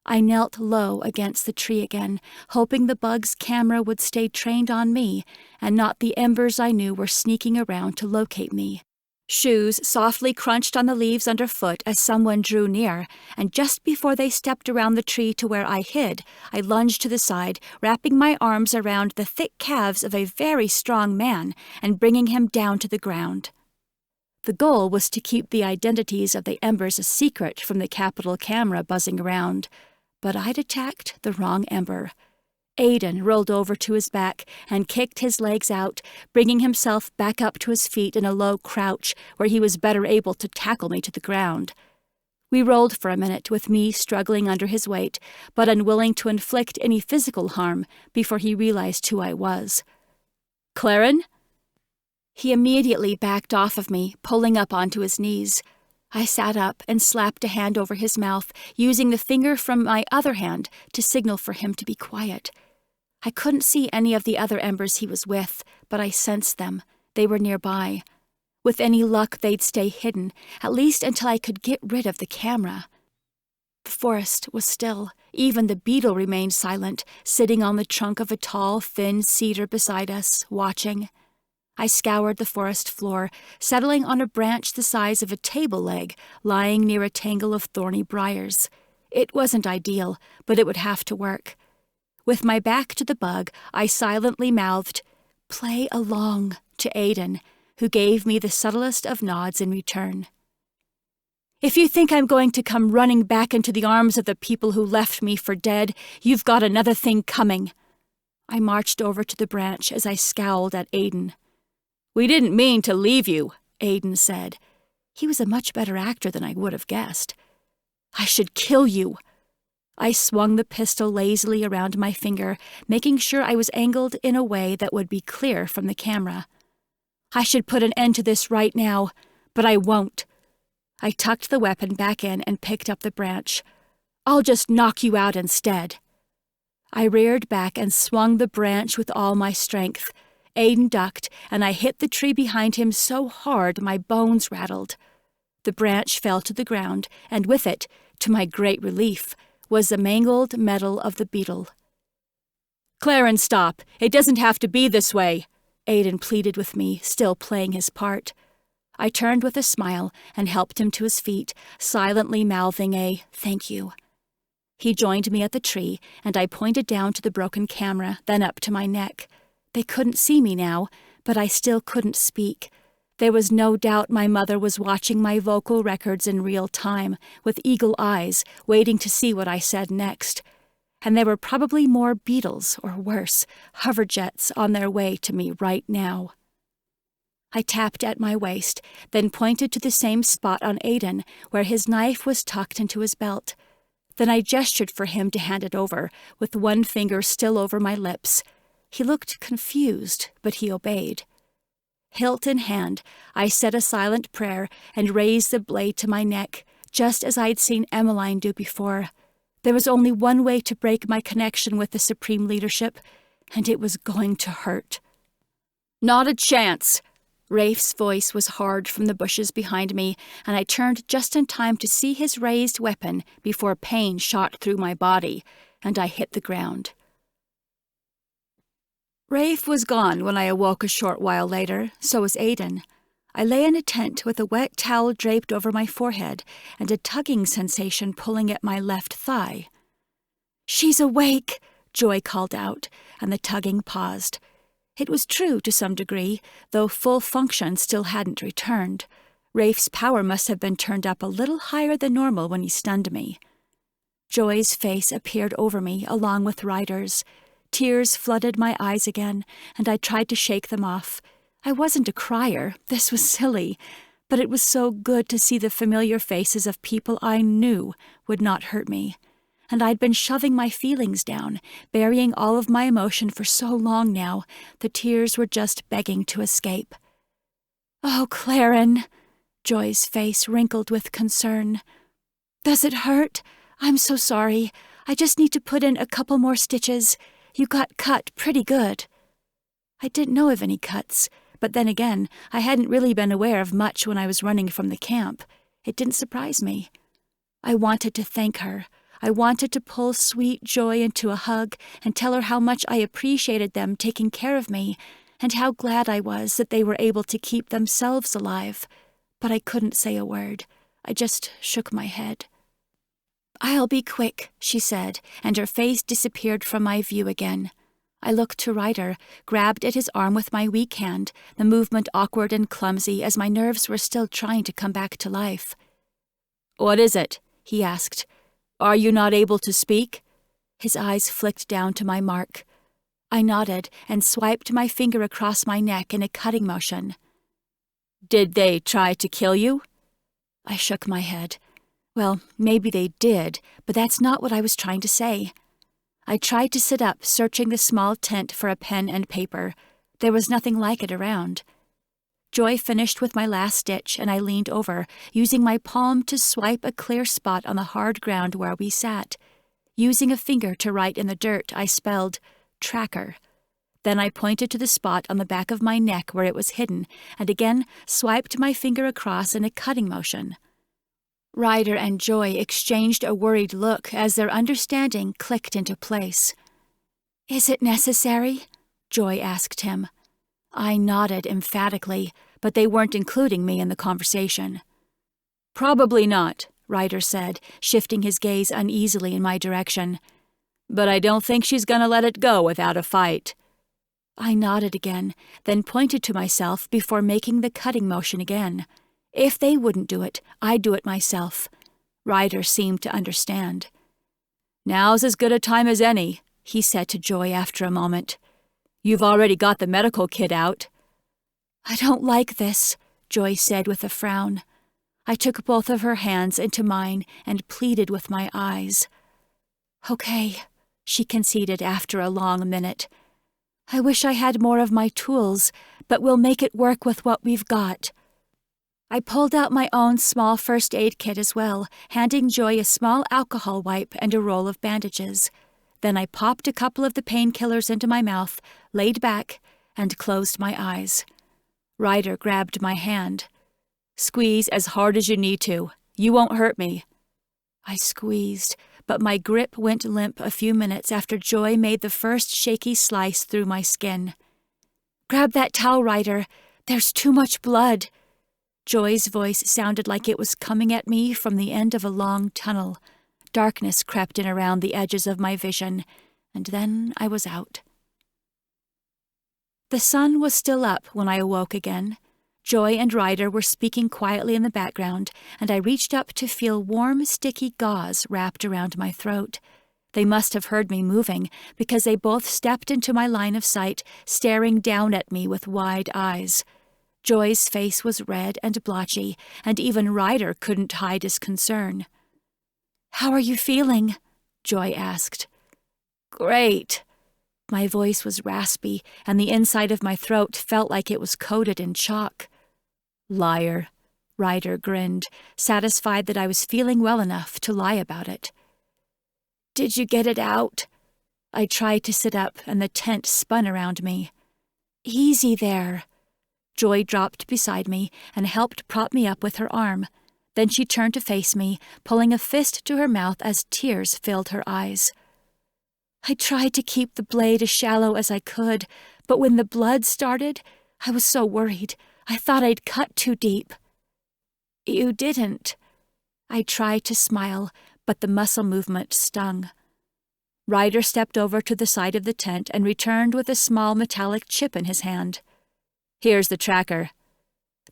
I knelt low against the tree again, hoping the bug's camera would stay trained on me and not the embers I knew were sneaking around to locate me. Shoes softly crunched on the leaves underfoot as someone drew near, and just before they stepped around the tree to where I hid, I lunged to the side, wrapping my arms around the thick calves of a very strong man and bringing him down to the ground. The goal was to keep the identities of the embers a secret from the Capitol camera buzzing around, but I'd attacked the wrong ember. Aiden rolled over to his back and kicked his legs out, bringing himself back up to his feet in a low crouch where he was better able to tackle me to the ground. We rolled for a minute with me struggling under his weight, but unwilling to inflict any physical harm before he realized who I was. "Claren?" He immediately backed off of me, pulling up onto his knees. I sat up and slapped a hand over his mouth, using the finger from my other hand to signal for him to be quiet. I couldn't see any of the other embers he was with, but I sensed them. They were nearby. With any luck, they'd stay hidden, at least until I could get rid of the camera. The forest was still. Even the beetle remained silent, sitting on the trunk of a tall, thin cedar beside us, watching. I scoured the forest floor, settling on a branch the size of a table leg, lying near a tangle of thorny briars. It wasn't ideal, but it would have to work. With my back to the bug, I silently mouthed, "Play along," to Aiden, who gave me the subtlest of nods in return. "If you think I'm going to come running back into the arms of the people who left me for dead, you've got another thing coming." I marched over to the branch as I scowled at Aiden. "We didn't mean to leave you," Aiden said. He was a much better actor than I would have guessed. "I should kill you." I swung the pistol lazily around my finger, making sure I was angled in a way that would be clear from the camera. "I should put an end to this right now, but I won't." I tucked the weapon back in and picked up the branch. "I'll just knock you out instead." I reared back and swung the branch with all my strength. Aiden ducked, and I hit the tree behind him so hard my bones rattled. The branch fell to the ground, and with it, to my great relief, was the mangled metal of the beetle. "Claren, stop! It doesn't have to be this way!" Aiden pleaded with me, still playing his part. I turned with a smile and helped him to his feet, silently mouthing a "thank you." He joined me at the tree, and I pointed down to the broken camera, then up to my neck. They couldn't see me now, but I still couldn't speak. There was no doubt my mother was watching my vocal records in real time, with eagle eyes, waiting to see what I said next. And there were probably more beetles, or worse, hover jets on their way to me right now. I tapped at my waist, then pointed to the same spot on Aiden, where his knife was tucked into his belt. Then I gestured for him to hand it over, with one finger still over my lips. He looked confused, but he obeyed. Hilt in hand, I said a silent prayer and raised the blade to my neck, just as I'd seen Emmeline do before. There was only one way to break my connection with the Supreme Leadership, and it was going to hurt. "Not a chance!" Rafe's voice was hard from the bushes behind me, and I turned just in time to see his raised weapon before pain shot through my body, and I hit the ground. Rafe was gone when I awoke a short while later, so was Aiden. I lay in a tent with a wet towel draped over my forehead and a tugging sensation pulling at my left thigh. "She's awake!" Joy called out, and the tugging paused. It was true to some degree, though full function still hadn't returned. Rafe's power must have been turned up a little higher than normal when he stunned me. Joy's face appeared over me, along with Ryder's. Tears flooded my eyes again, and I tried to shake them off. I wasn't a crier. This was silly. But it was so good to see the familiar faces of people I knew would not hurt me. And I'd been shoving my feelings down, burying all of my emotion for so long now, the tears were just begging to escape. "Oh, Claren," Joy's face wrinkled with concern. "Does it hurt? I'm so sorry. I just need to put in a couple more stitches. You got cut pretty good." I didn't know of any cuts, but then again, I hadn't really been aware of much when I was running from the camp. It didn't surprise me. I wanted to thank her. I wanted to pull sweet Joy into a hug and tell her how much I appreciated them taking care of me, and how glad I was that they were able to keep themselves alive. But I couldn't say a word. I just shook my head. "I'll be quick," she said, and her face disappeared from my view again. I looked to Ryder, grabbed at his arm with my weak hand, the movement awkward and clumsy as my nerves were still trying to come back to life. "What is it?" he asked. "Are you not able to speak?" His eyes flicked down to my mark. I nodded and swiped my finger across my neck in a cutting motion. "Did they try to kill you?" I shook my head. Well, maybe they did, but that's not what I was trying to say. I tried to sit up, searching the small tent for a pen and paper. There was nothing like it around. Joy finished with my last stitch, and I leaned over, using my palm to swipe a clear spot on the hard ground where we sat. Using a finger to write in the dirt, I spelled tracker. Then I pointed to the spot on the back of my neck where it was hidden, and again swiped my finger across in a cutting motion. Ryder and Joy exchanged a worried look as their understanding clicked into place. "Is it necessary?" Joy asked him. I nodded emphatically, but they weren't including me in the conversation. "Probably not," Ryder said, shifting his gaze uneasily in my direction. "But I don't think she's gonna let it go without a fight." I nodded again, then pointed to myself before making the cutting motion again. If they wouldn't do it, I'd do it myself. Ryder seemed to understand. "Now's as good a time as any," he said to Joy after a moment. "You've already got the medical kit out." "I don't like this," Joy said with a frown. I took both of her hands into mine and pleaded with my eyes. "Okay," she conceded after a long minute. "I wish I had more of my tools, but we'll make it work with what we've got." I pulled out my own small first aid kit as well, handing Joy a small alcohol wipe and a roll of bandages. Then I popped a couple of the painkillers into my mouth, laid back, and closed my eyes. Ryder grabbed my hand. "Squeeze as hard as you need to. You won't hurt me." I squeezed, but my grip went limp a few minutes after Joy made the first shaky slice through my skin. "Grab that towel, Ryder. There's too much blood." Joy's voice sounded like it was coming at me from the end of a long tunnel. Darkness crept in around the edges of my vision, and then I was out. The sun was still up when I awoke again. Joy and Ryder were speaking quietly in the background, and I reached up to feel warm, sticky gauze wrapped around my throat. They must have heard me moving, because they both stepped into my line of sight, staring down at me with wide eyes. Joy's face was red and blotchy, and even Ryder couldn't hide his concern. "How are you feeling?" Joy asked. "Great." My voice was raspy, and the inside of my throat felt like it was coated in chalk. "Liar," Ryder grinned, satisfied that I was feeling well enough to lie about it. "Did you get it out?" I tried to sit up, and the tent spun around me. "Easy there." Joy dropped beside me and helped prop me up with her arm. Then she turned to face me, pulling a fist to her mouth as tears filled her eyes. I tried to keep the blade as shallow as I could, but when the blood started, I was so worried. I thought I'd cut too deep. "You didn't." I tried to smile, but the muscle movement stung. Ryder stepped over to the side of the tent and returned with a small metallic chip in his hand. "Here's the tracker."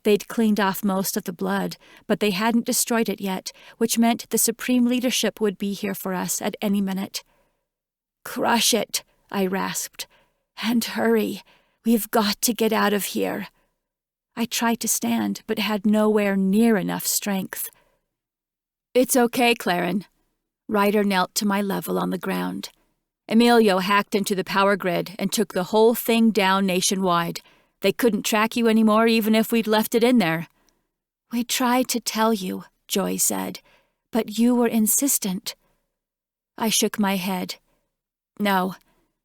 They'd cleaned off most of the blood, but they hadn't destroyed it yet, which meant the Supreme Leadership would be here for us at any minute. "Crush it," I rasped. "And hurry. We've got to get out of here." I tried to stand, but had nowhere near enough strength. "It's okay, Claren." Ryder knelt to my level on the ground. "Emilio hacked into the power grid and took the whole thing down nationwide. They couldn't track you anymore even if we'd left it in there." "We tried to tell you," Joy said, "but you were insistent." I shook my head. "No.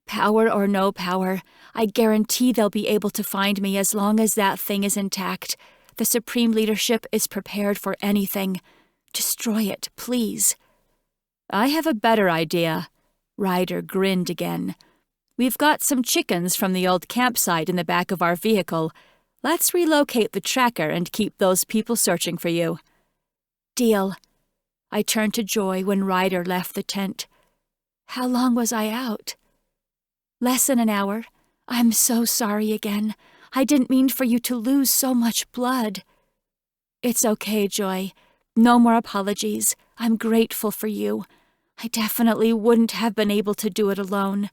Power or no power, I guarantee they'll be able to find me as long as that thing is intact. The Supreme Leadership is prepared for anything. Destroy it, please." "I have a better idea." Ryder grinned again. "We've got some chickens from the old campsite in the back of our vehicle. Let's relocate the tracker and keep those people searching for you." "Deal." I turned to Joy when Ryder left the tent. "How long was I out?" "Less than an hour. I'm so sorry again. I didn't mean for you to lose so much blood." "It's okay, Joy. No more apologies. I'm grateful for you. I definitely wouldn't have been able to do it alone.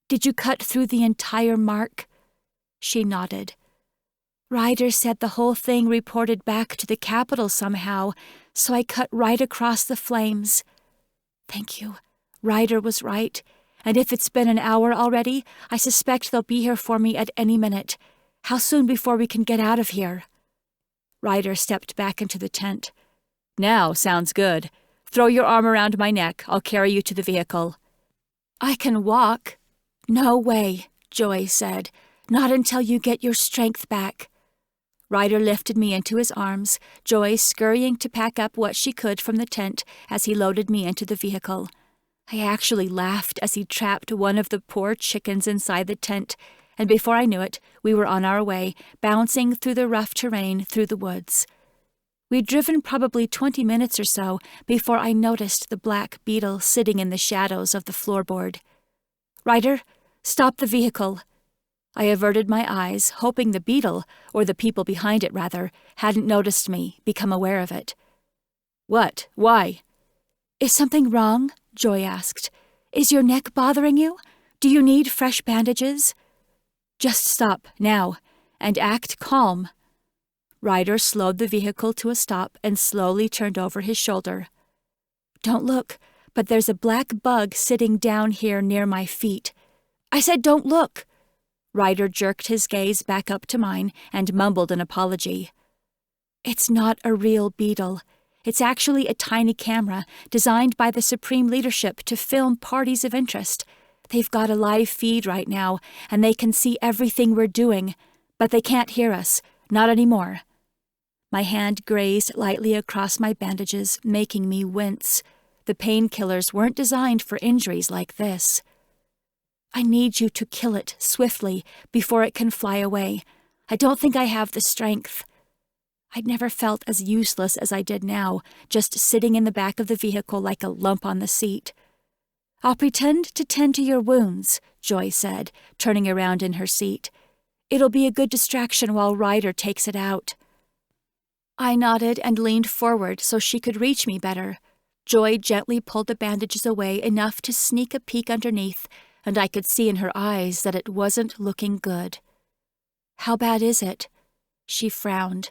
Did you cut through the entire mark?" She nodded. "Ryder said the whole thing reported back to the capital somehow, so I cut right across the flames." "Thank you. Ryder was right. And if it's been an hour already, I suspect they'll be here for me at any minute. How soon before we can get out of here?" Ryder stepped back into the tent. "Now sounds good. Throw your arm around my neck. I'll carry you to the vehicle." "I can walk." "No way," Joy said. "Not until you get your strength back." Ryder lifted me into his arms, Joy scurrying to pack up what she could from the tent as he loaded me into the vehicle. I actually laughed as he trapped one of the poor chickens inside the tent, and before I knew it, we were on our way, bouncing through the rough terrain through the woods. We'd driven probably 20 minutes or so before I noticed the black beetle sitting in the shadows of the floorboard. "Ryder, stop the vehicle." I averted my eyes, hoping the beetle, or the people behind it rather, hadn't noticed me, become aware of it. "What? Why?" "Is something wrong?" Joy asked. "Is your neck bothering you? Do you need fresh bandages?" "Just stop, now, and act calm." Ryder slowed the vehicle to a stop and slowly turned over his shoulder. "Don't look, but there's a black bug sitting down here near my feet." "I said don't look!" Ryder jerked his gaze back up to mine and mumbled an apology. "It's not a real beetle. It's actually a tiny camera designed by the Supreme Leadership to film parties of interest. They've got a live feed right now, and they can see everything we're doing, but they can't hear us, not anymore." My hand grazed lightly across my bandages, making me wince. The painkillers weren't designed for injuries like this. "I need you to kill it swiftly before it can fly away. I don't think I have the strength." I'd never felt as useless as I did now, just sitting in the back of the vehicle like a lump on the seat. "I'll pretend to tend to your wounds," Joy said, turning around in her seat. "It'll be a good distraction while Ryder takes it out." I nodded and leaned forward so she could reach me better. Joy gently pulled the bandages away enough to sneak a peek underneath, and I could see in her eyes that it wasn't looking good. "How bad is it?" She frowned.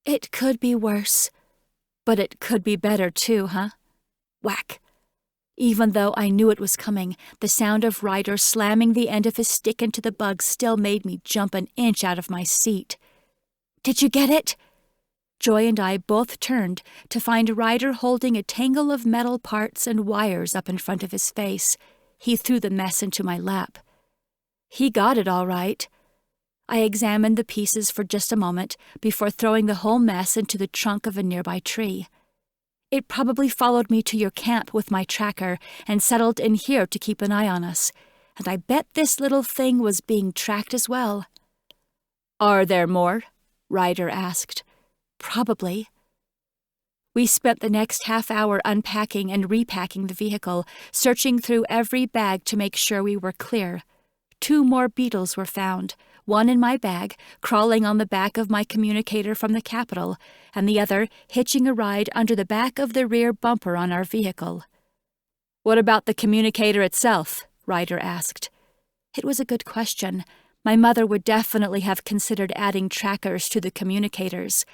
"It could be worse." "But it could be better too, huh?" Whack! Even though I knew it was coming, the sound of Ryder slamming the end of his stick into the bug still made me jump an inch out of my seat. "Did you get it?" Joy and I both turned to find Ryder holding a tangle of metal parts and wires up in front of his face. He threw the mess into my lap. "He got it all right." I examined the pieces for just a moment before throwing the whole mess into the trunk of a nearby tree. "It probably followed me to your camp with my tracker and settled in here to keep an eye on us, and I bet this little thing was being tracked as well." "Are there more?" Ryder asked. "Probably." We spent the next half hour unpacking and repacking the vehicle, searching through every bag to make sure we were clear. 2 more beetles were found, one in my bag, crawling on the back of my communicator from the capital, and the other hitching a ride under the back of the rear bumper on our vehicle. "What about the communicator itself?" Ryder asked. It was a good question. My mother would definitely have considered adding trackers to the communicators,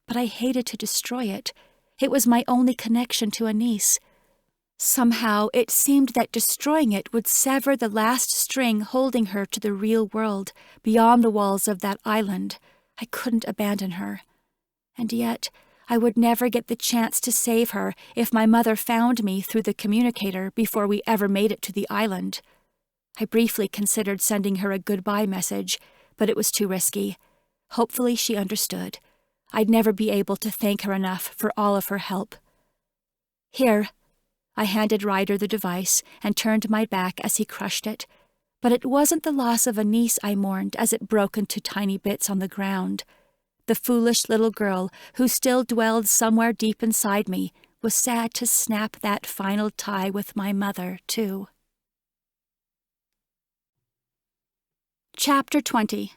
but I hated to destroy it. It was my only connection to a niece. Somehow, it seemed that destroying it would sever the last string holding her to the real world, beyond the walls of that island. I couldn't abandon her. And yet, I would never get the chance to save her if my mother found me through the communicator before we ever made it to the island. I briefly considered sending her a goodbye message, but it was too risky. Hopefully she understood. I'd never be able to thank her enough for all of her help. "Here." I handed Ryder the device and turned my back as he crushed it. But it wasn't the loss of a niece I mourned as it broke into tiny bits on the ground. The foolish little girl, who still dwelled somewhere deep inside me, was sad to snap that final tie with my mother, too. Chapter 20.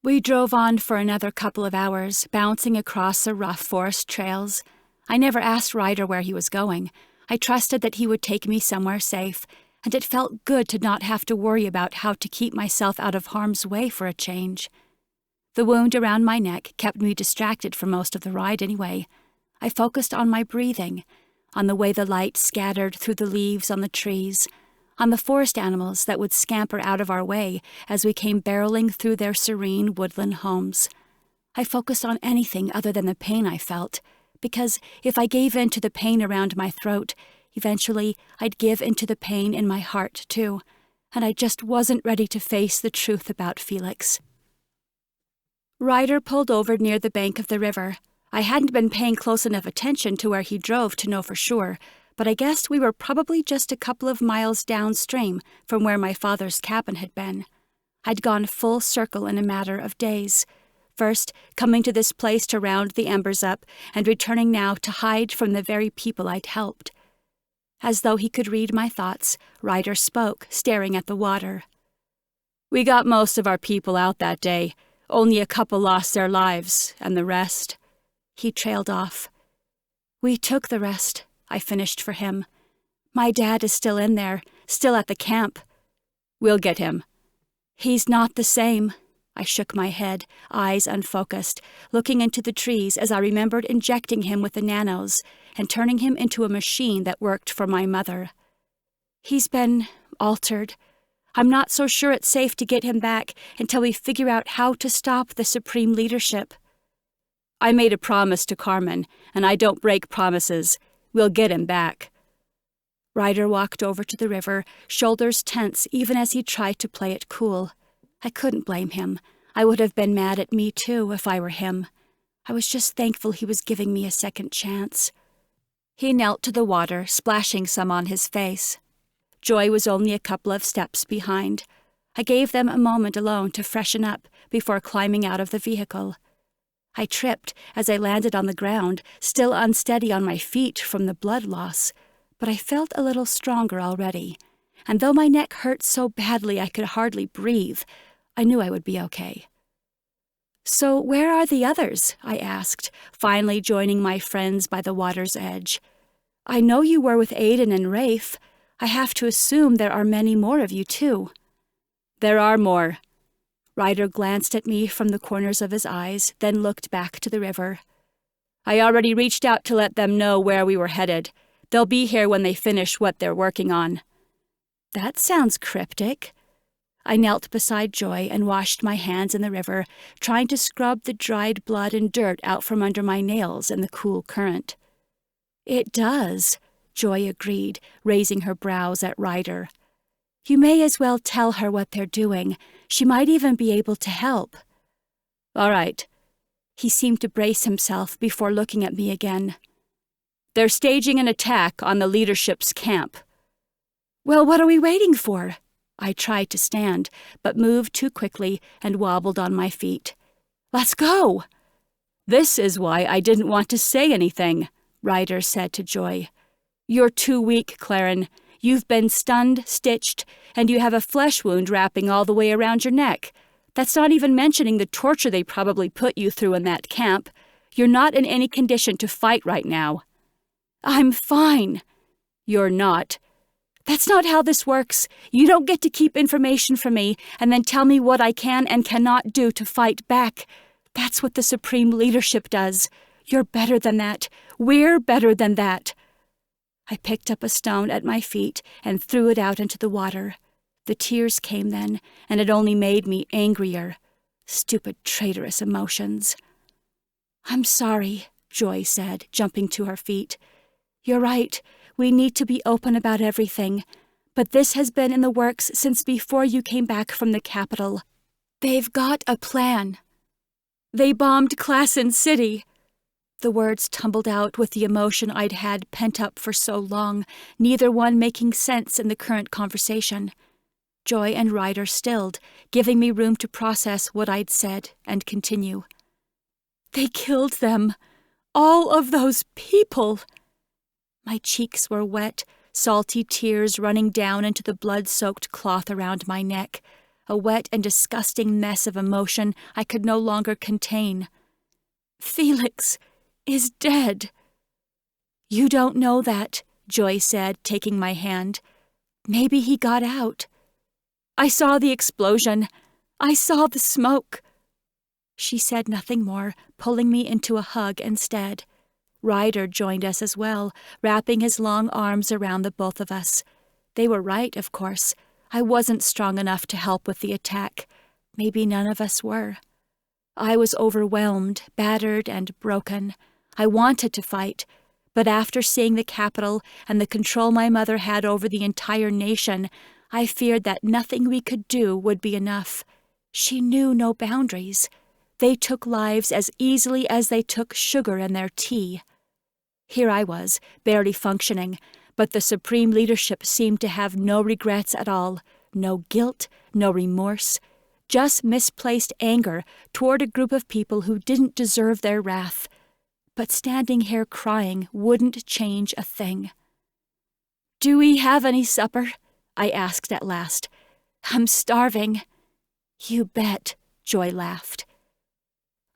We drove on for another couple of hours, bouncing across the rough forest trails. I never asked Ryder where he was going. I trusted that he would take me somewhere safe, and it felt good to not have to worry about how to keep myself out of harm's way for a change. The wound around my neck kept me distracted for most of the ride anyway. I focused on my breathing, on the way the light scattered through the leaves on the trees, on the forest animals that would scamper out of our way as we came barreling through their serene woodland homes. I focused on anything other than the pain I felt, because if I gave in to the pain around my throat, eventually I'd give in to the pain in my heart, too, and I just wasn't ready to face the truth about Felix. Ryder pulled over near the bank of the river. I hadn't been paying close enough attention to where he drove to know for sure, but I guessed we were probably just a couple of miles downstream from where my father's cabin had been. I'd gone full circle in a matter of days. First, coming to this place to round the embers up, and returning now to hide from the very people I'd helped. As though he could read my thoughts, Ryder spoke, staring at the water. "We got most of our people out that day. Only a couple lost their lives, and the rest..." He trailed off. "We took the rest," I finished for him. "My dad is still in there, still at the camp." "We'll get him." "He's not the same." I shook my head, eyes unfocused, looking into the trees as I remembered injecting him with the nanos and turning him into a machine that worked for my mother. "He's been altered. I'm not so sure it's safe to get him back until we figure out how to stop the Supreme Leadership." "I made a promise to Carmen, and I don't break promises. We'll get him back." Ryder walked over to the river, shoulders tense even as he tried to play it cool. I couldn't blame him. I would have been mad at me, too, if I were him. I was just thankful he was giving me a second chance. He knelt to the water, splashing some on his face. Joy was only a couple of steps behind. I gave them a moment alone to freshen up before climbing out of the vehicle. I tripped as I landed on the ground, still unsteady on my feet from the blood loss, but I felt a little stronger already, and though my neck hurt so badly I could hardly breathe, I knew I would be okay. "So where are the others?" I asked, finally joining my friends by the water's edge. "I know you were with Aiden and Rafe. I have to assume there are many more of you, too." "There are more." Ryder glanced at me from the corners of his eyes, then looked back to the river. "I already reached out to let them know where we were headed. They'll be here when they finish what they're working on." "That sounds cryptic." I knelt beside Joy and washed my hands in the river, trying to scrub the dried blood and dirt out from under my nails in the cool current. "It does," Joy agreed, raising her brows at Ryder. "You may as well tell her what they're doing. She might even be able to help." "All right." He seemed to brace himself before looking at me again. "They're staging an attack on the leadership's camp." "Well, what are we waiting for?" I tried to stand, but moved too quickly and wobbled on my feet. "Let's go!" "This is why I didn't want to say anything," Ryder said to Joy. "You're too weak, Claren. You've been stunned, stitched, and you have a flesh wound wrapping all the way around your neck. That's not even mentioning the torture they probably put you through in that camp. You're not in any condition to fight right now." "I'm fine." "You're not. That's not how this works. You don't get to keep information from me and then tell me what I can and cannot do to fight back. That's what the Supreme Leadership does. You're better than that. We're better than that." I picked up a stone at my feet and threw it out into the water. The tears came then, and it only made me angrier. Stupid, traitorous emotions. "I'm sorry," Joy said, jumping to her feet. "You're right. We need to be open about everything. But this has been in the works since before you came back from the capital. They've got a plan. They bombed Claren City." The words tumbled out with the emotion I'd had pent up for so long, neither one making sense in the current conversation. Joy and Ryder stilled, giving me room to process what I'd said and continue. "They killed them. All of those people." My cheeks were wet, salty tears running down into the blood-soaked cloth around my neck, a wet and disgusting mess of emotion I could no longer contain. "Felix is dead." "You don't know that," Joy said, taking my hand. "Maybe he got out." "I saw the explosion. I saw the smoke." She said nothing more, pulling me into a hug instead. Ryder joined us as well, wrapping his long arms around the both of us. They were right, of course. I wasn't strong enough to help with the attack. Maybe none of us were. I was overwhelmed, battered, and broken. I wanted to fight, but after seeing the capital and the control my mother had over the entire nation, I feared that nothing we could do would be enough. She knew no boundaries. They took lives as easily as they took sugar in their tea. Here I was, barely functioning, but the Supreme Leadership seemed to have no regrets at all, no guilt, no remorse, just misplaced anger toward a group of people who didn't deserve their wrath. But standing here crying wouldn't change a thing. "Do we have any supper?" I asked at last. "I'm starving." "You bet," Joy laughed.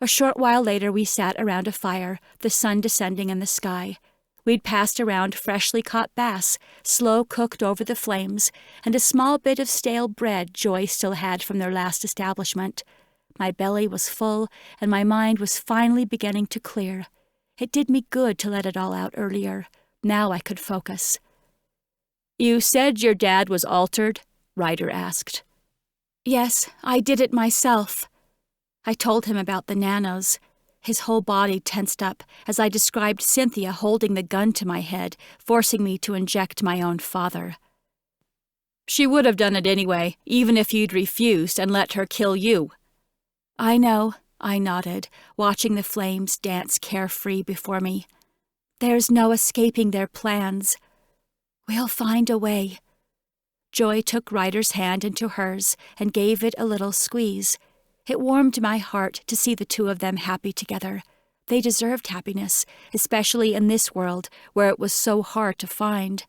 A short while later we sat around a fire, the sun descending in the sky. We'd passed around freshly caught bass, slow-cooked over the flames, and a small bit of stale bread Joy still had from their last establishment. My belly was full, and my mind was finally beginning to clear. It did me good to let it all out earlier. Now I could focus. "You said your dad was altered?" Ryder asked. "Yes, I did it myself." I told him about the nanos. His whole body tensed up as I described Cynthia holding the gun to my head, forcing me to inject my own father. "She would have done it anyway, even if you'd refused and let her kill you." "I know," I nodded, watching the flames dance carefree before me. "There's no escaping their plans. We'll find a way." Joy took Ryder's hand into hers and gave it a little squeeze. It warmed my heart to see the two of them happy together. They deserved happiness, especially in this world where it was so hard to find.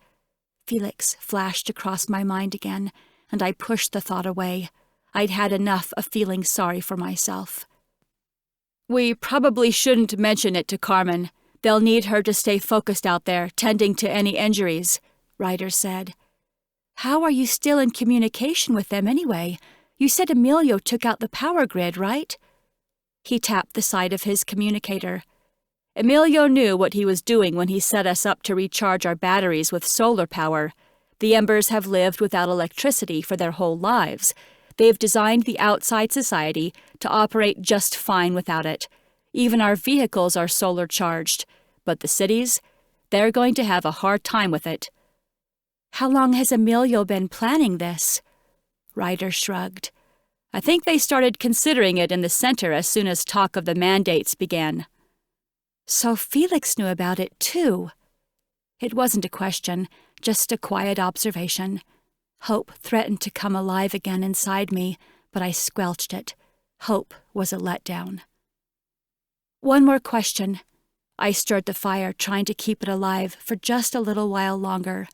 Felix flashed across my mind again, and I pushed the thought away. I'd had enough of feeling sorry for myself. "We probably shouldn't mention it to Carmen. They'll need her to stay focused out there, tending to any injuries," Ryder said. "How are you still in communication with them anyway? You said Emilio took out the power grid, right?" He tapped the side of his communicator. "Emilio knew what he was doing when he set us up to recharge our batteries with solar power. The Embers have lived without electricity for their whole lives. They've designed the outside society to operate just fine without it. Even our vehicles are solar charged. But the cities, they're going to have a hard time with it." "How long has Emilio been planning this?" Ryder shrugged. "I think they started considering it in the center as soon as talk of the mandates began." "So Felix knew about it, too." It wasn't a question, just a quiet observation. Hope threatened to come alive again inside me, but I squelched it. Hope was a letdown. "One more question." I stirred the fire, trying to keep it alive for just a little while longer.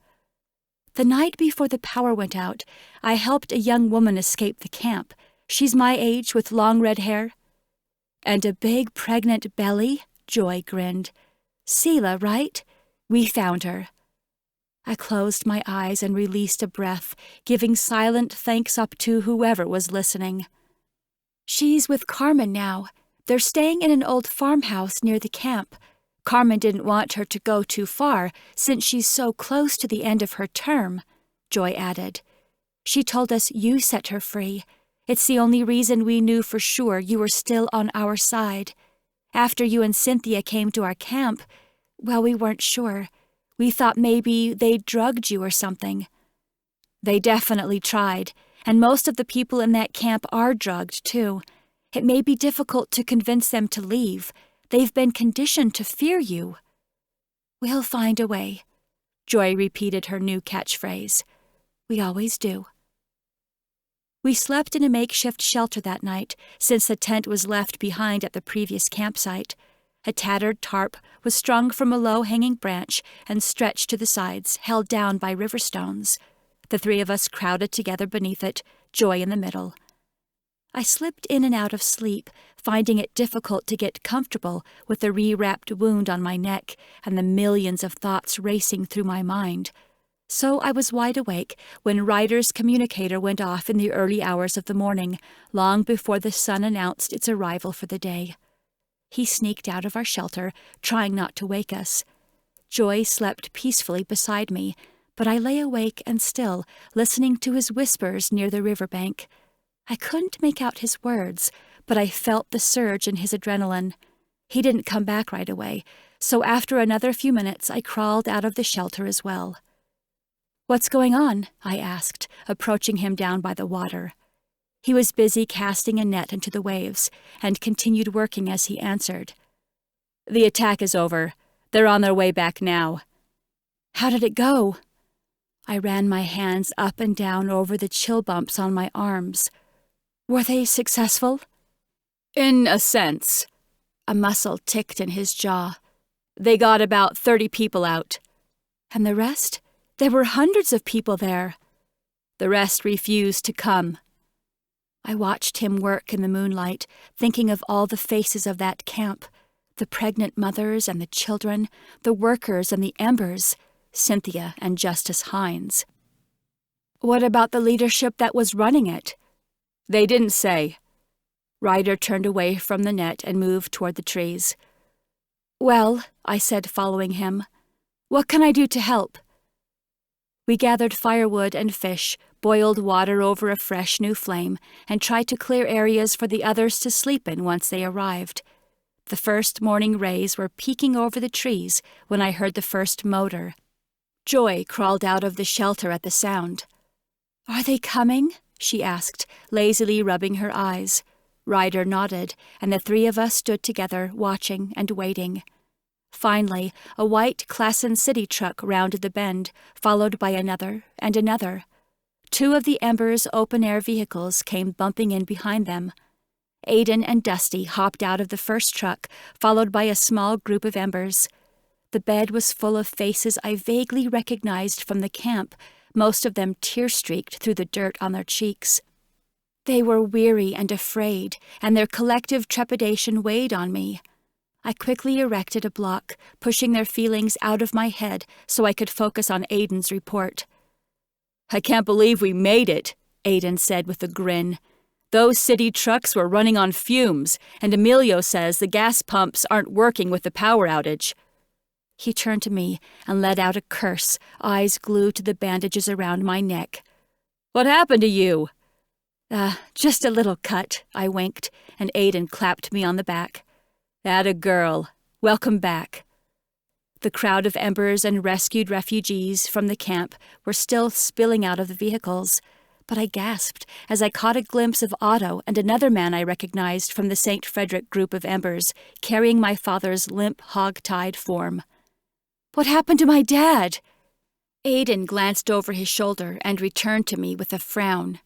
The night before the power went out, I helped a young woman escape the camp. She's my age with long red hair." "And a big pregnant belly?" Joy grinned. "Selah, right? We found her." I closed my eyes and released a breath, giving silent thanks up to whoever was listening. "She's with Carmen now. They're staying in an old farmhouse near the camp. Carmen didn't want her to go too far, since she's so close to the end of her term," Joy added. "She told us you set her free. It's the only reason we knew for sure you were still on our side. After you and Cynthia came to our camp, well, we weren't sure. We thought maybe they drugged you or something." "They definitely tried, and most of the people in that camp are drugged, too. It may be difficult to convince them to leave. They've been conditioned to fear you." "We'll find a way," Joy repeated her new catchphrase. "We always do." We slept in a makeshift shelter that night, since the tent was left behind at the previous campsite. A tattered tarp was strung from a low-hanging branch and stretched to the sides, held down by river stones. The three of us crowded together beneath it, Joy in the middle. I slipped in and out of sleep, finding it difficult to get comfortable with the re-wrapped wound on my neck and the millions of thoughts racing through my mind. So I was wide awake when Ryder's communicator went off in the early hours of the morning, long before the sun announced its arrival for the day. He sneaked out of our shelter, trying not to wake us. Joy slept peacefully beside me, but I lay awake and still, listening to his whispers near the riverbank. I couldn't make out his words, but I felt the surge in his adrenaline. He didn't come back right away, so after another few minutes I crawled out of the shelter as well. "What's going on?" I asked, approaching him down by the water. He was busy casting a net into the waves, and continued working as he answered. "The attack is over. They're on their way back now." "How did it go?" I ran my hands up and down over the chill bumps on my arms. "Were they successful?" "In a sense." A muscle ticked in his jaw. "They got about 30 people out." "And the rest? There were hundreds of people there." "The rest refused to come." I watched him work in the moonlight, thinking of all the faces of that camp, the pregnant mothers and the children, the workers and the Embers, Cynthia and Justice Hines. "What about the leadership that was running it?" "They didn't say." Ryder turned away from the net and moved toward the trees. "Well," I said, following him, "what can I do to help?" We gathered firewood and fish, boiled water over a fresh new flame, and tried to clear areas for the others to sleep in once they arrived. The first morning rays were peeking over the trees when I heard the first motor. Joy crawled out of the shelter at the sound. "Are they coming?" she asked, lazily rubbing her eyes. Ryder nodded, and the three of us stood together, watching and waiting. Finally, a white Claren city truck rounded the bend, followed by another and another. Two of the Ember's open-air vehicles came bumping in behind them. Aiden and Dusty hopped out of the first truck, followed by a small group of Embers. The bed was full of faces I vaguely recognized from the camp, most of them tear-streaked through the dirt on their cheeks. They were weary and afraid, and their collective trepidation weighed on me. I quickly erected a block, pushing their feelings out of my head so I could focus on Aiden's report. "I can't believe we made it," Aiden said with a grin. "Those city trucks were running on fumes, and Emilio says the gas pumps aren't working with the power outage." He turned to me and let out a curse, eyes glued to the bandages around my neck. "What happened to you?" Just a little cut," I winked, and Aiden clapped me on the back. "Atta girl. Welcome back." The crowd of Embers and rescued refugees from the camp were still spilling out of the vehicles, but I gasped as I caught a glimpse of Otto and another man I recognized from the St. Frederick group of Embers, carrying my father's limp, hog-tied form. "What happened to my dad?" Aiden glanced over his shoulder and returned to me with a frown.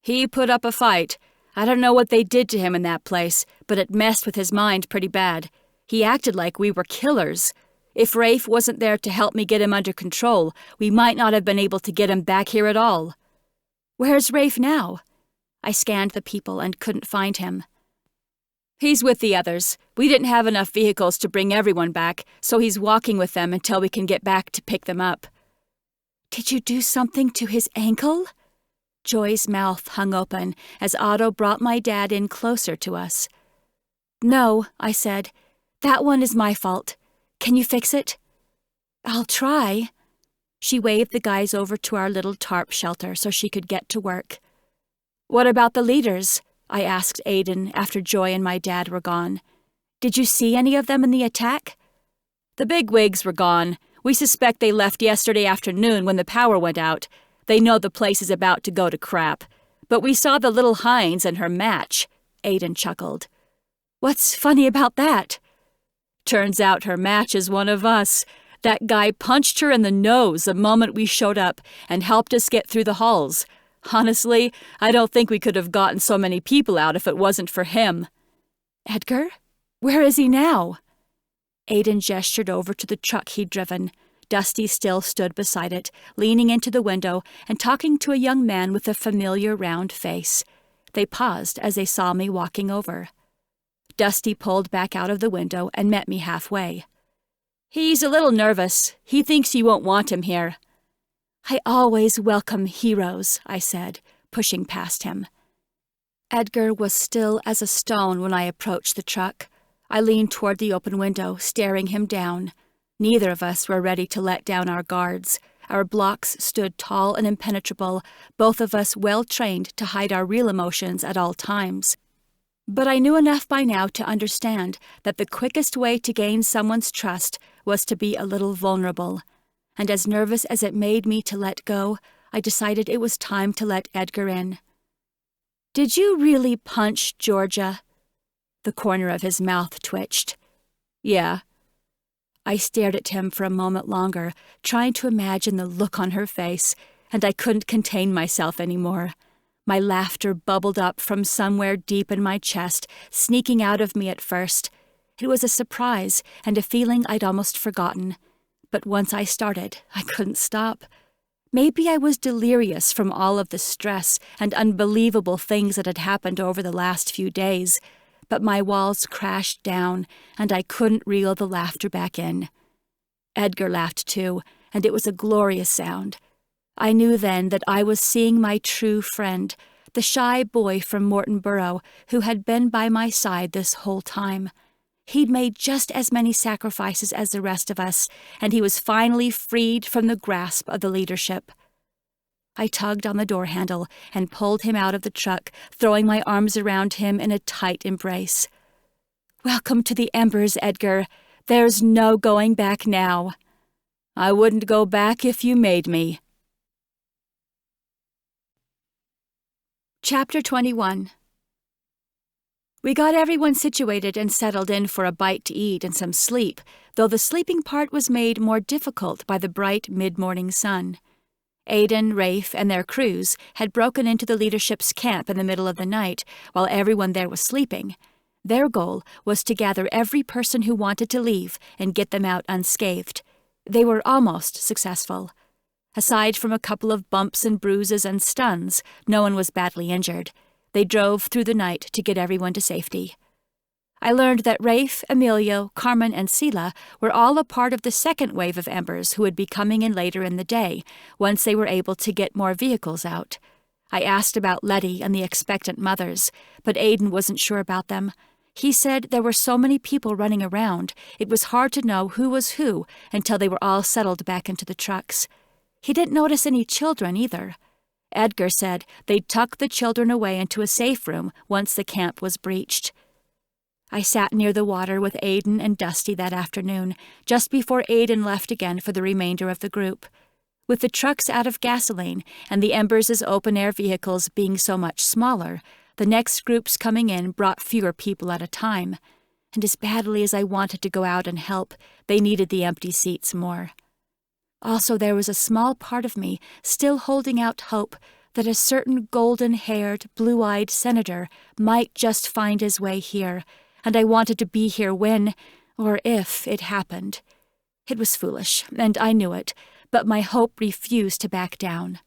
"He put up a fight. I don't know what they did to him in that place, but it messed with his mind pretty bad. He acted like we were killers. If Rafe wasn't there to help me get him under control, we might not have been able to get him back here at all. Where's Rafe now? I scanned the people and couldn't find him. He's with the others. We didn't have enough vehicles to bring everyone back, so he's walking with them until we can get back to pick them up. Did you do something to his ankle? Joy's mouth hung open as Otto brought my dad in closer to us. No, I said. That one is my fault. Can you fix it? I'll try. She waved the guys over to our little tarp shelter so she could get to work. What about the leaders? I asked Aiden after Joy and my dad were gone. Did you see any of them in the attack? The bigwigs were gone. We suspect they left yesterday afternoon when the power went out. They know the place is about to go to crap. But we saw the little Hines and her match, Aiden chuckled. What's funny about that? Turns out her match is one of us. That guy punched her in the nose the moment we showed up and helped us get through the halls. Honestly, I don't think we could have gotten so many people out if it wasn't for him. Edgar? Where is he now? Aiden gestured over to the truck he'd driven. Dusty still stood beside it, leaning into the window and talking to a young man with a familiar round face. They paused as they saw me walking over. Dusty pulled back out of the window and met me halfway. He's a little nervous. He thinks you won't want him here. I always welcome heroes, I said, pushing past him. Edgar was still as a stone when I approached the truck. I leaned toward the open window, staring him down. Neither of us were ready to let down our guards. Our blocks stood tall and impenetrable, both of us well-trained to hide our real emotions at all times. But I knew enough by now to understand that the quickest way to gain someone's trust was to be a little vulnerable. And as nervous as it made me to let go, I decided it was time to let Edgar in. Did you really punch Georgia? The corner of his mouth twitched. Yeah. I stared at him for a moment longer, trying to imagine the look on her face, and I couldn't contain myself anymore. My laughter bubbled up from somewhere deep in my chest, sneaking out of me at first. It was a surprise and a feeling I'd almost forgotten. But once I started, I couldn't stop. Maybe I was delirious from all of the stress and unbelievable things that had happened over the last few days, but my walls crashed down, and I couldn't reel the laughter back in. Edgar laughed too, and it was a glorious sound. I knew then that I was seeing my true friend, the shy boy from Mortonborough who had been by my side this whole time. He'd made just as many sacrifices as the rest of us, and he was finally freed from the grasp of the leadership. I tugged on the door handle and pulled him out of the truck, throwing my arms around him in a tight embrace. Welcome to the Embers, Edgar. There's no going back now. I wouldn't go back if you made me. Chapter 21. We got everyone situated and settled in for a bite to eat and some sleep, though the sleeping part was made more difficult by the bright mid-morning sun. Aiden, Rafe, and their crews had broken into the leadership's camp in the middle of the night while everyone there was sleeping. Their goal was to gather every person who wanted to leave and get them out unscathed. They were almost successful. Aside from a couple of bumps and bruises and stuns, no one was badly injured. They drove through the night to get everyone to safety. I learned that Rafe, Emilio, Carmen, and Sela were all a part of the second wave of Embers who would be coming in later in the day, once they were able to get more vehicles out. I asked about Letty and the expectant mothers, but Aiden wasn't sure about them. He said there were so many people running around, it was hard to know who was who until they were all settled back into the trucks. He didn't notice any children either. Edgar said they'd tuck the children away into a safe room once the camp was breached. I sat near the water with Aiden and Dusty that afternoon, just before Aiden left again for the remainder of the group. With the trucks out of gasoline and the Embers' open-air vehicles being so much smaller, the next groups coming in brought fewer people at a time. And as badly as I wanted to go out and help, they needed the empty seats more. Also, there was a small part of me still holding out hope that a certain golden-haired, blue-eyed senator might just find his way here, and I wanted to be here when, or if, it happened. It was foolish, and I knew it, but my hope refused to back down.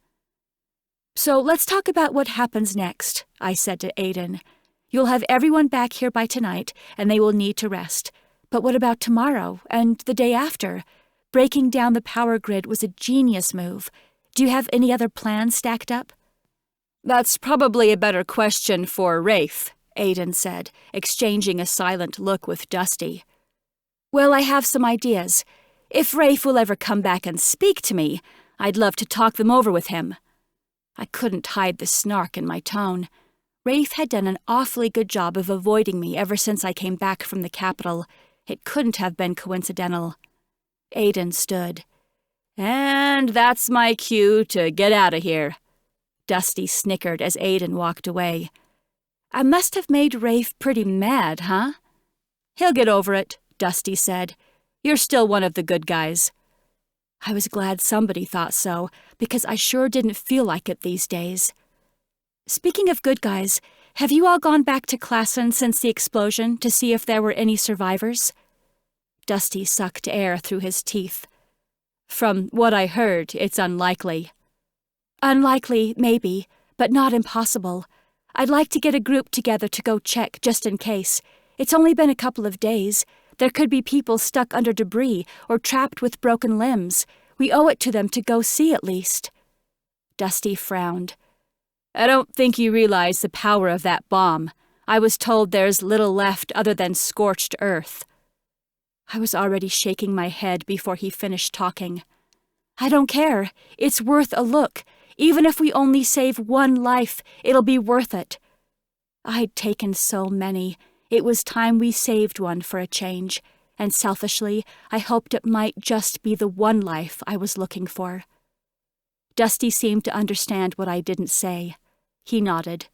"So let's talk about what happens next," I said to Aiden. "You'll have everyone back here by tonight, and they will need to rest. But what about tomorrow, and the day after? Breaking down the power grid was a genius move. Do you have any other plans stacked up?" "That's probably a better question for Rafe," Aiden said, exchanging a silent look with Dusty. "Well, I have some ideas. If Rafe will ever come back and speak to me, I'd love to talk them over with him." I couldn't hide the snark in my tone. Rafe had done an awfully good job of avoiding me ever since I came back from the capital. It couldn't have been coincidental. Aiden stood. "And that's my cue to get out of here." Dusty snickered as Aiden walked away. "I must have made Rafe pretty mad, huh?" "He'll get over it," Dusty said. "You're still one of the good guys." I was glad somebody thought so, because I sure didn't feel like it these days. "Speaking of good guys, have you all gone back to Claren since the explosion to see if there were any survivors?" Dusty sucked air through his teeth. "From what I heard, it's unlikely." "Unlikely, maybe, but not impossible. I'd like to get a group together to go check, just in case. It's only been a couple of days. There could be people stuck under debris or trapped with broken limbs. We owe it to them to go see at least." Dusty frowned. "I don't think you realize the power of that bomb. I was told there's little left other than scorched earth." I was already shaking my head before he finished talking. "I don't care. It's worth a look. Even if we only save one life, it'll be worth it." I'd taken so many. It was time we saved one for a change, and selfishly, I hoped it might just be the one life I was looking for. Dusty seemed to understand what I didn't say. He nodded.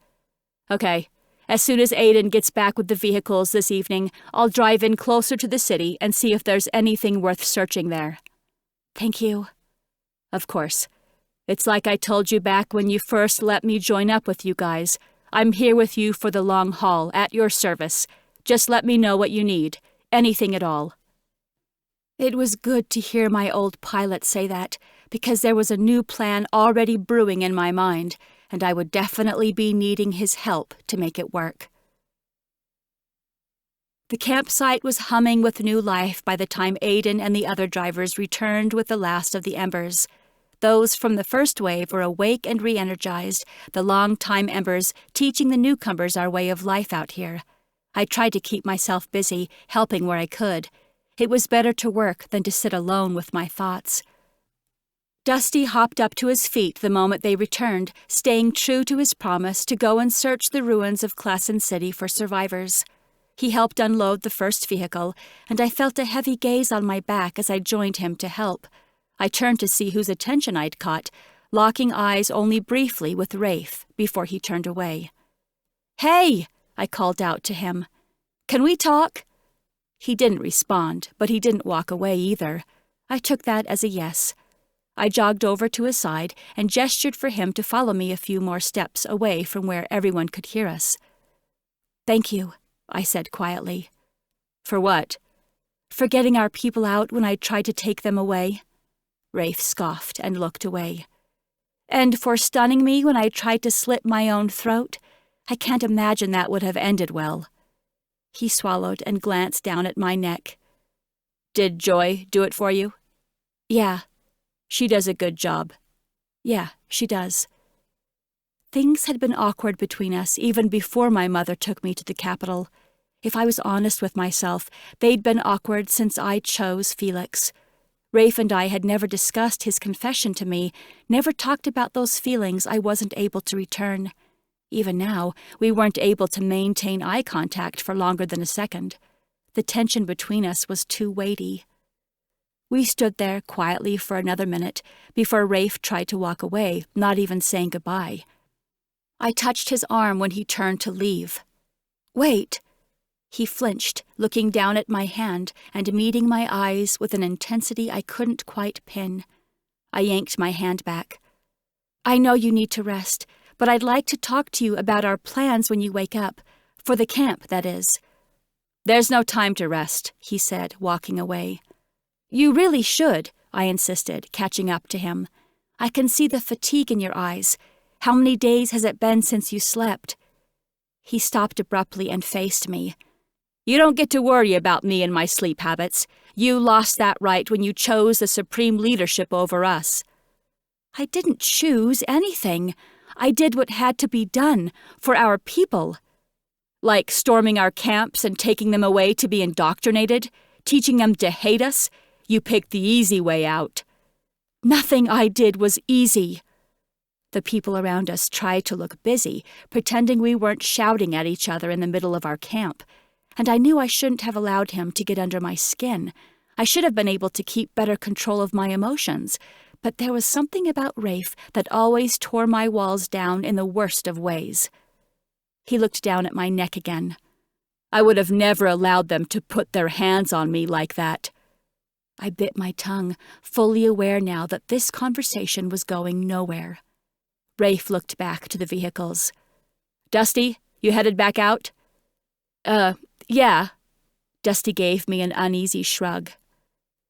"Okay. As soon as Aiden gets back with the vehicles this evening, I'll drive in closer to the city and see if there's anything worth searching there." "Thank you." "Of course. It's like I told you back when you first let me join up with you guys. I'm here with you for the long haul, at your service. Just let me know what you need. Anything at all." It was good to hear my old pilot say that, because there was a new plan already brewing in my mind, and I would definitely be needing his help to make it work. The campsite was humming with new life by the time Aiden and the other drivers returned with the last of the embers. Those from the first wave were awake and re-energized, the long-time embers teaching the newcomers our way of life out here. I tried to keep myself busy, helping where I could. It was better to work than to sit alone with my thoughts. Dusty hopped up to his feet the moment they returned, staying true to his promise to go and search the ruins of Claren City for survivors. He helped unload the first vehicle, and I felt a heavy gaze on my back as I joined him to help. I turned to see whose attention I'd caught, locking eyes only briefly with Rafe before he turned away. "Hey!" I called out to him. "Can we talk?" He didn't respond, but he didn't walk away either. I took that as a yes. I jogged over to his side and gestured for him to follow me a few more steps away from where everyone could hear us. "Thank you," I said quietly. "For what?" "For getting our people out when I tried to take them away." Rafe scoffed and looked away. "And for stunning me when I tried to slit my own throat? I can't imagine that would have ended well." He swallowed and glanced down at my neck. "Did Joy do it for you?" "Yeah." "She does a good job." "Yeah, she does." Things had been awkward between us even before my mother took me to the capital. If I was honest with myself, they'd been awkward since I chose Felix. Rafe and I had never discussed his confession to me, never talked about those feelings I wasn't able to return. Even now, we weren't able to maintain eye contact for longer than a second. The tension between us was too weighty. We stood there quietly for another minute before Rafe tried to walk away, not even saying goodbye. I touched his arm when he turned to leave. "Wait!" He flinched, looking down at my hand and meeting my eyes with an intensity I couldn't quite pin. I yanked my hand back. "I know you need to rest, but I'd like to talk to you about our plans when you wake up. For the camp, that is." "There's no time to rest," he said, walking away. You really should, I insisted, catching up to him. I can see the fatigue in your eyes. How many days has it been since you slept? He stopped abruptly and faced me. You don't get to worry about me and my sleep habits. You lost that right when you chose the supreme leadership over us. I didn't choose anything. I did what had to be done for our people. Like storming our camps and taking them away to be indoctrinated, teaching them to hate us. You picked the easy way out. Nothing I did was easy. The people around us tried to look busy, pretending we weren't shouting at each other in the middle of our camp. And I knew I shouldn't have allowed him to get under my skin. I should have been able to keep better control of my emotions, but there was something about Rafe that always tore my walls down in the worst of ways. He looked down at my neck again. I would have never allowed them to put their hands on me like that. I bit my tongue, fully aware now that this conversation was going nowhere. Rafe looked back to the vehicles. Dusty, you headed back out? Yeah. Dusty gave me an uneasy shrug.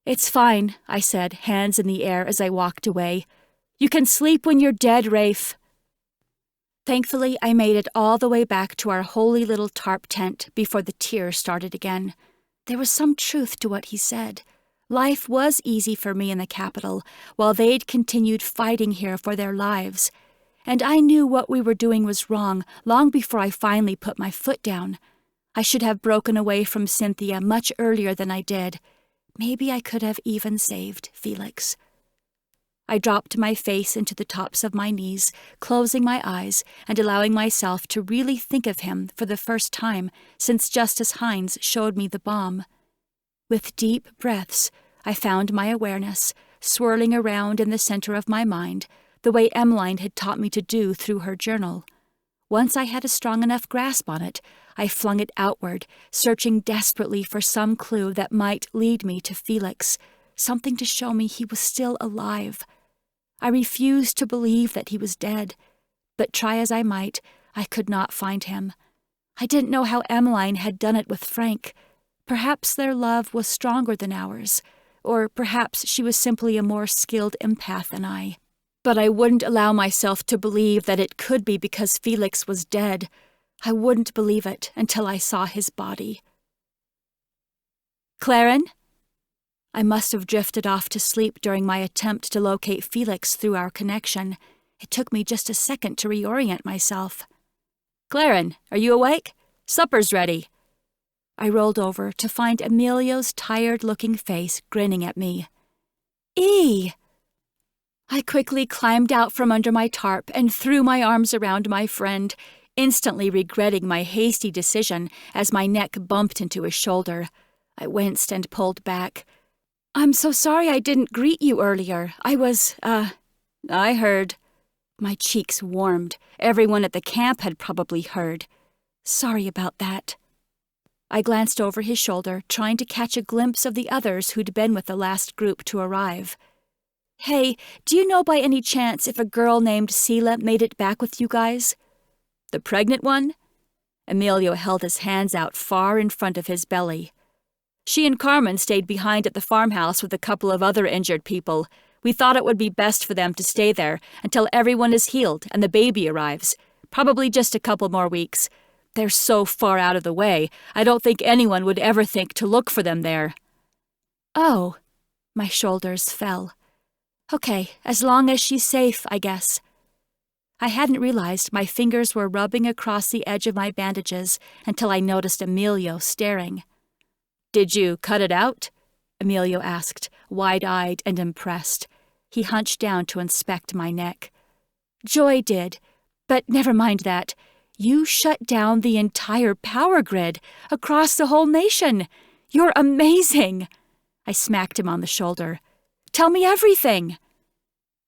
It's fine, I said, hands in the air as I walked away. You can sleep when you're dead, Rafe. Thankfully, I made it all the way back to our holy little tarp tent before the tears started again. There was some truth to what he said. Life was easy for me in the capital, while they'd continued fighting here for their lives. And I knew what we were doing was wrong long before I finally put my foot down. I should have broken away from Cynthia much earlier than I did. Maybe I could have even saved Felix. I dropped my face into the tops of my knees, closing my eyes and allowing myself to really think of him for the first time since Justice Hines showed me the bomb. With deep breaths, I found my awareness, swirling around in the center of my mind, the way Emmeline had taught me to do through her journal. Once I had a strong enough grasp on it, I flung it outward, searching desperately for some clue that might lead me to Felix, something to show me he was still alive. I refused to believe that he was dead, but try as I might, I could not find him. I didn't know how Emmeline had done it with Frank. Perhaps their love was stronger than ours, or perhaps she was simply a more skilled empath than I. But I wouldn't allow myself to believe that it could be because Felix was dead. I wouldn't believe it until I saw his body. Claren? I must have drifted off to sleep during my attempt to locate Felix through our connection. It took me just a second to reorient myself. Claren, are you awake? Supper's ready. I rolled over to find Emilio's tired-looking face grinning at me. "E!" I quickly climbed out from under my tarp and threw my arms around my friend, instantly regretting my hasty decision as my neck bumped into his shoulder. I winced and pulled back. "I'm so sorry I didn't greet you earlier. I heard." My cheeks warmed. Everyone at the camp had probably heard. "Sorry about that." I glanced over his shoulder, trying to catch a glimpse of the others who'd been with the last group to arrive. "Hey, do you know by any chance if a girl named Seela made it back with you guys?" "The pregnant one?" Emilio held his hands out far in front of his belly. "She and Carmen stayed behind at the farmhouse with a couple of other injured people. We thought it would be best for them to stay there until everyone is healed and the baby arrives. Probably just a couple more weeks. They're so far out of the way, I don't think anyone would ever think to look for them there." "Oh." My shoulders fell. "Okay, as long as she's safe, I guess." I hadn't realized my fingers were rubbing across the edge of my bandages until I noticed Emilio staring. "Did you cut it out?" Emilio asked, wide-eyed and impressed. He hunched down to inspect my neck. "Joy did, but never mind that. You shut down the entire power grid across the whole nation. You're amazing." I smacked him on the shoulder. "Tell me everything."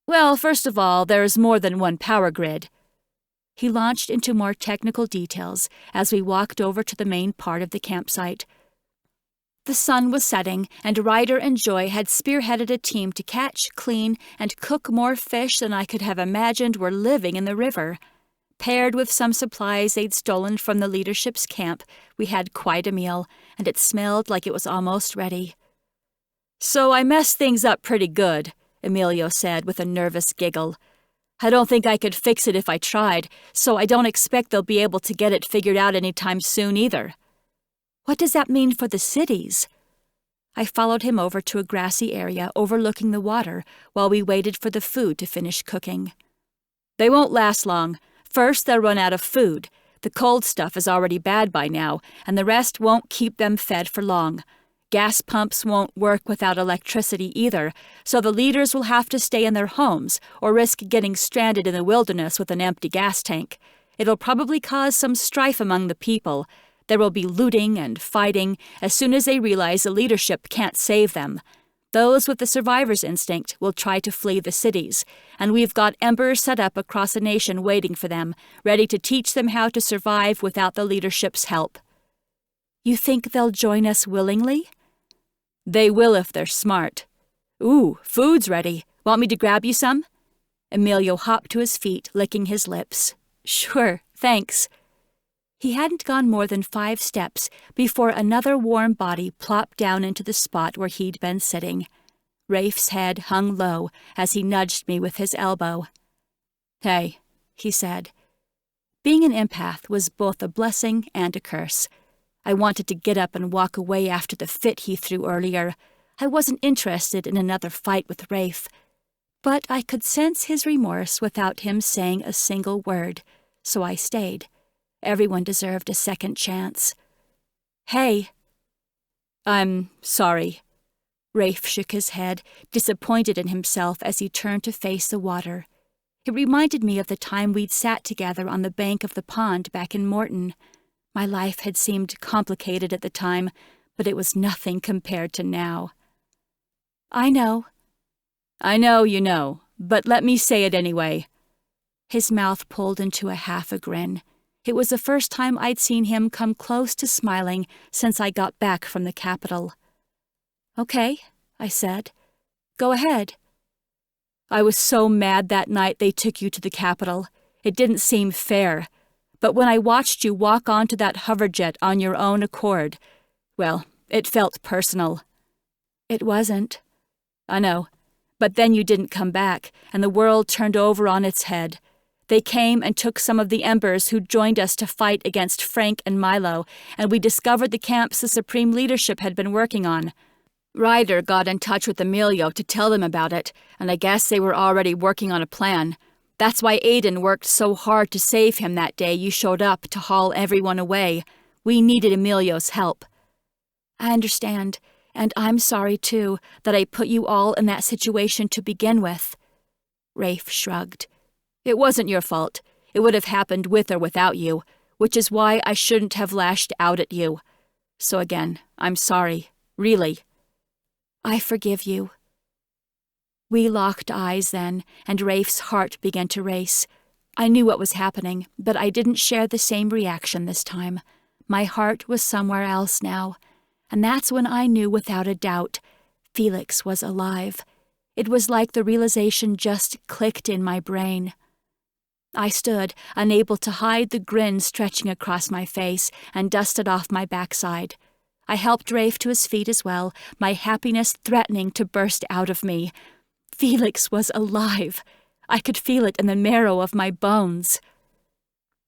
"Well, first of all, there's more than one power grid." He launched into more technical details as we walked over to the main part of the campsite. The sun was setting, and Ryder and Joy had spearheaded a team to catch, clean, and cook more fish than I could have imagined were living in the river. Paired with some supplies they'd stolen from the leadership's camp, we had quite a meal, and it smelled like it was almost ready. So I messed things up pretty good, Emilio said with a nervous giggle. I don't think I could fix it if I tried, so I don't expect they'll be able to get it figured out anytime soon either. What does that mean for the cities? I followed him over to a grassy area overlooking the water while we waited for the food to finish cooking. They won't last long. First, they'll run out of food. The cold stuff is already bad by now, and the rest won't keep them fed for long. Gas pumps won't work without electricity either, so the leaders will have to stay in their homes or risk getting stranded in the wilderness with an empty gas tank. It'll probably cause some strife among the people. There will be looting and fighting as soon as they realize the leadership can't save them. Those with the survivor's instinct will try to flee the cities, and we've got embers set up across the nation waiting for them, ready to teach them how to survive without the leadership's help. You think they'll join us willingly? They will if they're smart. Ooh, food's ready. Want me to grab you some? Emilio hopped to his feet, licking his lips. Sure, thanks. He hadn't gone more than 5 steps before another warm body plopped down into the spot where he'd been sitting. Rafe's head hung low as he nudged me with his elbow. Hey, he said. Being an empath was both a blessing and a curse. I wanted to get up and walk away after the fit he threw earlier. I wasn't interested in another fight with Rafe. But I could sense his remorse without him saying a single word, so I stayed. Everyone deserved a second chance. Hey. I'm sorry. Rafe shook his head, disappointed in himself as he turned to face the water. It reminded me of the time we'd sat together on the bank of the pond back in Morton. My life had seemed complicated at the time, but it was nothing compared to now. I know. I know you know, but let me say it anyway. His mouth pulled into a half a grin. It was the first time I'd seen him come close to smiling since I got back from the capital. Okay, I said. Go ahead. I was so mad that night they took you to the capital. It didn't seem fair. But when I watched you walk onto that hoverjet on your own accord, well, it felt personal. It wasn't. I know. But then you didn't come back, and the world turned over on its head. They came and took some of the Embers who joined us to fight against Frank and Milo, and we discovered the camps the Supreme Leadership had been working on. Ryder got in touch with Emilio to tell them about it, and I guess they were already working on a plan. That's why Aiden worked so hard to save him that day you showed up to haul everyone away. We needed Emilio's help. I understand, and I'm sorry, too, that I put you all in that situation to begin with. Rafe shrugged. It wasn't your fault. It would have happened with or without you, which is why I shouldn't have lashed out at you. So again, I'm sorry. Really. I forgive you. We locked eyes then, and Rafe's heart began to race. I knew what was happening, but I didn't share the same reaction this time. My heart was somewhere else now, and that's when I knew without a doubt Felix was alive. It was like the realization just clicked in my brain. I stood, unable to hide the grin stretching across my face, and dusted off my backside. I helped Rafe to his feet as well, my happiness threatening to burst out of me. Felix was alive. I could feel it in the marrow of my bones.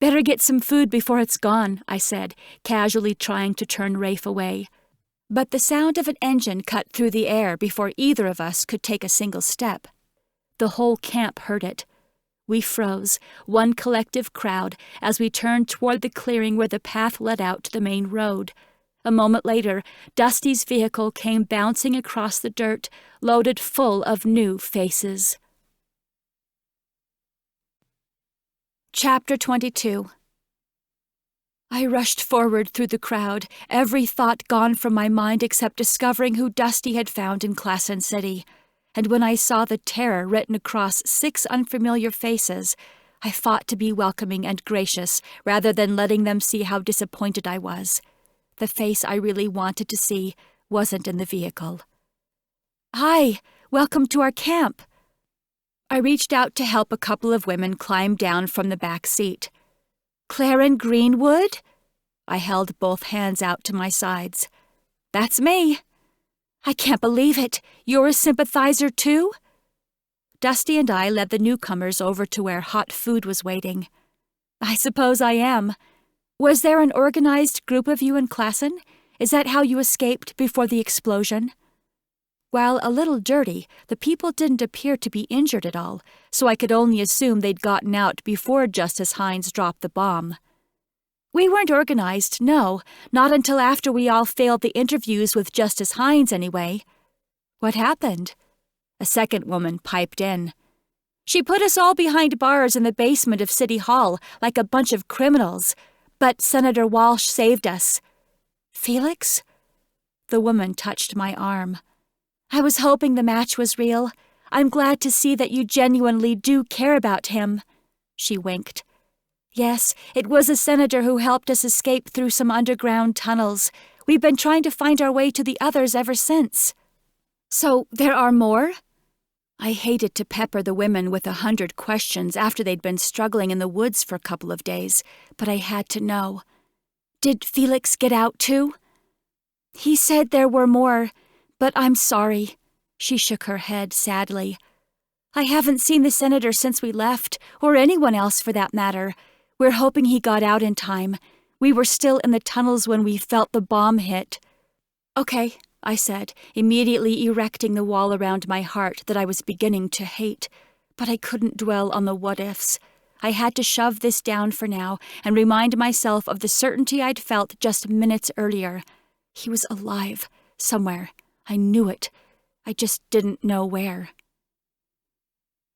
Better get some food before it's gone, I said, casually trying to turn Rafe away. But the sound of an engine cut through the air before either of us could take a single step. The whole camp heard it. We froze, one collective crowd, as we turned toward the clearing where the path led out to the main road. A moment later, Dusty's vehicle came bouncing across the dirt, loaded full of new faces. Chapter 22. I rushed forward through the crowd, every thought gone from my mind except discovering who Dusty had found in Claren City. And when I saw the terror written across 6 unfamiliar faces, I fought to be welcoming and gracious rather than letting them see how disappointed I was. The face I really wanted to see wasn't in the vehicle. Hi, welcome to our camp. I reached out to help a couple of women climb down from the back seat. Claren Greenwood? I held both hands out to my sides. That's me. I can't believe it. You're a sympathizer too? Dusty and I led the newcomers over to where hot food was waiting. I suppose I am. Was there an organized group of you in Claren? Is that how you escaped before the explosion? While a little dirty, the people didn't appear to be injured at all, so I could only assume they'd gotten out before Justice Hines dropped the bomb. We weren't organized, no, not until after we all failed the interviews with Justice Hines anyway. What happened? A second woman piped in. She put us all behind bars in the basement of City Hall like a bunch of criminals, but Senator Walsh saved us. Felix? The woman touched my arm. I was hoping the match was real. I'm glad to see that you genuinely do care about him. She winked. Yes, it was a senator who helped us escape through some underground tunnels. We've been trying to find our way to the others ever since. So there are more? I hated to pepper the women with 100 questions after they'd been struggling in the woods for a couple of days, but I had to know. Did Felix get out too? He said there were more, but I'm sorry. She shook her head sadly. I haven't seen the senator since we left, or anyone else for that matter. We're hoping he got out in time. We were still in the tunnels when we felt the bomb hit. Okay, I said, immediately erecting the wall around my heart that I was beginning to hate. But I couldn't dwell on the what-ifs. I had to shove this down for now and remind myself of the certainty I'd felt just minutes earlier. He was alive, somewhere. I knew it. I just didn't know where.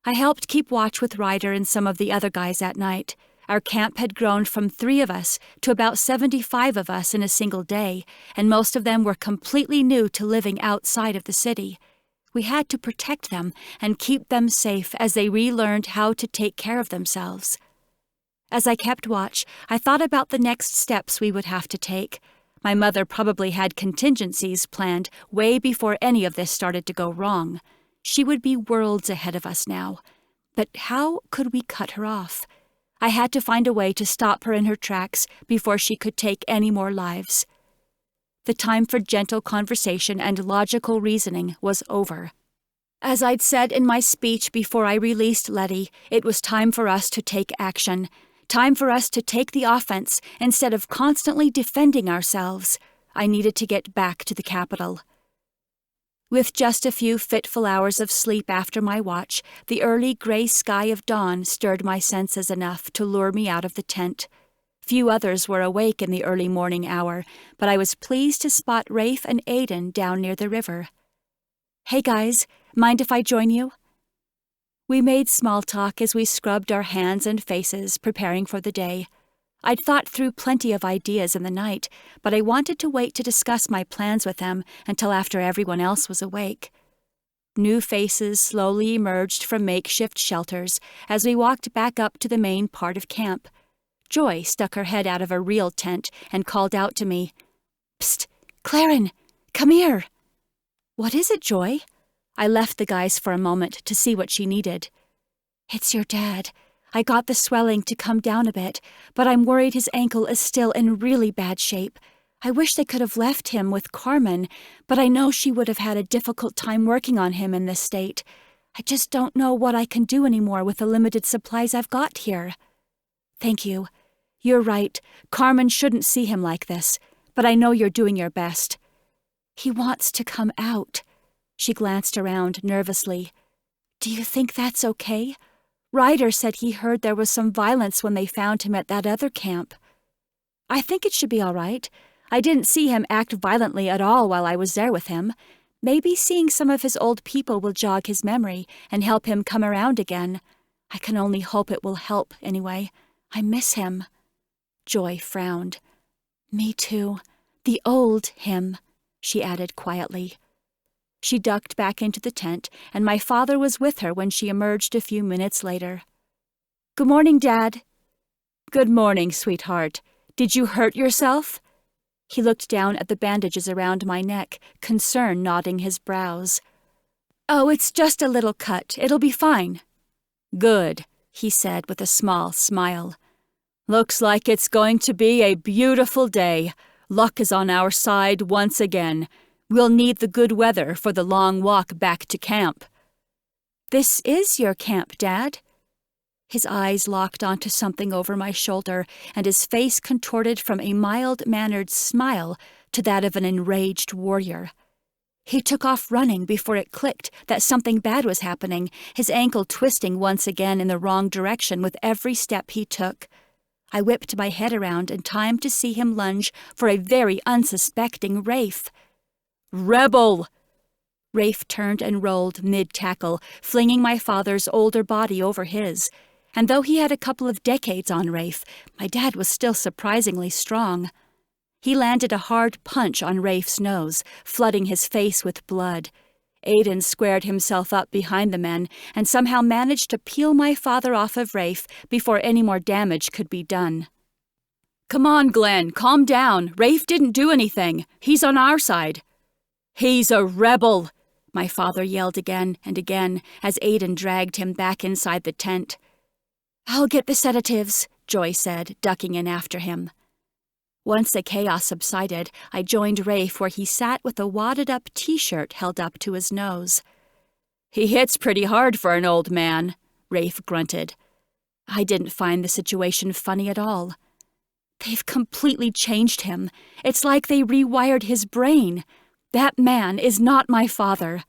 I helped keep watch with Ryder and some of the other guys at night. Our camp had grown from 3 of us to about 75 of us in a single day, and most of them were completely new to living outside of the city. We had to protect them and keep them safe as they relearned how to take care of themselves. As I kept watch, I thought about the next steps we would have to take. My mother probably had contingencies planned way before any of this started to go wrong. She would be worlds ahead of us now. But how could we cut her off? I had to find a way to stop her in her tracks before she could take any more lives. The time for gentle conversation and logical reasoning was over. As I'd said in my speech before I released Letty, it was time for us to take action. Time for us to take the offense instead of constantly defending ourselves. I needed to get back to the capital. With just a few fitful hours of sleep after my watch, the early gray sky of dawn stirred my senses enough to lure me out of the tent. Few others were awake in the early morning hour, but I was pleased to spot Rafe and Aiden down near the river. Hey guys, mind if I join you? We made small talk as we scrubbed our hands and faces, preparing for the day. I'd thought through plenty of ideas in the night, but I wanted to wait to discuss my plans with them until after everyone else was awake. New faces slowly emerged from makeshift shelters as we walked back up to the main part of camp. Joy stuck her head out of a real tent and called out to me, "Psst, Claren, come here." "What is it, Joy?" I left the guys for a moment to see what she needed. "It's your dad. I got the swelling to come down a bit, but I'm worried his ankle is still in really bad shape. I wish they could have left him with Carmen, but I know she would have had a difficult time working on him in this state. I just don't know what I can do anymore with the limited supplies I've got here." "Thank you. You're right. Carmen shouldn't see him like this, but I know you're doing your best." "He wants to come out." She glanced around nervously. "Do you think that's okay? Ryder said he heard there was some violence when they found him at that other camp." "I think it should be all right. I didn't see him act violently at all while I was there with him. Maybe seeing some of his old people will jog his memory and help him come around again. I can only hope it will help, anyway. I miss him." Joy frowned. "Me too. The old him," she added quietly. She ducked back into the tent, and my father was with her when she emerged a few minutes later. "Good morning, Dad." "Good morning, sweetheart. Did you hurt yourself?" He looked down at the bandages around my neck, concern knotting his brows. "Oh, it's just a little cut. It'll be fine." "Good," he said with a small smile. "Looks like it's going to be a beautiful day. Luck is on our side once again. We'll need the good weather for the long walk back to camp." "This is your camp, Dad?" His eyes locked onto something over my shoulder, and his face contorted from a mild-mannered smile to that of an enraged warrior. He took off running before it clicked that something bad was happening, his ankle twisting once again in the wrong direction with every step he took. I whipped my head around in time to see him lunge for a very unsuspecting Rafe. "Rebel!" Rafe turned and rolled mid-tackle, flinging my father's older body over his. And though he had a couple of decades on Rafe, my dad was still surprisingly strong. He landed a hard punch on Rafe's nose, flooding his face with blood. Aidan squared himself up behind the men and somehow managed to peel my father off of Rafe before any more damage could be done. "Come on, Glenn, calm down. Rafe didn't do anything. He's on our side." "He's a rebel," my father yelled again and again as Aidan dragged him back inside the tent. "I'll get the sedatives," Joy said, ducking in after him. Once the chaos subsided, I joined Rafe where he sat with a wadded-up T-shirt held up to his nose. "He hits pretty hard for an old man," Rafe grunted. I didn't find the situation funny at all. "They've completely changed him. It's like they rewired his brain. That man is not my father."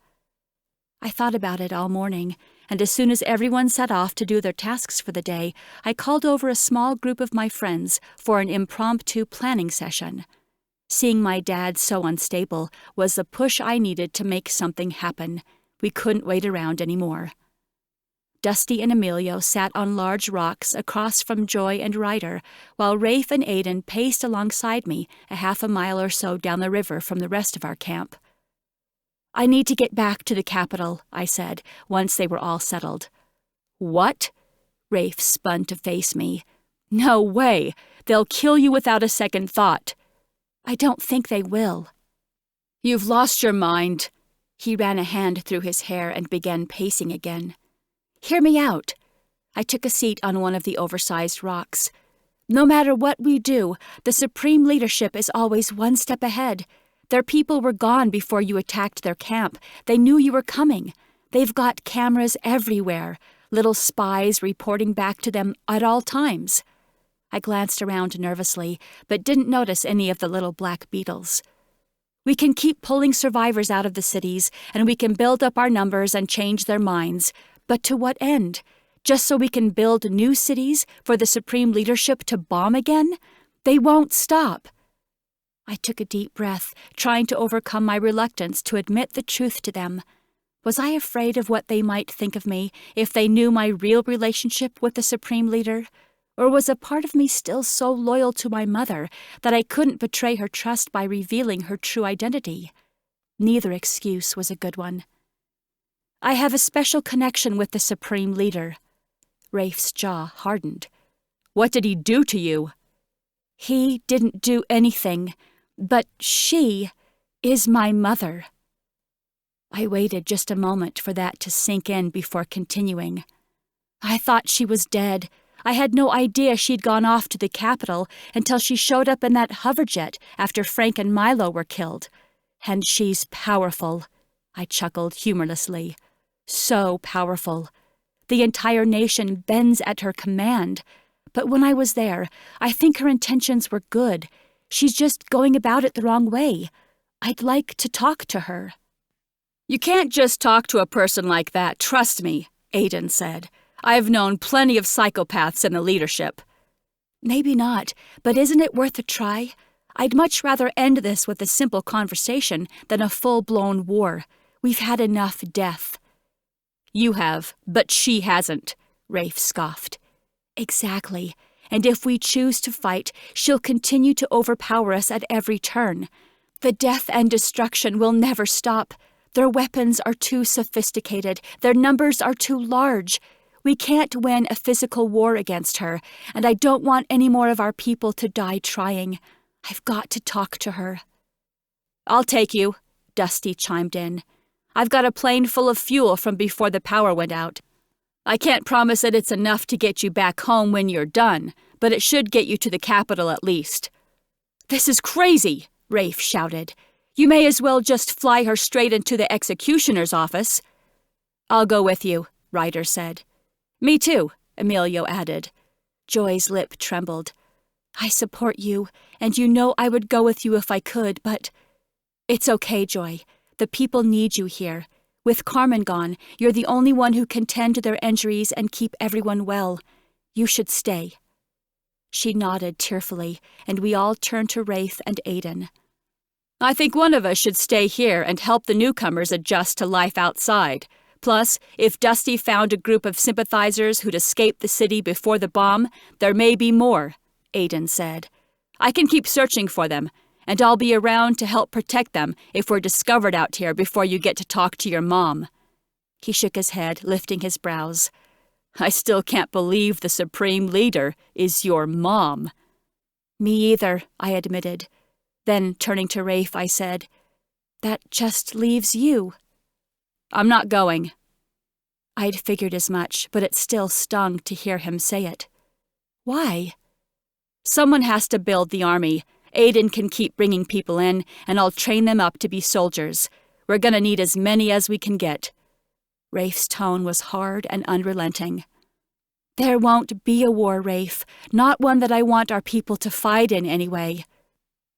I thought about it all morning, and as soon as everyone set off to do their tasks for the day, I called over a small group of my friends for an impromptu planning session. Seeing my dad so unstable was the push I needed to make something happen. We couldn't wait around anymore. Dusty and Emilio sat on large rocks across from Joy and Ryder, while Rafe and Aidan paced alongside me a half a mile or so down the river from the rest of our camp. "I need to get back to the capital," I said, once they were all settled. "What?" Rafe spun to face me. "No way! They'll kill you without a second thought." "I don't think they will." "You've lost your mind." He ran a hand through his hair and began pacing again. "Hear me out." I took a seat on one of the oversized rocks. "No matter what we do, the Supreme Leadership is always one step ahead. Their people were gone before you attacked their camp. They knew you were coming. They've got cameras everywhere, little spies reporting back to them at all times." I glanced around nervously, but didn't notice any of the little black beetles. "We can keep pulling survivors out of the cities, and we can build up our numbers and change their minds. But to what end? Just so we can build new cities for the Supreme Leadership to bomb again? They won't stop." I took a deep breath, trying to overcome my reluctance to admit the truth to them. Was I afraid of what they might think of me if they knew my real relationship with the Supreme Leader? Or was a part of me still so loyal to my mother that I couldn't betray her trust by revealing her true identity? Neither excuse was a good one. "I have a special connection with the Supreme Leader." Rafe's jaw hardened. "What did he do to you?" "He didn't do anything. But she is my mother." I waited just a moment for that to sink in before continuing. "I thought she was dead. I had no idea she'd gone off to the capital until she showed up in that hoverjet after Frank and Milo were killed. And she's powerful," I chuckled humorlessly. "So powerful. The entire nation bends at her command. But when I was there, I think her intentions were good. She's just going about it the wrong way. I'd like to talk to her." "You can't just talk to a person like that, trust me," Aidan said. "I've known plenty of psychopaths in the leadership." "Maybe not, but isn't it worth a try? I'd much rather end this with a simple conversation than a full-blown war. We've had enough death." "You have, but she hasn't," Rafe scoffed. "Exactly. And if we choose to fight, she'll continue to overpower us at every turn. The death and destruction will never stop. Their weapons are too sophisticated. Their numbers are too large. We can't win a physical war against her, and I don't want any more of our people to die trying. I've got to talk to her." "I'll take you," Dusty chimed in. "I've got a plane full of fuel from before the power went out. I can't promise that it's enough to get you back home when you're done, but it should get you to the capital at least." "This is crazy," Rafe shouted. You may as well just fly her straight into the executioner's office." "I'll go with you," Ryder said. "Me too," Emilio added. Joy's lip trembled. "I support you, and you know I would go with you if I could, but—" "It's okay, Joy. The people need you here. With Carmen gone, you're the only one who can tend to their injuries and keep everyone well. You should stay." She nodded tearfully, and we all turned to Rafe and Aiden. "I think one of us should stay here and help the newcomers adjust to life outside. Plus, if Dusty found a group of sympathizers who'd escaped the city before the bomb, there may be more," Aiden said. "I can keep searching for them, and I'll be around to help protect them if we're discovered out here before you get to talk to your mom." He shook his head, lifting his brows. "I still can't believe the Supreme Leader is your mom." "Me either," I admitted. Then, turning to Rafe, I said, "That just leaves you." "I'm not going." I'd figured as much, but it still stung to hear him say it. "Why?" "Someone has to build the army. Aiden can keep bringing people in, and I'll train them up to be soldiers. We're gonna need as many as we can get." Rafe's tone was hard and unrelenting. "There won't be a war, Rafe. Not one that I want our people to fight in anyway."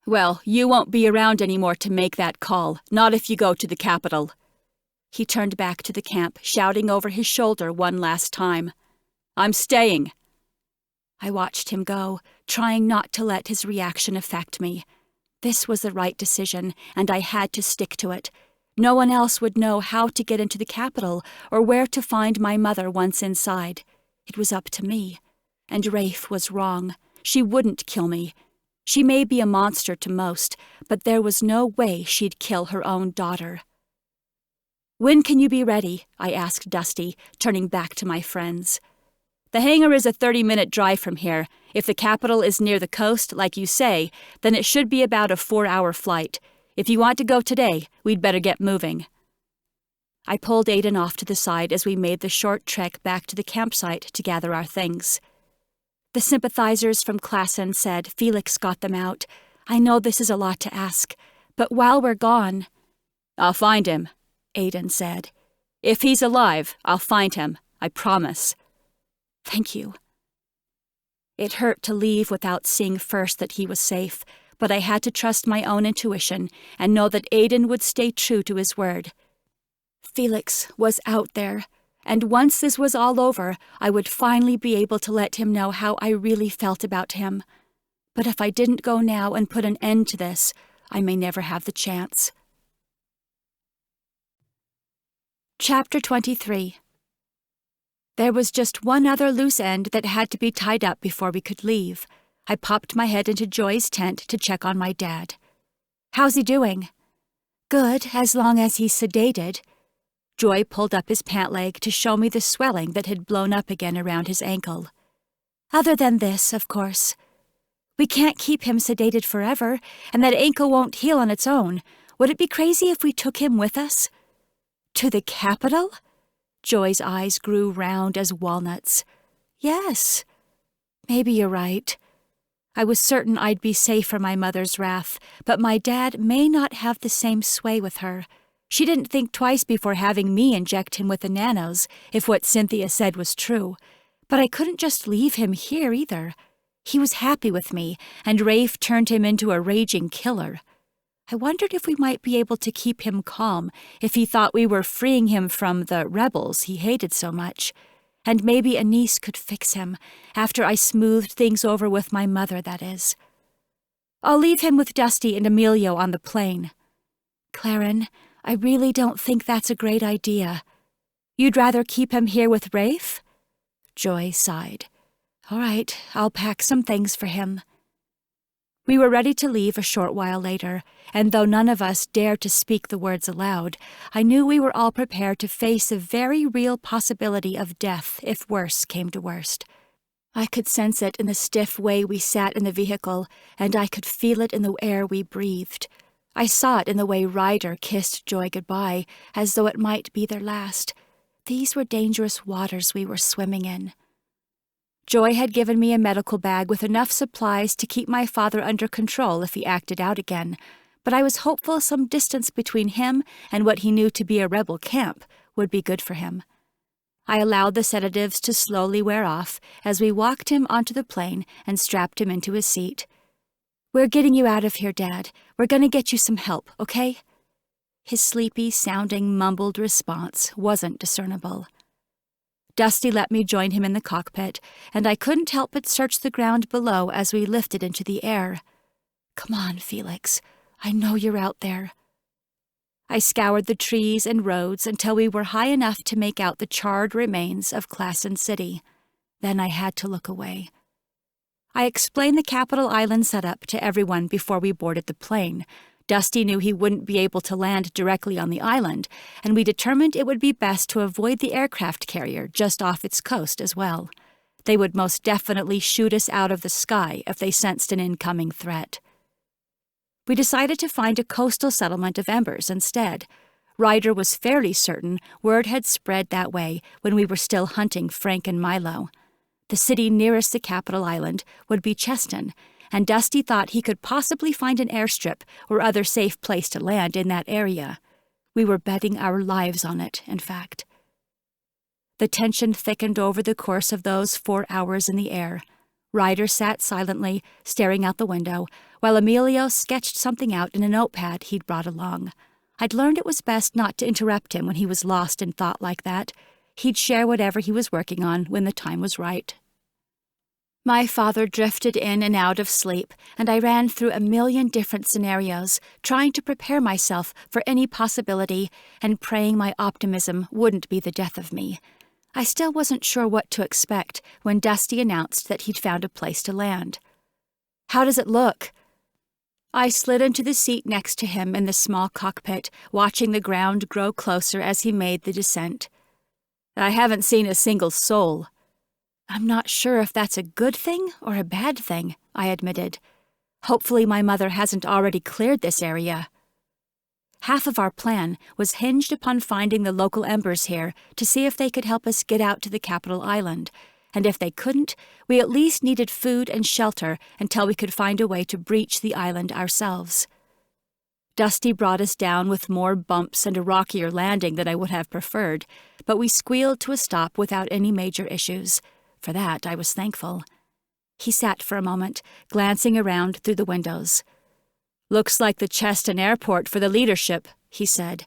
"Well, you won't be around anymore to make that call, not if you go to the capital." He turned back to the camp, shouting over his shoulder one last time. "I'm staying." I watched him go, trying not to let his reaction affect me. This was the right decision, and I had to stick to it. No one else would know how to get into the capital or where to find my mother once inside. It was up to me. And Rafe was wrong. She wouldn't kill me. She may be a monster to most, but there was no way she'd kill her own daughter. "When can you be ready?" I asked Dusty, turning back to my friends. "The hangar is a 30-minute drive from here. If the capital is near the coast, like you say, then it should be about a 4-hour flight. If you want to go today, we'd better get moving." I pulled Aiden off to the side as we made the short trek back to the campsite to gather our things. "The sympathizers from Claren said Felix got them out. I know this is a lot to ask, but while we're gone—" "I'll find him," Aiden said. "If he's alive, I'll find him, I promise." "Thank you." It hurt to leave without seeing first that he was safe, but I had to trust my own intuition and know that Aiden would stay true to his word. Felix was out there, and once this was all over, I would finally be able to let him know how I really felt about him. But if I didn't go now and put an end to this, I may never have the chance. Chapter 23. There was just one other loose end that had to be tied up before we could leave. I popped my head into Joy's tent to check on my dad. "How's he doing?" "Good, as long as he's sedated." Joy pulled up his pant leg to show me the swelling that had blown up again around his ankle. "Other than this, of course. We can't keep him sedated forever, and that ankle won't heal on its own. Would it be crazy if we took him with us?" "To the capital?" Joy's eyes grew round as walnuts. "Yes. Maybe you're right." I was certain I'd be safe from my mother's wrath, but my dad may not have the same sway with her. She didn't think twice before having me inject him with the nanos, if what Cynthia said was true. But I couldn't just leave him here either. He was happy with me, and Rafe turned him into a raging killer. I wondered if we might be able to keep him calm if he thought we were freeing him from the rebels he hated so much. And maybe a niece could fix him, after I smoothed things over with my mother, that is. "I'll leave him with Dusty and Emilio on the plane." "Claren, I really don't think that's a great idea." "You'd rather keep him here with Rafe?" Joy sighed. "All right, I'll pack some things for him." We were ready to leave a short while later, and though none of us dared to speak the words aloud, I knew we were all prepared to face a very real possibility of death if worse came to worst. I could sense it in the stiff way we sat in the vehicle, and I could feel it in the air we breathed. I saw it in the way Ryder kissed Joy goodbye, as though it might be their last. These were dangerous waters we were swimming in. Joy had given me a medical bag with enough supplies to keep my father under control if he acted out again, but I was hopeful some distance between him and what he knew to be a rebel camp would be good for him. I allowed the sedatives to slowly wear off as we walked him onto the plane and strapped him into his seat. "We're getting you out of here, Dad. We're going to get you some help, okay?" His sleepy-sounding mumbled response wasn't discernible. Dusty let me join him in the cockpit, and I couldn't help but search the ground below as we lifted into the air. "Come on, Felix. I know you're out there." I scoured the trees and roads until we were high enough to make out the charred remains of Claren City. Then I had to look away. I explained the capital island setup to everyone before we boarded the plane. Dusty knew he wouldn't be able to land directly on the island, and we determined it would be best to avoid the aircraft carrier just off its coast as well. They would most definitely shoot us out of the sky if they sensed an incoming threat. We decided to find a coastal settlement of Embers instead. Ryder was fairly certain word had spread that way when we were still hunting Frank and Milo. The city nearest the capital island would be Cheston, and Dusty thought he could possibly find an airstrip or other safe place to land in that area. We were betting our lives on it, in fact. The tension thickened over the course of those 4 hours in the air. Ryder sat silently, staring out the window, while Emilio sketched something out in a notepad he'd brought along. I'd learned it was best not to interrupt him when he was lost in thought like that. He'd share whatever he was working on when the time was right. My father drifted in and out of sleep, and I ran through a million different scenarios, trying to prepare myself for any possibility and praying my optimism wouldn't be the death of me. I still wasn't sure what to expect when Dusty announced that he'd found a place to land. "How does it look?" I slid into the seat next to him in the small cockpit, watching the ground grow closer as he made the descent. "I haven't seen a single soul." "I'm not sure if that's a good thing or a bad thing," I admitted. "Hopefully my mother hasn't already cleared this area." Half of our plan was hinged upon finding the local Embers here to see if they could help us get out to the capital island, and if they couldn't, we at least needed food and shelter until we could find a way to breach the island ourselves. Dusty brought us down with more bumps and a rockier landing than I would have preferred, but we squealed to a stop without any major issues. For that, I was thankful. He sat for a moment, glancing around through the windows. "Looks like the Cheston Airport for the leadership," he said.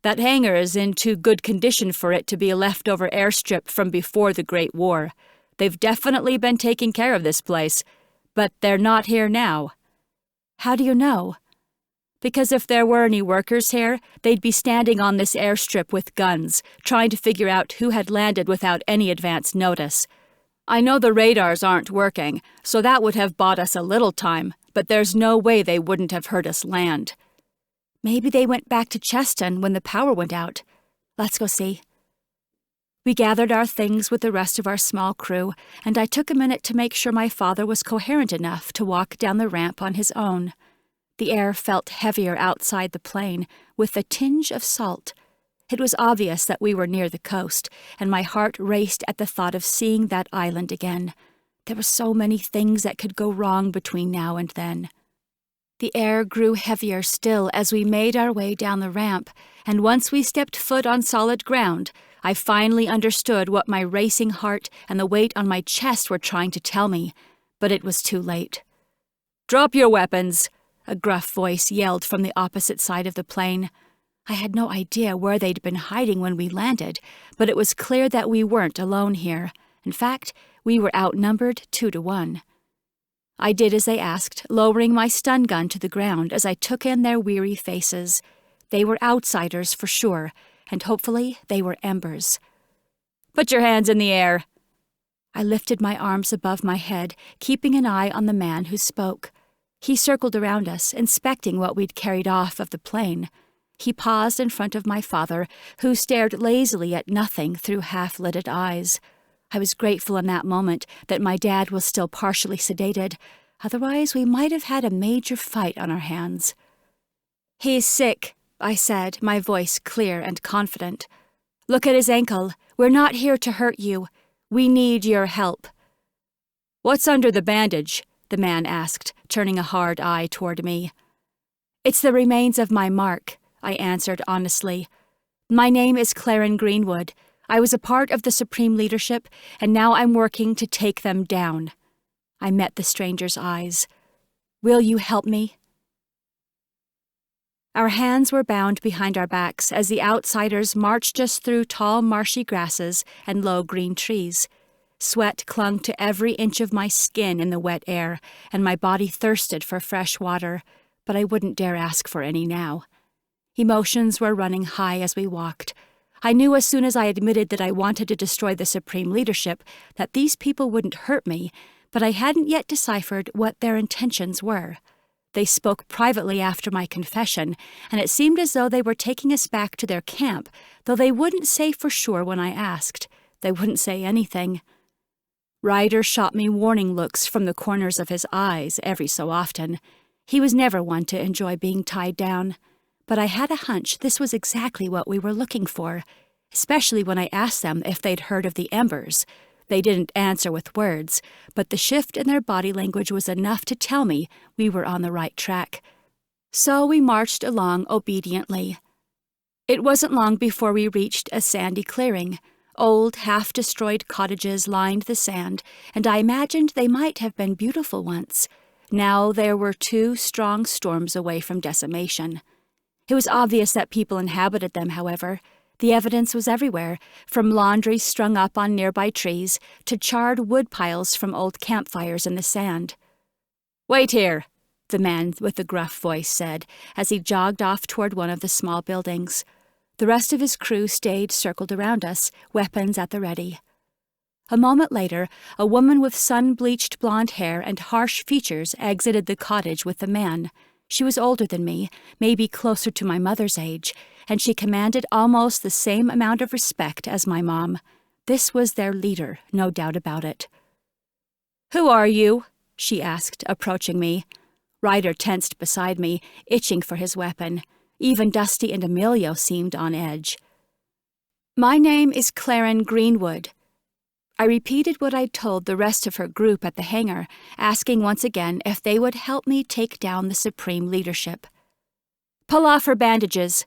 "That hangar is in too good condition for it to be a leftover airstrip from before the Great War. They've definitely been taking care of this place, but they're not here now." "How do you know?" "Because if there were any workers here, they'd be standing on this airstrip with guns, trying to figure out who had landed without any advance notice. I know the radars aren't working, so that would have bought us a little time, but there's no way they wouldn't have heard us land." "Maybe they went back to Cheston when the power went out. Let's go see." We gathered our things with the rest of our small crew, and I took a minute to make sure my father was coherent enough to walk down the ramp on his own. The air felt heavier outside the plane, with a tinge of salt. It was obvious that we were near the coast, and my heart raced at the thought of seeing that island again. There were so many things that could go wrong between now and then. The air grew heavier still as we made our way down the ramp, and once we stepped foot on solid ground, I finally understood what my racing heart and the weight on my chest were trying to tell me, but it was too late. "Drop your weapons," a gruff voice yelled from the opposite side of the plane. I had no idea where they'd been hiding when we landed, but it was clear that we weren't alone here. In fact, we were outnumbered 2-1. I did as they asked, lowering my stun gun to the ground as I took in their weary faces. They were outsiders for sure, and hopefully they were Embers. "Put your hands in the air." I lifted my arms above my head, keeping an eye on the man who spoke. He circled around us, inspecting what we'd carried off of the plane. He paused in front of my father, who stared lazily at nothing through half-lidded eyes. I was grateful in that moment that my dad was still partially sedated. Otherwise, we might have had a major fight on our hands. "He's sick," I said, my voice clear and confident. "Look at his ankle. We're not here to hurt you. We need your help." "What's under the bandage?" the man asked, turning a hard eye toward me. "It's the remains of my mark," I answered honestly. "My name is Claren Greenwood. I was a part of the Supreme Leadership, and now I'm working to take them down." I met the stranger's eyes. "Will you help me?" Our hands were bound behind our backs as the outsiders marched us through tall marshy grasses and low green trees. Sweat clung to every inch of my skin in the wet air, and my body thirsted for fresh water, but I wouldn't dare ask for any now. Emotions were running high as we walked. I knew as soon as I admitted that I wanted to destroy the Supreme Leadership that these people wouldn't hurt me, but I hadn't yet deciphered what their intentions were. They spoke privately after my confession, and it seemed as though they were taking us back to their camp, though they wouldn't say for sure when I asked. They wouldn't say anything. Ryder shot me warning looks from the corners of his eyes every so often. He was never one to enjoy being tied down. But I had a hunch this was exactly what we were looking for, especially when I asked them if they'd heard of the Embers. They didn't answer with words, but the shift in their body language was enough to tell me we were on the right track. So we marched along obediently. It wasn't long before we reached a sandy clearing. Old, half-destroyed cottages lined the sand, and I imagined they might have been beautiful once. Now there were 2 strong storms away from decimation. It was obvious that people inhabited them, however. The evidence was everywhere, from laundry strung up on nearby trees to charred wood piles from old campfires in the sand. "Wait here," the man with the gruff voice said as he jogged off toward one of the small buildings. The rest of his crew stayed circled around us, weapons at the ready. A moment later, a woman with sun-bleached blonde hair and harsh features exited the cottage with the man. She was older than me, maybe closer to my mother's age, and she commanded almost the same amount of respect as my mom. This was their leader, no doubt about it. "Who are you?" she asked, approaching me. Ryder tensed beside me, itching for his weapon. Even Dusty and Emilio seemed on edge. "My name is Claren Greenwood." I repeated what I'd told the rest of her group at the hangar, asking once again if they would help me take down the Supreme Leadership. "Pull off her bandages."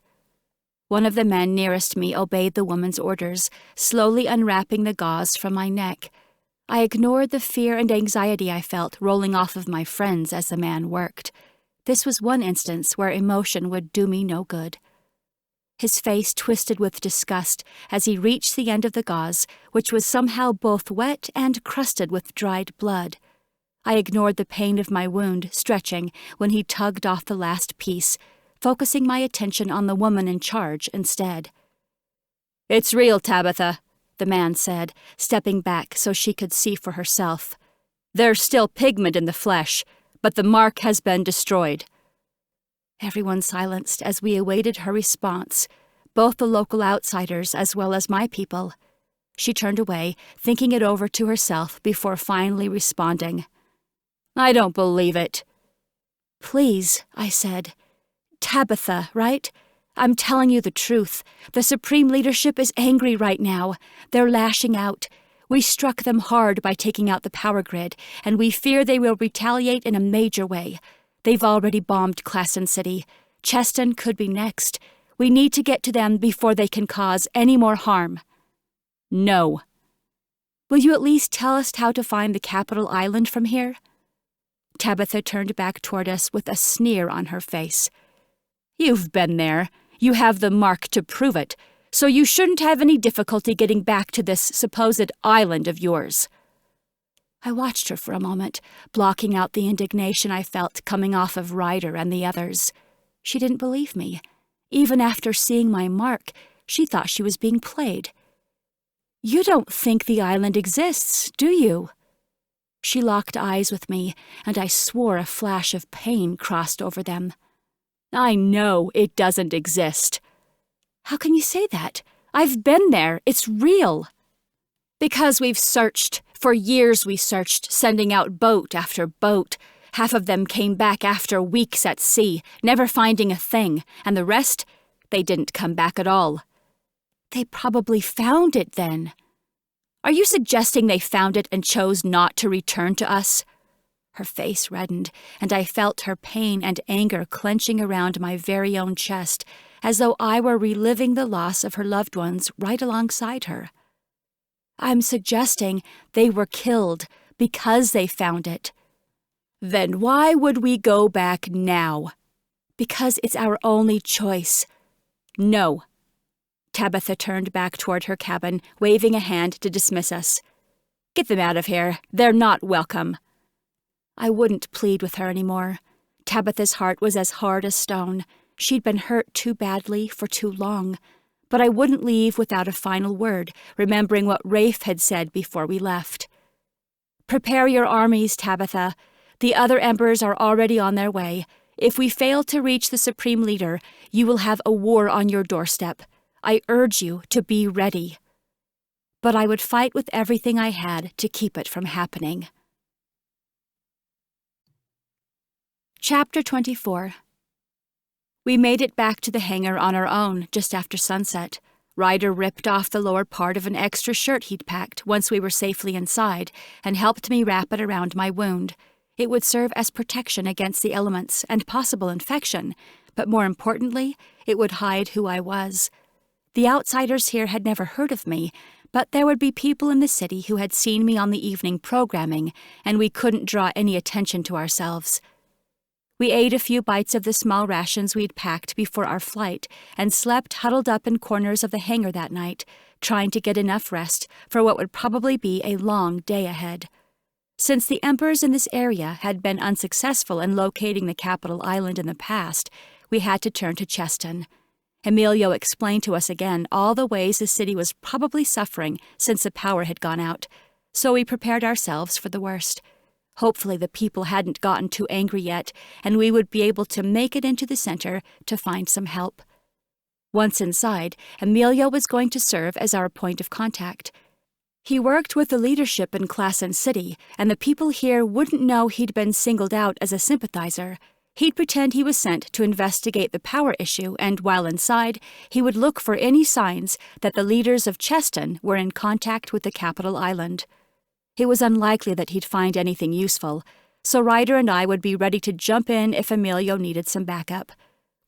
One of the men nearest me obeyed the woman's orders, slowly unwrapping the gauze from my neck. I ignored the fear and anxiety I felt rolling off of my friends as the man worked. This was one instance where emotion would do me no good. His face twisted with disgust as he reached the end of the gauze, which was somehow both wet and crusted with dried blood. I ignored the pain of my wound, stretching, when he tugged off the last piece, focusing my attention on the woman in charge instead. "It's real, Tabitha," the man said, stepping back so she could see for herself. "There's still pigment in the flesh, but the mark has been destroyed." Everyone silenced as we awaited her response, both the local outsiders as well as my people. She turned away, thinking it over to herself before finally responding. "I don't believe it." "Please," I said. "Tabitha, right? I'm telling you the truth. The Supreme Leadership is angry right now. They're lashing out. We struck them hard by taking out the power grid, and we fear they will retaliate in a major way. They've already bombed Classen City. Cheston could be next. We need to get to them before they can cause any more harm." "No." "Will you at least tell us how to find the capital island from here?" Tabitha turned back toward us with a sneer on her face. "You've been there. You have the mark to prove it, so you shouldn't have any difficulty getting back to this supposed island of yours." I watched her for a moment, blocking out the indignation I felt coming off of Ryder and the others. She didn't believe me. Even after seeing my mark, she thought she was being played. "You don't think the island exists, do you?" She locked eyes with me, and I swore a flash of pain crossed over them. "I know it doesn't exist." "How can you say that? I've been there. It's real." "Because we've searched. For years we searched, sending out boat after boat. Half of them came back after weeks at sea, never finding a thing, and the rest, they didn't come back at all." "They probably found it then." "Are you suggesting they found it and chose not to return to us?" Her face reddened, and I felt her pain and anger clenching around my very own chest, as though I were reliving the loss of her loved ones right alongside her. I'm suggesting they were killed because they found it. Then why would we go back now? Because it's our only choice. No. Tabitha turned back toward her cabin, waving a hand to dismiss us. Get them out of here. They're not welcome. I wouldn't plead with her anymore. Tabitha's heart was as hard as stone. She'd been hurt too badly for too long. But I wouldn't leave without a final word, remembering what Rafe had said before we left. Prepare your armies, Tabitha. The other Embers are already on their way. If we fail to reach the Supreme Leader, you will have a war on your doorstep. I urge you to be ready. But I would fight with everything I had to keep it from happening. Chapter 24. We made it back to the hangar on our own just after sunset. Ryder ripped off the lower part of an extra shirt he'd packed once we were safely inside and helped me wrap it around my wound. It would serve as protection against the elements and possible infection, but more importantly, it would hide who I was. The outsiders here had never heard of me, but there would be people in the city who had seen me on the evening programming, and we couldn't draw any attention to ourselves. We ate a few bites of the small rations we'd packed before our flight and slept huddled up in corners of the hangar that night, trying to get enough rest for what would probably be a long day ahead. Since the Embers in this area had been unsuccessful in locating the capital island in the past, we had to turn to Cheston. Emilio explained to us again all the ways the city was probably suffering since the power had gone out, so we prepared ourselves for the worst. Hopefully the people hadn't gotten too angry yet, and we would be able to make it into the center to find some help. Once inside, Emilio was going to serve as our point of contact. He worked with the leadership in Claren City, and the people here wouldn't know he'd been singled out as a sympathizer. He'd pretend he was sent to investigate the power issue, and while inside, he would look for any signs that the leaders of Cheston were in contact with the capital island. It was unlikely that he'd find anything useful, so Ryder and I would be ready to jump in if Emilio needed some backup.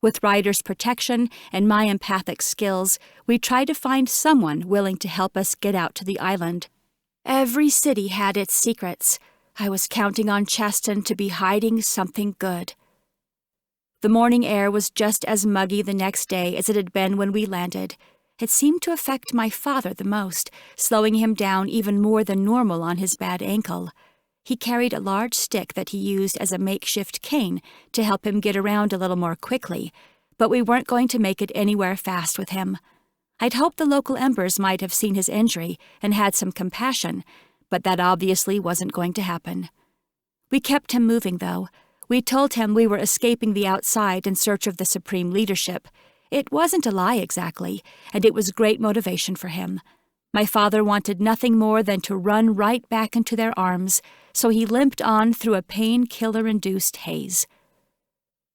With Ryder's protection and my empathic skills, we tried to find someone willing to help us get out to the island. Every city had its secrets. I was counting on Cheston to be hiding something good. The morning air was just as muggy the next day as it had been when we landed. It seemed to affect my father the most, slowing him down even more than normal on his bad ankle. He carried a large stick that he used as a makeshift cane to help him get around a little more quickly, but we weren't going to make it anywhere fast with him. I'd hoped the local Embers might have seen his injury and had some compassion, but that obviously wasn't going to happen. We kept him moving, though. We told him we were escaping the outside in search of the Supreme Leadership. It wasn't a lie exactly, and it was great motivation for him. My father wanted nothing more than to run right back into their arms, so he limped on through a painkiller-induced haze.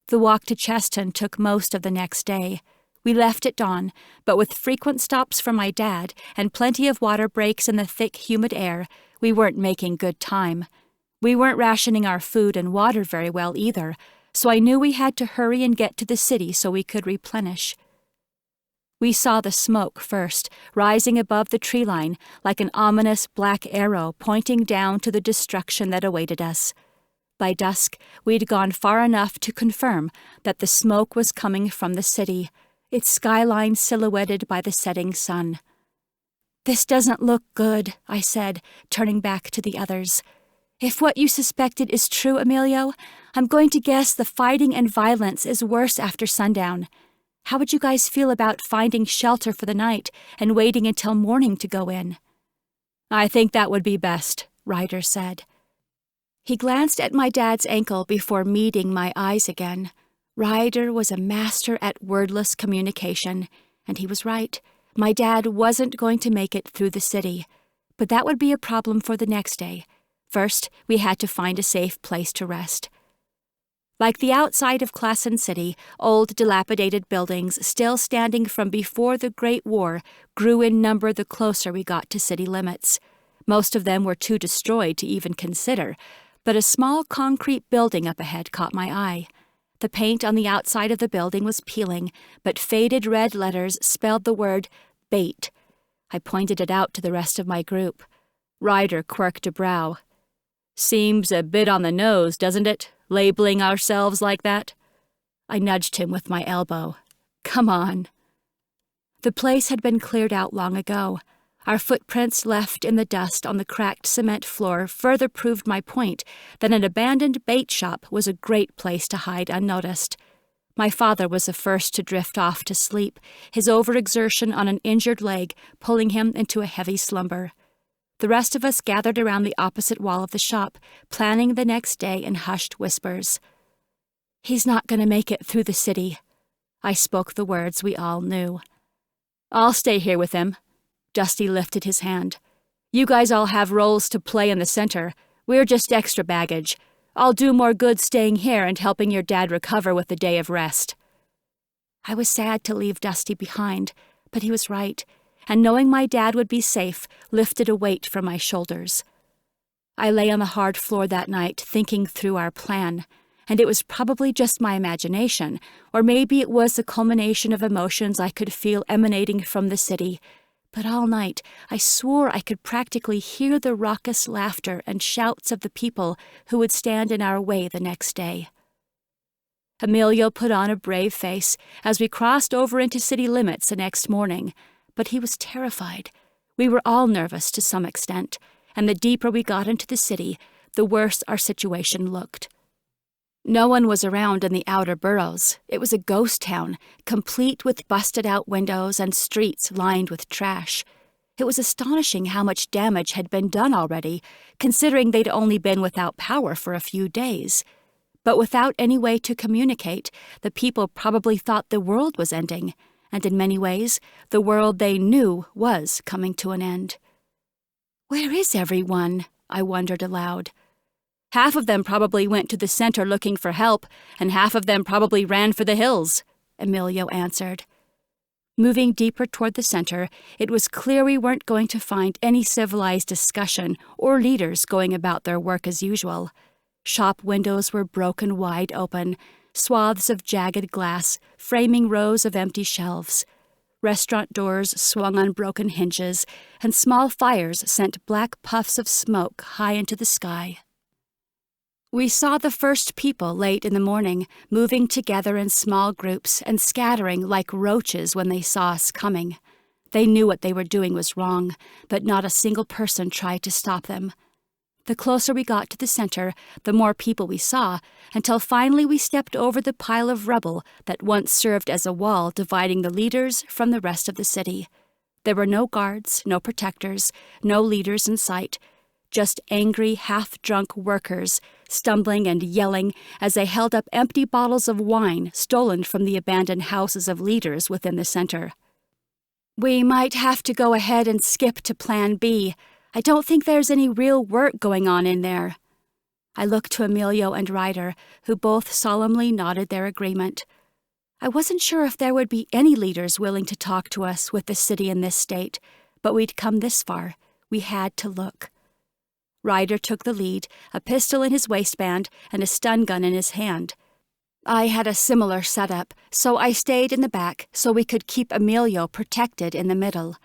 The walk to Cheston took most of the next day. We left at dawn, but with frequent stops from my dad and plenty of water breaks in the thick, humid air, we weren't making good time. We weren't rationing our food and water very well either, so I knew we had to hurry and get to the city so we could replenish. We saw the smoke first, rising above the tree line like an ominous black arrow pointing down to the destruction that awaited us. By dusk, we'd gone far enough to confirm that the smoke was coming from the city, its skyline silhouetted by the setting sun. "This doesn't look good," I said, turning back to the others. "If what you suspected is true, Emilio, I'm going to guess the fighting and violence is worse after sundown. How would you guys feel about finding shelter for the night and waiting until morning to go in?" "I think that would be best," Ryder said. He glanced at my dad's ankle before meeting my eyes again. Ryder was a master at wordless communication, and he was right. My dad wasn't going to make it through the city, but that would be a problem for the next day. First, we had to find a safe place to rest. Like the outside of Claren City, old dilapidated buildings still standing from before the Great War grew in number the closer we got to city limits. Most of them were too destroyed to even consider, but a small concrete building up ahead caught my eye. The paint on the outside of the building was peeling, but faded red letters spelled the word bait. I pointed it out to the rest of my group. Ryder quirked a brow. "Seems a bit on the nose, doesn't it, labeling ourselves like that?" I nudged him with my elbow. "Come on." The place had been cleared out long ago. Our footprints left in the dust on the cracked cement floor further proved my point that an abandoned bait shop was a great place to hide unnoticed. My father was the first to drift off to sleep, his overexertion on an injured leg pulling him into a heavy slumber. The rest of us gathered around the opposite wall of the shop, planning the next day in hushed whispers. "He's not going to make it through the city." I spoke the words we all knew. "I'll stay here with him." Dusty lifted his hand. "You guys all have roles to play in the center. We're just extra baggage. I'll do more good staying here and helping your dad recover with a day of rest." I was sad to leave Dusty behind, but he was right, and knowing my dad would be safe lifted a weight from my shoulders. I lay on the hard floor that night thinking through our plan, and it was probably just my imagination, or maybe it was the culmination of emotions I could feel emanating from the city. But all night I swore I could practically hear the raucous laughter and shouts of the people who would stand in our way the next day. Emilio put on a brave face as we crossed over into city limits the next morning, but he was terrified. We were all nervous to some extent, and the deeper we got into the city, the worse our situation looked. No one was around in the outer boroughs. It was a ghost town, complete with busted-out windows and streets lined with trash. It was astonishing how much damage had been done already, considering they'd only been without power for a few days. But without any way to communicate, the people probably thought the world was ending, and in many ways, the world they knew was coming to an end. "Where is everyone?" I wondered aloud. "Half of them probably went to the center looking for help, and half of them probably ran for the hills," Emilio answered. Moving deeper toward the center, it was clear we weren't going to find any civilized discussion or leaders going about their work as usual. Shop windows were broken wide open, swaths of jagged glass framing rows of empty shelves. Restaurant doors swung on broken hinges, and small fires sent black puffs of smoke high into the sky. We saw the first people late in the morning, moving together in small groups and scattering like roaches when they saw us coming. They knew what they were doing was wrong, but not a single person tried to stop them. The closer we got to the center, the more people we saw, until finally we stepped over the pile of rubble that once served as a wall dividing the leaders from the rest of the city. There were no guards, no protectors, no leaders in sight, just angry, half-drunk workers stumbling and yelling as they held up empty bottles of wine stolen from the abandoned houses of leaders within the center. "We might have to go ahead and skip to Plan B. I don't think there's any real work going on in there." I looked to Emilio and Ryder, who both solemnly nodded their agreement. I wasn't sure if there would be any leaders willing to talk to us with the city in this state, but we'd come this far. We had to look. Ryder took the lead, a pistol in his waistband and a stun gun in his hand. I had a similar setup, so I stayed in the back so we could keep Emilio protected in the middle.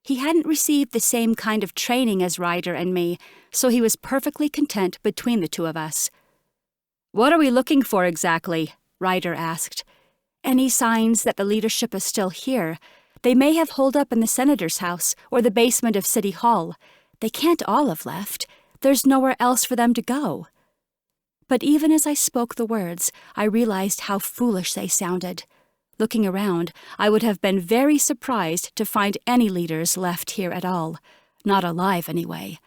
He hadn't received the same kind of training as Ryder and me, so he was perfectly content between the two of us. "What are we looking for exactly?" Ryder asked. "Any signs that the leadership is still here? They may have holed up in the senator's house or the basement of City Hall. They can't all have left. There's nowhere else for them to go." But even as I spoke the words, I realized how foolish they sounded. Looking around, I would have been very surprised to find any leaders left here at all. Not alive, anyway.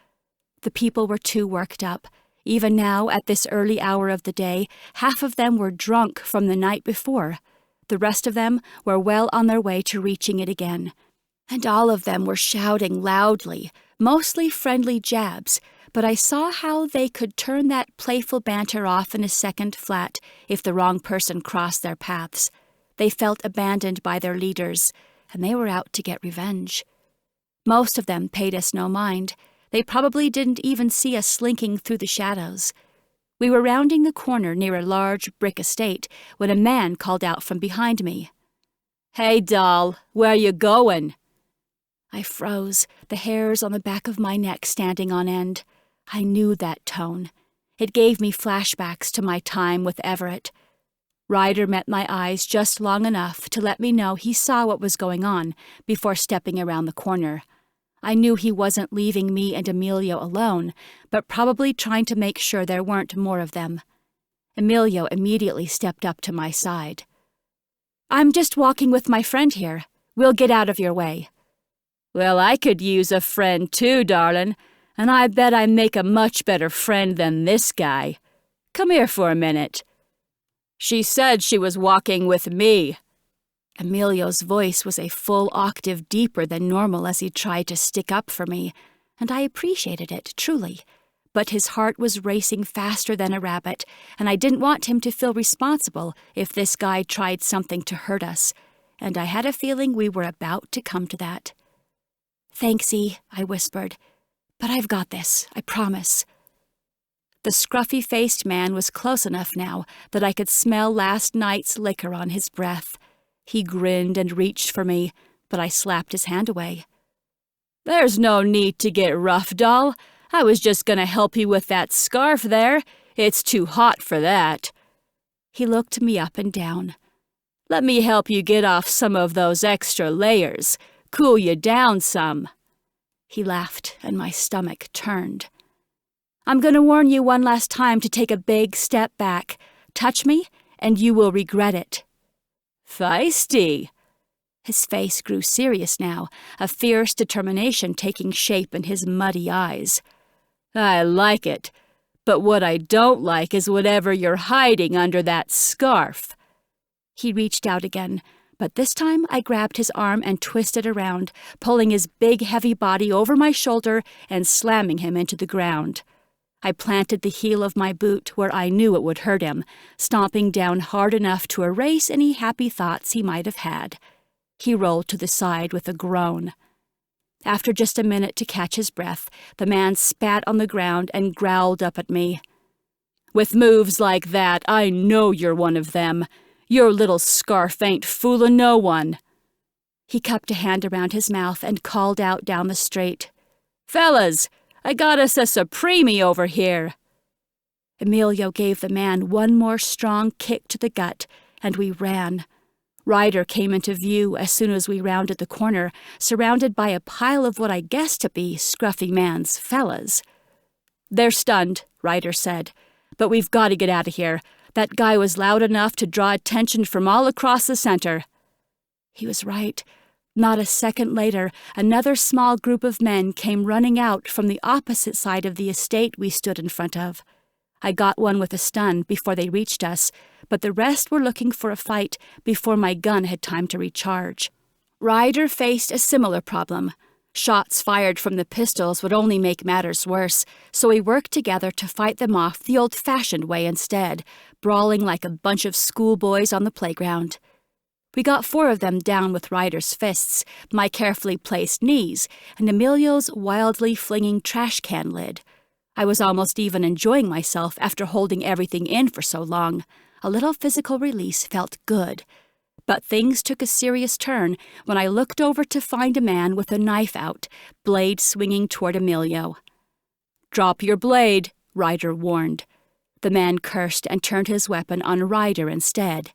The people were too worked up. Even now, at this early hour of the day, half of them were drunk from the night before. The rest of them were well on their way to reaching it again. And all of them were shouting loudly, mostly friendly jabs, but I saw how they could turn that playful banter off in a second flat if the wrong person crossed their paths. They felt abandoned by their leaders, and they were out to get revenge. Most of them paid us no mind. They probably didn't even see us slinking through the shadows. We were rounding the corner near a large brick estate when a man called out from behind me. "Hey, doll, where you going?" I froze, the hairs on the back of my neck standing on end. I knew that tone. It gave me flashbacks to my time with Everett. Ryder met my eyes just long enough to let me know he saw what was going on before stepping around the corner. I knew he wasn't leaving me and Emilio alone, but probably trying to make sure there weren't more of them. Emilio immediately stepped up to my side. "I'm just walking with my friend here. We'll get out of your way." "Well, I could use a friend too, darling, and I bet I make a much better friend than this guy. Come here for a minute." "She said she was walking with me." Emilio's voice was a full octave deeper than normal as he tried to stick up for me, and I appreciated it, truly. But his heart was racing faster than a rabbit, and I didn't want him to feel responsible if this guy tried something to hurt us, and I had a feeling we were about to come to that. "Thanks-y," I whispered, "but I've got this, I promise." The scruffy-faced man was close enough now that I could smell last night's liquor on his breath. He grinned and reached for me, but I slapped his hand away. "There's no need to get rough, doll. I was just gonna help you with that scarf there. It's too hot for that." He looked me up and down. "Let me help you get off some of those extra layers. Cool you down some." He laughed, and my stomach turned. "I'm gonna warn you one last time to take a big step back. Touch me, and you will regret it." "Feisty." His face grew serious now, a fierce determination taking shape in his muddy eyes. "I like it, but what I don't like is whatever you're hiding under that scarf." He reached out again, but this time I grabbed his arm and twisted around, pulling his big, heavy body over my shoulder and slamming him into the ground. I planted the heel of my boot where I knew it would hurt him, stomping down hard enough to erase any happy thoughts he might have had. He rolled to the side with a groan. After just a minute to catch his breath, the man spat on the ground and growled up at me. "With moves like that, I know you're one of them. Your little scarf ain't foolin' no one." He cupped a hand around his mouth and called out down the street. "Fellas, I got us a Supremie over here." Emilio gave the man one more strong kick to the gut, and we ran. Ryder came into view as soon as we rounded the corner, surrounded by a pile of what I guessed to be Scruffy Man's fellas. "They're stunned," Ryder said, "but we've got to get out of here. That guy was loud enough to draw attention from all across the center." He was right. Not a second later, another small group of men came running out from the opposite side of the estate we stood in front of. I got one with a stun before they reached us, but the rest were looking for a fight before my gun had time to recharge. Ryder faced a similar problem. Shots fired from the pistols would only make matters worse, so we worked together to fight them off the old-fashioned way instead, brawling like a bunch of schoolboys on the playground. We got 4 of them down with Ryder's fists, my carefully placed knees, and Emilio's wildly flinging trash can lid. I was almost even enjoying myself after holding everything in for so long. A little physical release felt good. But things took a serious turn when I looked over to find a man with a knife out, blade swinging toward Emilio. "Drop your blade," Ryder warned. The man cursed and turned his weapon on Ryder instead.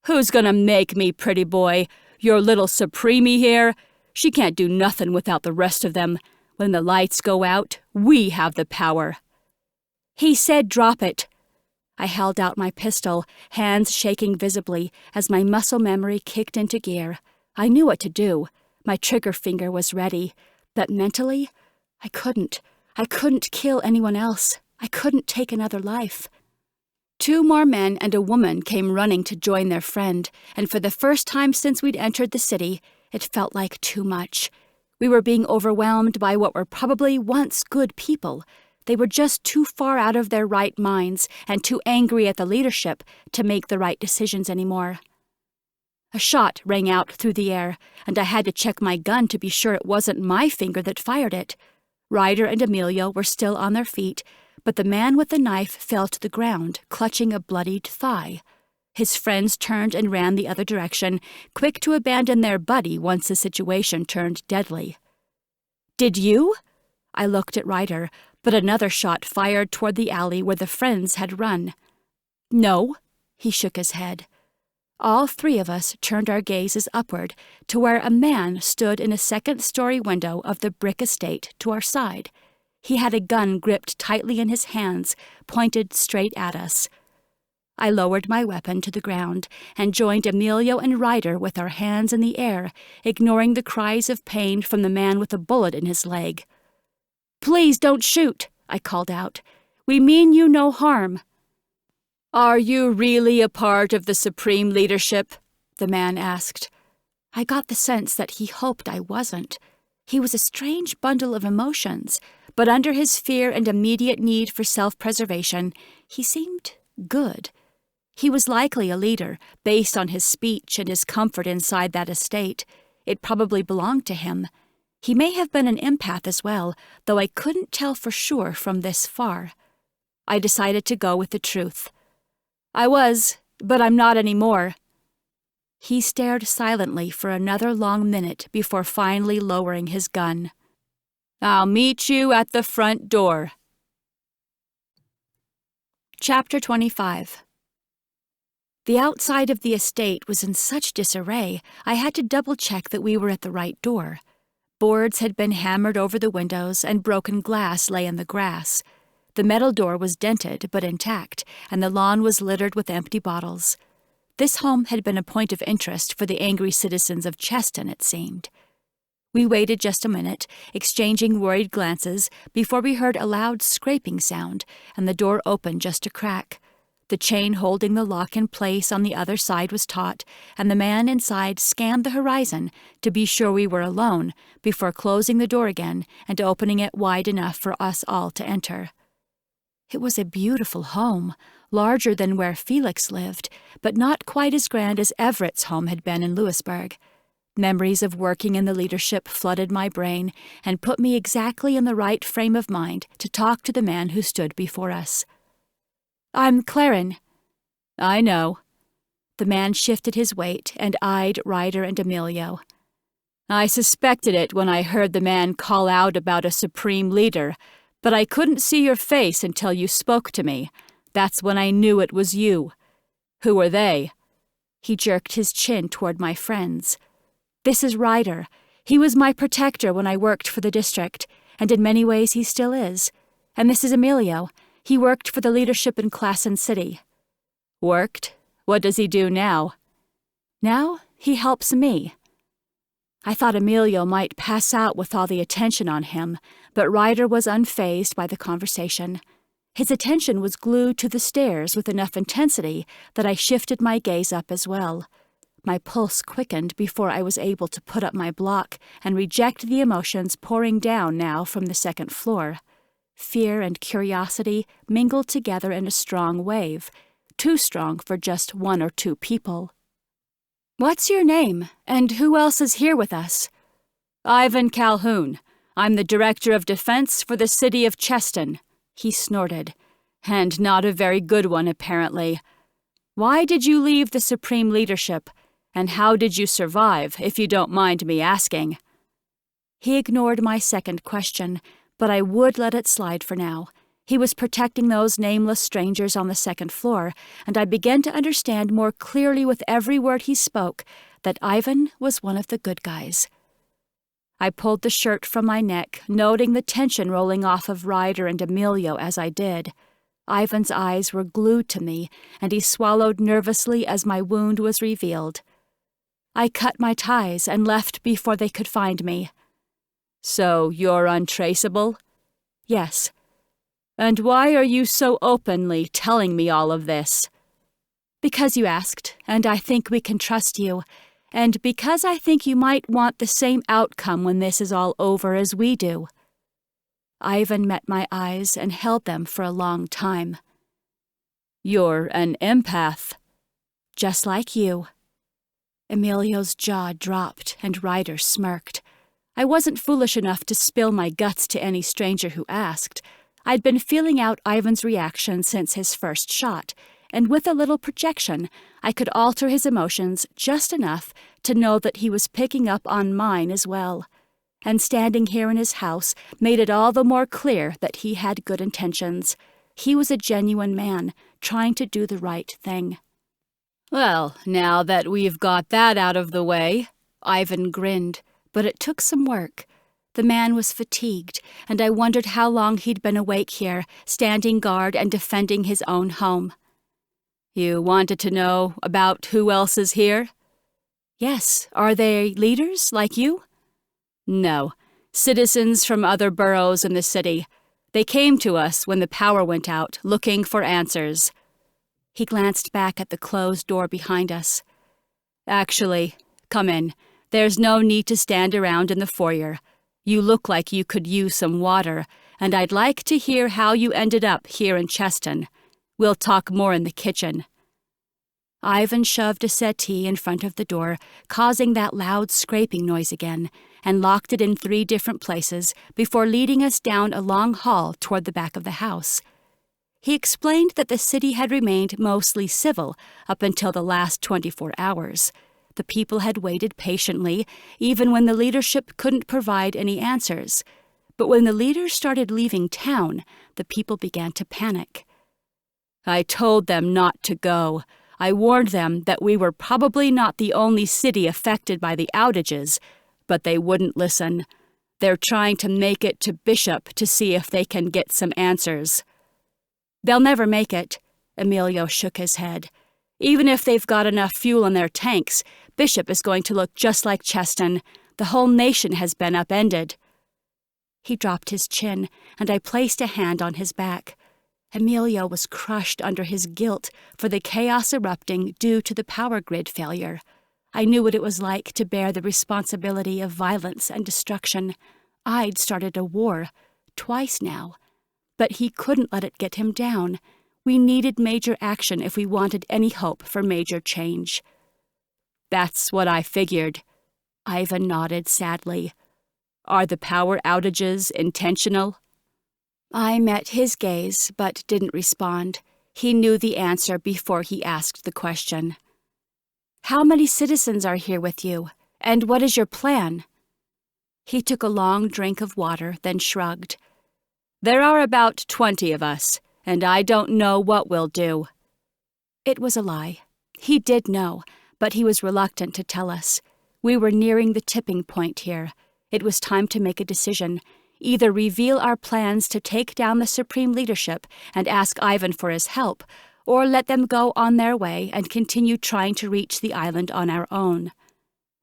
"Who's gonna make me, pretty boy? Your little Supremie here? She can't do nothin' without the rest of them. When the lights go out, we have the power." "He said drop it." I held out my pistol, hands shaking visibly as my muscle memory kicked into gear. I knew what to do. My trigger finger was ready. But mentally, I couldn't. I couldn't kill anyone else. I couldn't take another life. 2 more men and a woman came running to join their friend, and for the first time since we'd entered the city, it felt like too much. We were being overwhelmed by what were probably once good people. They were just too far out of their right minds and too angry at the leadership to make the right decisions anymore. A shot rang out through the air, and I had to check my gun to be sure it wasn't my finger that fired it. Ryder and Emilio were still on their feet, but the man with the knife fell to the ground, clutching a bloodied thigh. His friends turned and ran the other direction, quick to abandon their buddy once the situation turned deadly. "Did you?" I looked at Ryder, but another shot fired toward the alley where the friends had run. "No," he shook his head. All three of us turned our gazes upward to where a man stood in a second-story window of the brick estate to our side. He had a gun gripped tightly in his hands, pointed straight at us. I lowered my weapon to the ground and joined Emilio and Ryder with our hands in the air, ignoring the cries of pain from the man with a bullet in his leg. "Please don't shoot," I called out. "We mean you no harm." "Are you really a part of the Supreme Leadership?" the man asked. I got the sense that he hoped I wasn't. He was a strange bundle of emotions, but under his fear and immediate need for self-preservation, he seemed good. He was likely a leader, based on his speech and his comfort inside that estate. It probably belonged to him. He may have been an empath as well, though I couldn't tell for sure from this far. I decided to go with the truth. "I was, but I'm not anymore." He stared silently for another long minute before finally lowering his gun. "I'll meet you at the front door." Chapter 25. The outside of the estate was in such disarray, I had to double-check that we were at the right door. Boards had been hammered over the windows, and broken glass lay in the grass. The metal door was dented but intact, and the lawn was littered with empty bottles. This home had been a point of interest for the angry citizens of Cheston, it seemed. We waited just a minute, exchanging worried glances, before we heard a loud scraping sound, and the door opened just a crack. The chain holding the lock in place on the other side was taut, and the man inside scanned the horizon to be sure we were alone before closing the door again and opening it wide enough for us all to enter. It was a beautiful home, larger than where Felix lived, but not quite as grand as Everett's home had been in Louisburg. Memories of working in the leadership flooded my brain and put me exactly in the right frame of mind to talk to the man who stood before us. "I'm Claren." "I know." The man shifted his weight and eyed Ryder and Emilio. "I suspected it when I heard the man call out about a supreme leader, but I couldn't see your face until you spoke to me. That's when I knew it was you. Who are they?" He jerked his chin toward my friends. "This is Ryder. He was my protector when I worked for the district, and in many ways he still is. And this is Emilio. He worked for the leadership in Claren City." "Worked? What does he do now?" "Now he helps me." I thought Emilio might pass out with all the attention on him, but Ryder was unfazed by the conversation. His attention was glued to the stairs with enough intensity that I shifted my gaze up as well. My pulse quickened before I was able to put up my block and reject the emotions pouring down now from the second floor. Fear and curiosity mingled together in a strong wave, too strong for just one or two people. "What's your name, and who else is here with us?" "Ivan Calhoun. I'm the Director of Defense for the city of Cheston," he snorted. "And not a very good one, apparently. Why did you leave the Supreme Leadership, and how did you survive, if you don't mind me asking?" He ignored my second question, but I would let it slide for now. He was protecting those nameless strangers on the second floor, and I began to understand more clearly with every word he spoke that Ivan was one of the good guys. I pulled the shirt from my neck, noting the tension rolling off of Ryder and Emilio as I did. Ivan's eyes were glued to me, and he swallowed nervously as my wound was revealed. I cut my ties and left before they could find me. "So you're untraceable?" "Yes." "And why are you so openly telling me all of this?" "Because you asked, and I think we can trust you, and because I think you might want the same outcome when this is all over as we do." Ivan met my eyes and held them for a long time. "You're an empath." "Just like you." Emilio's jaw dropped and Ryder smirked. I wasn't foolish enough to spill my guts to any stranger who asked. I'd been feeling out Ivan's reaction since his first shot, and with a little projection, I could alter his emotions just enough to know that he was picking up on mine as well. And standing here in his house made it all the more clear that he had good intentions. He was a genuine man, trying to do the right thing.
"Well, now that we've got that out of the way,"
Ivan grinned, but it took some work. The man was fatigued, and I wondered how long he'd been awake here, standing guard and defending his own home.
"You wanted to know about who else is here?"
"Yes. Are they leaders, like you?"
"No. Citizens from other boroughs in the city. They came to us when the power went out, looking for answers."
He glanced back at the closed door behind us.
"Actually, come in. There's no need to stand around in the foyer. You look like you could use some water, and I'd like to hear how you ended up here in Cheston. We'll talk more in the kitchen."
Ivan shoved a settee in front of the door, causing that loud scraping noise again, and locked it in 3 different places before leading us down a long hall toward the back of the house. He explained that the city had remained mostly civil up until the last 24 hours. The people had waited patiently, even when the leadership couldn't provide any answers. But when the leaders started leaving town, the people began to panic.
"I told them not to go. I warned them that we were probably not the only city affected by the outages, but they wouldn't listen. They're trying to make it to Bishop to see if they can get some answers."
"They'll never make it," Emilio shook his head. "Even if they've got enough fuel in their tanks, Bishop is going to look just like Cheston. The whole nation has been upended." He dropped his chin, and I placed a hand on his back. Emilio was crushed under his guilt for the chaos erupting due to the power grid failure. I knew what it was like to bear the responsibility of violence and destruction. I'd started a war, twice now. But he couldn't let it get him down. We needed major action if we wanted any hope for major change.
"That's what I figured."
Ivan nodded sadly.
"Are the power outages intentional?"
I met his gaze, but didn't respond. He knew the answer before he asked the question. "How many citizens are here with you? And what is your plan?" He took a long drink of water, then shrugged.
"There are about 20 of us, and I don't know what we'll do."
It was a lie. He did know, but he was reluctant to tell us. We were nearing the tipping point here. It was time to make a decision. Either reveal our plans to take down the supreme leadership and ask Ivan for his help, or let them go on their way and continue trying to reach the island on our own.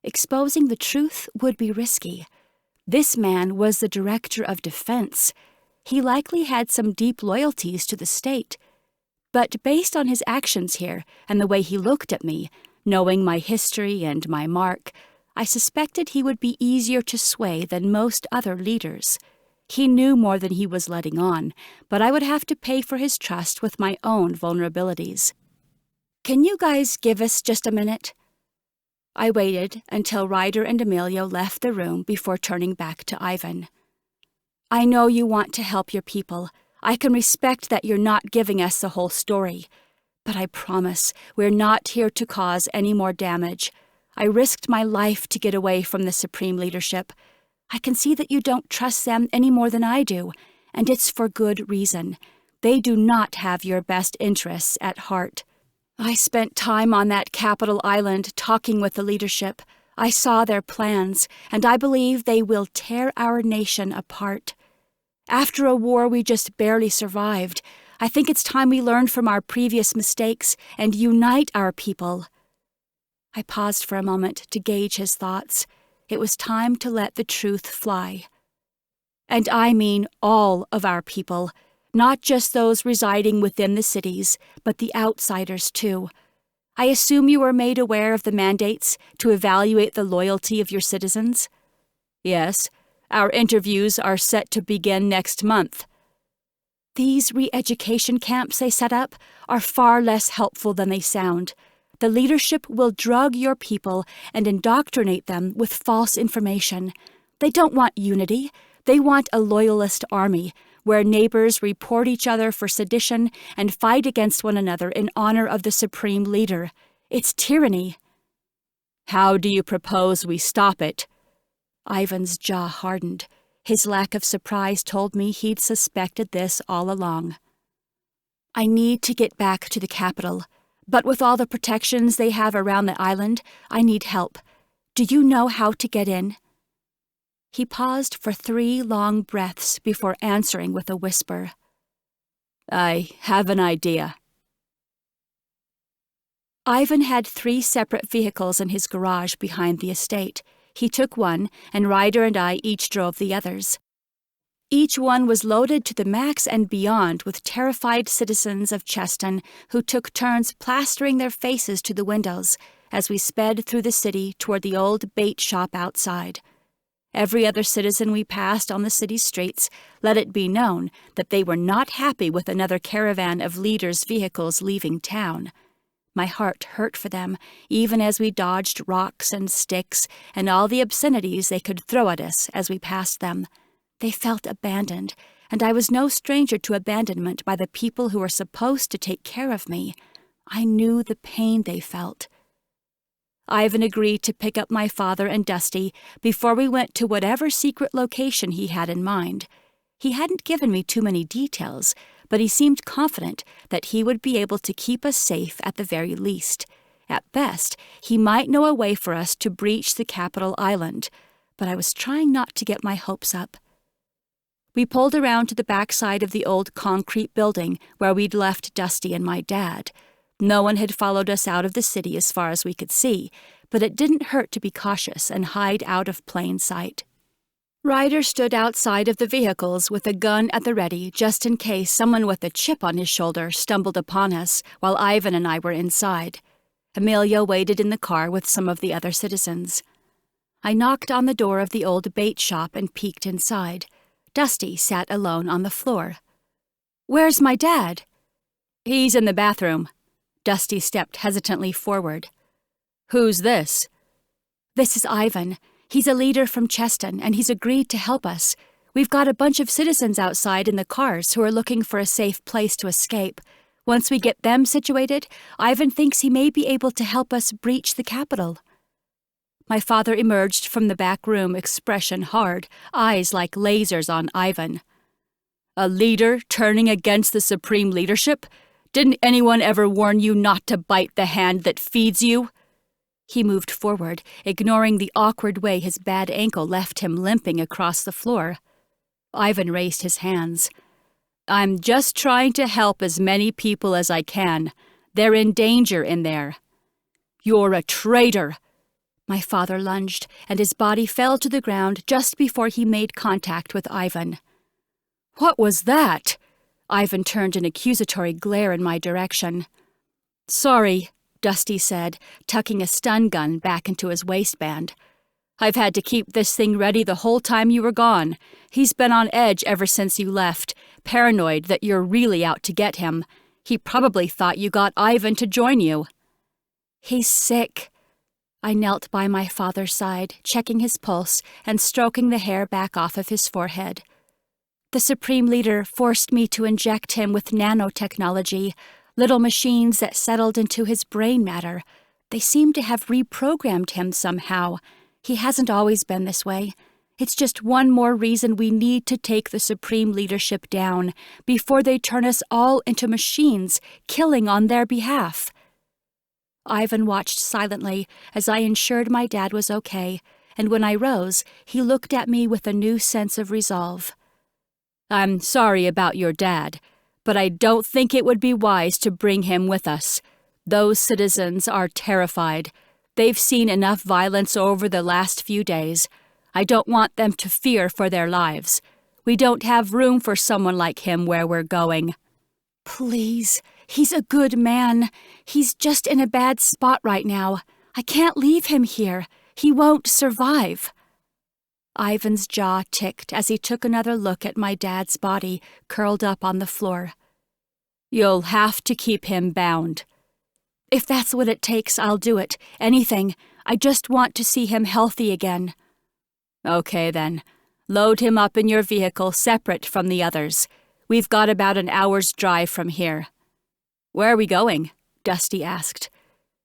Exposing the truth would be risky. This man was the director of defense. He likely had some deep loyalties to the state. But based on his actions here and the way he looked at me, knowing my history and my mark, I suspected he would be easier to sway than most other leaders. He knew more than he was letting on, but I would have to pay for his trust with my own vulnerabilities. "Can you guys give us just a minute?" I waited until Ryder and Emilio left the room before turning back to Ivan. "I know you want to help your people. I can respect that you're not giving us the whole story. But I promise we're not here to cause any more damage. I risked my life to get away from the supreme leadership. I can see that you don't trust them any more than I do, and it's for good reason. They do not have your best interests at heart. I spent time on that capital island talking with the leadership. I saw their plans, and I believe they will tear our nation apart. After a war we just barely survived, I think it's time we learned from our previous mistakes and unite our people." I paused for a moment to gauge his thoughts. It was time to let the truth fly. "And I mean all of our people, not just those residing within the cities, but the outsiders too. I assume you were made aware of the mandates to evaluate the loyalty of your citizens?"
"Yes. Our interviews are set to begin next month."
"These re-education camps they set up are far less helpful than they sound. The leadership will drug your people and indoctrinate them with false information. They don't want unity. They want a loyalist army,
where neighbors report each other for sedition and fight against one another in honor of the supreme leader. It's tyranny." "How do you propose we stop it?" Ivan's jaw hardened. His lack of surprise told me he'd suspected this all along. "I need to get back to the capital, but with all the protections they have around the island, I need help. Do you know how to get in?" He paused for 3 long breaths before answering with a whisper. "I have an idea." Ivan had 3 separate vehicles in his garage behind the estate. He took one, and Ryder and I each drove the others. Each one was loaded to the max and beyond with terrified citizens of Cheston who took turns plastering their faces to the windows as we sped through the city toward the old bait shop outside. Every other citizen we passed on the city streets let it be known that they were not happy with another caravan of leaders' vehicles leaving town. My heart hurt for them, even as we dodged rocks and sticks and all the obscenities they could throw at us as we passed them. They felt abandoned, and I was no stranger to abandonment by the people who were supposed to take care of me. I knew the pain they felt. Ivan agreed to pick up my father and Dusty before we went to whatever secret location he had in mind. He hadn't given me too many details, but he seemed confident that he would be able to keep us safe at the very least. At best, he might know a way for us to breach the capital island, but I was trying not to get my hopes up. We pulled around to the backside of the old concrete building where we'd left Dusty and my dad. No one had followed us out of the city as far as we could see, but it didn't hurt to be cautious and hide out of plain sight. Ryder stood outside of the vehicles with a gun at the ready just in case someone with a chip on his shoulder stumbled upon us while Ivan and I were inside. Amelia waited in the car with some of the other citizens. I knocked on the door of the old bait shop and peeked inside. Dusty sat alone on the floor. "Where's my dad?" "He's in the bathroom." Dusty stepped hesitantly forward. "Who's this?" "This is Ivan. He's a leader from Cheston, and he's agreed to help us. We've got a bunch of citizens outside in the cars who are looking for a safe place to escape. Once we get them situated, Ivan thinks he may be able to help us breach the capital." My father emerged from the back room, expression hard, eyes like lasers on Ivan. "A leader turning against the supreme leadership? Didn't anyone ever warn you not to bite the hand that feeds you?" He moved forward, ignoring the awkward way his bad ankle left him limping across the floor. Ivan raised his hands. "I'm just trying to help as many people as I can. They're in danger in there." "You're a traitor!" My father lunged, and his body fell to the ground just before he made contact with Ivan. "What was that?" Ivan turned an accusatory glare in my direction. "Sorry," Dusty said, tucking a stun gun back into his waistband. "I've had to keep this thing ready the whole time you were gone. He's been on edge ever since you left, paranoid that you're really out to get him. He probably thought you got Ivan to join you." "He's sick." I knelt by my father's side, checking his pulse and stroking the hair back off of his forehead. "The Supreme Leader forced me to inject him with nanotechnology, little machines that settled into his brain matter. They seem to have reprogrammed him somehow. He hasn't always been this way. It's just one more reason we need to take the Supreme Leadership down before they turn us all into machines, killing on their behalf." Ivan watched silently as I ensured my dad was okay, and when I rose, he looked at me with a new sense of resolve. "I'm sorry about your dad, but I don't think it would be wise to bring him with us. Those citizens are terrified. They've seen enough violence over the last few days. I don't want them to fear for their lives. We don't have room for someone like him where we're going." "Please, he's a good man. He's just in a bad spot right now. I can't leave him here. He won't survive." Ivan's jaw ticked as he took another look at my dad's body curled up on the floor. "You'll have to keep him bound." "If that's what it takes, I'll do it. Anything. I just want to see him healthy again." "Okay then. Load him up in your vehicle separate from the others. We've got about an hour's drive from here." "Where are we going?" Dusty asked.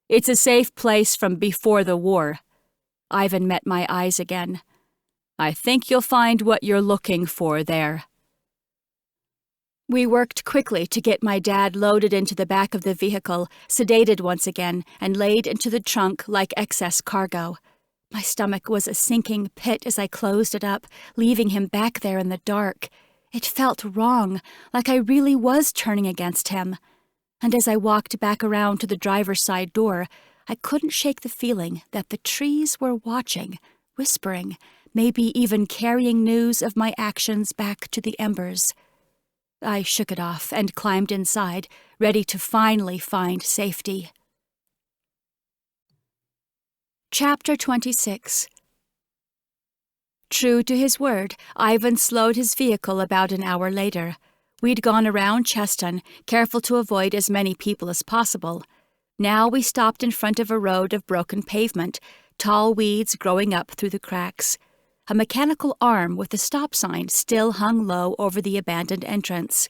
"It's a safe place from before the war." Ivan met my eyes again. "I think you'll find what you're looking for there." We worked quickly to get my dad loaded into the back of the vehicle, sedated once again, and laid into the trunk like excess cargo. My stomach was a sinking pit as I closed it up, leaving him back there in the dark. It felt wrong, like I really was turning against him. And as I walked back around to the driver's side door, I couldn't shake the feeling that the trees were watching, whispering, maybe even carrying news of my actions back to the embers. I shook it off and climbed inside, ready to finally find safety. Chapter 26. True to his word, Ivan slowed his vehicle about an hour later. We'd gone around Cheston, careful to avoid as many people as possible. Now we stopped in front of a road of broken pavement, tall weeds growing up through the cracks. A mechanical arm with a stop sign still hung low over the abandoned entrance.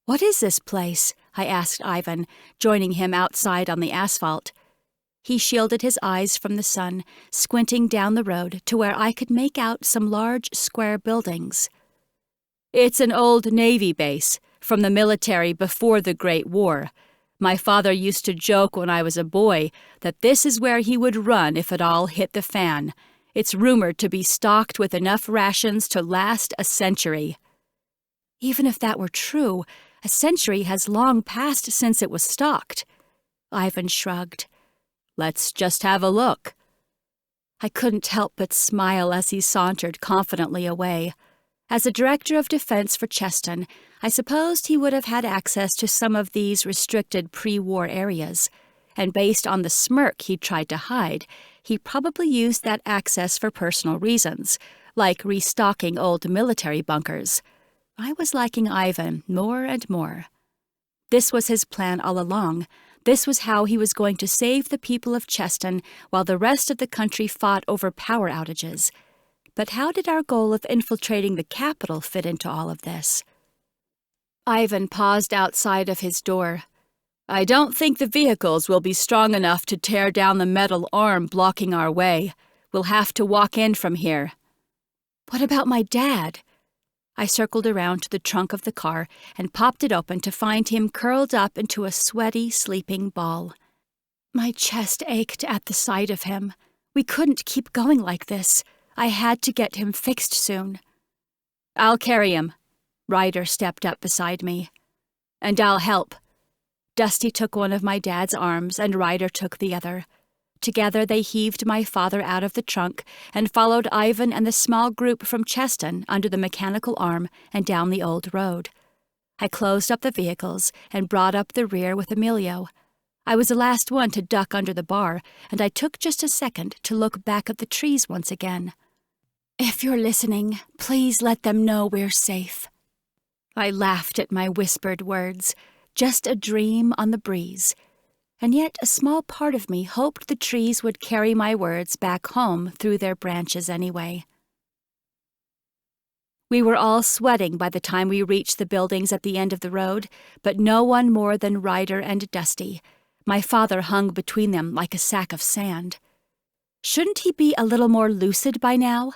"What is this place?" I asked Ivan, joining him outside on the asphalt. He shielded his eyes from the sun, squinting down the road to where I could make out some large square buildings. "It's an old Navy base, from the military before the Great War. My father used to joke when I was a boy that this is where he would run if it all hit the fan. It's rumored to be stocked with enough rations to last a century." Even if that were true, a century has long passed since it was stocked. Ivan shrugged. "Let's just have a look." I couldn't help but smile as he sauntered confidently away. As a director of defense for Cheston, I supposed he would have had access to some of these restricted pre-war areas, and based on the smirk he tried to hide, he probably used that access for personal reasons, like restocking old military bunkers. I was liking Ivan more and more. This was his plan all along. This was how he was going to save the people of Cheston while the rest of the country fought over power outages. But how did our goal of infiltrating the capital fit into all of this? Ivan paused outside of his door. "I don't think the vehicles will be strong enough to tear down the metal arm blocking our way. We'll have to walk in from here." "What about my dad?" I circled around to the trunk of the car and popped it open to find him curled up into a sweaty, sleeping ball. My chest ached at the sight of him. We couldn't keep going like this. I had to get him fixed soon. "I'll carry him." Ryder stepped up beside me. "And I'll help." Dusty took one of my dad's arms and Ryder took the other. Together they heaved my father out of the trunk and followed Ivan and the small group from Cheston under the mechanical arm and down the old road. I closed up the vehicles and brought up the rear with Emilio. I was the last one to duck under the bar, and I took just a second to look back at the trees once again. "If you're listening, please let them know we're safe." I laughed at my whispered words, just a dream on the breeze. And yet a small part of me hoped the trees would carry my words back home through their branches anyway. We were all sweating by the time we reached the buildings at the end of the road, but no one more than Ryder and Dusty. My father hung between them like a sack of sand. Shouldn't he be a little more lucid by now?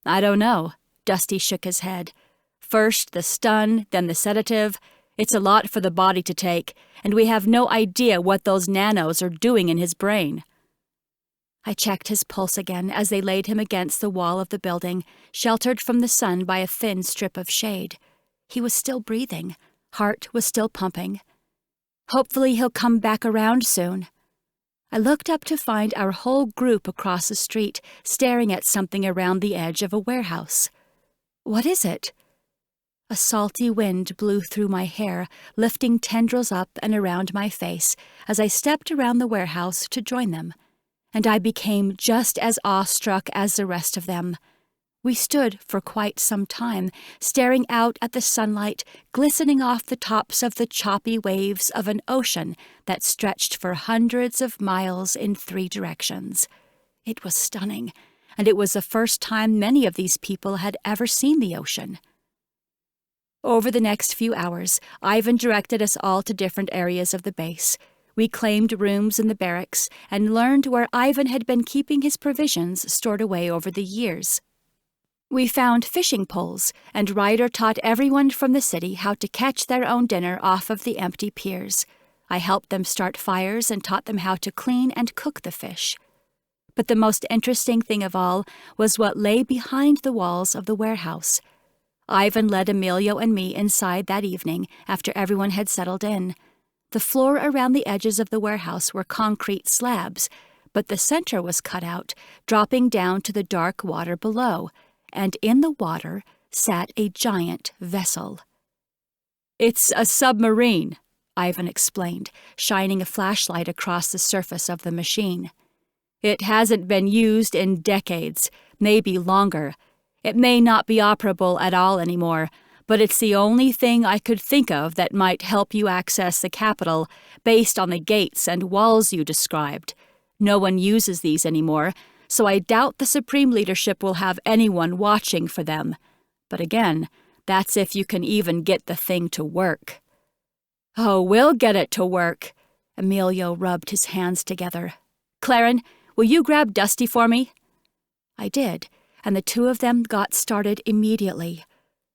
"I don't know." Dusty shook his head. "First the stun, then the sedative. It's a lot for the body to take, and we have no idea what those nanos are doing in his brain." I checked his pulse again as they laid him against the wall of the building, sheltered from the sun by a thin strip of shade. He was still breathing. Heart was still pumping. Hopefully he'll come back around soon. I looked up to find our whole group across the street, staring at something around the edge of a warehouse. "What is it?" A salty wind blew through my hair, lifting tendrils up and around my face as I stepped around the warehouse to join them. And I became just as awestruck as the rest of them. We stood for quite some time, staring out at the sunlight glistening off the tops of the choppy waves of an ocean that stretched for hundreds of miles in 3 directions. It was stunning, and it was the first time many of these people had ever seen the ocean. Over the next few hours, Ivan directed us all to different areas of the base. We claimed rooms in the barracks and learned where Ivan had been keeping his provisions stored away over the years. We found fishing poles, and Ryder taught everyone from the city how to catch their own dinner off of the empty piers. I helped them start fires and taught them how to clean and cook the fish. But the most interesting thing of all was what lay behind the walls of the warehouse. Ivan led Emilio and me inside that evening after everyone had settled in. The floor around the edges of the warehouse were concrete slabs, but the center was cut out, dropping down to the dark water below, and in the water sat a giant vessel. "It's a submarine," Ivan explained, shining a flashlight across the surface of the machine. "It hasn't been used in decades, maybe longer. It may not be operable at all anymore, but it's the only thing I could think of that might help you access the capital based on the gates and walls you described. No one uses these anymore, so I doubt the Supreme Leadership will have anyone watching for them. But again, that's if you can even get the thing to work." "Oh, we'll get it to work." Emilio rubbed his hands together. "Claren, will you grab Dusty for me?" I did, and the two of them got started immediately.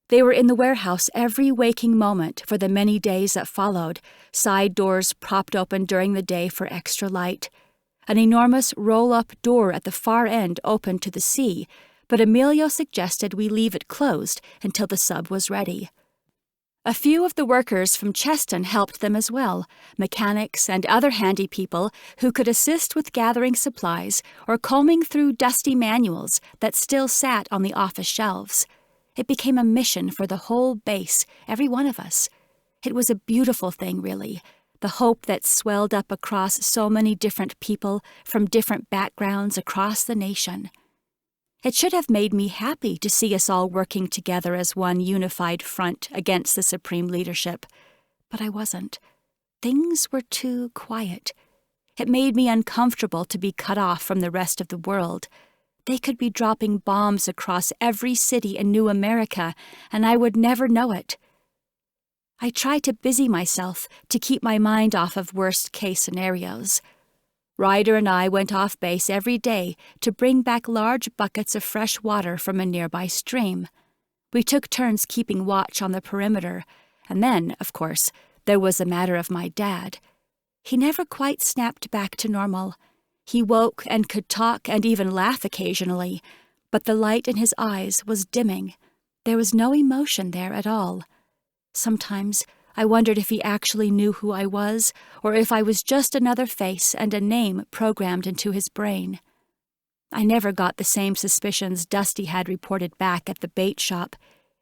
They were in the warehouse every waking moment for the many days that followed, side doors propped open during the day for extra light. An enormous roll-up door at the far end opened to the sea, but Emilio suggested we leave it closed until the sub was ready. A few of the workers from Cheston helped them as well, mechanics and other handy people who could assist with gathering supplies or combing through dusty manuals that still sat on the office shelves. It became a mission for the whole base, every one of us. It was a beautiful thing, really, the hope that swelled up across so many different people from different backgrounds across the nation. It should have made me happy to see us all working together as one unified front against the Supreme Leadership, but I wasn't. Things were too quiet. It made me uncomfortable to be cut off from the rest of the world. They could be dropping bombs across every city in New America, and I would never know it. I tried to busy myself to keep my mind off of worst-case scenarios. Ryder and I went off base every day to bring back large buckets of fresh water from a nearby stream. We took turns keeping watch on the perimeter, and then, of course, there was the matter of my dad. He never quite snapped back to normal. He woke and could talk and even laugh occasionally, but the light in his eyes was dimming. There was no emotion there at all. Sometimes I wondered if he actually knew who I was, or if I was just another face and a name programmed into his brain. I never got the same suspicions Dusty had reported back at the bait shop.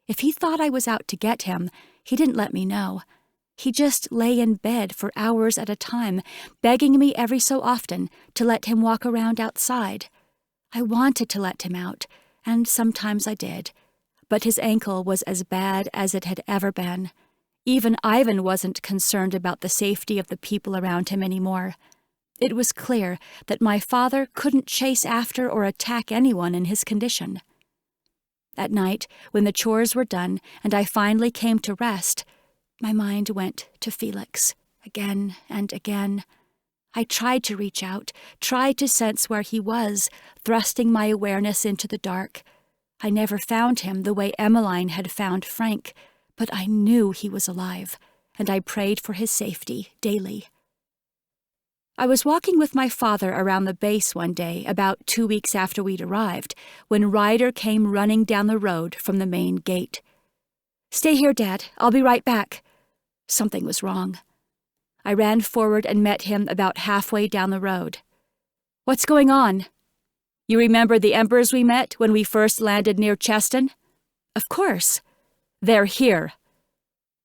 If he thought I was out to get him, he didn't let me know. He just lay in bed for hours at a time, begging me every so often to let him walk around outside. I wanted to let him out, and sometimes I did. But his ankle was as bad as it had ever been. Even Ivan wasn't concerned about the safety of the people around him anymore. It was clear that my father couldn't chase after or attack anyone in his condition. At night, when the chores were done and I finally came to rest, my mind went to Felix again and again. I tried to reach out, tried to sense where he was, thrusting my awareness into the dark. I never found him the way Emmeline had found Frank, but I knew he was alive, and I prayed for his safety daily. I was walking with my father around the base one day, about 2 weeks after we'd arrived, when Ryder came running down the road from the main gate. "Stay here, Dad. I'll be right back." Something was wrong. I ran forward and met him about halfway down the road. "What's going on?" "You remember the Embers we met when we first landed near Cheston?" "Of course." "They're here."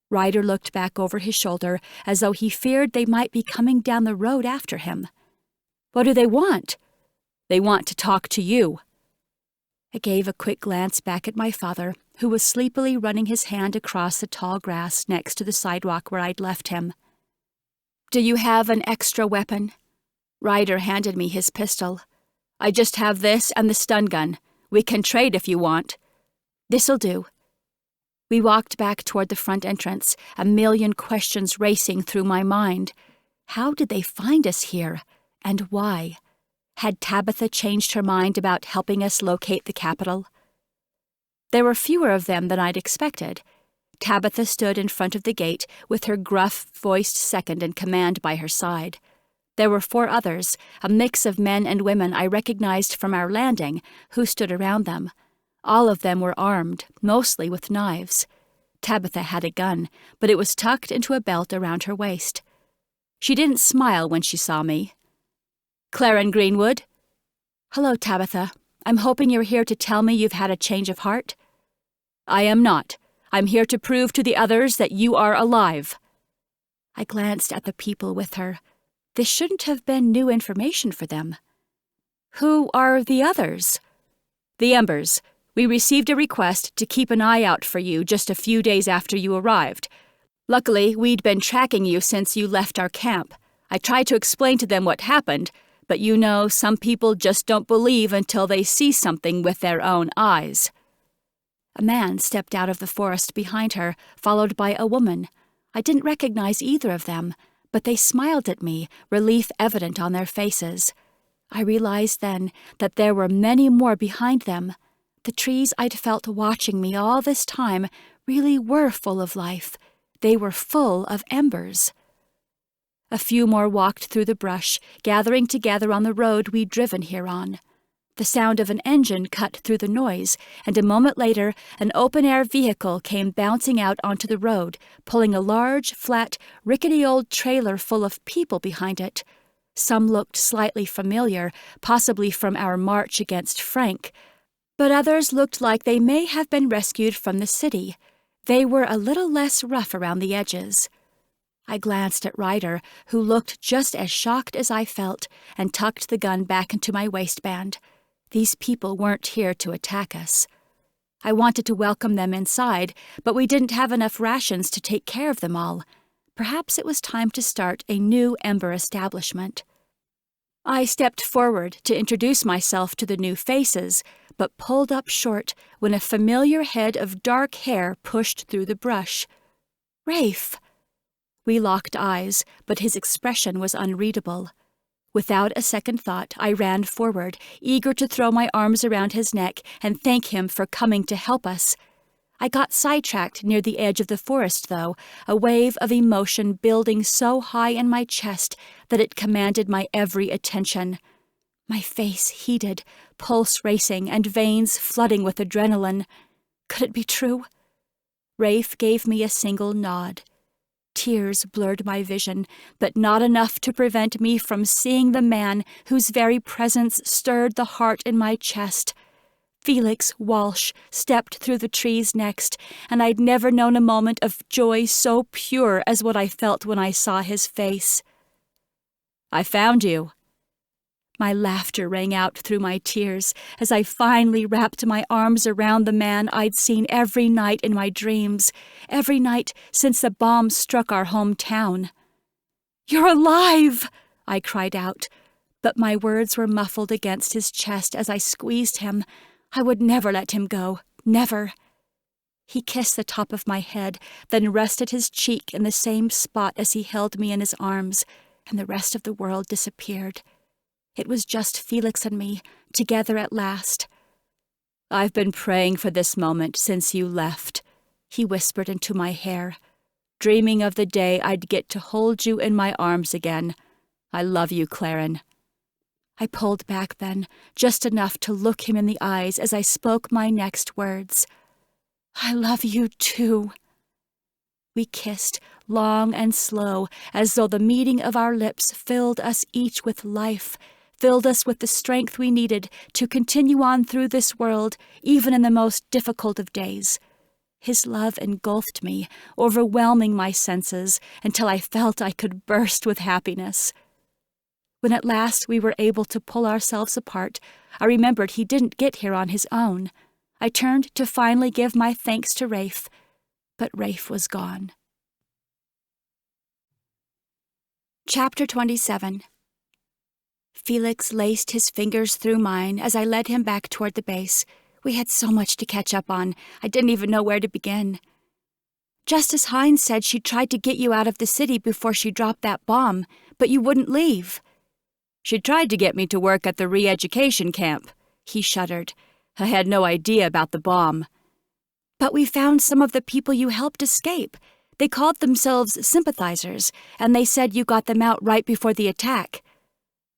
Ryder looked back over his shoulder as though he feared they might be coming down the road after him. "What do they want?" "They want to talk to you." I gave a quick glance back at my father, who was sleepily running his hand across the tall grass next to the sidewalk where I'd left him. "Do you have an extra weapon?" Ryder handed me his pistol. I just have this and the stun gun. We can trade if you want."
"This'll do." We walked back toward the front entrance, a million questions racing through my mind. How did they find us here? And why? Had Tabitha changed her mind about helping us locate the capital? There were fewer of them than I'd expected. Tabitha stood in front of the gate with her gruff-voiced second in command by her side. There were 4 others, a mix of men and women I recognized from our landing, who stood around them. All of them were armed, mostly with knives. Tabitha had a gun, but it was tucked into a belt around her waist. She didn't smile when she saw me. "Claren Greenwood?" "Hello, Tabitha. I'm hoping you're here to tell me you've had a change of heart."
"I am not. I'm here to prove to the others that you are alive."
I glanced at the people with her. This shouldn't have been new information for them.
"Who are the others?" "The Embers. We received a request to keep an eye out for you just a few days after you arrived. Luckily, we'd been tracking you since you left our camp. I tried to explain to them what happened, but you know, some people just don't believe until they see something with their own eyes."
A man stepped out of the forest behind her, followed by a woman. I didn't recognize either of them, but they smiled at me, relief evident on their faces. I realized then that there were many more behind them. The trees I'd felt watching me all this time really were full of life. They were full of embers. A few more walked through the brush, gathering together on the road we'd driven here on. The sound of an engine cut through the noise, and a moment later an open-air vehicle came bouncing out onto the road, pulling a large, flat, rickety old trailer full of people behind it. Some looked slightly familiar, possibly from our march against Frank, but others looked like they may have been rescued from the city. They were a little less rough around the edges. I glanced at Ryder, who looked just as shocked as I felt, and tucked the gun back into my waistband. These people weren't here to attack us. I wanted to welcome them inside, but we didn't have enough rations to take care of them all. Perhaps it was time to start a new Ember establishment. I stepped forward to introduce myself to the new faces, but pulled up short when a familiar head of dark hair pushed through the brush. "Rafe!" We locked eyes, but his expression was unreadable. Without a second thought, I ran forward, eager to throw my arms around his neck and thank him for coming to help us. I got sidetracked near the edge of the forest, though, a wave of emotion building so high in my chest that it commanded my every attention. My face heated, pulse racing, and veins flooding with adrenaline. Could it be true? Rafe gave me a single nod. Tears blurred my vision, but not enough to prevent me from seeing the man whose very presence stirred the heart in my chest. Felix Walsh stepped through the trees next, and I'd never known a moment of joy so pure as what I felt when I saw his face.
"I found you."
My laughter rang out through my tears as I finally wrapped my arms around the man I'd seen every night in my dreams, every night since the bomb struck our hometown. "You're alive!" I cried out, but my words were muffled against his chest as I squeezed him. I would never let him go, never. He kissed the top of my head, then rested his cheek in the same spot as he held me in his arms, and the rest of the world disappeared. It was just Felix and me, together at last.
"I've been praying for this moment since you left," he whispered into my hair, "dreaming of the day I'd get to hold you in my arms again. I love you, Claren."
I pulled back then, just enough to look him in the eyes as I spoke my next words. "I love you too." We kissed, long and slow, as though the meeting of our lips filled us each with life, filled us with the strength we needed to continue on through this world, even in the most difficult of days. His love engulfed me, overwhelming my senses, until I felt I could burst with happiness. When at last we were able to pull ourselves apart, I remembered he didn't get here on his own. I turned to finally give my thanks to Rafe, but Rafe was gone. Chapter 27. Felix laced his fingers through mine as I led him back toward the base. We had so much to catch up on, I didn't even know where to begin. Justice Hines said she tried to get you out of the city before she dropped that bomb, but you wouldn't leave.
She tried to get me to work at the re-education camp. He shuddered. I had no idea about the bomb.
But we found some of the people you helped escape. They called themselves sympathizers, and they said you got them out right before the attack.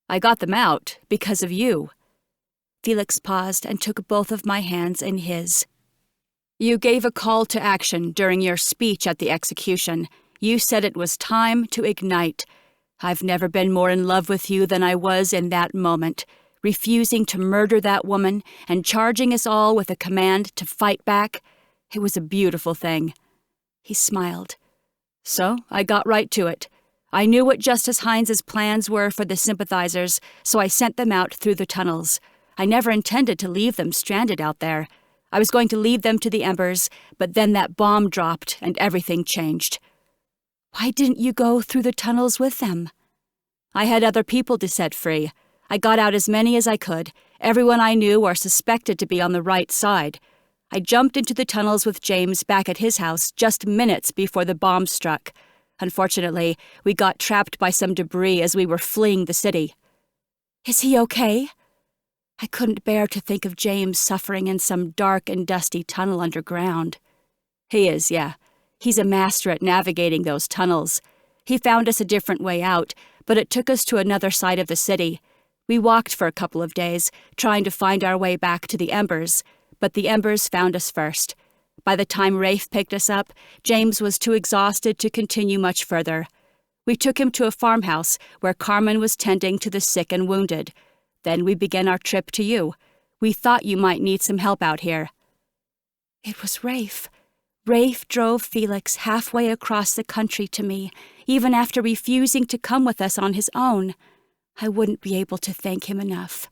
I got them out because of you.
Felix paused and took both of my hands in his.
You gave a call to action during your speech at the execution. You said it was time to ignite. I've never been more in love with you than I was in that moment, refusing to murder that woman and charging us all with a command to fight back. It was a beautiful thing.
He smiled.
So I got right to it. I knew what Justice Hines's plans were for the sympathizers, so I sent them out through the tunnels. I never intended to leave them stranded out there. I was going to lead them to the Embers, but then that bomb dropped and everything changed.
Why didn't you go through the tunnels with them?
I had other people to set free. I got out as many as I could, everyone I knew or suspected to be on the right side. I jumped into the tunnels with James back at his house just minutes before the bomb struck. Unfortunately, we got trapped by some debris as we were fleeing the city.
Is he okay? I couldn't bear to think of James suffering in some dark and dusty tunnel underground.
He is, yeah. He's a master at navigating those tunnels. He found us a different way out, but it took us to another side of the city. We walked for a couple of days, trying to find our way back to the Embers, but the Embers found us first. By the time Rafe picked us up, James was too exhausted to continue much further. We took him to a farmhouse where Carmen was tending to the sick and wounded. Then we began our trip to you. We thought you might need some help out here.
It was Rafe. Rafe drove Felix halfway across the country to me, even after refusing to come with us on his own. I wouldn't be able to thank him enough.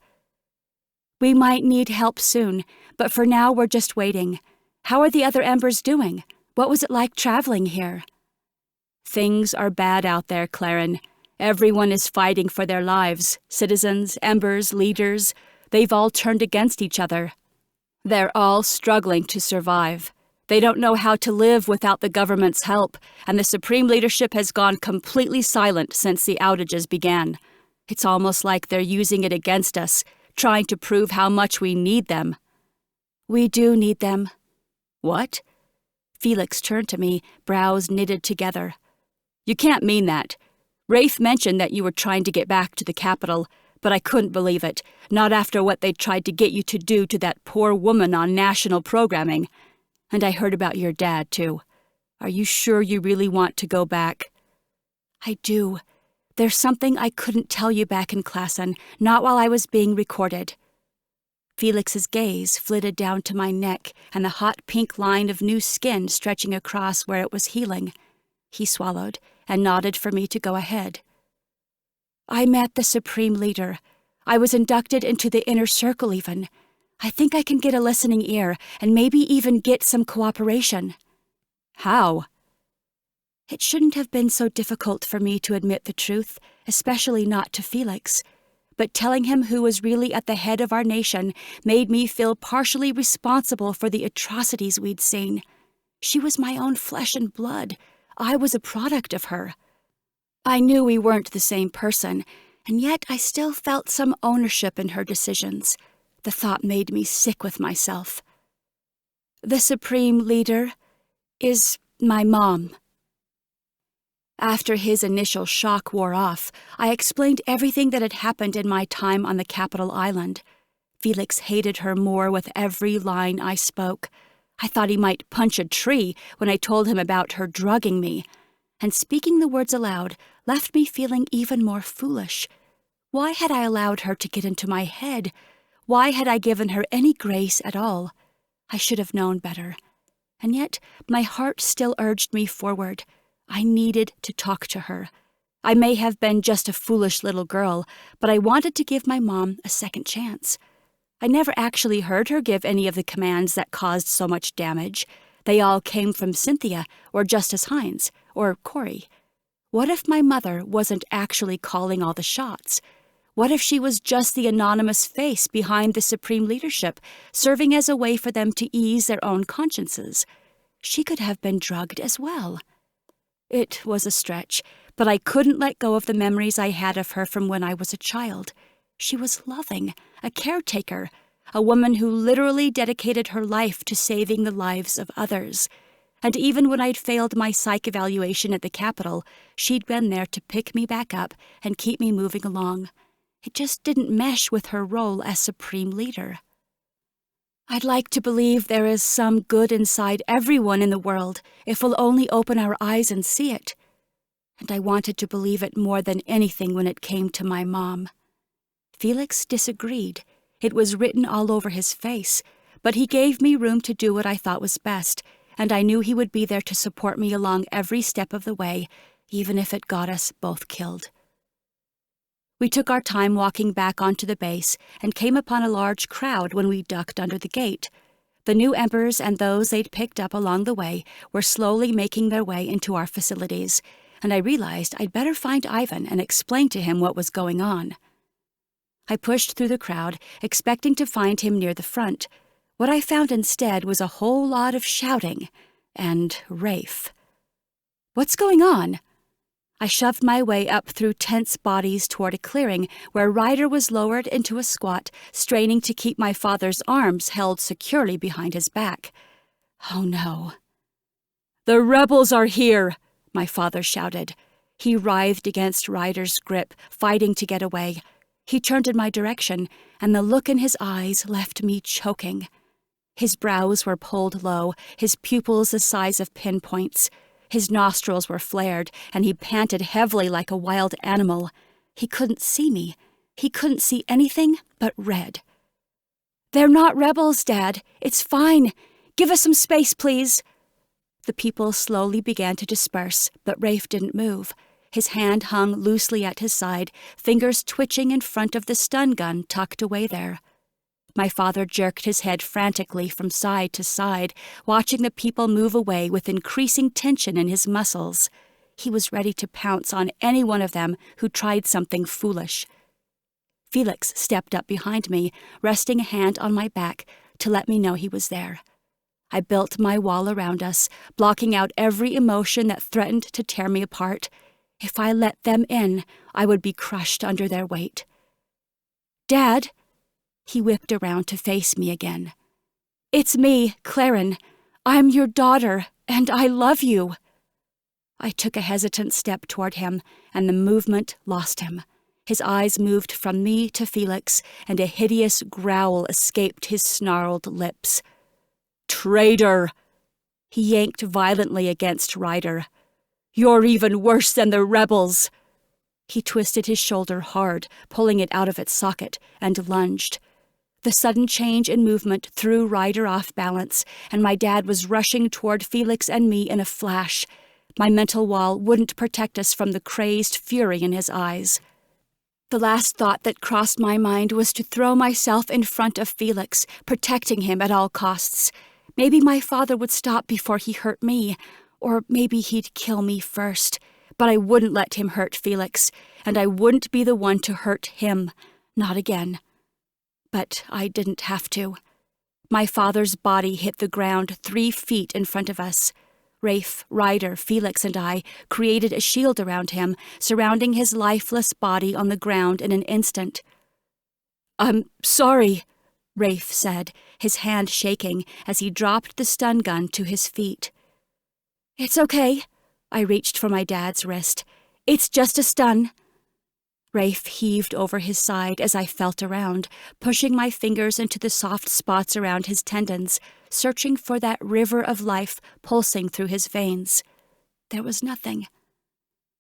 We might need help soon, but for now we're just waiting. How are the other Embers doing? What was it like traveling here?
Things are bad out there, Claren. Everyone is fighting for their lives. Citizens, Embers, leaders. They've all turned against each other. They're all struggling to survive. They don't know how to live without the government's help, and the Supreme Leadership has gone completely silent since the outages began. It's almost like they're using it against us, trying to prove how much we need them.
We do need them.
What?
Felix turned to me, brows knitted together.
You can't mean that. Rafe mentioned that you were trying to get back to the capital, but I couldn't believe it, not after what they tried to get you to do to that poor woman on national programming. And I heard about your dad, too. Are you sure you really want to go back?
I do. There's something I couldn't tell you back in Claren, not while I was being recorded. Felix's gaze flitted down to my neck and the hot pink line of new skin stretching across where it was healing. He swallowed and nodded for me to go ahead. I met the Supreme Leader. I was inducted into the inner circle even. I think I can get a listening ear and maybe even get some cooperation.
How?
It shouldn't have been so difficult for me to admit the truth, especially not to Felix. But telling him who was really at the head of our nation made me feel partially responsible for the atrocities we'd seen. She was my own flesh and blood. I was a product of her. I knew we weren't the same person, and yet I still felt some ownership in her decisions. The thought made me sick with myself. The Supreme Leader is my mom. After his initial shock wore off, I explained everything that had happened in my time on the capital island. Felix hated her more with every line I spoke. I thought he might punch a tree when I told him about her drugging me, and speaking the words aloud left me feeling even more foolish. Why had I allowed her to get into my head? Why had I given her any grace at all? I should have known better. And yet my heart still urged me forward. I needed to talk to her. I may have been just a foolish little girl, but I wanted to give my mom a second chance. I never actually heard her give any of the commands that caused so much damage. They all came from Cynthia, or Justice Hines, or Corey. What if my mother wasn't actually calling all the shots?
What if she was just the anonymous face behind the supreme leadership, serving as a way for them to ease their own consciences? She could have been drugged as well. It was a stretch, but I couldn't let go of the memories I had of her from when I was a child. She was loving, a caretaker, a woman who literally dedicated her life to saving the lives of others. And even when I'd failed my psych evaluation at the Capitol, she'd been there to pick me back up and keep me moving along. It just didn't mesh with her role as supreme leader. I'd like to believe there is some good inside everyone in the world if we'll only open our eyes and see it. And I wanted to believe it more than anything when it came to my mom. Felix disagreed. It was written all over his face, but he gave me room to do what I thought was best, and I knew he would be there to support me along every step of the way, even if it got us both killed. We took our time walking back onto the base and came upon a large crowd when we ducked under the gate. The new Embers and those they'd picked up along the way were slowly making their way into our facilities, and I realized I'd better find Ivan and explain to him what was going on. I pushed through the crowd, expecting to find him near the front. What I found instead was a whole lot of shouting and Rafe. "What's going on?" I shoved my way up through tense bodies toward a clearing where Ryder was lowered into a squat, straining to keep my father's arms held securely behind his back. Oh no. "The rebels are here!" my father shouted. He writhed against Ryder's grip, fighting to get away. He turned in my direction, and the look in his eyes left me choking. His brows were pulled low, his pupils the size of pinpoints. His nostrils were flared, and he panted heavily like a wild animal. He couldn't see me. He couldn't see anything but red. "They're not rebels, Dad. It's fine. Give us some space, please." The people slowly began to disperse, but Rafe didn't move. His hand hung loosely at his side, fingers twitching in front of the stun gun tucked away there. My father jerked his head frantically from side to side, watching the people move away with increasing tension in his muscles. He was ready to pounce on any one of them who tried something foolish. Felix stepped up behind me, resting a hand on my back to let me know he was there. I built my wall around us, blocking out every emotion that threatened to tear me apart. If I let them in, I would be crushed under their weight. "Dad!" He whipped around to face me again. "It's me, Claren. I'm your daughter, and I love you." I took a hesitant step toward him, and the movement lost him. His eyes moved from me to Felix, and a hideous growl escaped his snarled lips. "Traitor!" He yanked violently against Ryder. "You're even worse than the rebels!" He twisted his shoulder hard, pulling it out of its socket, and lunged. The sudden change in movement threw Ryder off balance, and my dad was rushing toward Felix and me in a flash. My mental wall wouldn't protect us from the crazed fury in his eyes. The last thought that crossed my mind was to throw myself in front of Felix, protecting him at all costs. Maybe my father would stop before he hurt me, or maybe he'd kill me first. But I wouldn't let him hurt Felix, and I wouldn't be the one to hurt him. Not again. But I didn't have to. My father's body hit the ground 3 feet in front of us. Rafe, Ryder, Felix, and I created a shield around him, surrounding his lifeless body on the ground in an instant. "I'm sorry," Rafe said, his hand shaking as he dropped the stun gun to his feet. "It's okay." I reached for my dad's wrist. "It's just a stun." Rafe heaved over his side as I felt around, pushing my fingers into the soft spots around his tendons, searching for that river of life pulsing through his veins. There was nothing.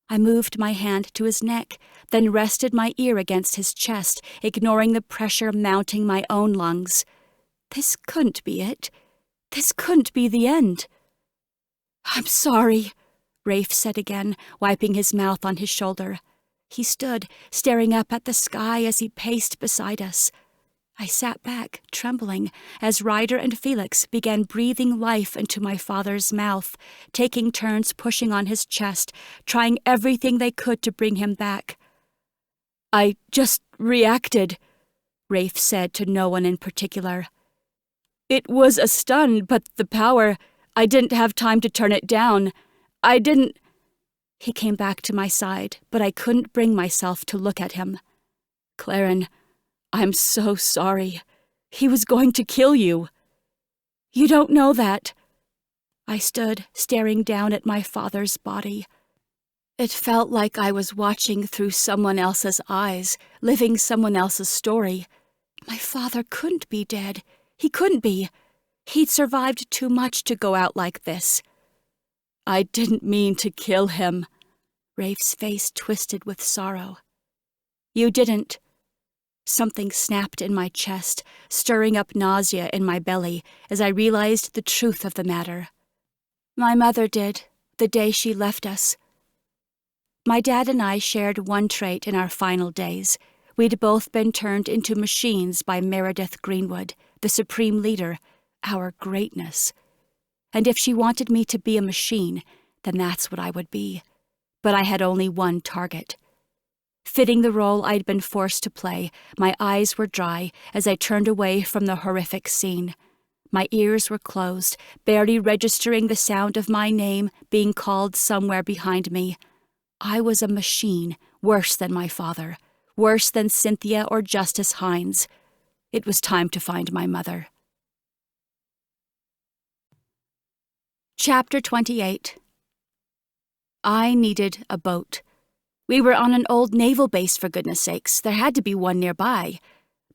I moved my hand to his neck, then rested my ear against his chest, ignoring the pressure mounting my own lungs. This couldn't be it. This couldn't be the end. "I'm sorry," Rafe said again, wiping his mouth on his shoulder. He stood, staring up at the sky as he paced beside us. I sat back, trembling, as Ryder and Felix began breathing life into my father's mouth, taking turns pushing on his chest, trying everything they could to bring him back. I just reacted, Rafe said to no one in particular. It was a stun, but the power, I didn't have time to turn it down. I didn't... He came back to my side, but I couldn't bring myself to look at him. Claren, I'm so sorry. He was going to kill you. You don't know that. I stood, staring down at my father's body. It felt like I was watching through someone else's eyes, living someone else's story. My father couldn't be dead. He couldn't be. He'd survived too much to go out like this. I didn't mean to kill him. Rafe's face twisted with sorrow. You didn't. Something snapped in my chest, stirring up nausea in my belly as I realized the truth of the matter. My mother did, the day she left us. My dad and I shared one trait in our final days. We'd both been turned into machines by Meredith Greenwood, the supreme leader, our greatness. And if she wanted me to be a machine, then that's what I would be. But I had only one target. Fitting the role I'd been forced to play, my eyes were dry as I turned away from the horrific scene. My ears were closed, barely registering the sound of my name being called somewhere behind me. I was a machine, worse than my father, worse than Cynthia or Justice Hines. It was time to find my mother. Chapter 28. I needed a boat. We were on an old naval base, for goodness sakes. There had to be one nearby.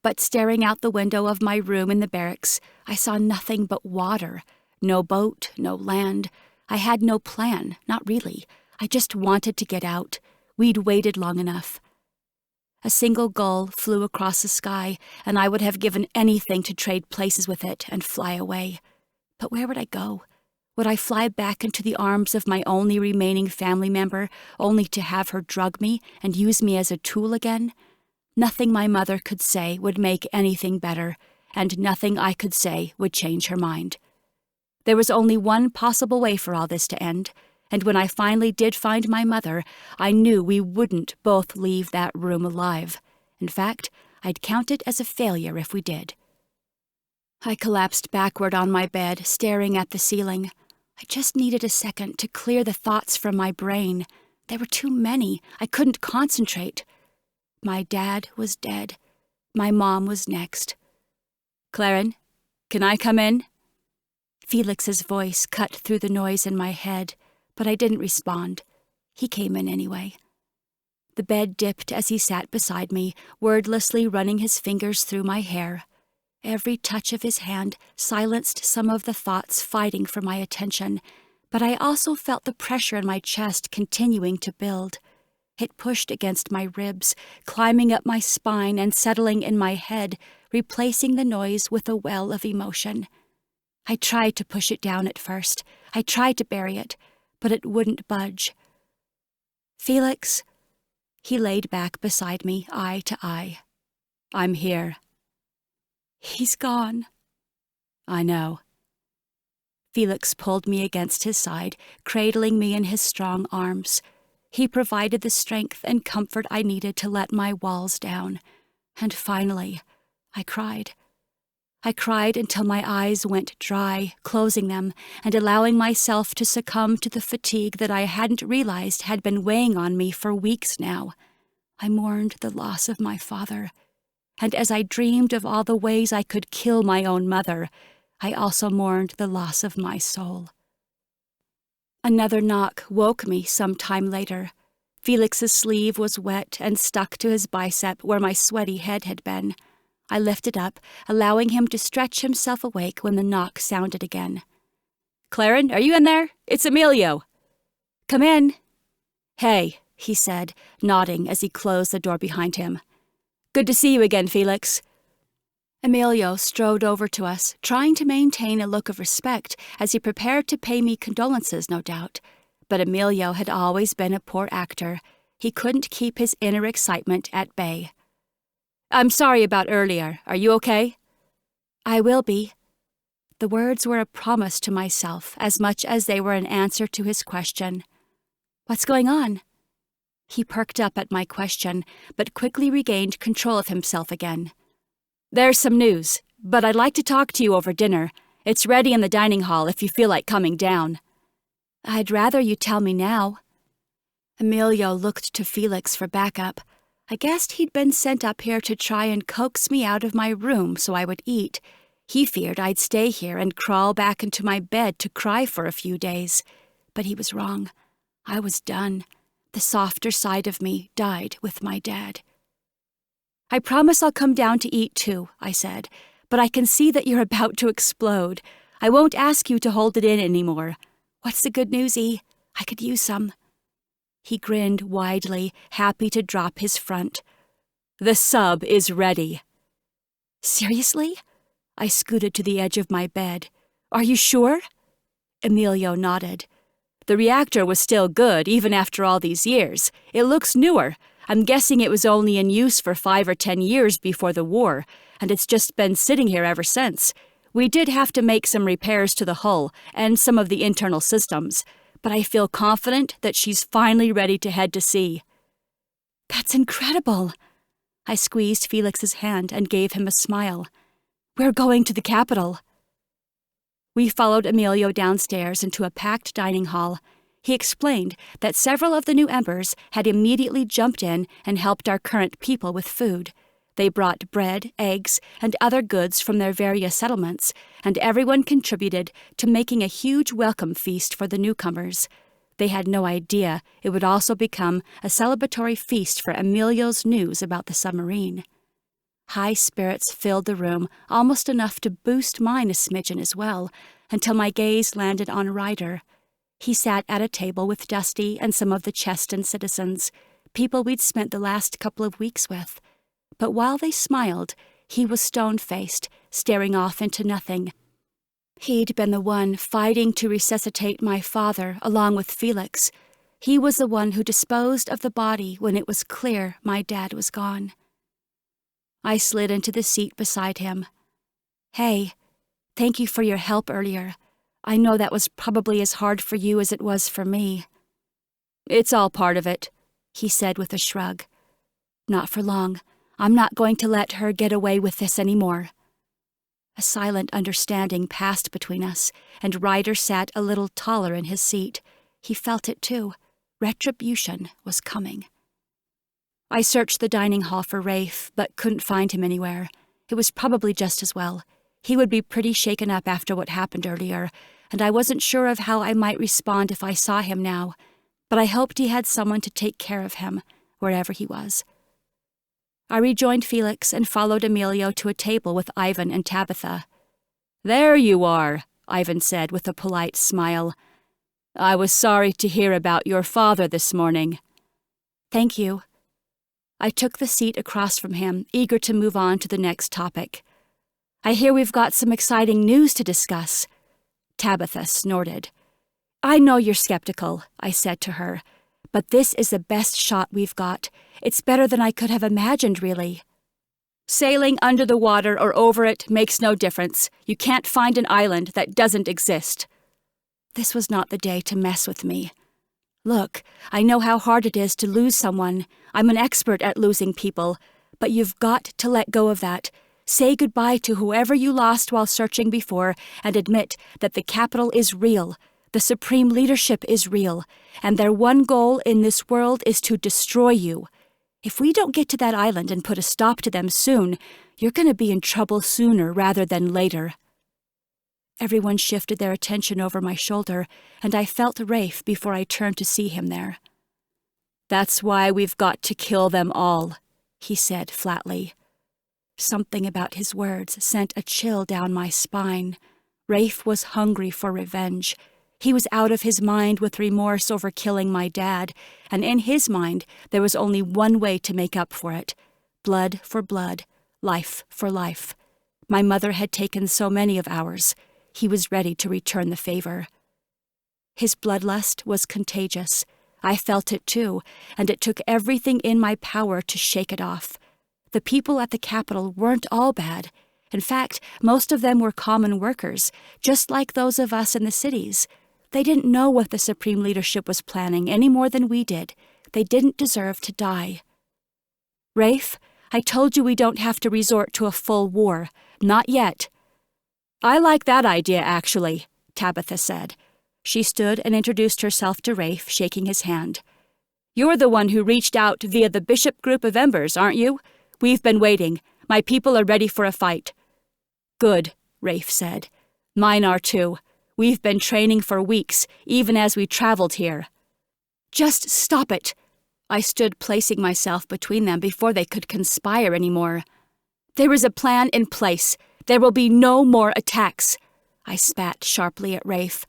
But staring out the window of my room in the barracks, I saw nothing but water. No boat, no land. I had no plan, not really. I just wanted to get out. We'd waited long enough. A single gull flew across the sky, and I would have given anything to trade places with it and fly away. But where would I go? Would I fly back into the arms of my only remaining family member, only to have her drug me and use me as a tool again? Nothing my mother could say would make anything better, and nothing I could say would change her mind. There was only one possible way for all this to end, and when I finally did find my mother, I knew we wouldn't both leave that room alive. In fact, I'd count it as a failure if we did. I collapsed backward on my bed, staring at the ceiling. I just needed a second to clear the thoughts from my brain. There were too many. I couldn't concentrate. My dad was dead. My mom was next. Claren, can I come in? Felix's voice cut through the noise in my head, but I didn't respond. He came in anyway. The bed dipped as he sat beside me, wordlessly running his fingers through my hair. Every touch of his hand silenced some of the thoughts fighting for my attention, but I also felt the pressure in my chest continuing to build. It pushed against my ribs, climbing up my spine and settling in my head, replacing the noise with a well of emotion. I tried to push it down at first. I tried to bury it, but it wouldn't budge. Felix, he laid back beside me, eye to eye. I'm here. He's gone. I know. Felix pulled me against his side, cradling me in his strong arms. He provided the strength and comfort I needed to let my walls down. And finally, I cried. I cried until my eyes went dry, closing them, and allowing myself to succumb to the fatigue that I hadn't realized had been weighing on me for weeks now. I mourned the loss of my father. And as I dreamed of all the ways I could kill my own mother, I also mourned the loss of my soul. Another knock woke me some time later. Felix's sleeve was wet and stuck to his bicep where my sweaty head had been. I lifted up, allowing him to stretch himself awake when the knock sounded again. Claren, are you in there? It's Emilio. Come in. Hey, he said, nodding as he closed the door behind him. Good to see you again, Felix. Emilio strode over to us, trying to maintain a look of respect as he prepared to pay me condolences, no doubt. But Emilio had always been a poor actor. He couldn't keep his inner excitement at bay. I'm sorry about earlier. Are you okay? I will be. The words were a promise to myself as much as they were an answer to his question. What's going on?
He perked up at my question, but quickly regained control of himself again.
There's some news, but I'd like to talk to you over dinner. It's ready in the dining hall if you feel like coming down.
I'd rather you tell me now. Emilio looked to Felix for backup. I guessed he'd been sent up here to try and coax me out of my room so I would eat. He feared I'd stay here and crawl back into my bed to cry for a few days. But he was wrong. I was done. The softer side of me died with my dad. I promise I'll come down to eat too, I said, but I can see that you're about to explode. I won't ask you to hold it in anymore. What's the good news, E? I could use some. He grinned widely, happy to drop his front. The sub is ready. Seriously? I scooted to the edge of my bed. Are you sure? Emilio nodded. The reactor was still good, even after all these years. It looks newer. I'm guessing it was only in use for 5 or 10 years before the war, and it's just been sitting here ever since. We did have to make some repairs to the hull and some of the internal systems, but I feel confident that she's finally ready to head to sea. That's incredible. I squeezed Felix's hand and gave him a smile. We're going to the capital. We followed Emilio downstairs into a packed dining hall. He explained that several of the new Embers had immediately jumped in and helped our current people with food. They brought bread, eggs, and other goods from their various settlements, and everyone contributed to making a huge welcome feast for the newcomers. They had no idea it would also become a celebratory feast for Emilio's news about the submarine. High spirits filled the room, almost enough to boost mine a smidgen as well, until my gaze landed on Ryder. He sat at a table with Dusty and some of the Cheston citizens, people we'd spent the last couple of weeks with. But while they smiled, he was stone-faced, staring off into nothing. He'd been the one fighting to resuscitate my father along with Felix. He was the one who disposed of the body when it was clear my dad was gone. I slid into the seat beside him. Hey, thank you for your help earlier. I know that was probably as hard for you as it was for me.
It's all part of it,
he said with a shrug. Not for long. I'm not going to let her get away with this anymore. A silent understanding passed between us, and Ryder sat a little taller in his seat. He felt it too. Retribution was coming. I searched the dining hall for Rafe, but couldn't find him anywhere. It was probably just as well. He would be pretty shaken up after what happened earlier, and I wasn't sure of how I might respond if I saw him now, but I hoped he had someone to take care of him, wherever he was. I rejoined Felix and followed Emilio to a table with Ivan and Tabitha.
There you are, Ivan said with a polite smile. I was sorry to hear about your father this morning.
Thank you. I took the seat across from him, eager to move on to the next topic. I hear we've got some exciting news to discuss. Tabitha snorted. I know you're skeptical, I said to her, but this is the best shot we've got. It's better than I could have imagined, really.
Sailing under the water or over it makes no difference. You can't find an island that doesn't exist.
This was not the day to mess with me. Look, I know how hard it is to lose someone. I'm an expert at losing people, but you've got to let go of that. Say goodbye to whoever you lost while searching before and admit that the capital is real. The supreme leadership is real, and their one goal in this world is to destroy you. If we don't get to that island and put a stop to them soon, you're going to be in trouble sooner rather than later. Everyone shifted their attention over my shoulder, and I felt Rafe before I turned to see him there.
That's why we've got to kill them all, he said flatly.
Something about his words sent a chill down my spine. Rafe was hungry for revenge. He was out of his mind with remorse over killing my dad, and in his mind there was only one way to make up for it. Blood for blood, life for life. My mother had taken so many of ours. He was ready to return the favor. His bloodlust was contagious. I felt it too, and it took everything in my power to shake it off. The people at the capital weren't all bad. In fact, most of them were common workers, just like those of us in the cities. They didn't know what the Supreme Leadership was planning any more than we did. They didn't deserve to die. Rafe, I told you we don't have to resort to a full war. Not yet.
I like that idea, actually, Tabitha said. She stood and introduced herself to Rafe, shaking his hand. You're the one who reached out via the Bishop group of Embers, aren't you? We've been waiting. My people are ready for a fight. Good, Rafe said. Mine are too. We've been training for weeks, even as we traveled here.
Just stop it. I stood placing myself between them before they could conspire anymore. There is a plan in place. There will be no more attacks. I spat sharply at Rafe.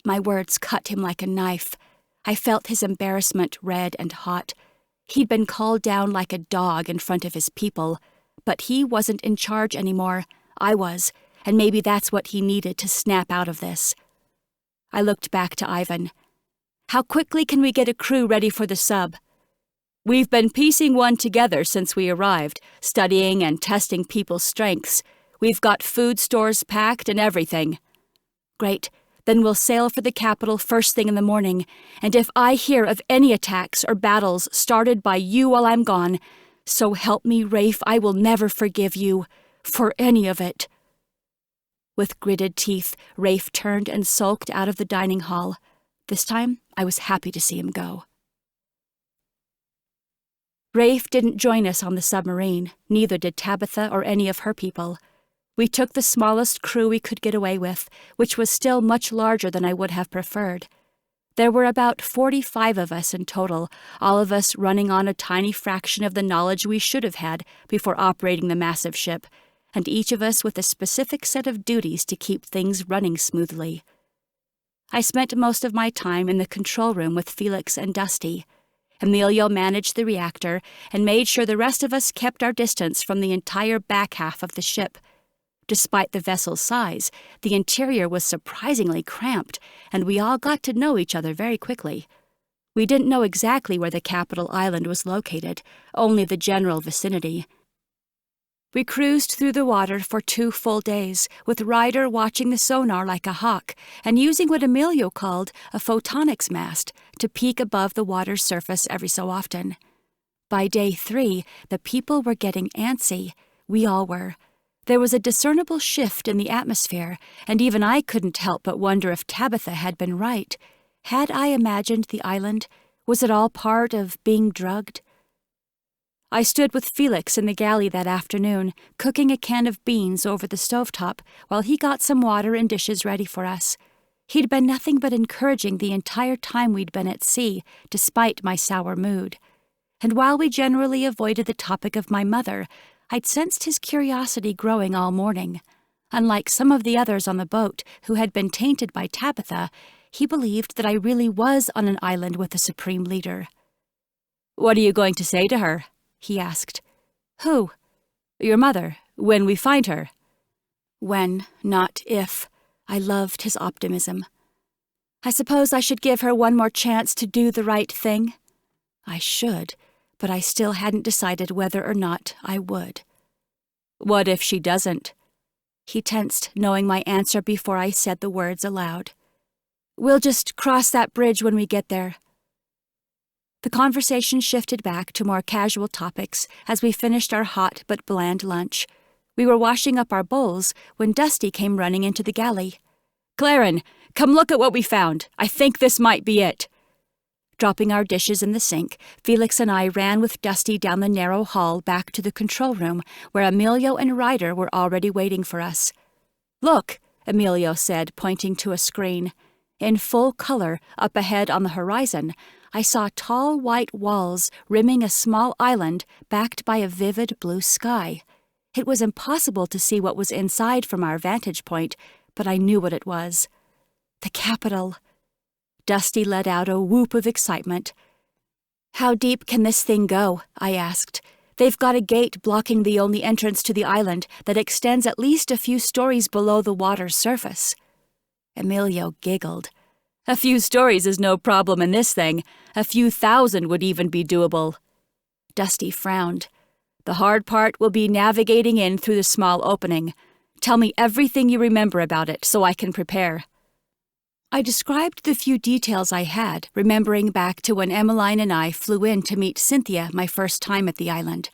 My words cut him like a knife. I felt his embarrassment red and hot. He'd been called down like a dog in front of his people, but he wasn't in charge anymore. I was, and maybe that's what he needed to snap out of this. I looked back to Ivan. How quickly can we get a crew ready for the sub?
We've been piecing one together since we arrived, studying and testing people's strengths. We've got food stores packed and everything.
Great. Then we'll sail for the capital first thing in the morning, and if I hear of any attacks or battles started by you while I'm gone, so help me, Rafe, I will never forgive you for any of it. With gritted teeth, Rafe turned and sulked out of the dining hall. This time, I was happy to see him go. Rafe didn't join us on the submarine, neither did Tabitha or any of her people. We took the smallest crew we could get away with, which was still much larger than I would have preferred. There were about 45 of us in total, all of us running on a tiny fraction of the knowledge we should have had before operating the massive ship, and each of us with a specific set of duties to keep things running smoothly. I spent most of my time in the control room with Felix and Dusty. Emilio managed the reactor and made sure the rest of us kept our distance from the entire back half of the ship. Despite the vessel's size, the interior was surprisingly cramped, and we all got to know each other very quickly. We didn't know exactly where the capital island was located, only the general vicinity. We cruised through the water for 2 full days, with Ryder watching the sonar like a hawk and using what Emilio called a photonics mast to peek above the water's surface every so often. By day 3, the people were getting antsy. We all were. There was a discernible shift in the atmosphere, and even I couldn't help but wonder if Tabitha had been right. Had I imagined the island? Was it all part of being drugged? I stood with Felix in the galley that afternoon, cooking a can of beans over the stovetop while he got some water and dishes ready for us. He'd been nothing but encouraging the entire time we'd been at sea, despite my sour mood. And while we generally avoided the topic of my mother, I'd sensed his curiosity growing all morning. Unlike some of the others on the boat who had been tainted by Tabitha, he believed that I really was on an island with a supreme leader.
"What are you going to say to her?" he asked.
"Who?"
"Your mother, when we find her."
When, not if. I loved his optimism. I suppose I should give her one more chance to do the right thing. I should, but I still hadn't decided whether or not I would.
"What if she doesn't?"
He tensed, knowing my answer before I said the words aloud. "We'll just cross that bridge when we get there." The conversation shifted back to more casual topics as we finished our hot but bland lunch. We were washing up our bowls when Dusty came running into the galley.
"Claren, come look at what we found. I think this might be it."
Dropping our dishes in the sink, Felix and I ran with Dusty down the narrow hall back to the control room, where Emilio and Ryder were already waiting for us. "Look," Emilio said, pointing to a screen. In full color, up ahead on the horizon, I saw tall white walls rimming a small island backed by a vivid blue sky. It was impossible to see what was inside from our vantage point, but I knew what it was. The capital. Dusty let out a whoop of excitement. "How deep can this thing go?" I asked. "They've got a gate blocking the only entrance to the island that extends at least a few stories below the water's surface." Emilio giggled.
"A few stories is no problem in this thing. A few thousand would even be doable."
Dusty frowned.
"The hard part will be navigating in through the small opening. Tell me everything you remember about it so I can prepare."
I described the few details I had, remembering back to when Emmeline and I flew in to meet Cynthia my first time at the island.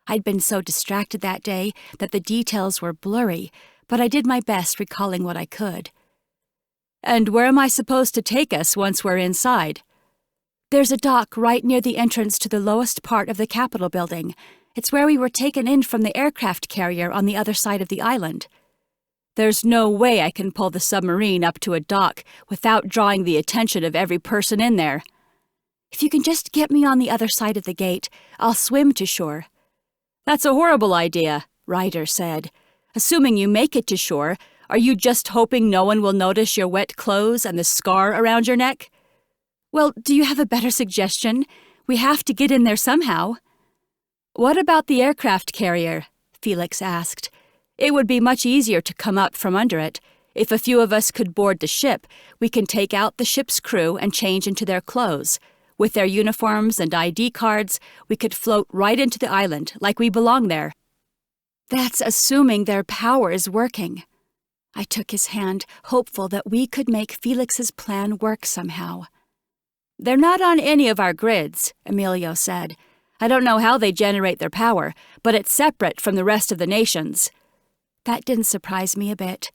I'd been so distracted that day that the details were blurry, but I did my best recalling what I could.
And where am I supposed to take us once we're inside?
There's a dock right near the entrance to the lowest part of the Capitol building. It's where we were taken in from the aircraft carrier on the other side of the island.
There's no way I can pull the submarine up to a dock without drawing the attention of every person in there.
If you can just get me on the other side of the gate, I'll swim to shore.
That's a horrible idea, Ryder said. Assuming you make it to shore, are you just hoping no one will notice your wet clothes and the scar around your neck?
Well, do you have a better suggestion? We have to get in there somehow.
What about the aircraft carrier? Felix asked. It would be much easier to come up from under it. If a few of us could board the ship, we can take out the ship's crew and change into their clothes. With their uniforms and ID cards, we could float right into the island, like we belong there.
That's assuming their power is working. I took his hand, hopeful that we could make Felix's plan work somehow.
They're not on any of our grids, Emilio said. I don't know how they generate their power, but it's separate from the rest of the nations.
That didn't surprise me a bit.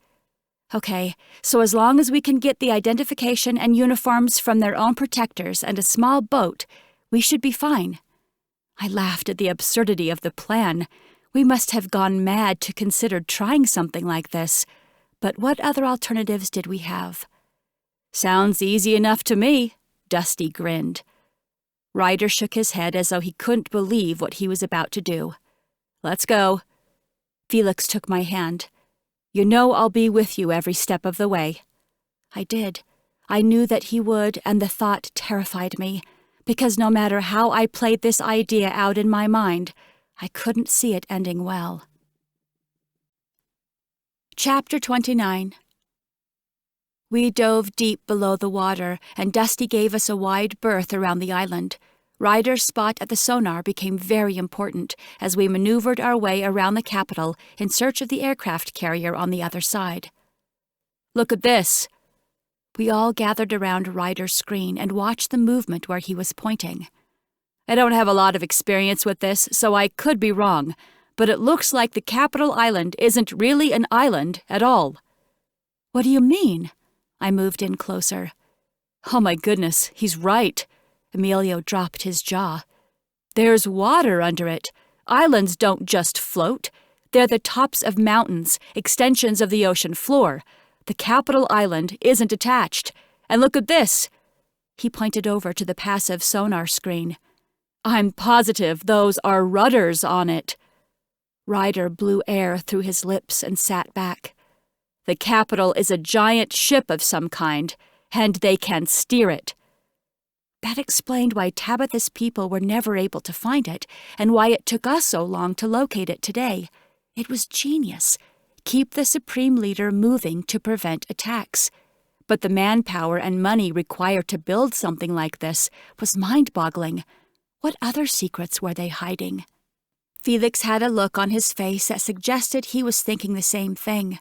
Okay, so as long as we can get the identification and uniforms from their own protectors and a small boat, we should be fine. I laughed at the absurdity of the plan. We must have gone mad to consider trying something like this. But what other alternatives did we have?
Sounds easy enough to me, Dusty grinned. Ryder shook his head as though he couldn't believe what he was about to do. Let's go.
Felix took my hand. You know I'll be with you every step of the way. I did. I knew that he would, and the thought terrified me, because no matter how I played this idea out in my mind, I couldn't see it ending well. Chapter 29. We dove deep below the water, and Dusty gave us a wide berth around the island. Ryder's spot at the sonar became very important as we maneuvered our way around the Capitol in search of the aircraft carrier on the other side.
Look at this.
We all gathered around Ryder's screen and watched the movement where he was pointing.
I don't have a lot of experience with this, so I could be wrong, but it looks like the Capitol Island isn't really an island at all.
What do you mean? I moved in closer.
Oh my goodness, he's right. Emilio dropped his jaw. There's water under it. Islands don't just float. They're the tops of mountains, extensions of the ocean floor. The Capitol Island isn't attached. And look at this. He pointed over to the passive sonar screen. I'm positive those are rudders on it.
Ryder blew air through his lips and sat back.
The Capitol is a giant ship of some kind, and they can steer it.
That explained why Tabitha's people were never able to find it, and why it took us so long to locate it today. It was genius. Keep the Supreme Leader moving to prevent attacks. But the manpower and money required to build something like this was mind-boggling. What other secrets were they hiding? Felix had a look on his face that suggested he was thinking the same thing.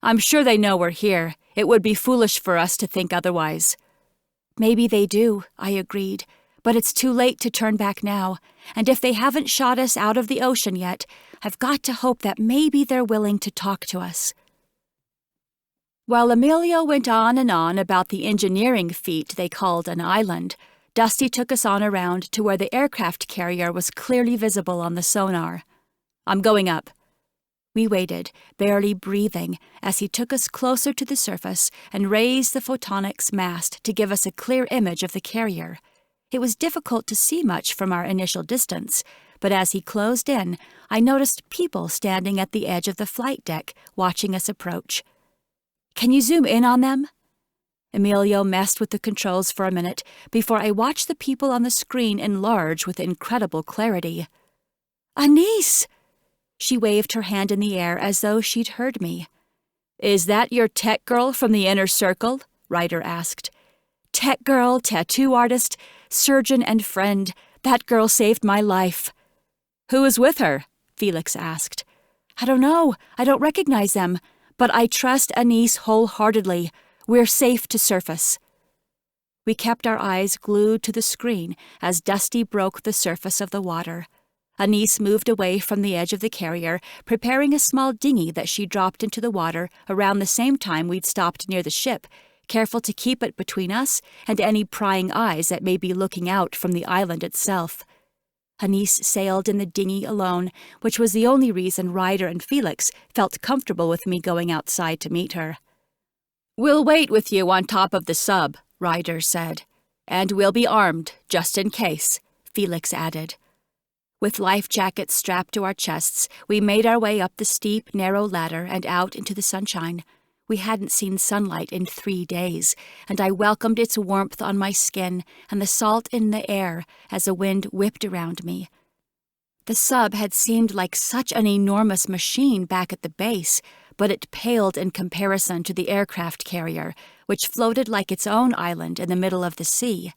I'm sure they know we're here. It would be foolish for us to think otherwise.
Maybe they do, I agreed, but it's too late to turn back now, and if they haven't shot us out of the ocean yet, I've got to hope that maybe they're willing to talk to us. While Emilio went on and on about the engineering feat they called an island, Dusty took us on around to where the aircraft carrier was clearly visible on the sonar.
I'm going up.
We waited, barely breathing, as he took us closer to the surface and raised the photonics mast to give us a clear image of the carrier. It was difficult to see much from our initial distance, but as he closed in, I noticed people standing at the edge of the flight deck, watching us approach. Can you zoom in on them? Emilio messed with the controls for a minute before I watched the people on the screen enlarge with incredible clarity. Anise! She waved her hand in the air as though she'd heard me.
Is that your tech girl from the inner circle? Ryder asked.
Tech girl, tattoo artist, surgeon and friend. That girl saved my life.
Who is with her? Felix asked.
I don't know. I don't recognize them. But I trust Anise wholeheartedly. We're safe to surface." We kept our eyes glued to the screen as Dusty broke the surface of the water. Anise moved away from the edge of the carrier, preparing a small dinghy that she dropped into the water around the same time we'd stopped near the ship, careful to keep it between us and any prying eyes that may be looking out from the island itself. Anise sailed in the dinghy alone, which was the only reason Ryder and Felix felt comfortable with me going outside to meet her. "We'll wait with you on top of the sub," Ryder said. "And we'll be armed, just in case," Felix added. With life jackets strapped to our chests, we made our way up the steep, narrow ladder and out into the sunshine. We hadn't seen sunlight in 3 days, and I welcomed its warmth on my skin and the salt in the air as the wind whipped around me. The sub had seemed like such an enormous machine back at the base, but it paled in comparison to the aircraft carrier, which floated like its own island in the middle of the sea.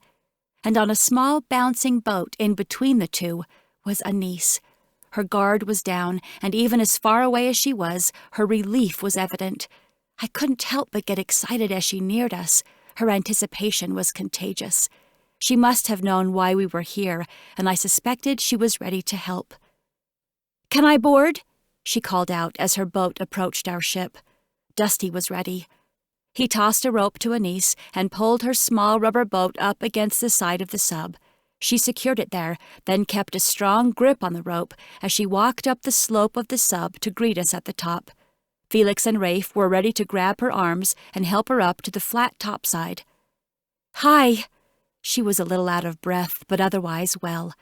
And on a small bouncing boat in between the two was Anise. Her guard was down, and even as far away as she was, her relief was evident. I couldn't help but get excited as she neared us. Her anticipation was contagious. She must have known why we were here, and I suspected she was ready to help. "Can I board?" she called out as her boat approached our ship. Dusty was ready. He tossed a rope to Anise and pulled her small rubber boat up against the side of the sub. She secured it there, then kept a strong grip on the rope as she walked up the slope of the sub to greet us at the top. Felix and Rafe were ready to grab her arms and help her up to the flat topside. "Hi!" She was a little out of breath, but otherwise well.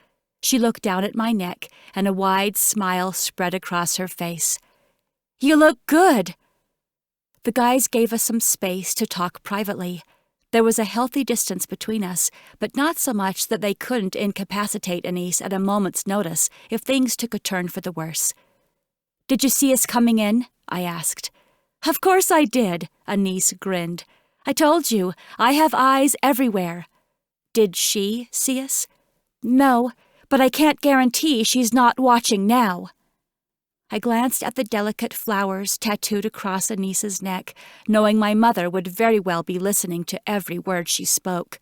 She looked down at my neck, and a wide smile spread across her face. "You look good!" The guys gave us some space to talk privately. There was a healthy distance between us, but not so much that they couldn't incapacitate Anise at a moment's notice if things took a turn for the worse. "Did you see us coming in?" I asked. "Of course I did," Anise grinned. "I told you, I have eyes everywhere." "Did she see us?" "No, but I can't guarantee she's not watching now." I glanced at the delicate flowers tattooed across Anise's neck, knowing my mother would very well be listening to every word she spoke.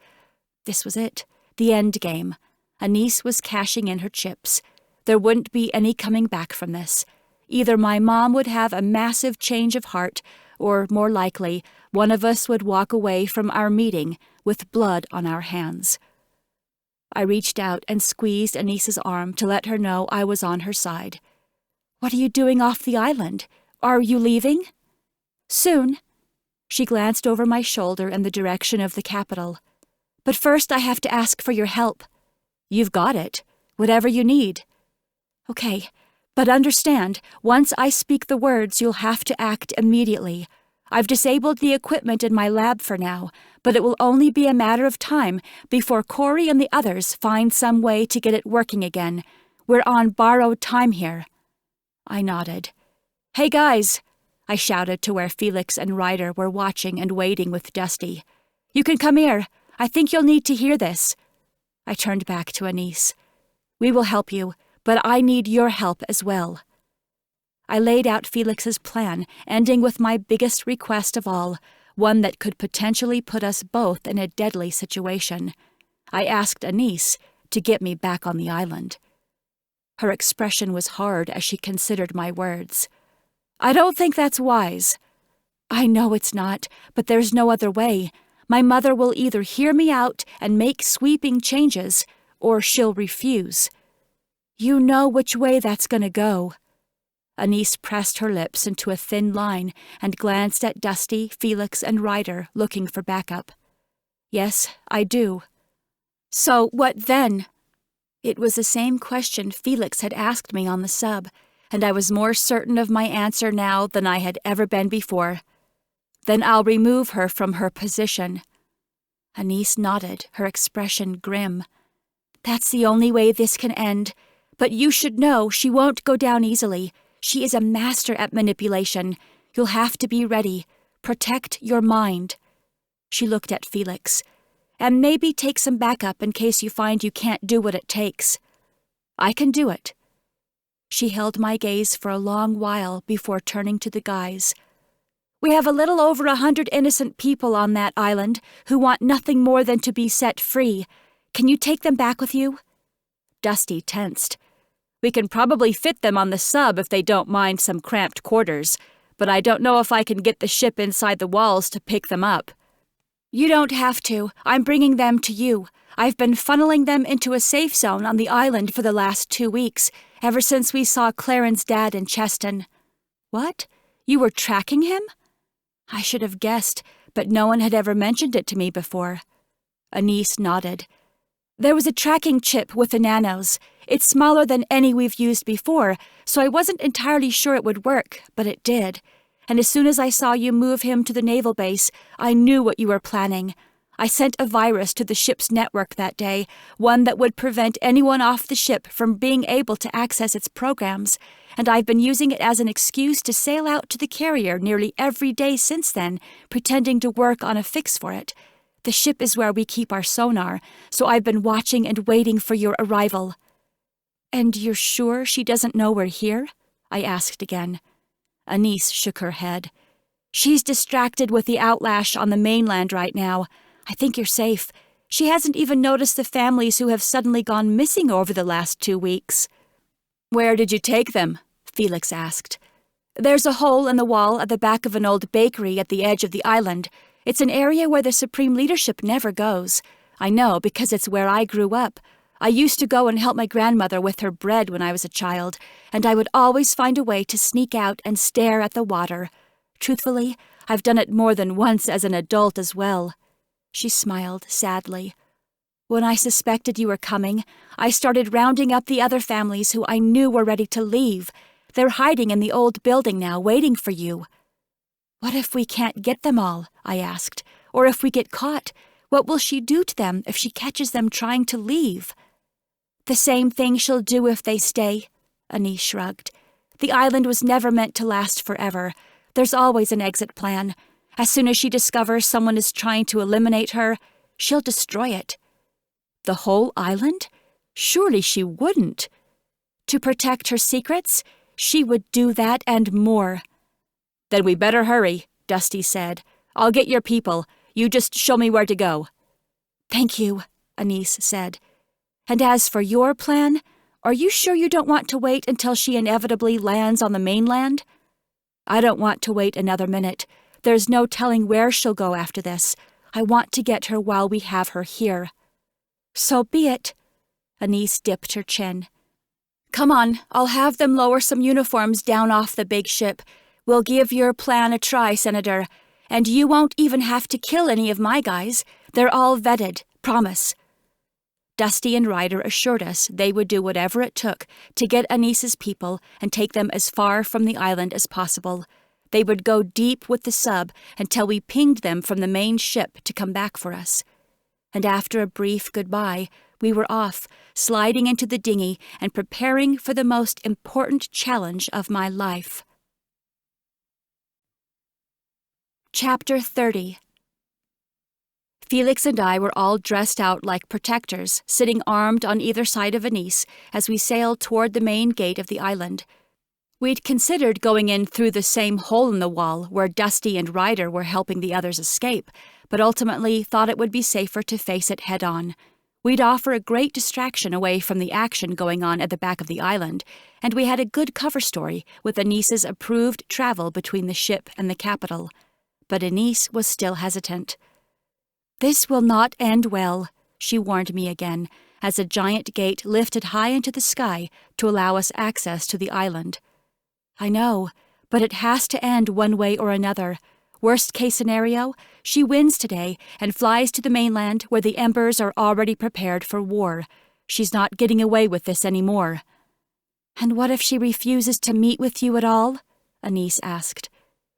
This was it, the end game. Anise was cashing in her chips. There wouldn't be any coming back from this. Either my mom would have a massive change of heart, or, more likely, one of us would walk away from our meeting with blood on our hands. I reached out and squeezed Anise's arm to let her know I was on her side. "What are you doing off the island? Are you leaving?" "Soon." She glanced over my shoulder in the direction of the capital. "But first I have to ask for your help." "You've got it. Whatever you need." "Okay, but understand, once I speak the words, you'll have to act immediately. I've disabled the equipment in my lab for now, but it will only be a matter of time before Corey and the others find some way to get it working again. We're on borrowed time here." I nodded. "Hey guys," I shouted to where Felix and Ryder were watching and waiting with Dusty. "You can come here. I think you'll need to hear this." I turned back to Anise. "We will help you, but I need your help as well." I laid out Felix's plan, ending with my biggest request of all, one that could potentially put us both in a deadly situation. I asked Anise to get me back on the island. Her expression was hard as she considered my words. "I don't think that's wise." "I know it's not, but there's no other way. My mother will either hear me out and make sweeping changes, or she'll refuse. You know which way that's gonna go." Anise pressed her lips into a thin line and glanced at Dusty, Felix, and Ryder, looking for backup. "Yes, I do." "So what then?" It was the same question Felix had asked me on the sub, and I was more certain of my answer now than I had ever been before. "Then I'll remove her from her position." Anise nodded, her expression grim. "That's the only way this can end. But you should know she won't go down easily. She is a master at manipulation. You'll have to be ready. Protect your mind." She looked at Felix. "And maybe take some backup in case you find you can't do what it takes." "I can do it." She held my gaze for a long while before turning to the guys. We have a little over 100 innocent people on that island who want nothing more than to be set free. Can you take them back with you?"
Dusty tensed. "We can probably fit them on the sub if they don't mind some cramped quarters, but I don't know if I can get the ship inside the walls to pick them up."
"You don't have to. I'm bringing them to you. I've been funneling them into a safe zone on the island for the last 2 weeks, ever since we saw Claren's dad in Cheston."
"What? You were tracking him?"
"I should have guessed, but no one had ever mentioned it to me before."
Anise nodded.
"There was a tracking chip with the nanos. It's smaller than any we've used before, so I wasn't entirely sure it would work, but it did. And as soon as I saw you move him to the naval base, I knew what you were planning. I sent a virus to the ship's network that day, one that would prevent anyone off the ship from being able to access its programs, and I've been using it as an excuse to sail out to the carrier nearly every day since then, pretending to work on a fix for it. The ship is where we keep our sonar, so I've been watching and waiting for your arrival."
"And you're sure she doesn't know we're here?" I asked again.
Anise shook her head. "She's distracted with the outlash on the mainland right now. I think you're safe. She hasn't even noticed the families who have suddenly gone missing over the last 2 weeks."
"Where did you take them?" Felix asked.
"There's a hole in the wall at the back of an old bakery at the edge of the island. It's an area where the Supreme Leadership never goes. I know because it's where I grew up. I used to go and help my grandmother with her bread when I was a child, and I would always find a way to sneak out and stare at the water. Truthfully, I've done it more than once as an adult as well." She smiled sadly. "When I suspected you were coming, I started rounding up the other families who I knew were ready to leave. They're hiding in the old building now, waiting for you." "What if we can't get them all?" I asked. "Or if we get caught? What will she do to them if she catches them trying to leave?" "The same thing she'll do if they stay," Anise shrugged. "The island was never meant to last forever. There's always an exit plan. As soon as she discovers someone is trying to eliminate her, she'll destroy it."
"The whole island? Surely she wouldn't."
"To protect her secrets, she would do that and more."
"Then we better hurry," Dusty said. "I'll get your people. You just show me where to go."
"Thank you," Anise said. "And as for your plan, are you sure you don't want to wait until she inevitably lands on the mainland?" "I don't want to wait another minute. There's no telling where she'll go after this. I want to get her while we have her here." "So be it." Anise dipped her chin. "Come on, I'll have them lower some uniforms down off the big ship. We'll give your plan a try, Senator. And you won't even have to kill any of my guys. They're all vetted, promise." Dusty and Ryder assured us they would do whatever it took to get Anise's people and take them as far from the island as possible. They would go deep with the sub until we pinged them from the main ship to come back for us. And after a brief goodbye, we were off, sliding into the dinghy and preparing for the most important challenge of my life. Chapter 30. Felix and I were all dressed out like protectors, sitting armed on either side of Anise as we sailed toward the main gate of the island. We'd considered going in through the same hole in the wall where Dusty and Ryder were helping the others escape, but ultimately thought it would be safer to face it head-on. We'd offer a great distraction away from the action going on at the back of the island, and we had a good cover story with Anise's approved travel between the ship and the capital. But Anise was still hesitant. "This will not end well," she warned me again, as a giant gate lifted high into the sky to allow us access to the island. "I know, but it has to end one way or another. Worst case scenario, she wins today and flies to the mainland where the Embers are already prepared for war. She's not getting away with this anymore." "And what if she refuses to meet with you at all?" Anise asked.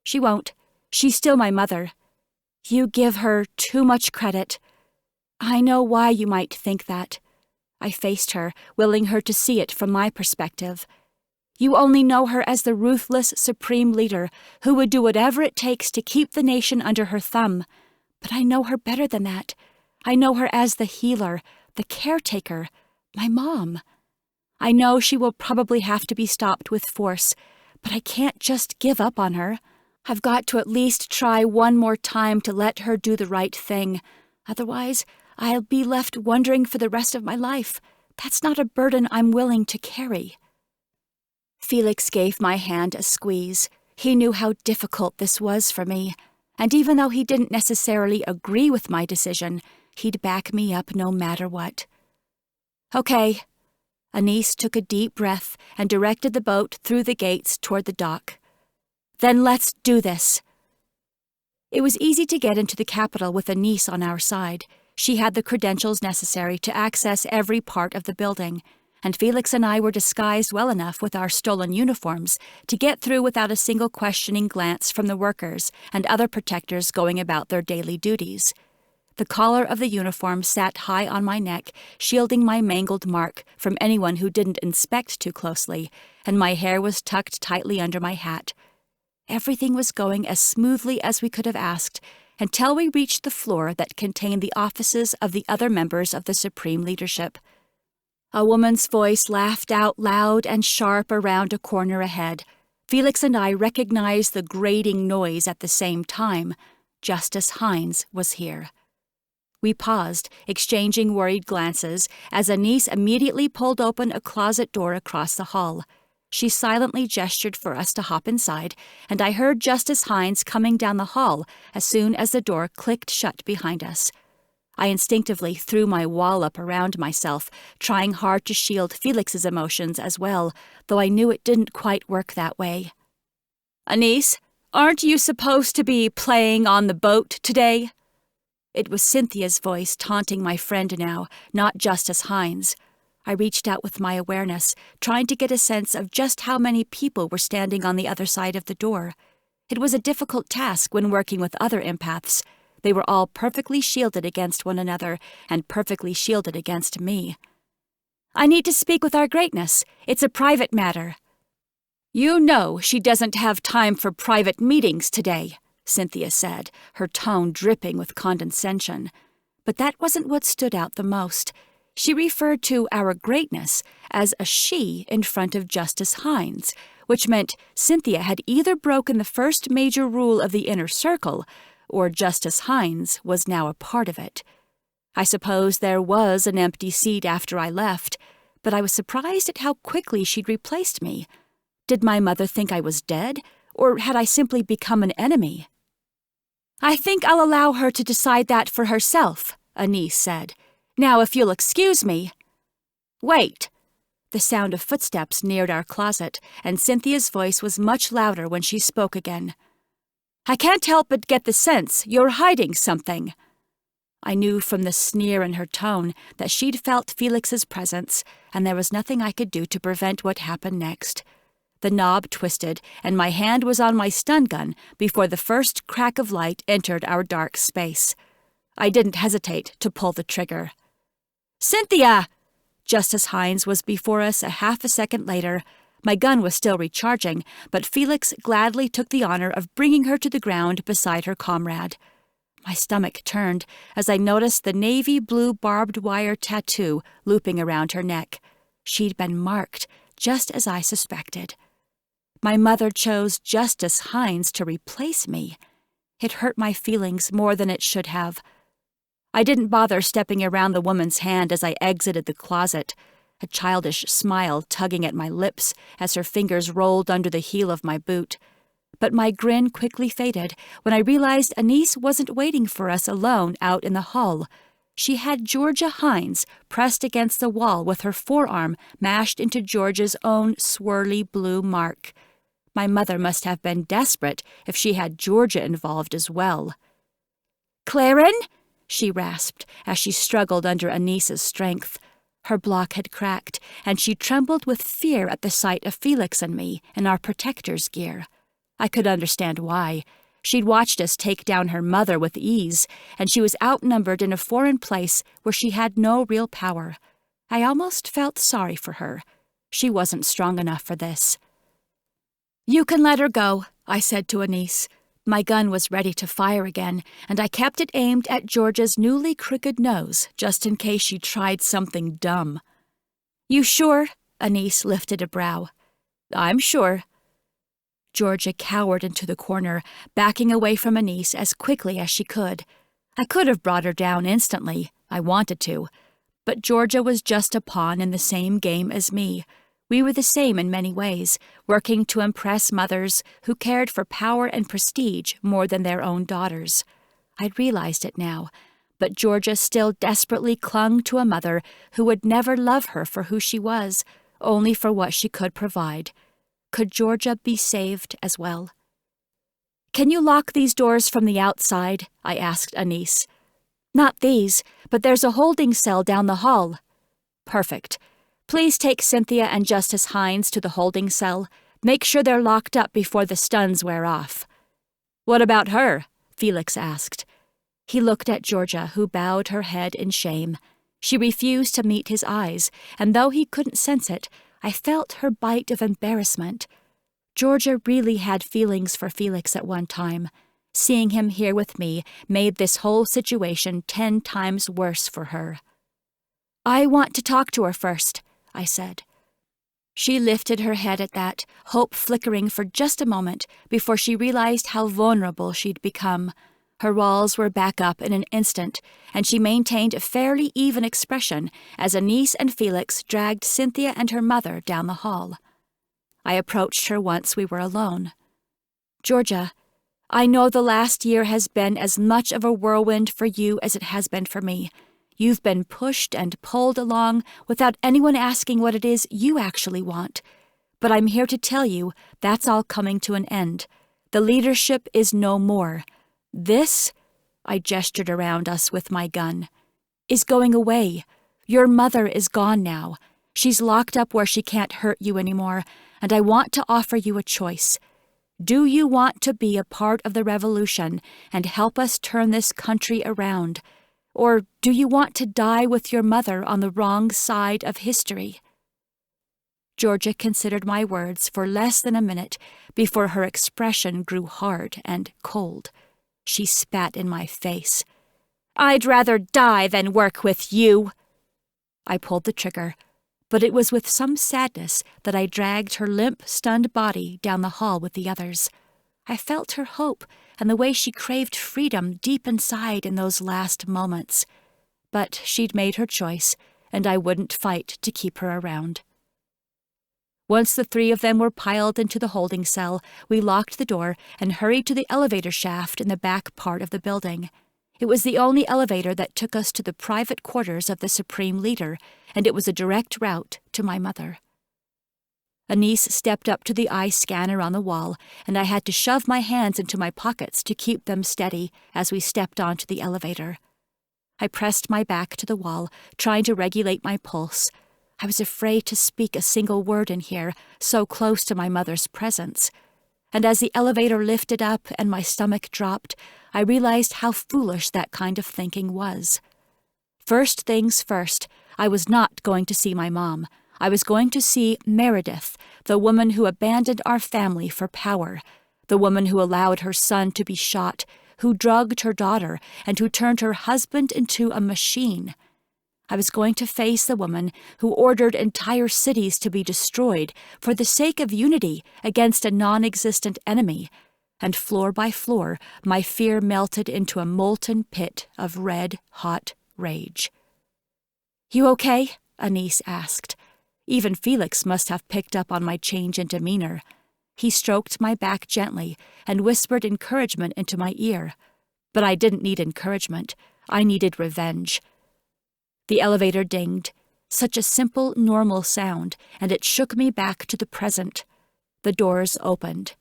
"She won't. She's still my mother." "You give her too much credit." "I know why you might think that." I faced her, willing her to see it from my perspective. "You only know her as the ruthless supreme leader who would do whatever it takes to keep the nation under her thumb. But I know her better than that. I know her as the healer, the caretaker, my mom. I know she will probably have to be stopped with force, but I can't just give up on her. I've got to at least try one more time to let her do the right thing. Otherwise, I'll be left wondering for the rest of my life. That's not a burden I'm willing to carry." Felix gave my hand a squeeze. He knew how difficult this was for me, and even though he didn't necessarily agree with my decision, he'd back me up no matter what. "Okay." Anise took a deep breath and directed the boat through the gates toward the dock. "Then let's do this." It was easy to get into the capital with Anise on our side. She had the credentials necessary to access every part of the building, and Felix and I were disguised well enough with our stolen uniforms to get through without a single questioning glance from the workers and other protectors going about their daily duties. The collar of the uniform sat high on my neck, shielding my mangled mark from anyone who didn't inspect too closely, and my hair was tucked tightly under my hat. Everything was going as smoothly as we could have asked, until we reached the floor that contained the offices of the other members of the Supreme Leadership. A woman's voice laughed out loud and sharp around a corner ahead. Felix and I recognized the grating noise at the same time. Justice Hines was here. We paused, exchanging worried glances, as Anise immediately pulled open a closet door across the hall. She silently gestured for us to hop inside, and I heard Justice Hines coming down the hall as soon as the door clicked shut behind us. I instinctively threw my wallop around myself, trying hard to shield Felix's emotions as well, though I knew it didn't quite work that way. "Anise, aren't you supposed to be playing on the boat today?" It was Cynthia's voice taunting my friend now, not Justice Hines. I reached out with my awareness, trying to get a sense of just how many people were standing on the other side of the door. It was a difficult task when working with other empaths. They were all perfectly shielded against one another, and perfectly shielded against me. "I need to speak with Our Greatness. It's a private matter." "You know she doesn't have time for private meetings today," Cynthia said, her tone dripping with condescension. But that wasn't what stood out the most. She referred to Our Greatness as a she in front of Justice Hines, which meant Cynthia had either broken the first major rule of the inner circle, or Justice Hines was now a part of it. I suppose there was an empty seat after I left, but I was surprised at how quickly she'd replaced me. Did my mother think I was dead, or had I simply become an enemy? "I think I'll allow her to decide that for herself," Anise said. "Now, if you'll excuse me—" "Wait!" The sound of footsteps neared our closet, and Cynthia's voice was much louder when she spoke again. "I can't help but get the sense you're hiding something." I knew from the sneer in her tone that she'd felt Felix's presence, and there was nothing I could do to prevent what happened next. The knob twisted, and my hand was on my stun gun before the first crack of light entered our dark space. I didn't hesitate to pull the trigger. "Cynthia!" Justice Hines was before us a half a second later. My gun was still recharging, but Felix gladly took the honor of bringing her to the ground beside her comrade. My stomach turned as I noticed the navy blue barbed wire tattoo looping around her neck. She'd been marked, just as I suspected. My mother chose Justice Hines to replace me. It hurt my feelings more than it should have. I didn't bother stepping around the woman's hand as I exited the closet, a childish smile tugging at my lips as her fingers rolled under the heel of my boot. But my grin quickly faded when I realized Anise wasn't waiting for us alone out in the hall. She had Georgia Hines pressed against the wall with her forearm mashed into Georgia's own swirly blue mark. My mother must have been desperate if she had Georgia involved as well. "Claren?" she rasped as she struggled under Anise's strength. Her block had cracked, and she trembled with fear at the sight of Felix and me in our protector's gear. I could understand why. She'd watched us take down her mother with ease, and she was outnumbered in a foreign place where she had no real power. I almost felt sorry for her. She wasn't strong enough for this. "You can let her go," I said to Anise. My gun was ready to fire again, and I kept it aimed at Georgia's newly crooked nose, just in case she tried something dumb. "You sure?" Anise lifted a brow. "I'm sure." Georgia cowered into the corner, backing away from Anise as quickly as she could. I could have brought her down instantly. I wanted to. But Georgia was just a pawn in the same game as me. We were the same in many ways, working to impress mothers who cared for power and prestige more than their own daughters. I'd realized it now, but Georgia still desperately clung to a mother who would never love her for who she was, only for what she could provide. Could Georgia be saved as well? "Can you lock these doors from the outside?" I asked Anise. "Not these, but there's a holding cell down the hall." "Perfect. Please take Cynthia and Justice Hines to the holding cell. Make sure they're locked up before the stuns wear off." "What about her?" Felix asked. He looked at Georgia, who bowed her head in shame. She refused to meet his eyes, and though he couldn't sense it, I felt her bite of embarrassment. Georgia really had feelings for Felix at one time. Seeing him here with me made this whole situation 10 times worse for her. "I want to talk to her first," I said. She lifted her head at that, hope flickering for just a moment before she realized how vulnerable she'd become. Her walls were back up in an instant, and she maintained a fairly even expression as Anise and Felix dragged Cynthia and her mother down the hall. I approached her once we were alone. "Georgia, I know the last year has been as much of a whirlwind for you as it has been for me. You've been pushed and pulled along without anyone asking what it is you actually want. But I'm here to tell you that's all coming to an end. The leadership is no more. This," I gestured around us with my gun, "is going away. Your mother is gone now. She's locked up where she can't hurt you anymore, and I want to offer you a choice. Do you want to be a part of the revolution and help us turn this country around? Or do you want to die with your mother on the wrong side of history?" Georgia considered my words for less than a minute before her expression grew hard and cold. She spat in my face. "I'd rather die than work with you." I pulled the trigger, but it was with some sadness that I dragged her limp, stunned body down the hall with the others. I felt her hope and the way she craved freedom deep inside in those last moments. But she'd made her choice, and I wouldn't fight to keep her around. Once the 3 of them were piled into the holding cell, we locked the door and hurried to the elevator shaft in the back part of the building. It was the only elevator that took us to the private quarters of the Supreme Leader, and it was a direct route to my mother. Anise stepped up to the eye scanner on the wall, and I had to shove my hands into my pockets to keep them steady as we stepped onto the elevator. I pressed my back to the wall, trying to regulate my pulse. I was afraid to speak a single word in here, so close to my mother's presence. And as the elevator lifted up and my stomach dropped, I realized how foolish that kind of thinking was. First things first, I was not going to see my mom. I was going to see Meredith, the woman who abandoned our family for power, the woman who allowed her son to be shot, who drugged her daughter, and who turned her husband into a machine. I was going to face the woman who ordered entire cities to be destroyed for the sake of unity against a non-existent enemy, and floor by floor my fear melted into a molten pit of red-hot rage. "You okay?" Anise asked. Even Felix must have picked up on my change in demeanor. He stroked my back gently and whispered encouragement into my ear. But I didn't need encouragement. I needed revenge. The elevator dinged. Such a simple, normal sound, and it shook me back to the present. The doors opened.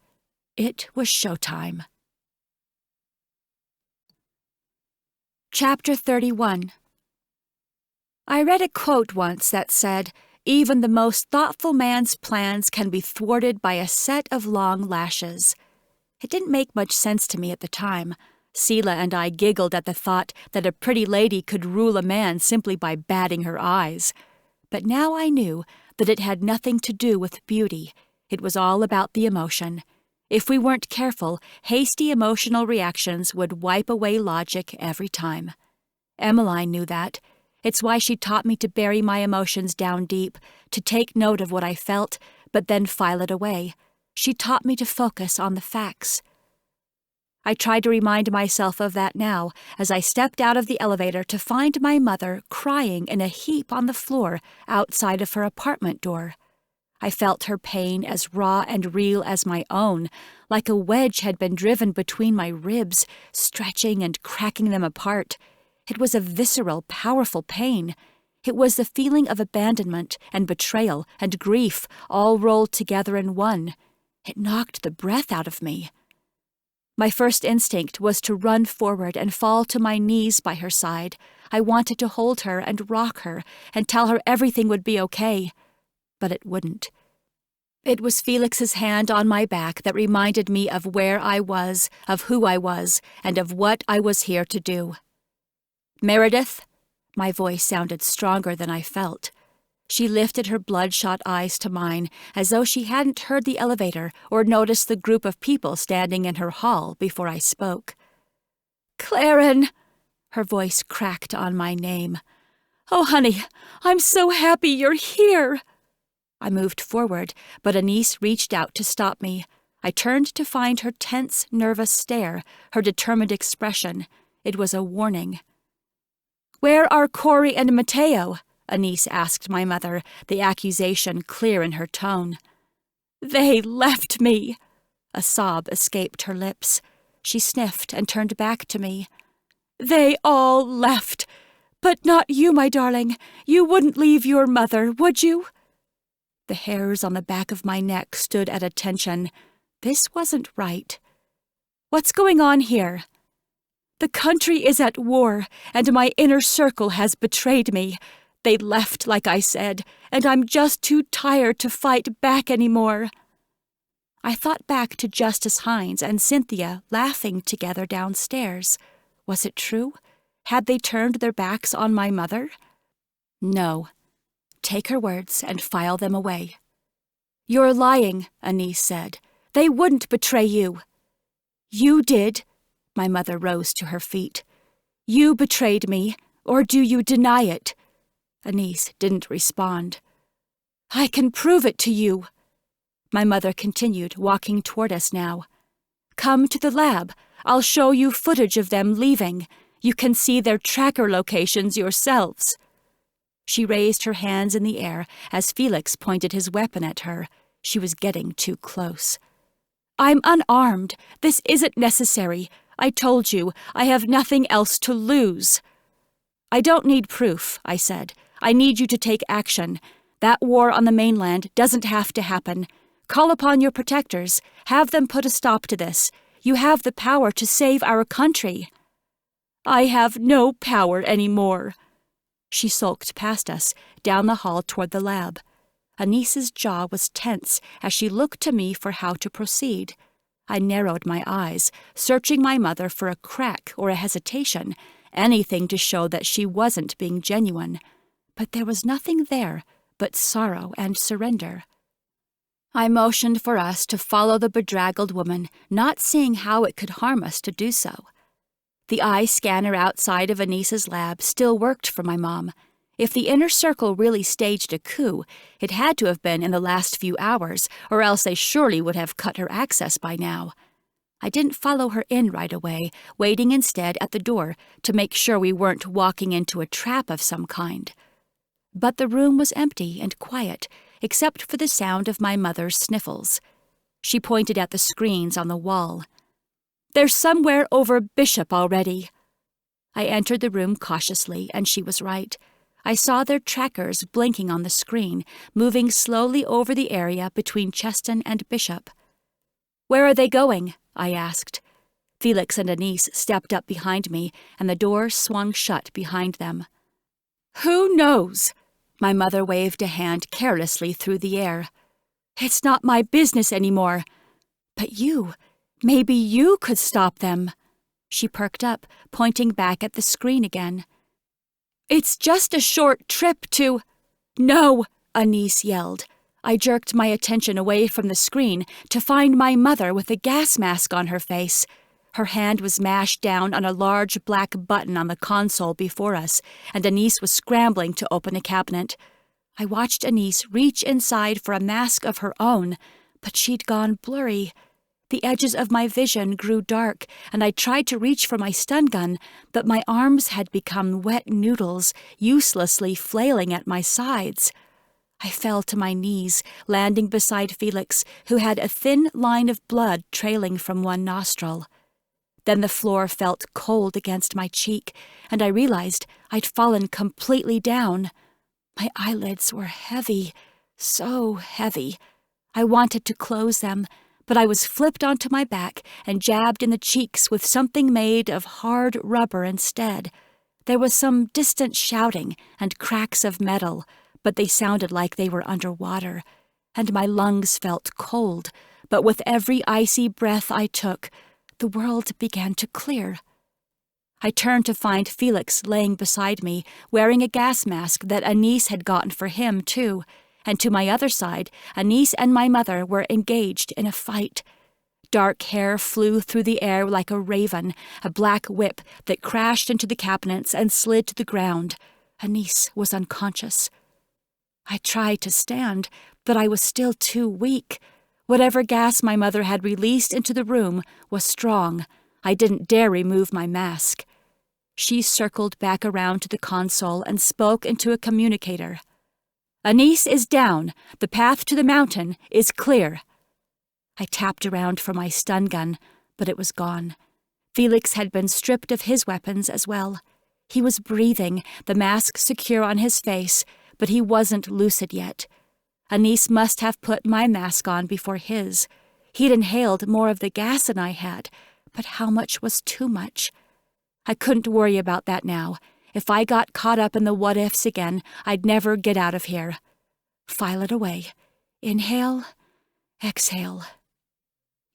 It was showtime. Chapter 31. I read a quote once that said, "Even the most thoughtful man's plans can be thwarted by a set of long lashes." It didn't make much sense to me at the time. Seela and I giggled at the thought that a pretty lady could rule a man simply by batting her eyes. But now I knew that it had nothing to do with beauty. It was all about the emotion. If we weren't careful, hasty emotional reactions would wipe away logic every time. Emmeline knew that. It's why she taught me to bury my emotions down deep, to take note of what I felt, but then file it away. She taught me to focus on the facts. I tried to remind myself of that now as I stepped out of the elevator to find my mother crying in a heap on the floor outside of her apartment door. I felt her pain as raw and real as my own, like a wedge had been driven between my ribs, stretching and cracking them apart. It was a visceral, powerful pain. It was the feeling of abandonment and betrayal and grief all rolled together in one. It knocked the breath out of me. My first instinct was to run forward and fall to my knees by her side. I wanted to hold her and rock her and tell her everything would be okay. But it wouldn't. It was Felix's hand on my back that reminded me of where I was, of who I was, and of what I was here to do. "Meredith?" My voice sounded stronger than I felt. She lifted her bloodshot eyes to mine, as though she hadn't heard the elevator or noticed the group of people standing in her hall before I spoke. "Claren!" Her voice cracked on my name. "Oh, honey, I'm so happy you're here!" I moved forward, but Anise reached out to stop me. I turned to find her tense, nervous stare, her determined expression. It was a warning. "Where are Corey and Mateo?" Anise asked my mother, the accusation clear in her tone. "They left me." A sob escaped her lips. She sniffed and turned back to me. "They all left. But not you, my darling. You wouldn't leave your mother, would you?" The hairs on the back of my neck stood at attention. This wasn't right. "What's going on here?" "The country is at war, and my inner circle has betrayed me. They left, like I said, and I'm just too tired to fight back anymore." I thought back to Justice Hines and Cynthia laughing together downstairs. Was it true? Had they turned their backs on my mother? No. Take her words and file them away. "You're lying," Anise said. "They wouldn't betray you." "You did." My mother rose to her feet. "You betrayed me, or do you deny it?" Anise didn't respond. "I can prove it to you." My mother continued, walking toward us now. "Come to the lab. I'll show you footage of them leaving. You can see their tracker locations yourselves." She raised her hands in the air as Felix pointed his weapon at her. She was getting too close. "I'm unarmed. This isn't necessary. I told you, I have nothing else to lose." "I don't need proof," I said. "I need you to take action. That war on the mainland doesn't have to happen. Call upon your protectors. Have them put a stop to this. You have the power to save our country." "I have no power anymore." She sulked past us, down the hall toward the lab. Anise's jaw was tense as she looked to me for how to proceed. I narrowed my eyes, searching my mother for a crack or a hesitation, anything to show that she wasn't being genuine. But there was nothing there but sorrow and surrender. I motioned for us to follow the bedraggled woman, not seeing how it could harm us to do so. The eye scanner outside of Anise's lab still worked for my mom. If the inner circle really staged a coup, it had to have been in the last few hours, or else they surely would have cut her access by now. I didn't follow her in right away, waiting instead at the door to make sure we weren't walking into a trap of some kind. But the room was empty and quiet, except for the sound of my mother's sniffles. She pointed at the screens on the wall. "They're somewhere over Bishop already." I entered the room cautiously, and she was right. I saw their trackers blinking on the screen, moving slowly over the area between Cheston and Bishop. "Where are they going?" I asked. Felix and Anise stepped up behind me, and the door swung shut behind them. "Who knows?" My mother waved a hand carelessly through the air. "It's not my business anymore. But maybe you could stop them." She perked up, pointing back at the screen again. "It's just a short trip to—" "No!" Anise yelled. I jerked my attention away from the screen to find my mother with a gas mask on her face. Her hand was mashed down on a large black button on the console before us, and Anise was scrambling to open a cabinet. I watched Anise reach inside for a mask of her own, but she'd gone blurry. The edges of my vision grew dark, and I tried to reach for my stun gun, but my arms had become wet noodles, uselessly flailing at my sides. I fell to my knees, landing beside Felix, who had a thin line of blood trailing from one nostril. Then the floor felt cold against my cheek, and I realized I'd fallen completely down. My eyelids were heavy, so heavy. I wanted to close them, but I was flipped onto my back and jabbed in the cheeks with something made of hard rubber instead. There was some distant shouting and cracks of metal, but they sounded like they were underwater, and my lungs felt cold, but with every icy breath I took, the world began to clear. I turned to find Felix laying beside me, wearing a gas mask that Anise had gotten for him, too, and to my other side, Anise and my mother were engaged in a fight. Dark hair flew through the air like a raven, a black whip that crashed into the cabinets and slid to the ground. Anise was unconscious. I tried to stand, but I was still too weak. Whatever gas my mother had released into the room was strong. I didn't dare remove my mask. She circled back around to the console and spoke into a communicator. "Anise is down. The path to the mountain is clear." I tapped around for my stun gun, but it was gone. Felix had been stripped of his weapons as well. He was breathing, the mask secure on his face, but he wasn't lucid yet. Anise must have put my mask on before his. He'd inhaled more of the gas than I had, but how much was too much? I couldn't worry about that now. If I got caught up in the what-ifs again, I'd never get out of here. File it away. Inhale, exhale.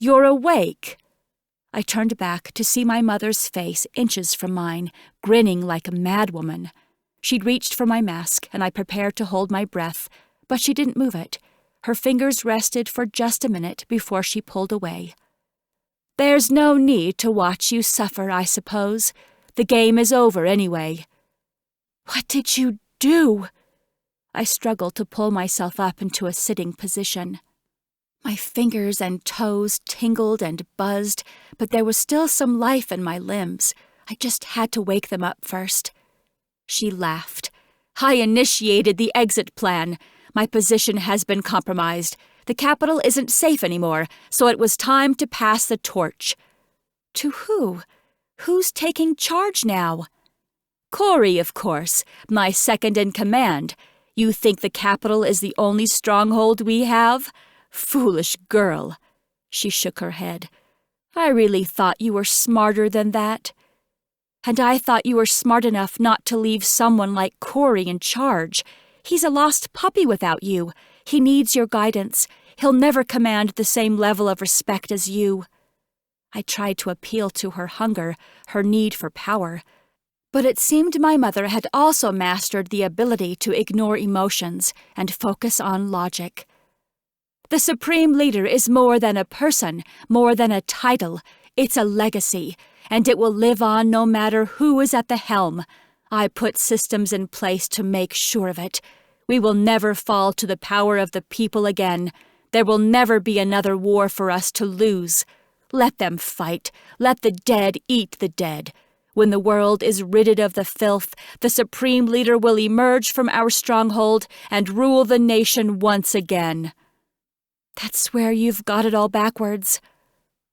"You're awake!" I turned back to see my mother's face inches from mine, grinning like a madwoman. She'd reached for my mask, and I prepared to hold my breath, but she didn't move it. Her fingers rested for just a minute before she pulled away. "There's no need to watch you suffer, I suppose. The game is over anyway." "What did you do?" I struggled to pull myself up into a sitting position. My fingers and toes tingled and buzzed, but there was still some life in my limbs. I just had to wake them up first. She laughed. "I initiated the exit plan. My position has been compromised. The capital isn't safe anymore, so it was time to pass the torch." "To who? Who's taking charge now?" "Corey, of course, my second in command. You think the capital is the only stronghold we have? Foolish girl." She shook her head. "I really thought you were smarter than that." "And I thought you were smart enough not to leave someone like Corey in charge. He's a lost puppy without you. He needs your guidance. He'll never command the same level of respect as you." I tried to appeal to her hunger, her need for power. But it seemed my mother had also mastered the ability to ignore emotions and focus on logic. "The Supreme Leader is more than a person, more than a title. It's a legacy, and it will live on no matter who is at the helm. I put systems in place to make sure of it. We will never fall to the power of the people again. There will never be another war for us to lose. Let them fight. Let the dead eat the dead. When the world is ridded of the filth, the Supreme Leader will emerge from our stronghold and rule the nation once again." "That's where you've got it all backwards."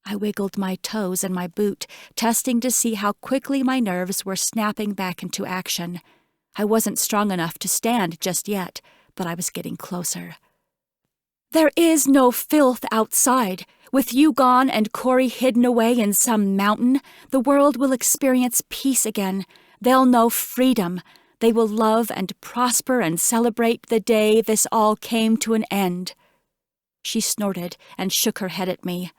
I wiggled my toes in my boot, testing to see how quickly my nerves were snapping back into action. I wasn't strong enough to stand just yet, but I was getting closer. "There is no filth outside. With you gone and Corey hidden away in some mountain, the world will experience peace again. They'll know freedom. They will love and prosper and celebrate the day this all came to an end." She snorted and shook her head at me.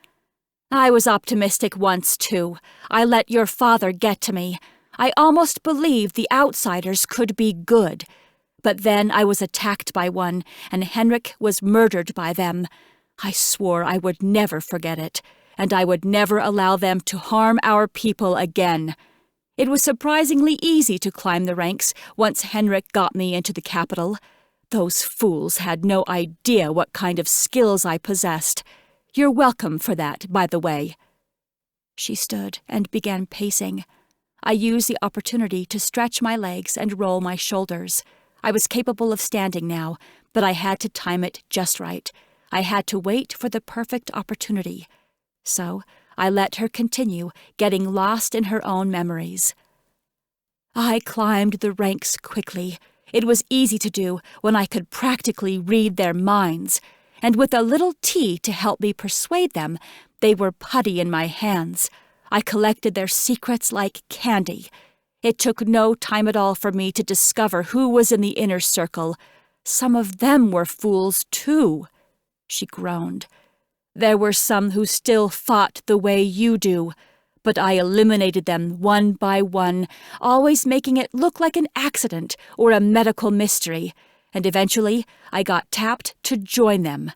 "I was optimistic once, too. I let your father get to me. I almost believed the outsiders could be good. But then I was attacked by one, and Henrik was murdered by them. I swore I would never forget it, and I would never allow them to harm our people again. It was surprisingly easy to climb the ranks once Henrik got me into the capital.
Those fools had no idea what kind of skills I possessed. You're welcome for that, by the way." She stood and began pacing. I used the opportunity to stretch my legs and roll my shoulders. I was capable of standing now, but I had to time it just right. I had to wait for the perfect opportunity. So I let her continue, getting lost in her own memories. I climbed the ranks quickly. It was easy to do when I could practically read their minds, and with a little tea to help me persuade them, they were putty in my hands. I collected their secrets like candy. It took no time at all for me to discover who was in the inner circle. Some of them were fools, too, she groaned. There were some who still fought the way you do, but I eliminated them one by one, always making it look like an accident or a medical mystery, and eventually I got tapped to join them.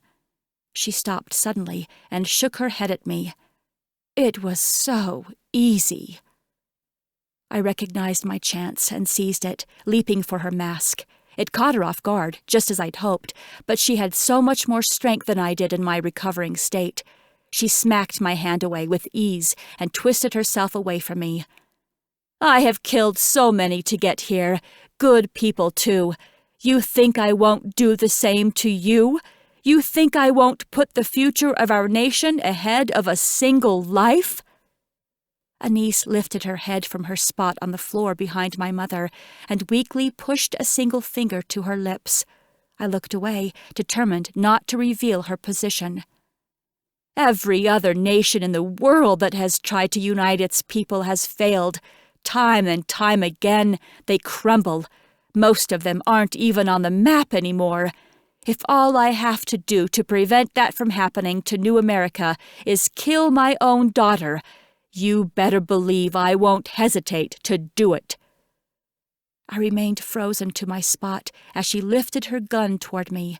She stopped suddenly and shook her head at me. It was so easy. I recognized my chance and seized it, leaping for her mask. It caught her off guard, just as I'd hoped, but she had so much more strength than I did in my recovering state. She smacked my hand away with ease and twisted herself away from me. "I have killed so many to get here. Good people, too. You think I won't do the same to you? You think I won't put the future of our nation ahead of a single life?" Anise lifted her head from her spot on the floor behind my mother and weakly pushed a single finger to her lips. I looked away, determined not to reveal her position. "Every other nation in the world that has tried to unite its people has failed. Time and time again, they crumble. Most of them aren't even on the map anymore. If all I have to do to prevent that from happening to New America is kill my own daughter, you better believe I won't hesitate to do it." I remained frozen to my spot as she lifted her gun toward me.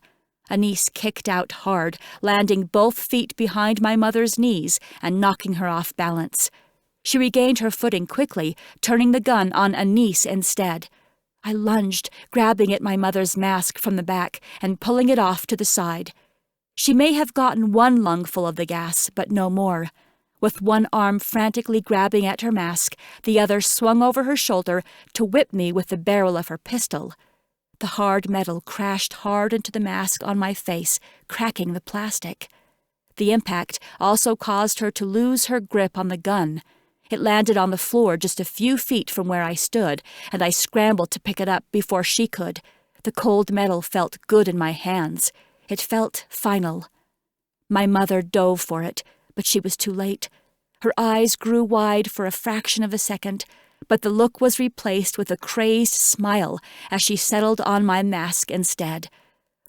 Anise kicked out hard, landing both feet behind my mother's knees and knocking her off balance. She regained her footing quickly, turning the gun on Anise instead. I lunged, grabbing at my mother's mask from the back and pulling it off to the side. She may have gotten one lungful of the gas, but no more. With one arm frantically grabbing at her mask, the other swung over her shoulder to whip me with the barrel of her pistol. The hard metal crashed hard into the mask on my face, cracking the plastic. The impact also caused her to lose her grip on the gun. It landed on the floor just a few feet from where I stood, and I scrambled to pick it up before she could. The cold metal felt good in my hands. It felt final. My mother dove for it, but she was too late. Her eyes grew wide for a fraction of a second, but the look was replaced with a crazed smile as she settled on my mask instead.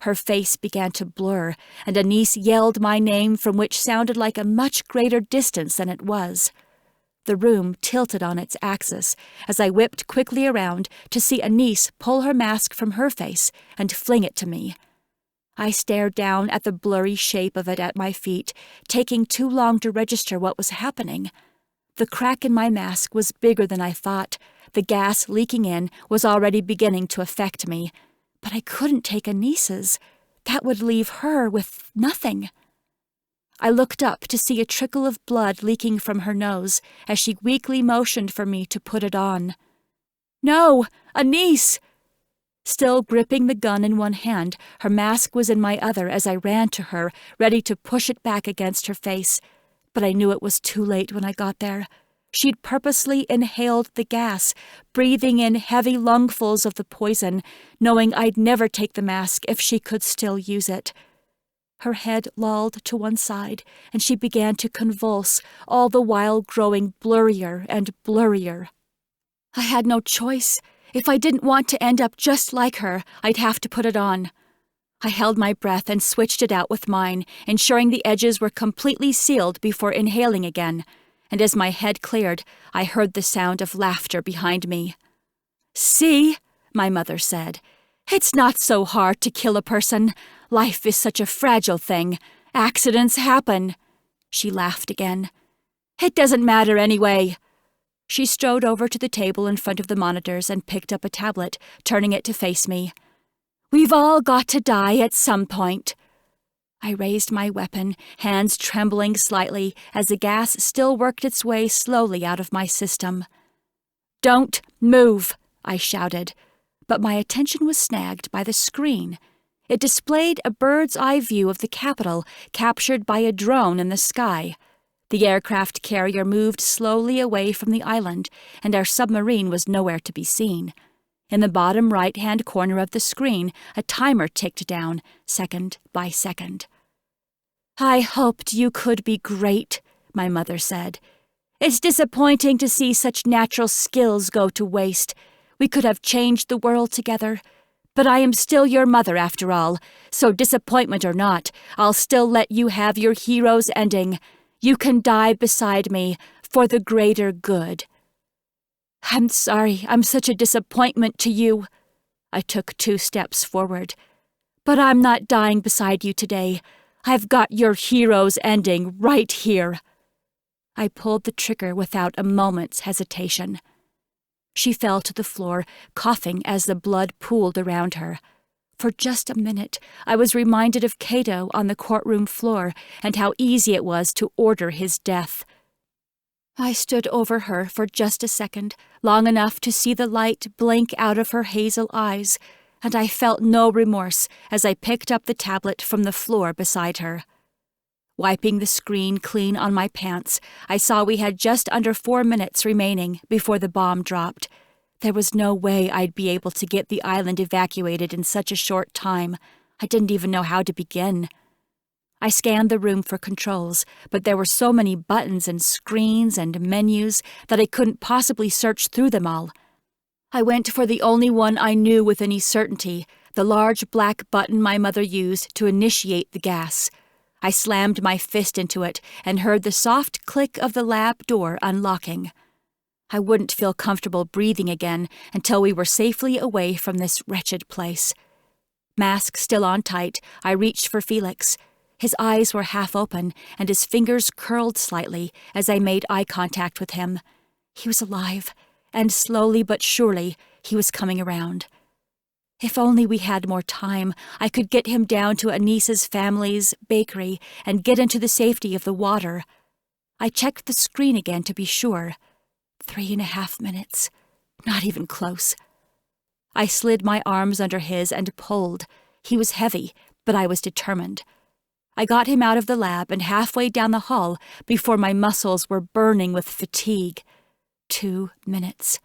Her face began to blur, and Anise yelled my name from which sounded like a much greater distance than it was. The room tilted on its axis as I whipped quickly around to see Anise pull her mask from her face and fling it to me. I stared down at the blurry shape of it at my feet, taking too long to register what was happening. The crack in my mask was bigger than I thought. The gas leaking in was already beginning to affect me. But I couldn't take Anise's. That would leave her with nothing. I looked up to see a trickle of blood leaking from her nose as she weakly motioned for me to put it on. "No, Anise!" Still gripping the gun in one hand, her mask was in my other as I ran to her, ready to push it back against her face. But I knew it was too late when I got there. She'd purposely inhaled the gas, breathing in heavy lungfuls of the poison, knowing I'd never take the mask if she could still use it. Her head lolled to one side, and she began to convulse, all the while growing blurrier and blurrier. I had no choice. If I didn't want to end up just like her, I'd have to put it on. I held my breath and switched it out with mine, ensuring the edges were completely sealed before inhaling again, and as my head cleared, I heard the sound of laughter behind me. "See?" my mother said. "It's not so hard to kill a person. Life is such a fragile thing. Accidents happen." She laughed again. "It doesn't matter anyway." She strode over to the table in front of the monitors and picked up a tablet, turning it to face me.
We've all got to die at some point." I raised my weapon, hands trembling slightly as the gas still worked its way slowly out of my system. "Don't move," I shouted, but my attention was snagged by the screen. It displayed a bird's-eye view of the Capitol captured by a drone in the sky. The aircraft carrier moved slowly away from the island, and our submarine was nowhere to be seen. In the bottom right-hand corner of the screen, a timer ticked down, second by second. "I hoped you could be great," my mother said. "It's disappointing to see such natural skills go to waste. We could have changed the world together. But I am still your mother after all, so disappointment or not, I'll still let you have your hero's ending. You can die beside me for the greater good." "I'm sorry I'm such a disappointment to you." I took 2 steps forward. "But I'm not dying beside you today. I've got your hero's ending right here." I pulled the trigger without a moment's hesitation. She fell to the floor, coughing as the blood pooled around her. For just a minute, I was reminded of Cato on the courtroom floor and how easy it was to order his death. I stood over her for just a second, long enough to see the light blink out of her hazel eyes, and I felt no remorse as I picked up the tablet from the floor beside her. Wiping the screen clean on my pants, I saw we had just under 4 minutes remaining before the bomb dropped. There was no way I'd be able to get the island evacuated in such a short time. I didn't even know how to begin. I scanned the room for controls, but there were so many buttons and screens and menus that I couldn't possibly search through them all. I went for the only one I knew with any certainty, the large black button my mother used to initiate the gas. I slammed my fist into it and heard the soft click of the lab door unlocking. I wouldn't feel comfortable breathing again until we were safely away from this wretched place. Mask still on tight, I reached for Felix. His eyes were half open, and his fingers curled slightly as I made eye contact with him. He was alive, and slowly but surely he was coming around. If only we had more time, I could get him down to Anissa's family's bakery and get into the safety of the water. I checked the screen again to be sure. 3.5 minutes. Not even close. I slid my arms under his and pulled. He was heavy, but I was determined. I got him out of the lab and halfway down the hall before my muscles were burning with fatigue. 2 minutes.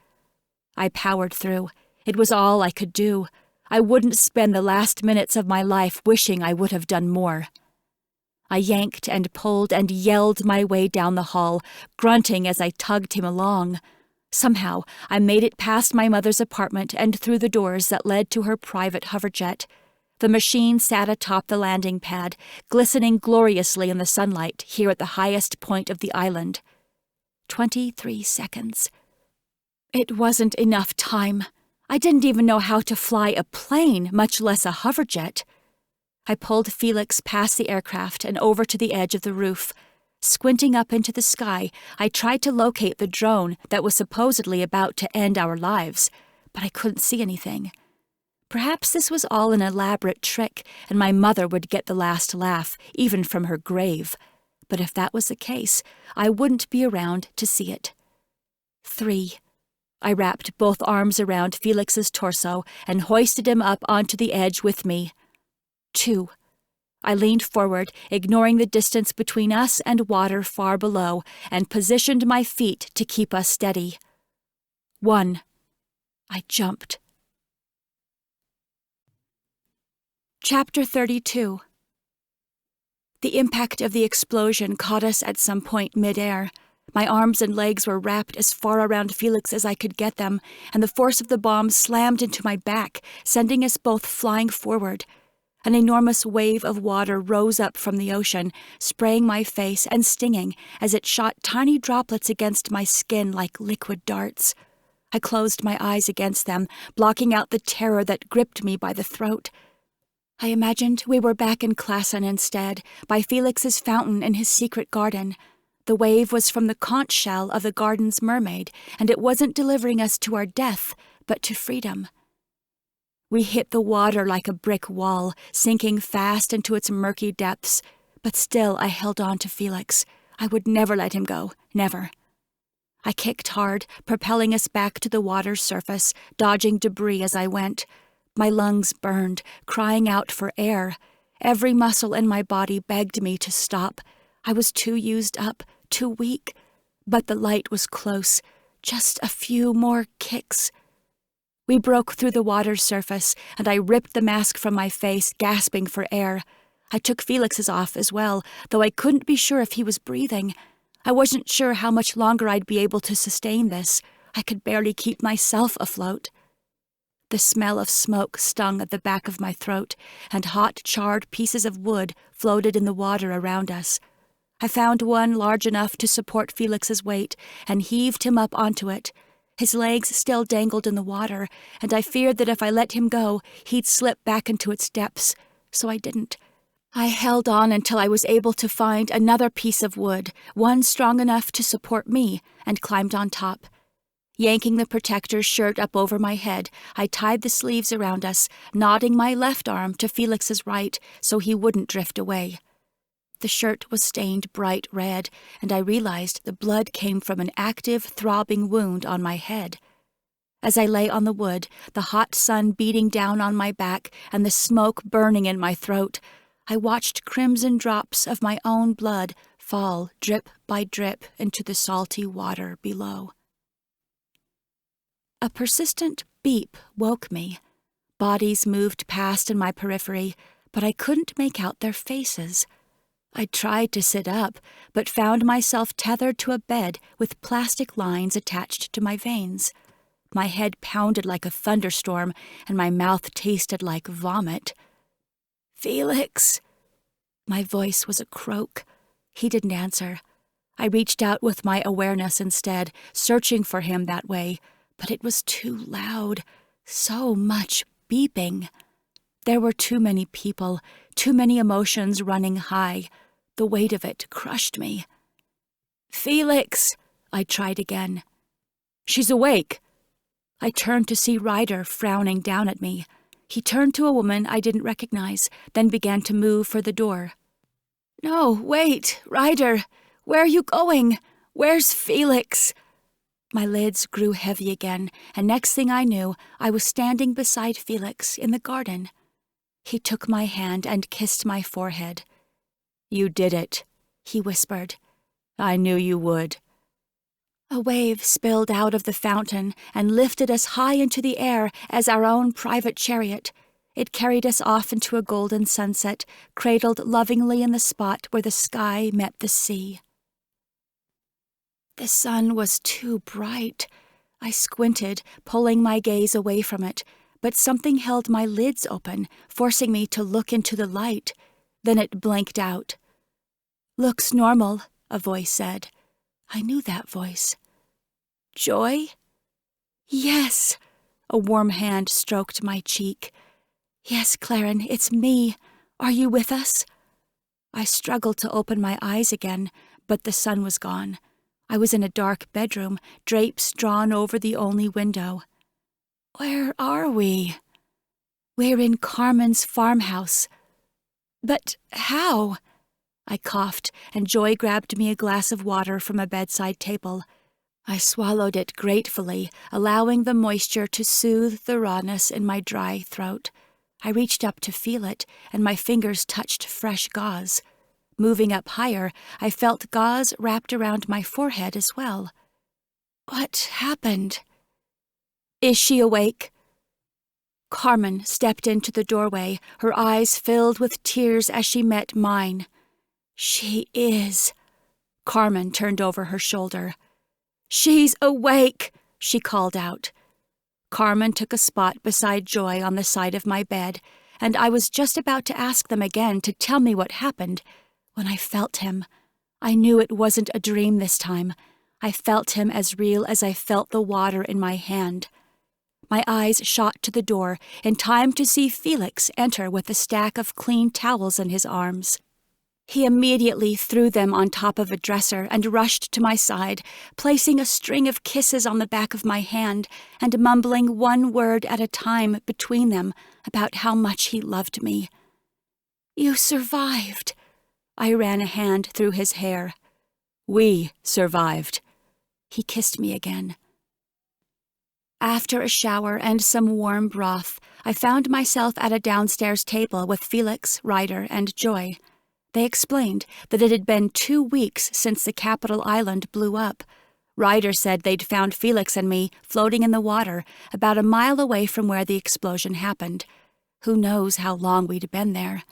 I powered through. It was all I could do. I wouldn't spend the last minutes of my life wishing I would have done more. I yanked and pulled and yelled my way down the hall, grunting as I tugged him along. Somehow, I made it past my mother's apartment and through the doors that led to her private hoverjet. The machine sat atop the landing pad, glistening gloriously in the sunlight here at the highest point of the island. 23 seconds. It wasn't enough time. I didn't even know how to fly a plane, much less a hoverjet. I pulled Felix past the aircraft and over to the edge of the roof. Squinting up into the sky, I tried to locate the drone that was supposedly about to end our lives, but I couldn't see anything. Perhaps this was all an elaborate trick, and my mother would get the last laugh, even from her grave. But if that was the case, I wouldn't be around to see it. 3. I wrapped both arms around Felix's torso and hoisted him up onto the edge with me. 2. I leaned forward, ignoring the distance between us and water far below, and positioned my feet to keep us steady. 1. I jumped. Chapter 32. The impact of the explosion caught us at some point mid-air. My arms and legs were wrapped as far around Felix as I could get them, and the force of the bomb slammed into my back, sending us both flying forward. An enormous wave of water rose up from the ocean, spraying my face and stinging as it shot tiny droplets against my skin like liquid darts. I closed my eyes against them, blocking out the terror that gripped me by the throat. I imagined we were back in Claren instead, by Felix's fountain in his secret garden. The wave was from the conch shell of the garden's mermaid, and it wasn't delivering us to our death, but to freedom. We hit the water like a brick wall, sinking fast into its murky depths, but still I held on to Felix. I would never let him go, never. I kicked hard, propelling us back to the water's surface, dodging debris as I went. My lungs burned, crying out for air. Every muscle in my body begged me to stop. I was too used up, too weak. But the light was close. Just a few more kicks. We broke through the water's surface, and I ripped the mask from my face, gasping for air. I took Felix's off as well, though I couldn't be sure if he was breathing. I wasn't sure how much longer I'd be able to sustain this. I could barely keep myself afloat. The smell of smoke stung at the back of my throat, and hot, charred pieces of wood floated in the water around us. I found one large enough to support Felix's weight and heaved him up onto it. His legs still dangled in the water, and I feared that if I let him go, he'd slip back into its depths, so I didn't. I held on until I was able to find another piece of wood, one strong enough to support me, and climbed on top. Yanking the protector's shirt up over my head, I tied the sleeves around us, nodding my left arm to Felix's right so he wouldn't drift away. The shirt was stained bright red, and I realized the blood came from an active, throbbing wound on my head. As I lay on the wood, the hot sun beating down on my back and the smoke burning in my throat, I watched crimson drops of my own blood fall drip by drip into the salty water below. A persistent beep woke me. Bodies moved past in my periphery, but I couldn't make out their faces. I tried to sit up, but found myself tethered to a bed with plastic lines attached to my veins. My head pounded like a thunderstorm, and my mouth tasted like vomit. "Felix!" My voice was a croak. He didn't answer. I reached out with my awareness instead, searching for him that way, but it was too loud. So much beeping. There were too many people, too many emotions running high. The weight of it crushed me. "Felix!" I tried again. "She's awake." I turned to see Ryder frowning down at me. He turned to a woman I didn't recognize, then began to move for the door. "No, wait, Ryder! Where are you going? Where's Felix?" My lids grew heavy again, and next thing I knew, I was standing beside Felix in the garden. He took my hand and kissed my forehead. "You did it," he whispered. "I knew you would." A wave spilled out of the fountain and lifted us high into the air as our own private chariot. It carried us off into a golden sunset, cradled lovingly in the spot where the sky met the sea. The sun was too bright. I squinted, pulling my gaze away from it, but something held my lids open, forcing me to look into the light. Then it blinked out. "Looks normal," a voice said. I knew that voice. "Joy?" "Yes." A warm hand stroked my cheek. "Yes, Claren, it's me. Are you with us?" I struggled to open my eyes again, but the sun was gone. I was in a dark bedroom, drapes drawn over the only window. "Where are we?" "We're in Carmen's farmhouse." "But how?" I coughed, and Joy grabbed me a glass of water from a bedside table. I swallowed it gratefully, allowing the moisture to soothe the rawness in my dry throat. I reached up to feel it, and my fingers touched fresh gauze. Moving up higher, I felt gauze wrapped around my forehead as well. What happened? "Is she awake?" Carmen stepped into the doorway, her eyes filled with tears as she met mine. "She is." Carmen turned over her shoulder. "She's awake," she called out. Carmen took a spot beside Joy on the side of my bed, and I was just about to ask them again to tell me what happened when I felt him. I knew it wasn't a dream this time. I felt him as real as I felt the water in my hand. My eyes shot to the door in time to see Felix enter with a stack of clean towels in his arms. He immediately threw them on top of a dresser and rushed to my side, placing a string of kisses on the back of my hand and mumbling one word at a time between them about how much he loved me. "You survived." I ran a hand through his hair. "We survived." He kissed me again. After a shower and some warm broth, I found myself at a downstairs table with Felix, Ryder, and Joy. They explained that it had been 2 weeks since the capital island blew up. Ryder said they'd found Felix and me floating in the water about a mile away from where the explosion happened. Who knows how long we'd been there.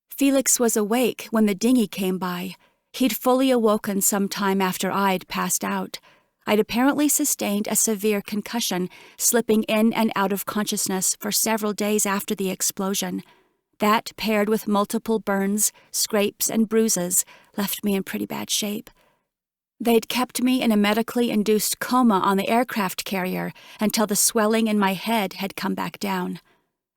Felix was awake when the dinghy came by. He'd fully awoken some time after I'd passed out. I'd apparently sustained a severe concussion, slipping in and out of consciousness for several days after the explosion. That, paired with multiple burns, scrapes, and bruises, left me in pretty bad shape. They'd kept me in a medically induced coma on the aircraft carrier until the swelling in my head had come back down.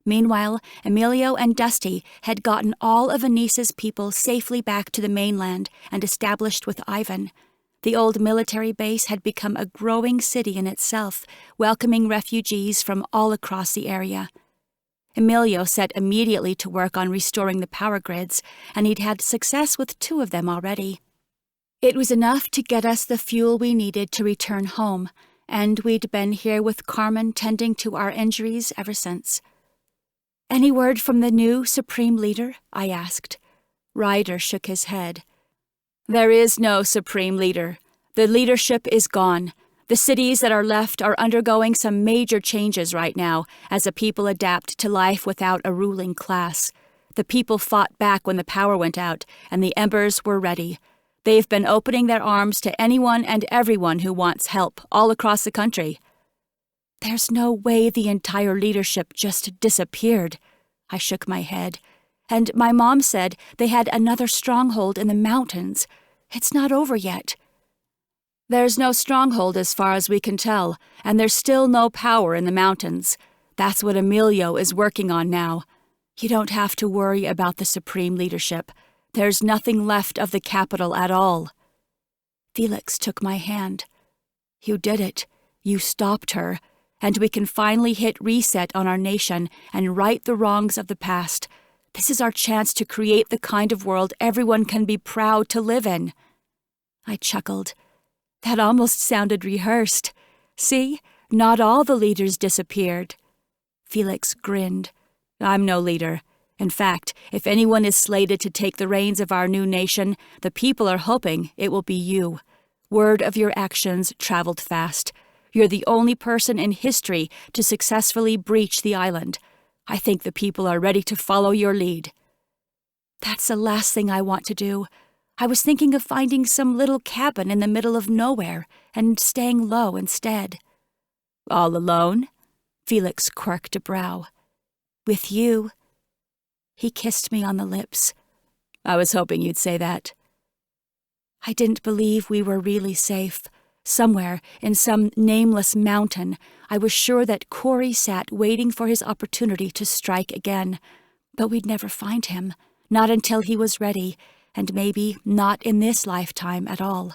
Meanwhile, Emilio and Dusty had gotten all of Anissa's people safely back to the mainland and established with Ivan. The old military base had become a growing city in itself, welcoming refugees from all across the area. Emilio set immediately to work on restoring the power grids, and he'd had success with 2 of them already. It was enough to get us the fuel we needed to return home, and we'd been here with Carmen tending to our injuries ever since. "Any word from the new Supreme Leader?" I asked. Ryder shook his head. "There is no Supreme Leader. The leadership is gone. The cities that are left are undergoing some major changes right now as the people adapt to life without a ruling class. The people fought back when the power went out, and the Embers were ready. They've been opening their arms to anyone and everyone who wants help all across the country." "There's no way the entire leadership just disappeared." I shook my head. "And my mom said they had another stronghold in the mountains. It's not over yet." "There's no stronghold as far as we can tell, and there's still no power in the mountains. That's what Emilio is working on now. You don't have to worry about the Supreme Leadership. There's nothing left of the capital at all." Felix took my hand. "You did it. You stopped her. And we can finally hit reset on our nation and right the wrongs of the past. This is our chance to create the kind of world everyone can be proud to live in." I chuckled. That almost sounded rehearsed. See, not all the leaders disappeared. Felix grinned. "I'm no leader. In fact, if anyone is slated to take the reins of our new nation, the people are hoping it will be you. Word of your actions traveled fast. You're the only person in history to successfully breach the island. I think the people are ready to follow your lead." "That's the last thing I want to do. I was thinking of finding some little cabin in the middle of nowhere and staying low instead." "All alone?" Felix quirked a brow. "With you." He kissed me on the lips. "I was hoping you'd say that." I didn't believe we were really safe. Somewhere, in some nameless mountain, I was sure that Corey sat waiting for his opportunity to strike again. But we'd never find him, not until he was ready, and maybe not in this lifetime at all.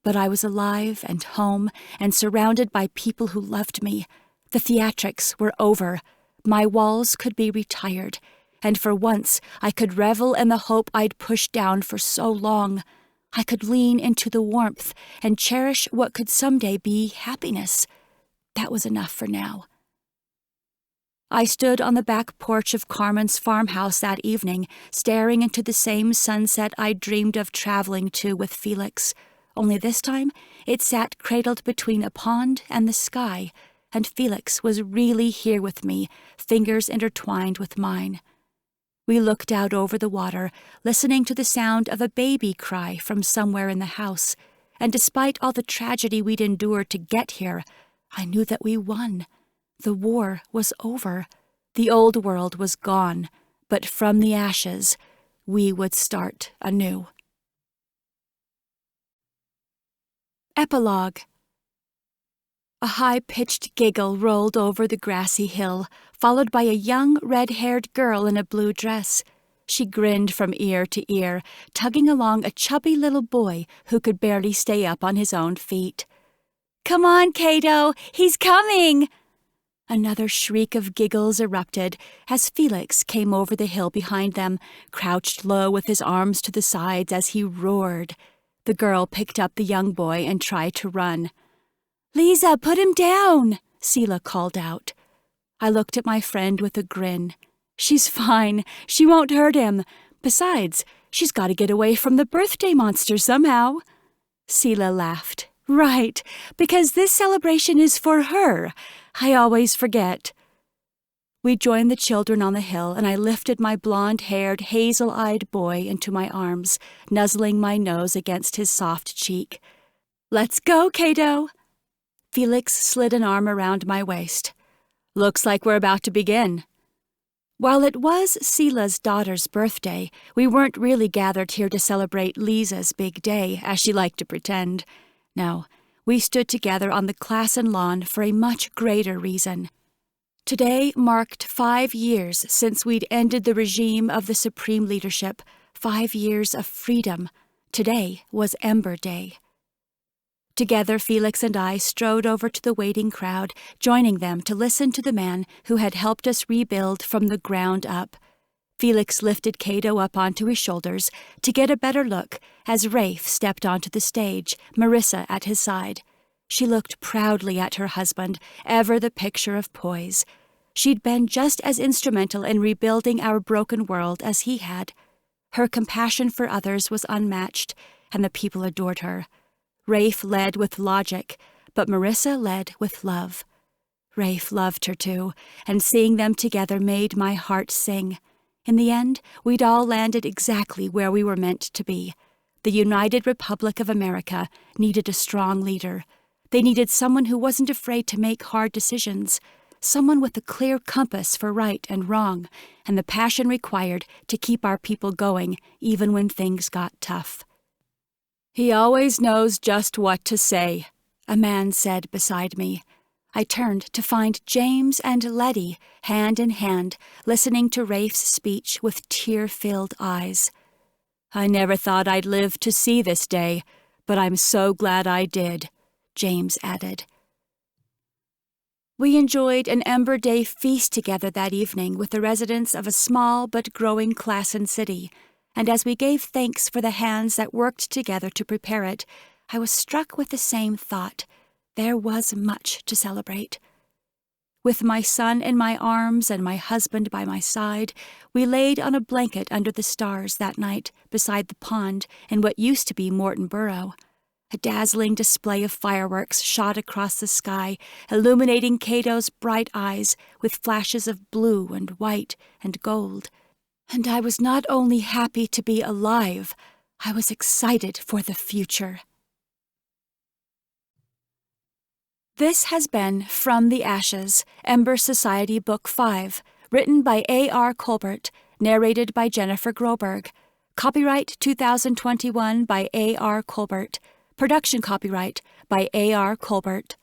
But I was alive and home and surrounded by people who loved me. The theatrics were over. My walls could be retired, and for once I could revel in the hope I'd pushed down for so long. I could lean into the warmth and cherish what could someday be happiness. That was enough for now. I stood on the back porch of Carmen's farmhouse that evening, staring into the same sunset I'd dreamed of traveling to with Felix. Only this time, it sat cradled between a pond and the sky, and Felix was really here with me, fingers intertwined with mine. We looked out over the water, listening to the sound of a baby cry from somewhere in the house, and despite all the tragedy we'd endured to get here, I knew that we won. The war was over. The old world was gone, but from the ashes, we would start anew. Epilogue. A high-pitched giggle rolled over the grassy hill, followed by a young, red-haired girl in a blue dress. She grinned from ear to ear, tugging along a chubby little boy who could barely stay up on his own feet. "Come on, Cato, he's coming!" Another shriek of giggles erupted as Felix came over the hill behind them, crouched low with his arms to the sides as he roared. The girl picked up the young boy and tried to run. "Lisa, put him down!" Selah called out. I looked at my friend with a grin. "She's fine. She won't hurt him. Besides, she's got to get away from the birthday monster somehow." Selah laughed. "Right, because this celebration is for her. I always forget." We joined the children on the hill, and I lifted my blonde-haired, hazel-eyed boy into my arms, nuzzling my nose against his soft cheek. "Let's go, Cato!" Felix slid an arm around my waist. "Looks like we're about to begin." While it was Selah's daughter's birthday, we weren't really gathered here to celebrate Lisa's big day, as she liked to pretend. No, we stood together on the Claren lawn for a much greater reason. Today marked 5 years since we'd ended the regime of the Supreme Leadership, 5 years of freedom. Today was Ember Day. Together, Felix and I strode over to the waiting crowd, joining them to listen to the man who had helped us rebuild from the ground up. Felix lifted Cato up onto his shoulders to get a better look as Rafe stepped onto the stage, Marissa at his side. She looked proudly at her husband, ever the picture of poise. She'd been just as instrumental in rebuilding our broken world as he had. Her compassion for others was unmatched, and the people adored her. Rafe led with logic, but Marissa led with love. Rafe loved her too, and seeing them together made my heart sing. In the end, we'd all landed exactly where we were meant to be. The United Republic of America needed a strong leader. They needed someone who wasn't afraid to make hard decisions, someone with a clear compass for right and wrong, and the passion required to keep our people going even when things got tough. "He always knows just what to say," a man said beside me. I turned to find James and Letty, hand in hand, listening to Rafe's speech with tear-filled eyes. "I never thought I'd live to see this day, but I'm so glad I did," James added. We enjoyed an Ember Day feast together that evening with the residents of a small but growing Claren city, and as we gave thanks for the hands that worked together to prepare it, I was struck with the same thought. There was much to celebrate. With my son in my arms and my husband by my side, we laid on a blanket under the stars that night beside the pond in what used to be Morton Burrow. A dazzling display of fireworks shot across the sky, illuminating Cato's bright eyes with flashes of blue and white and gold. And I was not only happy to be alive, I was excited for the future. This has been From the Ashes, Ember Society Book 5, written by A.R. Colbert, narrated by Jennifer Groberg. Copyright 2021 by A.R. Colbert. Production copyright by A.R. Colbert.